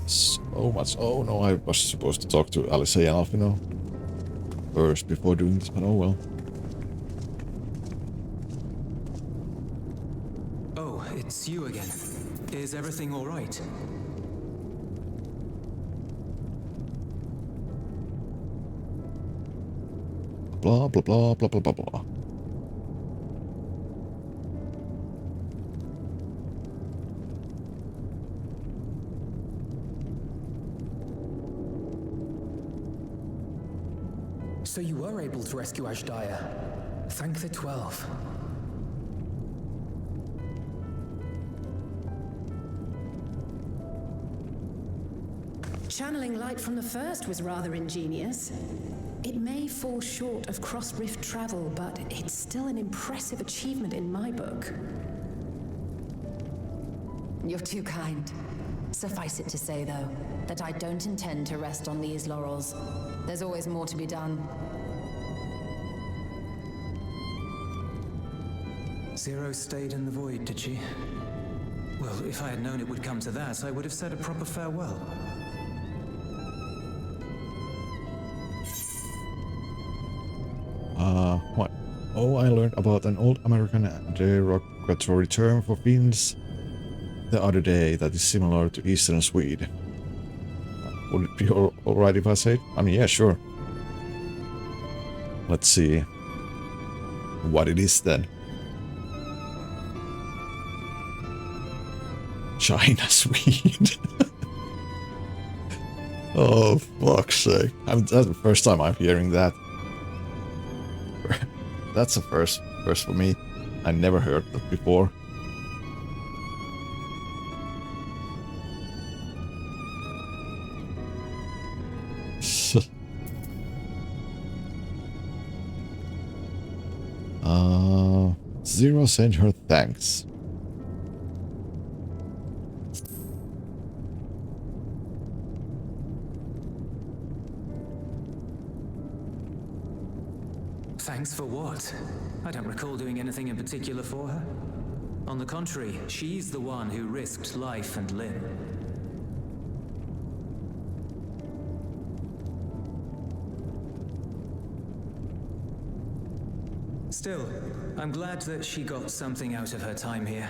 So much. Oh no, I was supposed to talk to Alice and Alfino first before doing this, but oh well. Oh, it's you again. Is everything all right? Blah blah blah blah blah blah blah. So you were able to rescue Ashdaya. Thank the 12. Channeling light from the first was rather ingenious. It may fall short of cross-rift travel, but it's still an impressive achievement in my book. You're too kind. Suffice it to say, though, that I don't intend to rest on these laurels. There's always more to be done. Zero stayed in the void, did she? Well, if I had known it would come to that, I would have said a proper farewell. What? Oh, I learned about an old American derogatory term for Finns the other day that is similar to Eastern Swede. Would it be alright if I say it? I mean, yeah, sure. Let's see what it is then. China Swede. Oh, fuck's sake. That's the first time I'm hearing that. That's a first for me. I never heard that before. Zero sent her thanks. Thanks for what? I don't recall doing anything in particular for her. On the contrary, she's the one who risked life and limb. Still, I'm glad that she got something out of her time here.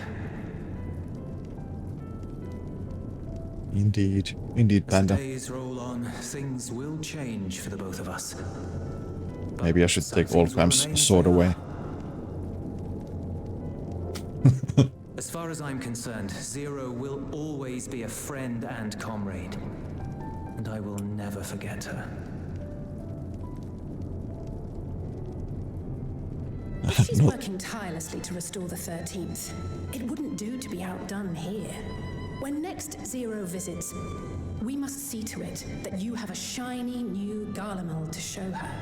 Indeed. Indeed, Panda. As days roll on, things will change for the both of us. Maybe I should take Wolfham's sword away. As far as I'm concerned, Zero will always be a friend and comrade. And I will never forget her. If she's working tirelessly to restore the 13th, it wouldn't do to be outdone here. When next Zero visits, we must see to it that you have a shiny new Garlemald to show her.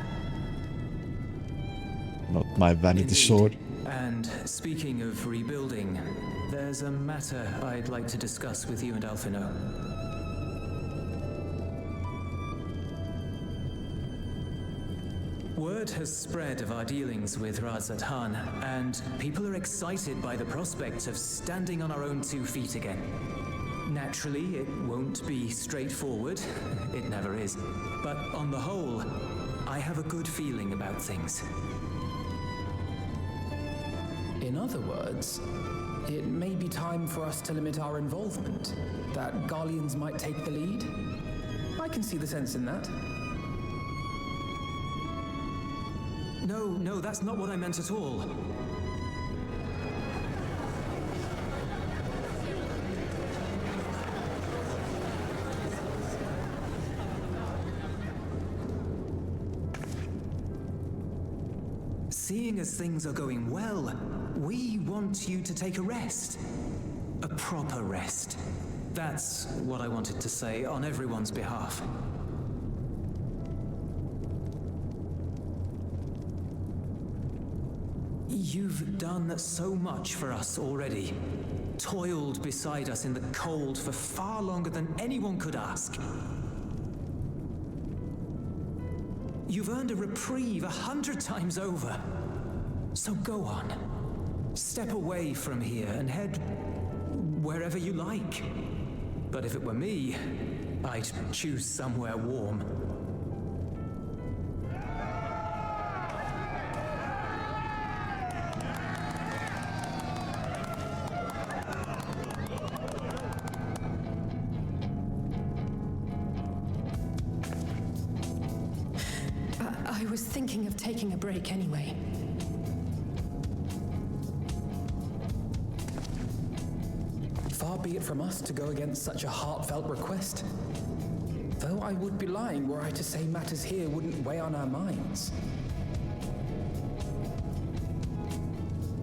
Not my vanity sword. And speaking of rebuilding, there's a matter I'd like to discuss with you and Alphino. Word has spread of our dealings with Razat-Han, and people are excited by the prospect of standing on our own 2 feet again. Naturally, it won't be straightforward. It never is. But on the whole, I have a good feeling about things. In other words, it may be time for us to limit our involvement, that Garleans might take the lead. I can see the sense in that. No, that's not what I meant at all. Seeing as things are going well, we want you to take a rest. A proper rest. That's what I wanted to say on everyone's behalf. You've done so much for us already. Toiled beside us in the cold for far longer than anyone could ask. You've earned a reprieve 100 times over. So go on. Step away from here and head wherever you like. But if it were me, I'd choose somewhere warm. I was thinking of taking a break anyway. Far be it from us to go against such a heartfelt request. Though I would be lying were I to say matters here wouldn't weigh on our minds.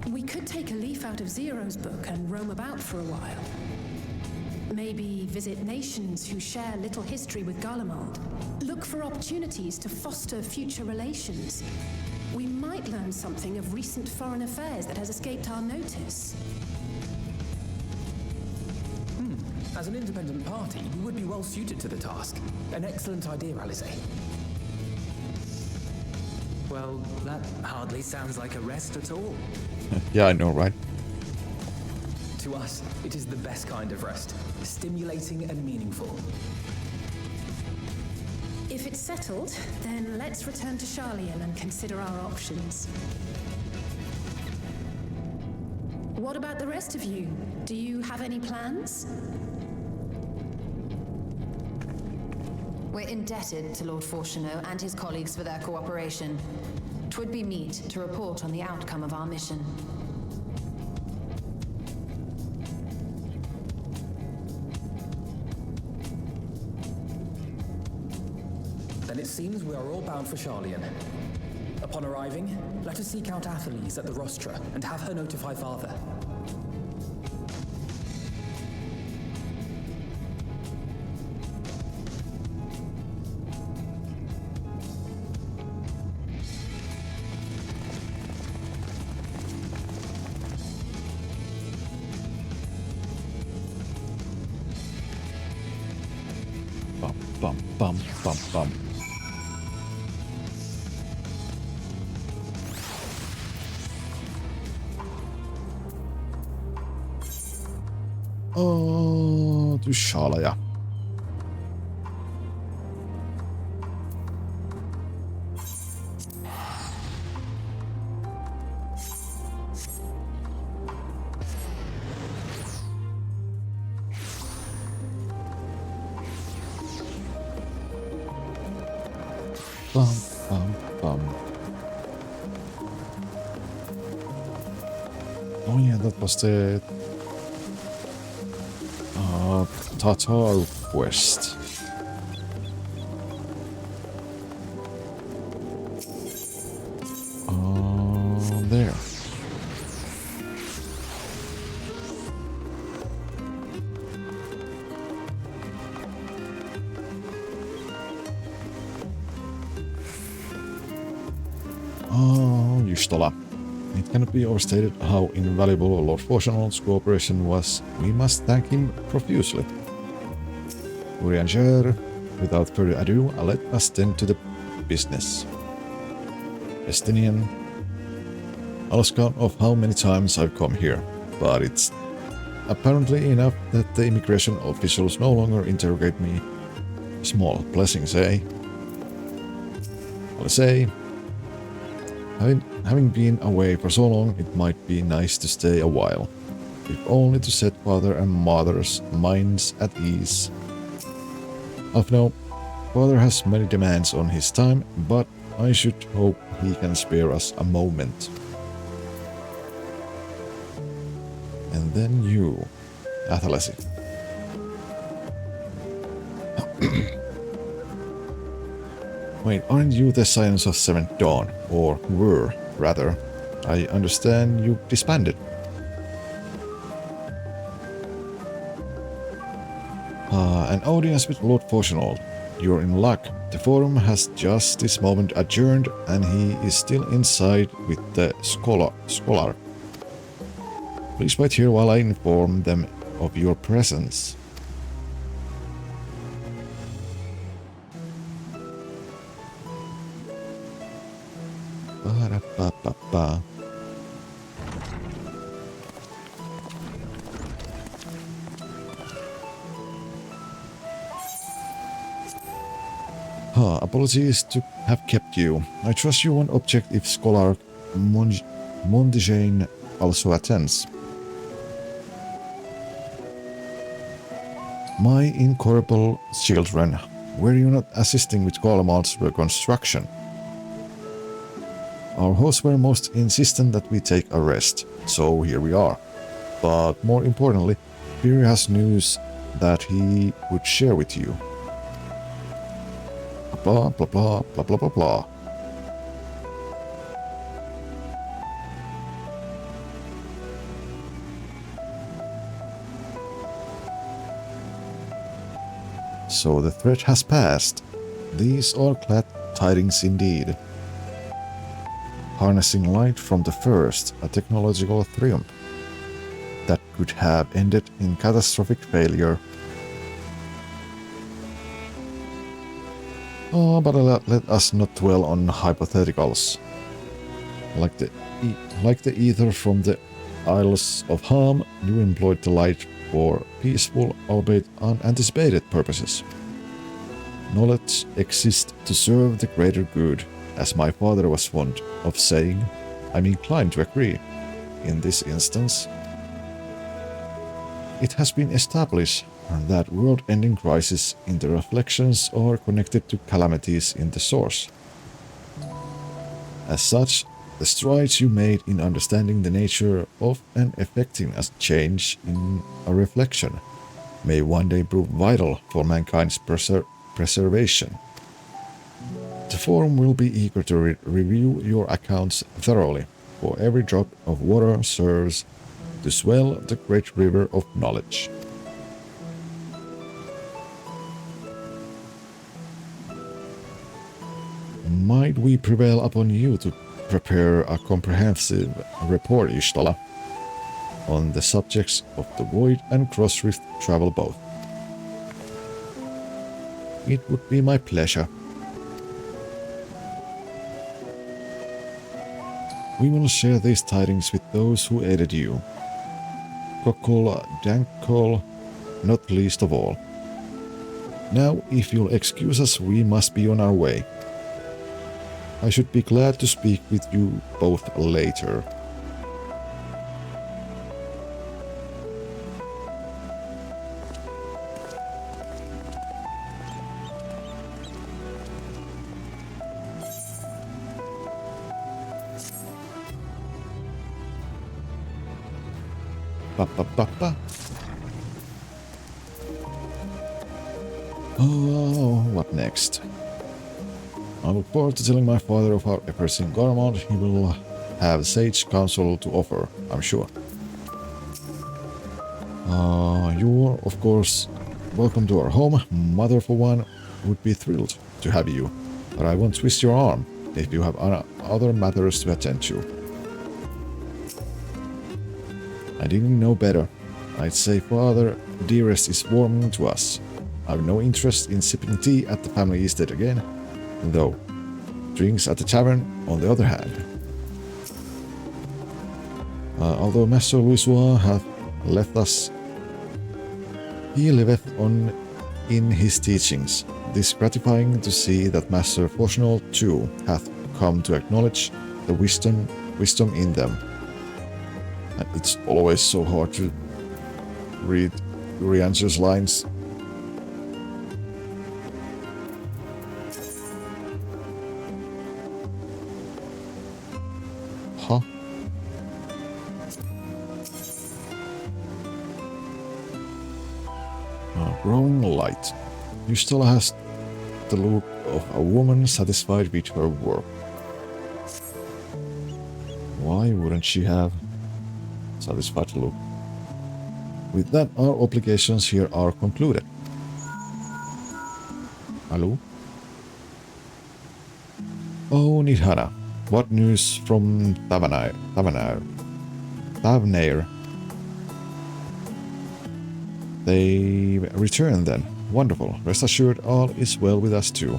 We could take a leaf out of Zero's book and roam about for a while. Maybe visit nations who share little history with Garlemald. Look for opportunities to foster future relations. We might learn something of recent foreign affairs that has escaped our notice. As an independent party, we would be well suited to the task. An excellent idea, Alice. Well, that hardly sounds like a rest at all. Yeah, I know, right? To us, it is the best kind of rest, stimulating and meaningful. If it's settled, then let's return to Charlian and consider our options. What about the rest of you? Do you have any plans? We're indebted to Lord Fortuneau and his colleagues for their cooperation. 'Twould be meet to report on the outcome of our mission. Then it seems we are all bound for Charlian. Upon arriving, let us seek out Atheles at the rostra and have her notify Father. Bum, bum, bum, bum, bum. To Shaalaya. Bum, bum, bum. Oh yeah, that was the Tatar quest. There. Justola. It cannot be overstated how invaluable Lord Fortuneau's cooperation was. We must thank him profusely. Urianger, without further ado, let us tend to the business. Estinian. I lost count of how many times I've come here, but it's apparently enough that the immigration officials no longer interrogate me. Small blessings, eh? I'll say, having been away for so long, it might be nice to stay a while, if only to set father and mother's minds at ease. No, father has many demands on his time, but I should hope he can spare us a moment. And then you, Athalasi. Wait, aren't you the Scions of Seventh Dawn? Or were, rather. I understand you disbanded. An audience with Lord Fortuneau. You're in luck. The forum has just this moment adjourned and he is still inside with the scholar. Please wait here while I inform them of your presence. Ba-da-ba-ba-ba. Apologies to have kept you. I trust you won't object if Scholar Mondijain also attends. My incorrigible children, were you not assisting with Garlemald's reconstruction? Our hosts were most insistent that we take a rest, so here we are. But more importantly, Piri has news that he would share with you. Blah, blah, blah, blah, blah, blah, blah. So the threat has passed. These are glad tidings indeed. Harnessing light from the first, a technological triumph that could have ended in catastrophic failure. Oh, but let us not dwell on hypotheticals. Like the ether from the Isles of Harm, you employed the light for peaceful, albeit unanticipated purposes. Knowledge exists to serve the greater good, as my father was fond of saying. I'm inclined to agree. In this instance, it has been established that world-ending crises in the reflections are connected to calamities in the source. As such, the strides you made in understanding the nature of and effecting a change in a reflection may one day prove vital for mankind's preservation. The Forum will be eager to review your accounts thoroughly, for every drop of water serves to swell the great river of knowledge. Might we prevail upon you to prepare a comprehensive report, Ishtala, on the subjects of the Void and Crossrift travel both? It would be my pleasure. We will share these tidings with those who aided you. Kokol, Dankol, not least of all. Now, if you'll excuse us, we must be on our way. I should be glad to speak with you both later. Ba. Oh, what next? I look forward to telling my father of our efforts in Garmod. He will have sage counsel to offer, I'm sure. You're, of course, welcome to our home. Mother, for one, would be thrilled to have you, but I won't twist your arm if you have other matters to attend to. I didn't know better. I'd say Father Dearest is warming to us. I've no interest in sipping tea at the family estate again, though. Drinks at the tavern, on the other hand. Although Master Louisoix hath left us, he liveth on in his teachings. It is gratifying to see that Master Fortunal too hath come to acknowledge the wisdom in them. And it's always so hard to read Urianger's lines. Huh? Growing light. Ystella has the look of a woman satisfied with her work. Why wouldn't she have satisfied look? With that, our obligations here are concluded. Hello? Oh, Nidhana. What news from Tavnair? They return then. Wonderful. Rest assured all is well with us too.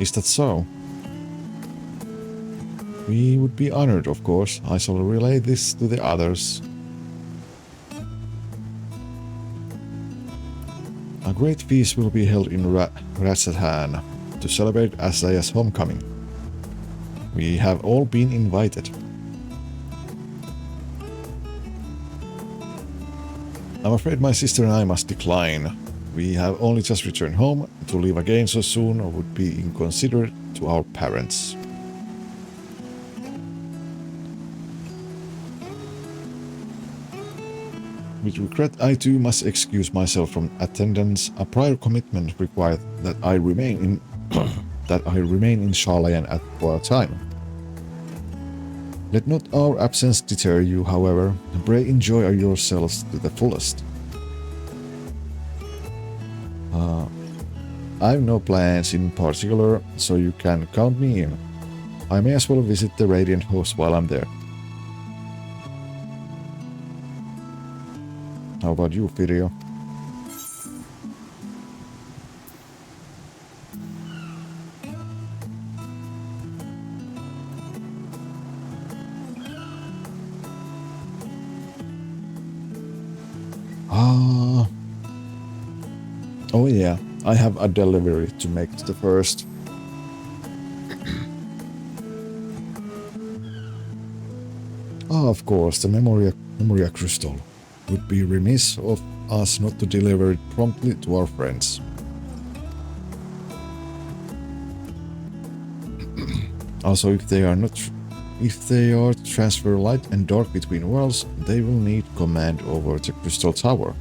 Is that so? We would be honored, of course. I shall relay this to the others. A great feast will be held in Ratsathan to celebrate Asaya's homecoming. We have all been invited. I'm afraid my sister and I must decline. We have only just returned home. To leave again so soon would be inconsiderate to our parents. With regret, I too must excuse myself from attendance. A prior commitment required that I remain in Sharlayan for a time. Let not our absence deter you, however. Pray enjoy yourselves to the fullest. I have no plans in particular, so you can count me in. I may as well visit the Radiant Host while I'm there. How about you, Firio? Oh yeah, I have a delivery to make to the first. Ah, of course, the Memoria Crystal. Would be remiss of us not to deliver it promptly to our friends. Also, if they are to transfer light and dark between worlds, they will need command over the Crystal Tower.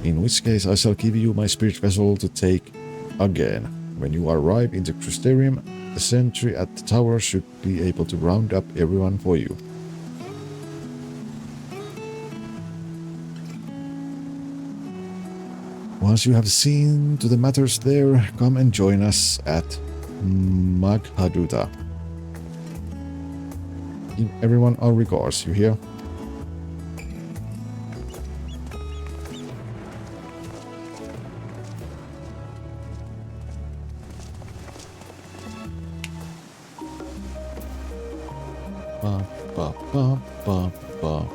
In which case I shall give you my spirit vessel to take again. When you arrive in the Crystarium, the sentry at the tower should be able to round up everyone for you. Once you have seen to the matters there, come and join us at Maghaduta. Give everyone our regards, you hear? Ba, ba, ba, ba, ba.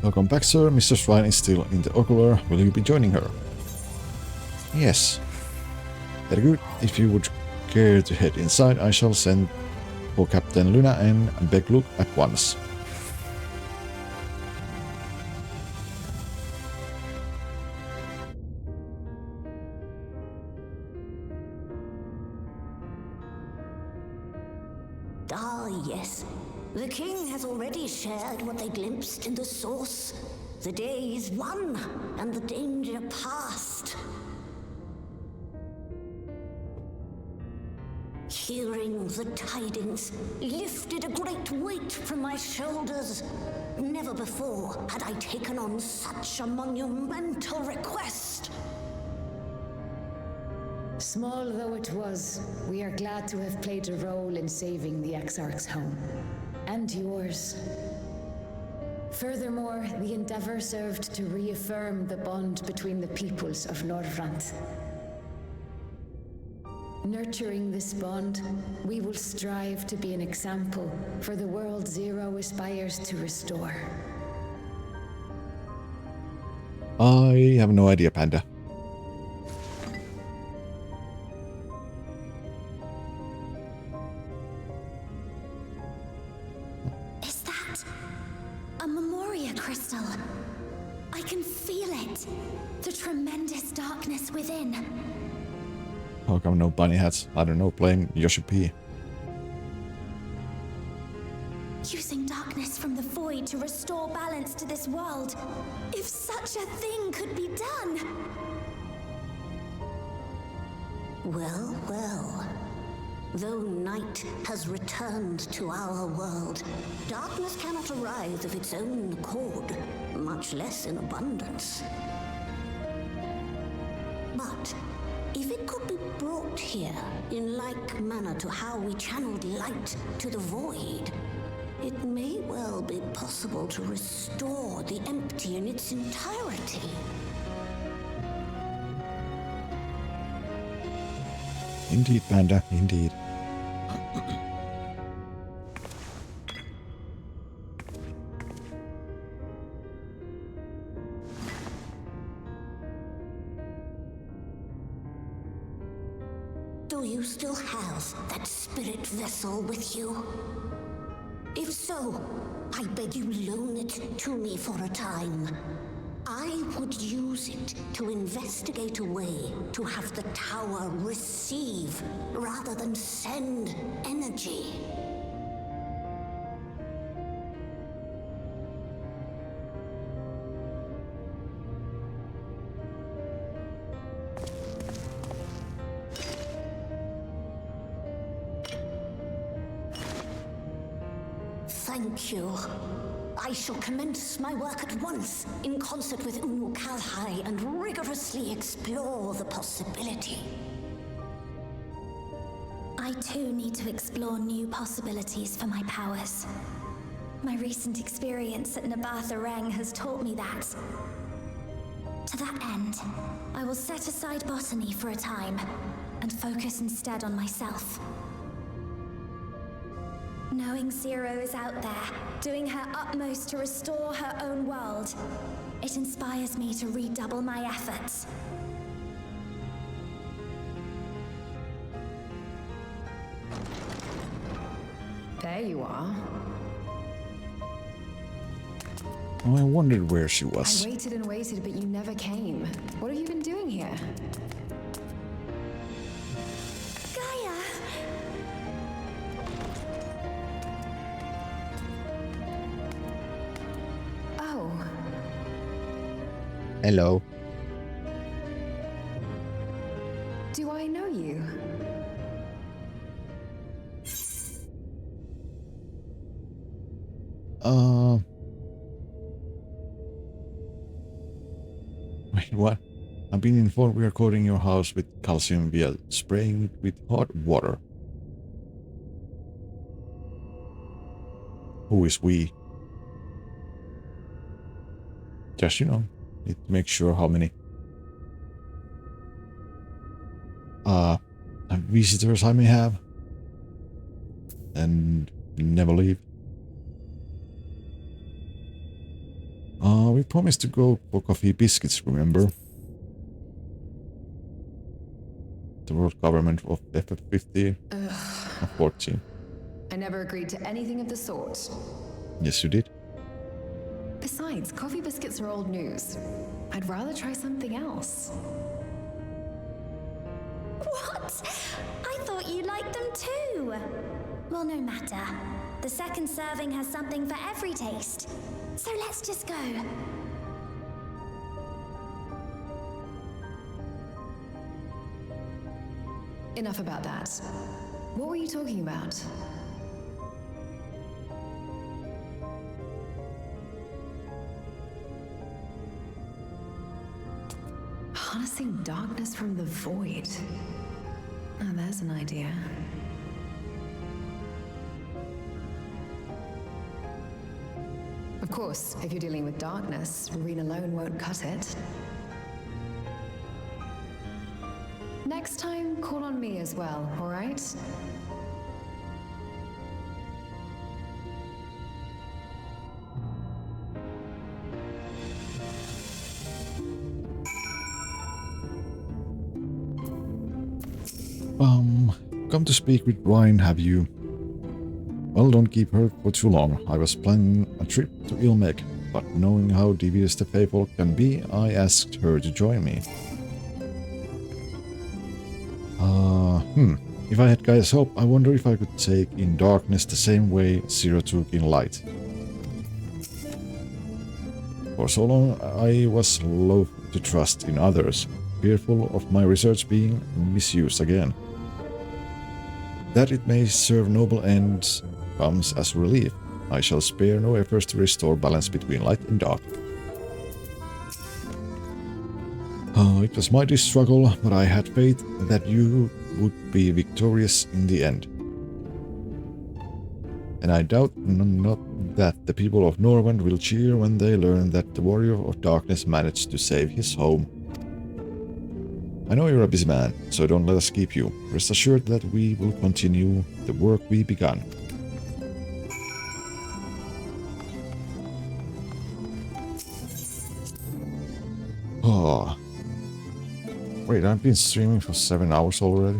Welcome back, sir. Mr. Shrine is still in the ocular. Will you be joining her? Yes. Very good. If you would care to head inside, I shall send for Captain Luna and Begluk at once. Ah, yes. The king has already shared what they glimpsed in the source. The day is won, and the danger past. Hearing the tidings lifted a great weight from my shoulders. Never before had I taken on such a monumental request. Small though it was, we are glad to have played a role in saving the Exarch's home. And yours. Furthermore, the endeavor served to reaffirm the bond between the peoples of Norvrant. Nurturing this bond, we will strive to be an example for the world Zero aspires to restore. I have no idea, Panda. Is that a Memoria crystal? I can feel it. The tremendous darkness within. How come no bunny hats? I don't know, playing Yoshi P. Using darkness from the void to restore balance to this world. If such a thing could be done. Well, well. Though night has returned to our world, darkness cannot arise of its own accord, much less in abundance. But if it could be brought here in like manner to how we channeled light to the void, it may well be possible to restore the empty in its entirety. Indeed, Panda, indeed. Do you still have that spirit vessel with you? If so, I beg you loan it to me for a time. I would use it to investigate a way to have the tower receive rather than send energy. Thank you. I shall commence my work at once, in concert with Unu Kalhai, and rigorously explore the possibility. I too need to explore new possibilities for my powers. My recent experience at Nabatha Reng has taught me that. To that end, I will set aside botany for a time, and focus instead on myself. Knowing Zero is out there, doing her utmost to restore her own world, it inspires me to redouble my efforts. There you are. Oh, I wondered where she was. I waited and waited, but you never came. What have you been doing here? Gaia! Oh. Hello. Do I know you? Wait, what? I've been informed we are coating your house with calcium via spraying it with hot water. Who is we? Just, you know, need to make sure how many visitors I may have. And never leave. We promised to go for coffee biscuits, remember? The world government of FF15 or 14. I never agreed to anything of the sort. Yes, you did. Besides, coffee biscuits are old news. I'd rather try something else. What? I thought you liked them too. Well, no matter. The second serving has something for every taste. So let's just go. Enough about that. What were you talking about? Harnessing darkness from the void. Oh, there's an idea. Of course, if you're dealing with darkness, Reen alone won't cut it. Next time, call on me as well, all right? Come to speak with Ryan, have you? Well, don't keep her for too long. I was planning a trip to Ilmek, but knowing how devious the Faithful can be, I asked her to join me. If I had Gaia's help, I wonder if I could take in darkness the same way Zero took in light. For so long, I was loath to trust in others, fearful of my research being misused again. That it may serve noble ends comes as relief. I shall spare no efforts to restore balance between light and dark. It was mighty struggle, but I had faith that you would be victorious in the end. And I doubt not that the people of Norwend will cheer when they learn that the warrior of darkness managed to save his home. I know you're a busy man, so don't let us keep you. Rest assured that we will continue the work we began. Oh. Wait, I've been streaming for 7 hours already?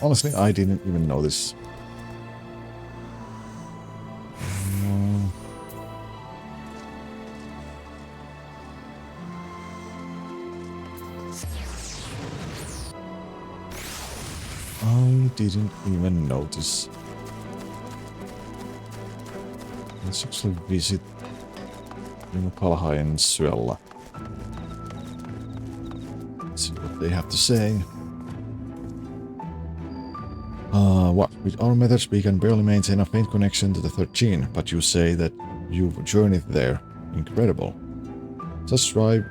Honestly, I didn't even know this. I didn't even notice. Let's actually visit Kalhai and Suella. See what they have to say. What? With our methods we can barely maintain a faint connection to the 13, but you say that you've journeyed there. Incredible. Such drive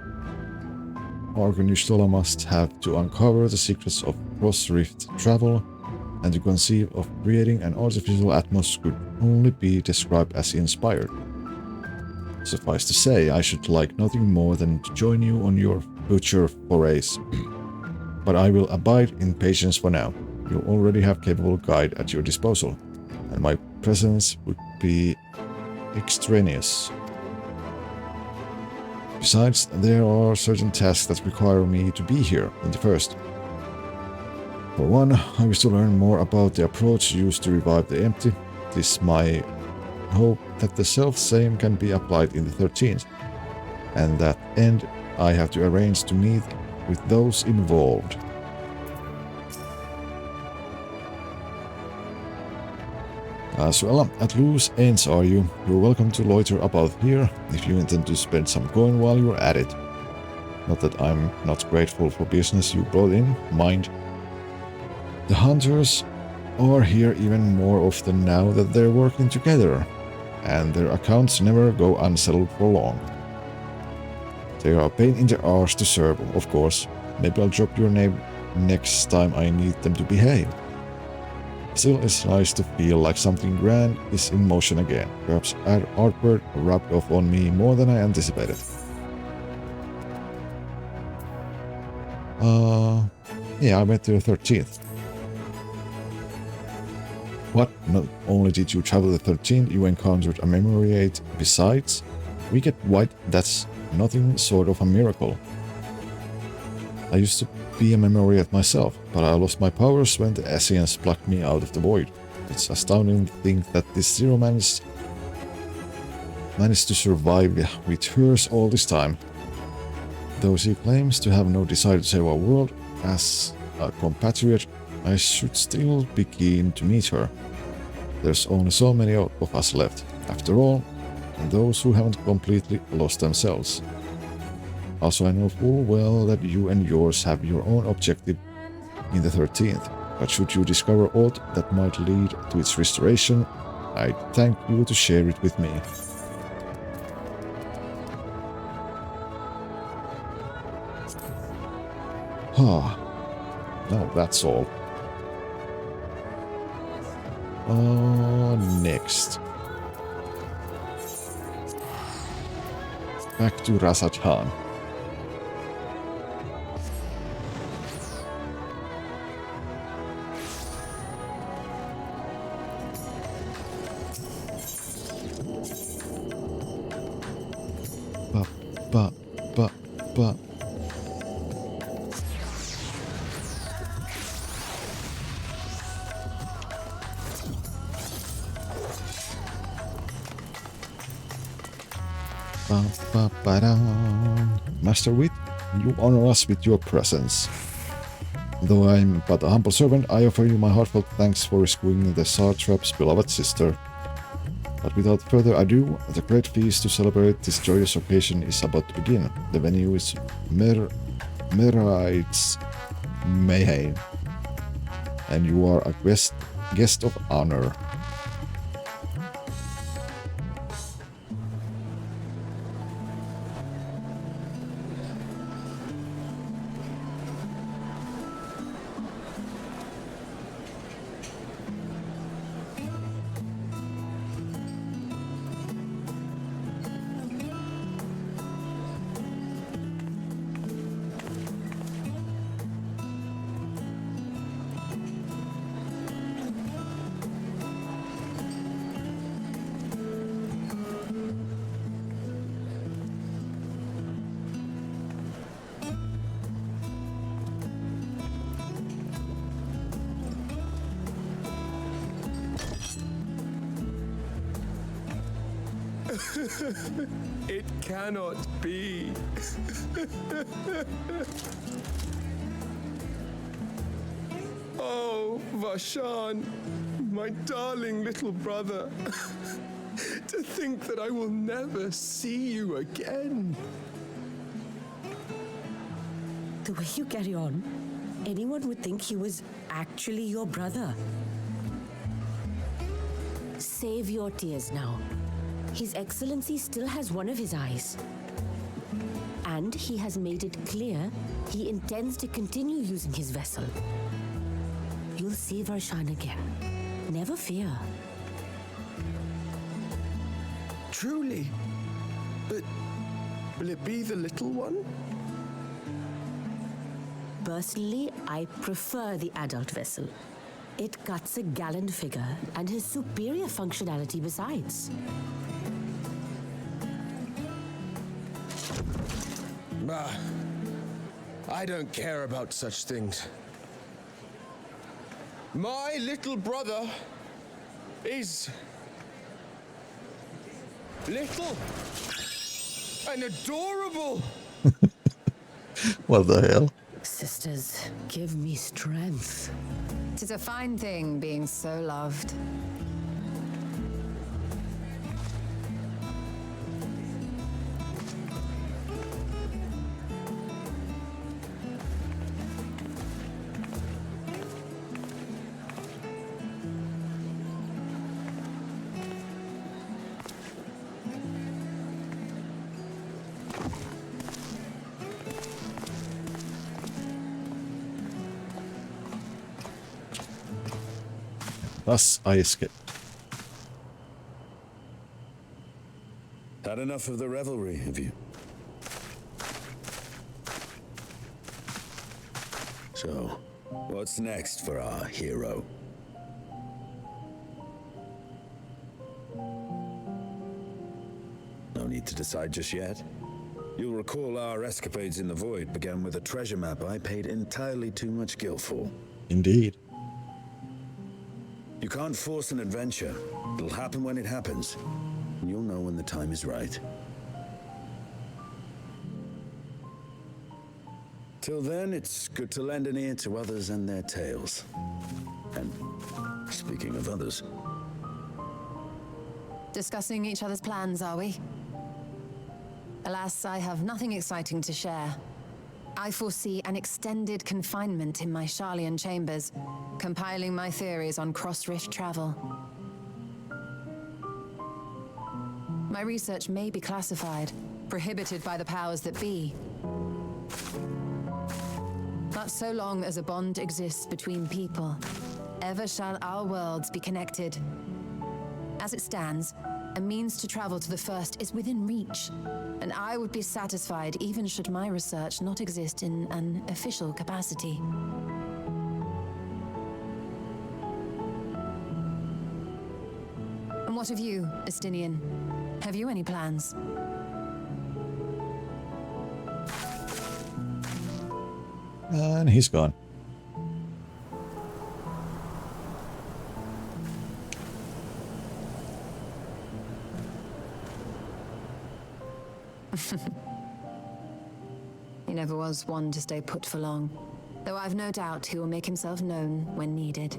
Argonistula must have to uncover the secrets of cross-rift travel, and to conceive of creating an artificial atmosphere could only be described as inspired. Suffice to say, I should like nothing more than to join you on your future forays. But I will abide in patience for now. You already have capable guide at your disposal, and my presence would be extraneous. Besides, there are certain tasks that require me to be here in the first. For one, I wish to learn more about the approach used to revive the empty. It is my hope that the self-same can be applied in the 13th, and that end I have to arrange to meet with those involved. Well, at loose ends are you? You're welcome to loiter about here if you intend to spend some coin while you're at it. Not that I'm not grateful for business you brought in, mind. The hunters are here even more often now that they're working together, and their accounts never go unsettled for long. They are a pain in the arse to serve, of course. Maybe I'll drop your name next time I need them to behave. Still, it's nice to feel like something grand is in motion again. Perhaps artwork rubbed off on me more than I anticipated. Yeah, I went to the 13th. What? Not only did you travel the 13th, you encountered a memoriate besides? Wicked White, that's nothing short of a miracle. I used to be a memoriate myself, but I lost my powers when the Ascians plucked me out of the void. It's astounding to think that this Zero managed to survive with hers all this time. Though she claims to have no desire to save our world, as a compatriot, I should still be keen to meet her. There's only so many of us left, after all, and those who haven't completely lost themselves. Also, I know full well that you and yours have your own objective in the 13th, but should you discover aught that might lead to its restoration, I thank you to share it with me. No, that's all. Next. Back to Rasathan. Ba. Master Wit, you honor us with your presence. Though I'm but a humble servant, I offer you my heartfelt thanks for rescuing the Sartrap's beloved sister. But without further ado, the great feast to celebrate this joyous occasion is about to begin. The venue is Meraid's Mayhem, and you are a guest of honor. It cannot be. Oh, Vashan, my darling little brother. To think that I will never see you again. The way you carry on, anyone would think he was actually your brother. save your tears now. His Excellency still has one of his eyes. And he has made it clear he intends to continue using his vessel. You'll see Varshan again. Never fear. Truly? But will it be the little one? Personally, I prefer the adult vessel. It cuts a gallant figure and has superior functionality besides. I don't care about such things. My little brother is little and adorable. What the hell? Sisters, give me strength. 'Tis a fine thing being so loved. Thus I escaped. Had enough of the revelry, have you? So, what's next for our hero? No need to decide just yet. You'll recall our escapades in the Void began with a treasure map I paid entirely too much gil for. Indeed. You can't force an adventure. It'll happen when it happens. And you'll know when the time is right. Till then, it's good to lend an ear to others and their tales. And speaking of others... Discussing each other's plans, are we? Alas, I have nothing exciting to share. I foresee an extended confinement in my Sharlayan chambers, compiling my theories on cross-rift travel. My research may be classified, prohibited by the powers that be. But so long as a bond exists between people, ever shall our worlds be connected. As it stands, a means to travel to the first is within reach, and I would be satisfied even should my research not exist in an official capacity. And what of you, Estinian? Have you any plans? And he's gone. He never was one to stay put for long, though I've no doubt he will make himself known when needed.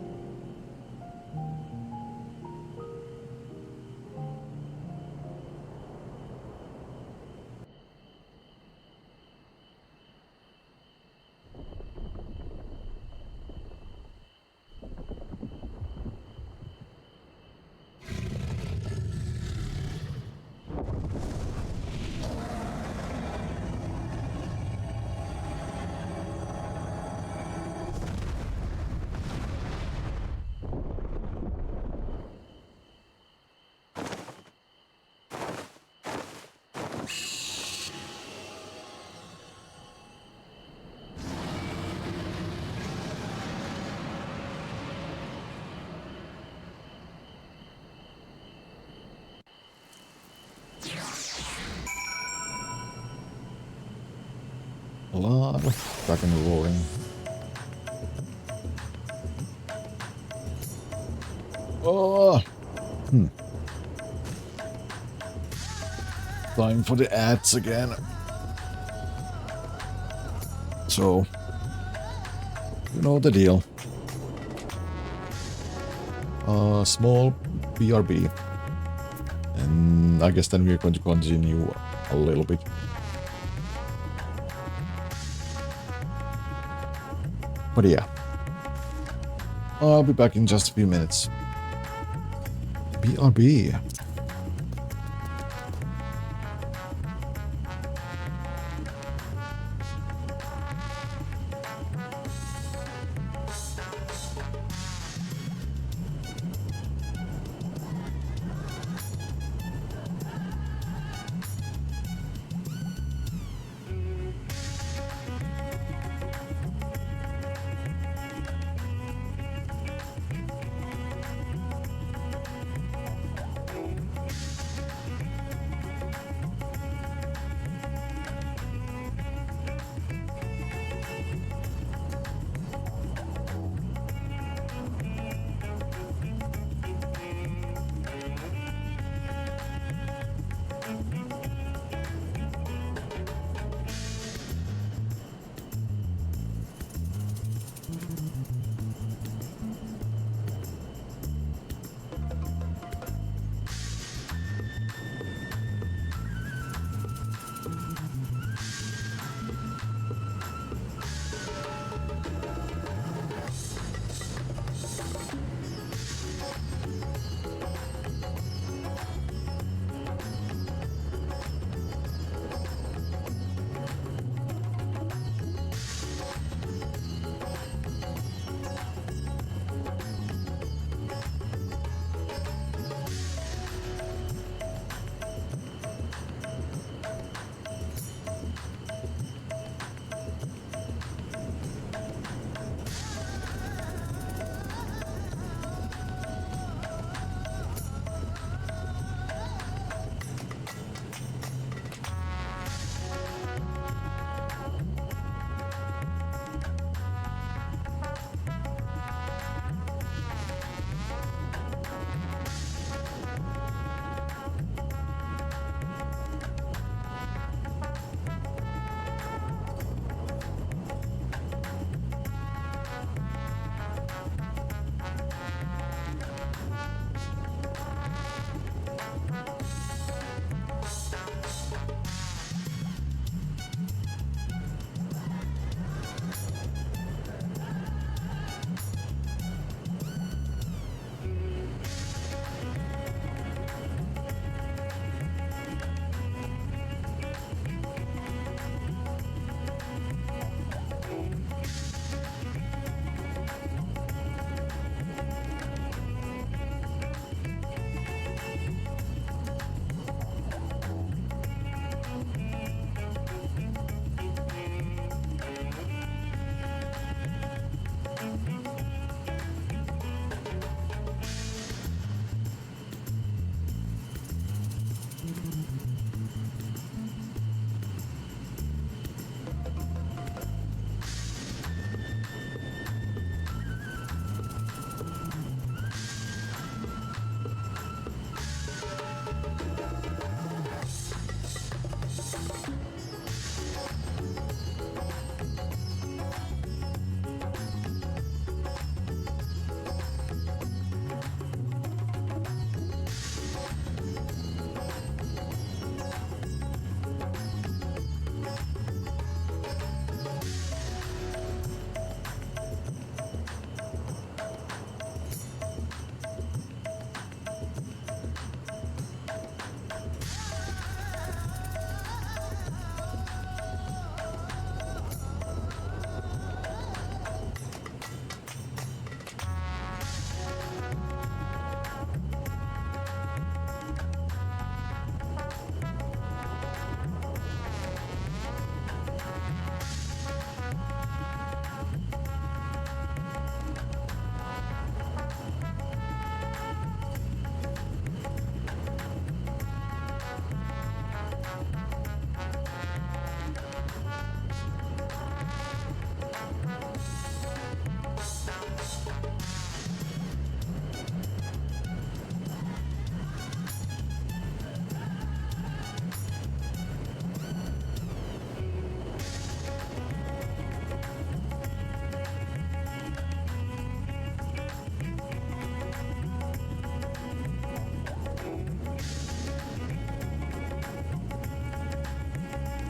A lot of dragon roaring. Oh! Time for the ads again. So, you know the deal. Small BRB. And I guess then we're going to continue a little bit. But yeah, I'll be back in just a few minutes. BRB.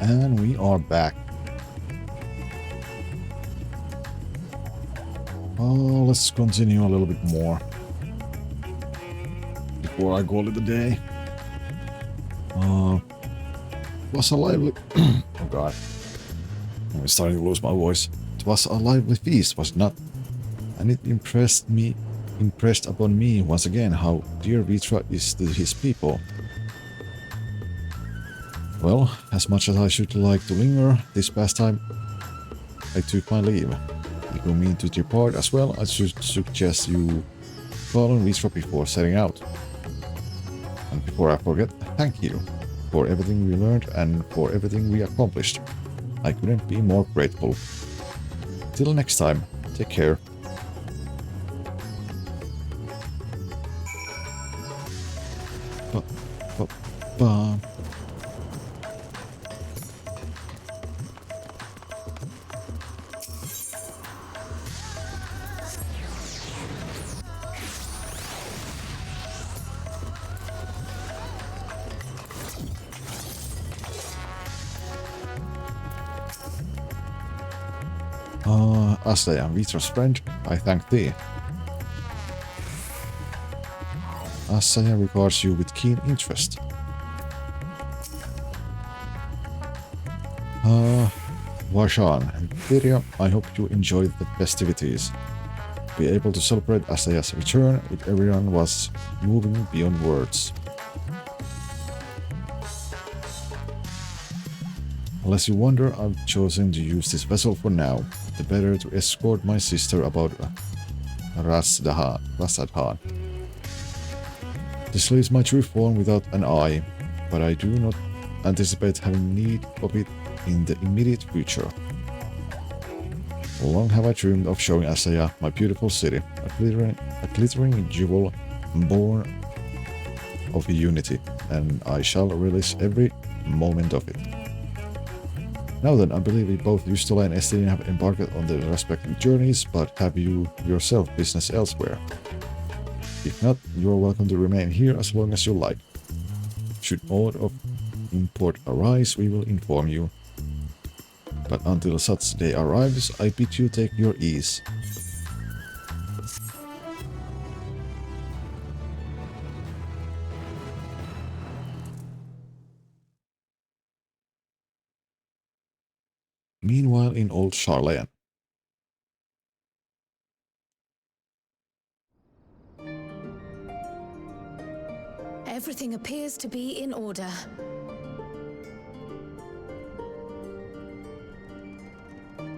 And we are back. Oh, let's continue a little bit more. before I call it a day. It was a lively... oh god. I'm starting to lose my voice. It was a lively feast, was it not? And it impressed upon me once again how dear Vitra is to his people. Well, as much as I should like to linger this past time, I took my leave. If you mean to depart as well, I should suggest you call on Vitra before setting out. And before I forget, thank you for everything we learned and for everything we accomplished. I couldn't be more grateful. Till next time, take care. Ba. As I am Vitra's friend, I thank thee. Asaya regards you with keen interest. Varshan and Tyria, I hope you enjoyed the festivities. Be able to celebrate Asaya's return with everyone was moving beyond words. Unless you wonder, I've chosen to use this vessel for now, the better to escort my sister about Rasadhan. This leaves my true form without an eye, but I do not anticipate having need of it in the immediate future. Long have I dreamed of showing Asaya my beautiful city, a glittering jewel born of unity, and I shall relish every moment of it. Now then, I believe we both Yustela and Estelina have embarked on their respective journeys, but have you yourself business elsewhere? If not, you are welcome to remain here as long as you like. Should aught of import arise, we will inform you. But until such day arrives, I bid you take your ease. Meanwhile in Old Charlayan. Everything appears to be in order.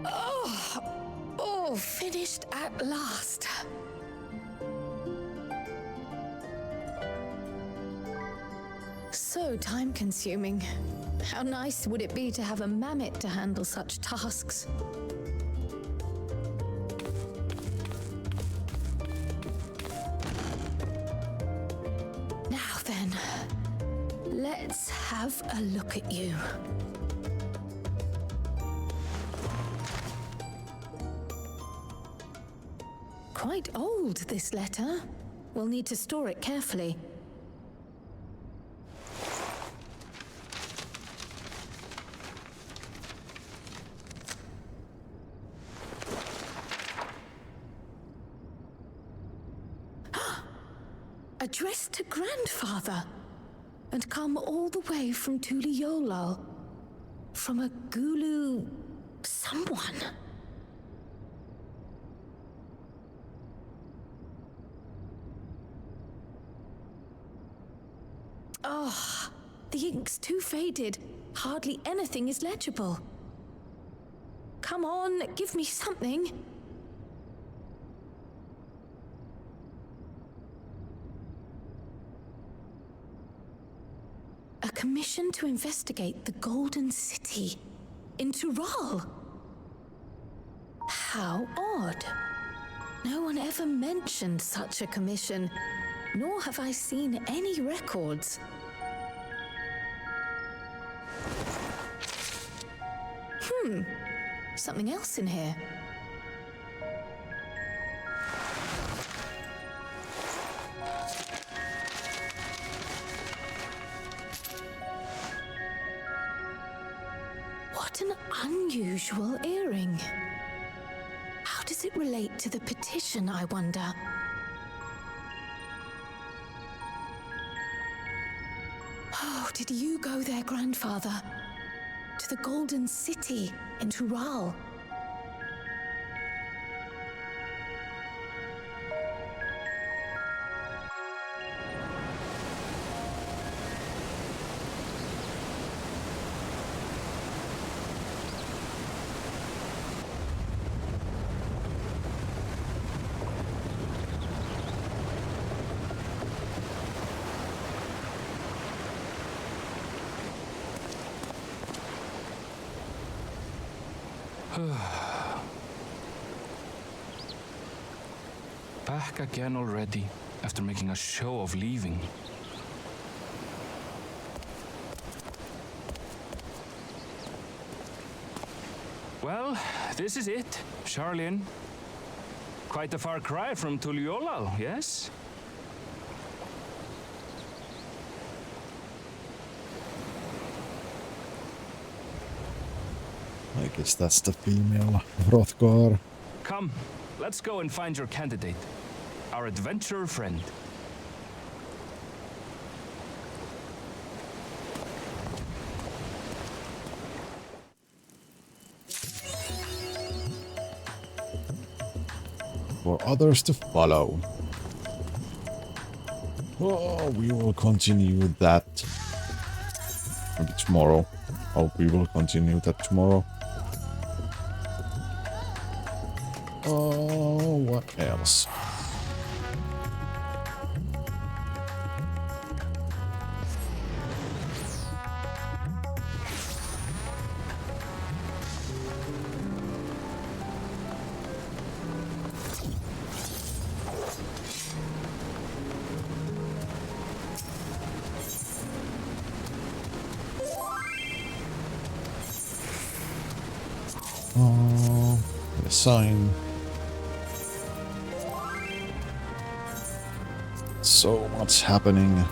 Oh, finished at last. So time-consuming. How nice would it be to have a mammoth to handle such tasks? Now then, let's have a look at you. Quite old, this letter. We'll need to store it carefully. Addressed to Grandfather, and come all the way from Tuliolal, from a Gulu someone. Oh, the ink's too faded. Hardly anything is legible. Come on, give me something. A commission to investigate the Golden City in Tural. How odd. No one ever mentioned such a commission, nor have I seen any records. Something else in here. What an unusual earring. How does it relate to the petition, I wonder? go there, Grandfather. To the Golden City in Tural. Back again already, after making a show of leaving. Well, this is it, Charlene. Quite a far cry from Tuliolal, yes? I guess that's the female Hrothgar. Come, let's go and find your candidate, our adventurer friend. For others to follow. Oh, we will continue that maybe tomorrow. Oh, we will continue that tomorrow. Oh, what else? Oh, the sign. So much happening.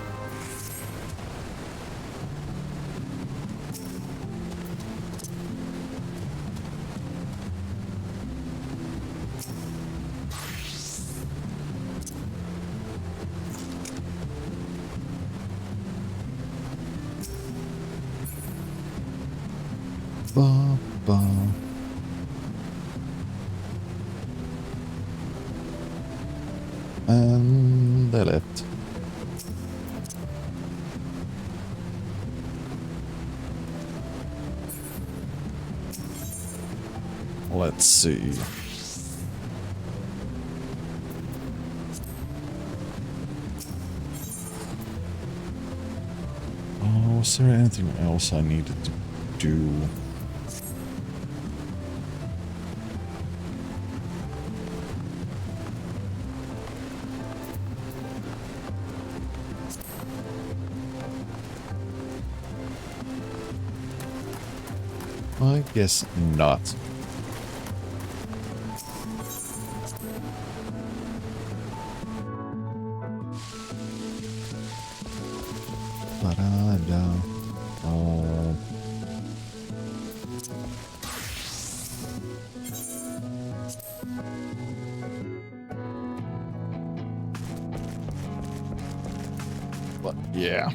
Ba, ba. And they left. Let's see. Oh, is there anything else I needed to do? I guess not. Ba-da-da. Oh. But yeah.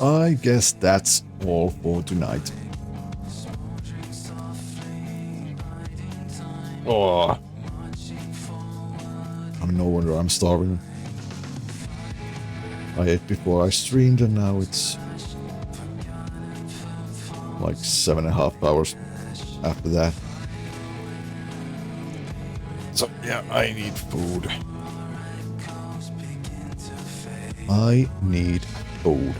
I guess that's all for tonight. Oh, no wonder I'm starving. I ate before I streamed and now it's like 7.5 hours after that. So yeah, I need food. I need food.